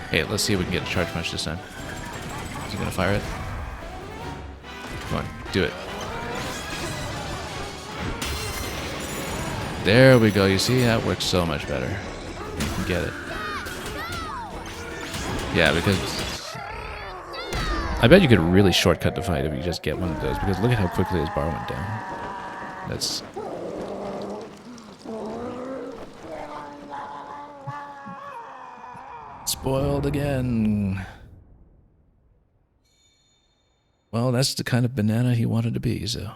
Okay, let's see if we can get a charge punch this time. Is he gonna fire it? Come on, do it. There we go, you see, that works so much better. You can get it. Yeah, because I bet you could really shortcut the fight if you just get one of those, because look at how quickly his bar went down. That's... spoiled again. Well, that's the kind of banana he wanted to be, so...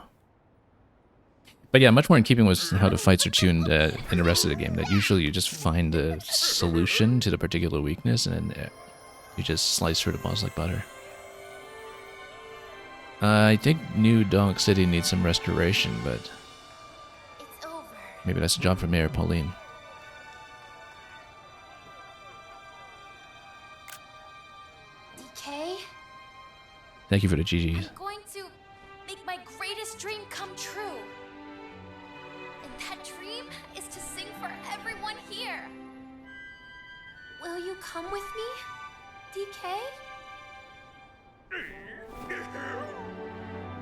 But yeah, much more in keeping with how the fights are tuned in the rest of the game, that usually you just find the solution to the particular weakness, and then you just slice through the boss like butter. I think New Donk City needs some restoration, but It's over. maybe that's a job for Mayor Pauline. DK, Thank you for the GGs. I'm going to make my greatest dream come true. And that dream is to sing for everyone here. Will you come with me, DK?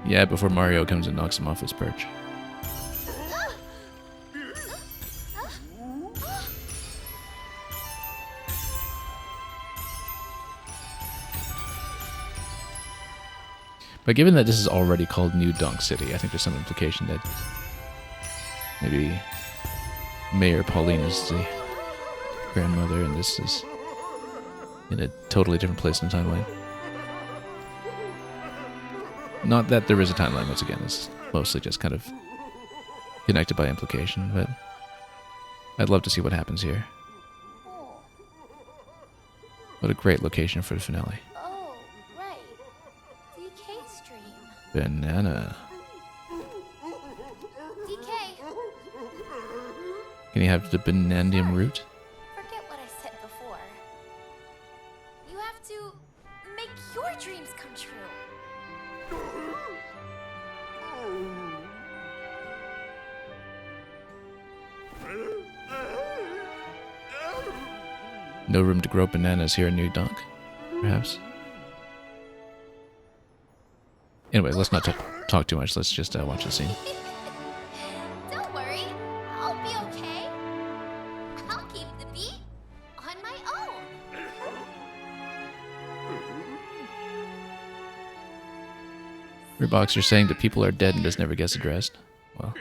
Yeah, before Mario comes and knocks him off his perch. But given that this is already called New Donk City, I think there's some implication that maybe Mayor Pauline is the grandmother and this is in a totally different place in the timeline. Not that there is a timeline, once again, it's mostly just kind of connected by implication, but I'd love to see what happens here. Oh, What a great location for the finale. oh, right. DK's dream. Banana. DK, Can you have the Banandium root? forget what I said before. You have to make your dreams come true. No room to grow bananas here in New Donk, perhaps? Anyway, let's not talk too much. Let's just watch the scene. Don't worry, I'll be okay. I'll keep the beat on my own. Reeboks, you're saying that people are dead and this never gets addressed? Well.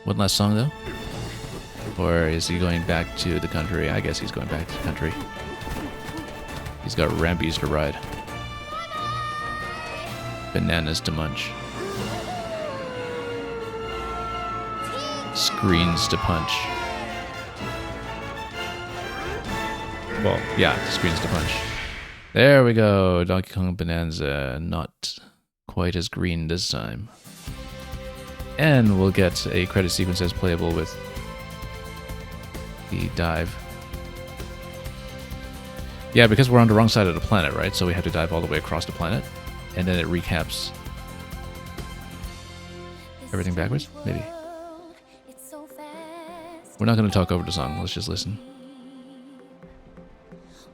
One last song, though? Or is he going back to the country? I guess he's going back to the country. He's got Rambies to ride. Bananas to munch. Screens to punch. Well, yeah, screens to punch. There we go. Donkey Kong Bananza. Not quite as green this time. And we'll get a credit sequence as playable with the dive. Yeah, because we're on the wrong side of the planet, right? So we have to dive all the way across the planet. And then it recaps everything backwards? Maybe. We're not going to talk over the song. Let's just listen.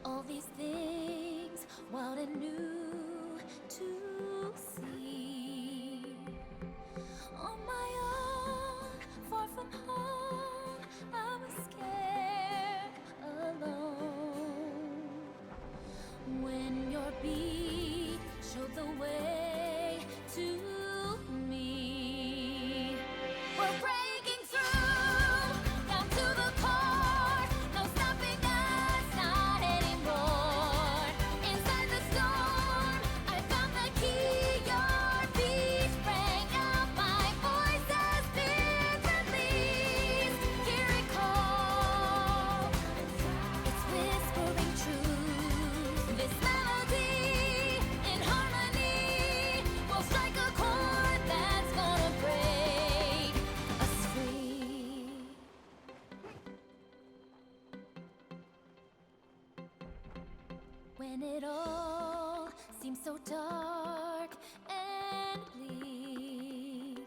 All these things, wild and new to see. On my own, far from home, I was scared alone. When your beat showed the way to me, we're breaking through, down to the core, no stopping us, not anymore. Inside the storm, I found the key, your beat rang out, my voice has been released. Hear it call, it's whispering truth. This melody in harmony will strike a chord that's gonna break us free. When it all seems so dark and bleak,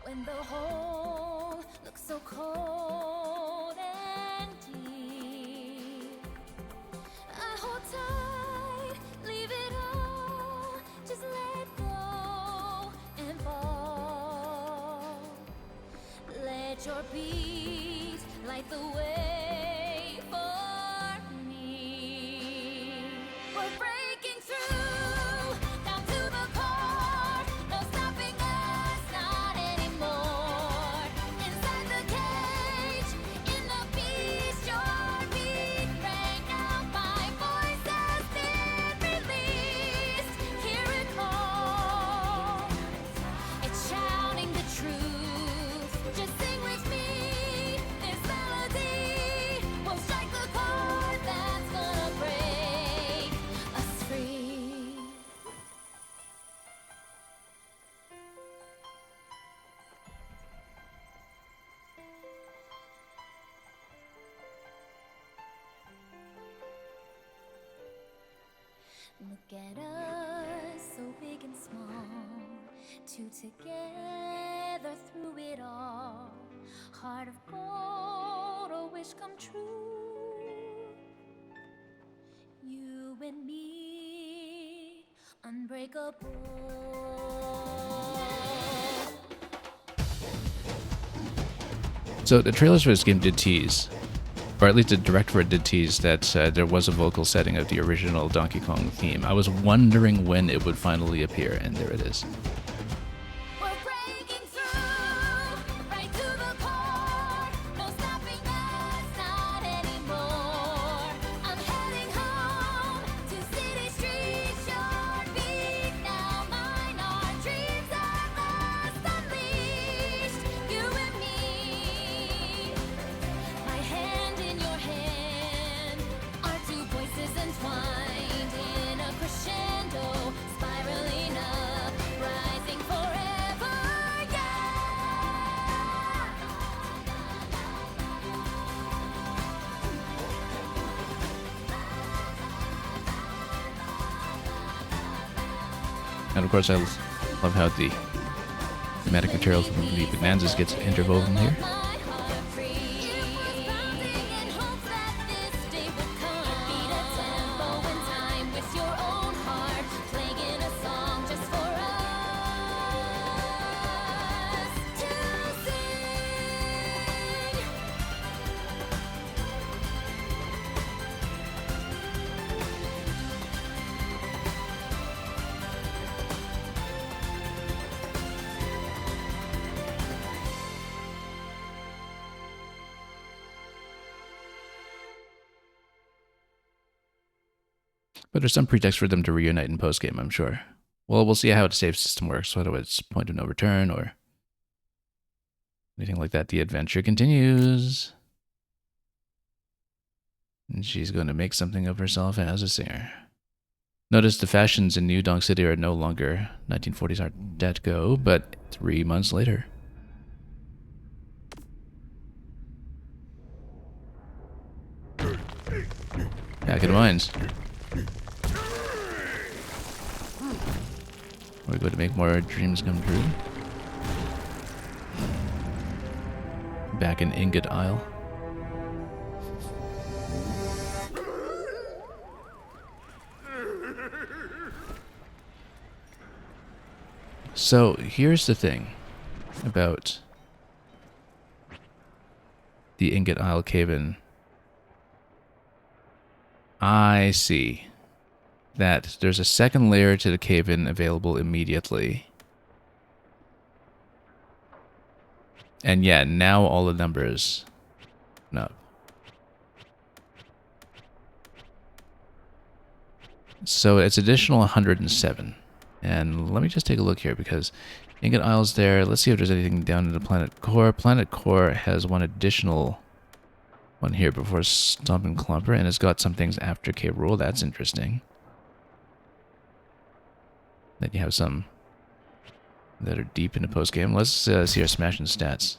when the hole looks so cold and deep, I hold tight, leave it all, just let go and fall. Let your beat light the way for me. We're breaking through, down to the core, no stopping us, not anymore. Inside the cage, in the beast, your beat rang out, my voice has been released. Hear it call, it's shouting the truth. Just sing with me, this melody will strike the chord that's gonna break us free. Look at us, so big and small, two together through it all. Heart of gold, a wish come true. You and me, unbreakable. So the trailers for this game did tease, or at least the director for it did tease, that there was a vocal setting of the original Donkey Kong theme. I was wondering when it would finally appear, and there it is. We're breaking through, right to the core, no stopping us, not anymore. I'm heading home to city streets, your beat now mine. Our dreams are lost, unleashed. You and me, my hand in your hand, our two voices entwined in a crescendo, spiraling up, rising forever, And of course, I love how the thematic material from the Bananzas gets interwoven here. my heart free. It was pounding in hopes that this day would come. Beat a tempo in time with your own heart, playing a song just for us to sing. But there's some pretext for them to reunite in post-game, I'm sure. Well, we'll see how the save system works, whether it's point of no return or anything like that. The adventure continues. And she's going to make something of herself as a singer. Notice the fashions in New Donk City are no longer 1940s Art Deco, but 3 months later. Back in the mines. We're going to make more dreams come true. Back in Ingot Isle. So here's the thing about the Ingot Isle cave-in. I see that there's a second layer to the cave-in available immediately. And yeah, now all the numbers. No. So it's additional 107. And let me just take a look here because Ingot Isle's there. Let's see if there's anything down in the Planet Core. Planet Core has one additional one here before Stomp and Clumper, and it's got some things after Cave Rule. That's interesting. Then you have some that are deep into post-game. Let's see our smashing stats.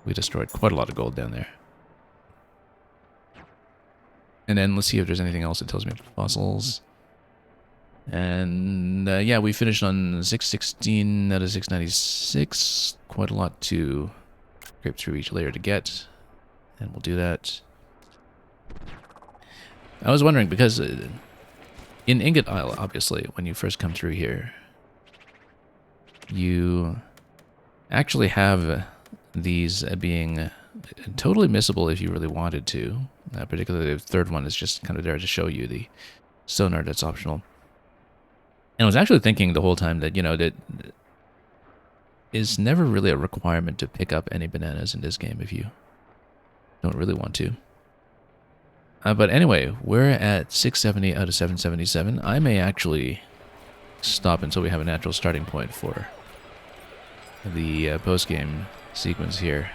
We destroyed quite a lot of gold down there. And then let's see if there's anything else that tells me about fossils. And yeah, we finished on 616 out of 696. Quite a lot to scrape through each layer to get. And we'll do that. I was wondering, because in Ingot Isle, obviously, when you first come through here, you actually have these being totally missable if you really wanted to. Particularly the third one is just kind of there to show you the sonar that's optional. And I was actually thinking the whole time that, you know, that is never really a requirement to pick up any bananas in this game if you don't really want to. But anyway, we're at 670 out of 777. I may actually stop until we have a natural starting point for the post-game sequence here.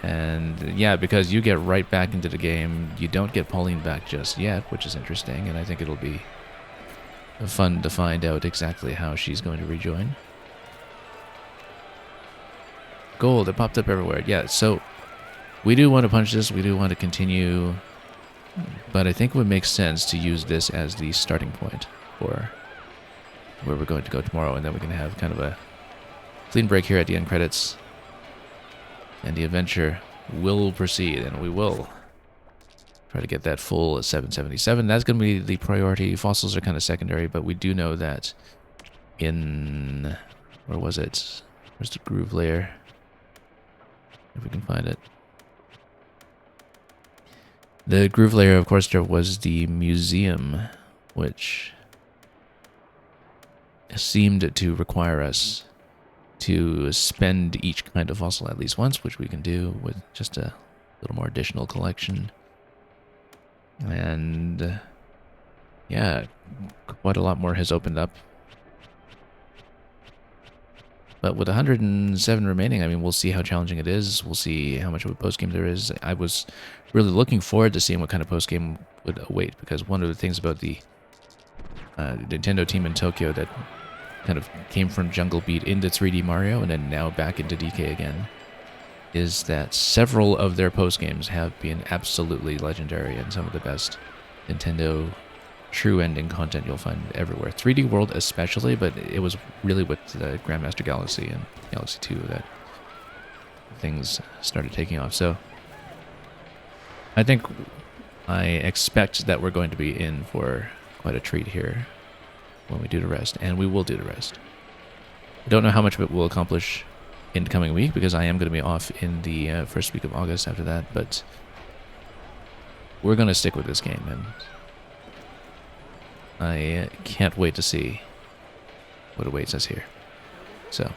And yeah, because you get right back into the game, you don't get Pauline back just yet, which is interesting, and I think it'll be fun to find out exactly how she's going to rejoin. Gold, it popped up everywhere. Yeah, so we do want to punch this, we do want to continue, but I think it would make sense to use this as the starting point for where we're going to go tomorrow, and then we can have kind of a clean break here at the end credits, and the adventure will proceed, and we will try to get that full 777. That's going to be the priority. Fossils are kind of secondary, but we do know that in... where was it? Where's the groove layer? If we can find it. The groove layer, of course, there was the museum, which seemed to require us to spend each kind of fossil at least once, which we can do with just a little more additional collection. And yeah, quite a lot more has opened up. But with 107 remaining, I mean, we'll see how challenging it is. We'll see how much of a post-game there is. I was really looking forward to seeing what kind of post-game would await, because one of the things about the Nintendo team in Tokyo that kind of came from Jungle Beat into 3D Mario and then now back into DK again is that several of their post-games have been absolutely legendary and some of the best Nintendo true ending content you'll find everywhere. 3D World especially, but it was really with Grandmaster Galaxy and Galaxy 2 that things started taking off. So I think I expect that we're going to be in for quite a treat here when we do the rest, and we will do the rest. I don't know how much of it we'll accomplish in the coming week, because I am going to be off in the first week of August after that, but we're going to stick with this game, and I can't wait to see what awaits us here. So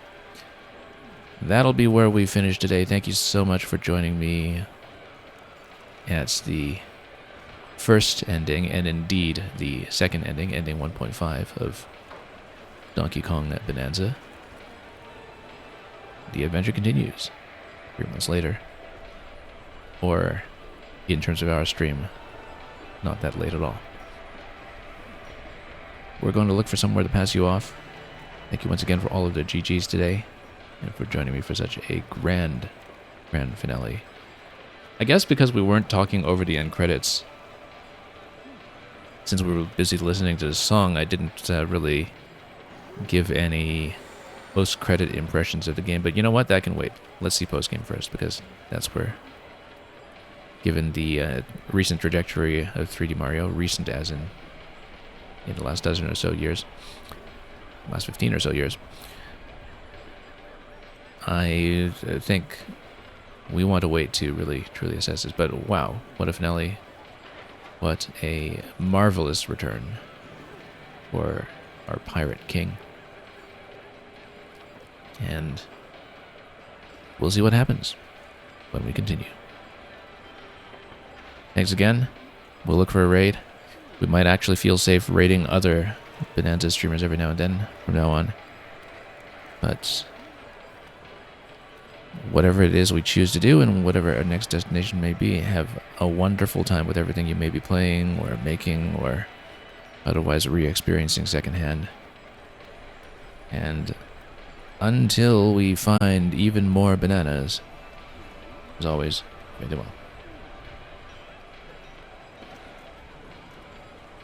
that'll be where we finish today. Thank you so much for joining me. It's the first ending, and indeed the second ending, ending 1.5 of Donkey Kong Bananza. The adventure continues 3 months later, or in terms of our stream, not that late at all. we're going to look for somewhere to pass you off. Thank you once again for all of the GGs today, and for joining me for such a grand finale. I guess because we weren't talking over the end credits, since we were busy listening to the song, I didn't really give any post-credit impressions of the game. But you know what? That can wait. Let's see post-game first, because that's where, given the recent trajectory of 3D Mario, recent as in the last dozen or so years, last 15 or so years, I think we want to wait to really truly assess this. But wow, what a finale. What a marvelous return for our Pirate King. And we'll see what happens when we continue. Thanks again. We'll look for a raid. We might actually feel safe raiding other Bananza streamers every now and then from now on. But whatever it is we choose to do and whatever our next destination may be, have a wonderful time with everything you may be playing or making or otherwise re-experiencing secondhand. And until we find even more bananas, as always, very well.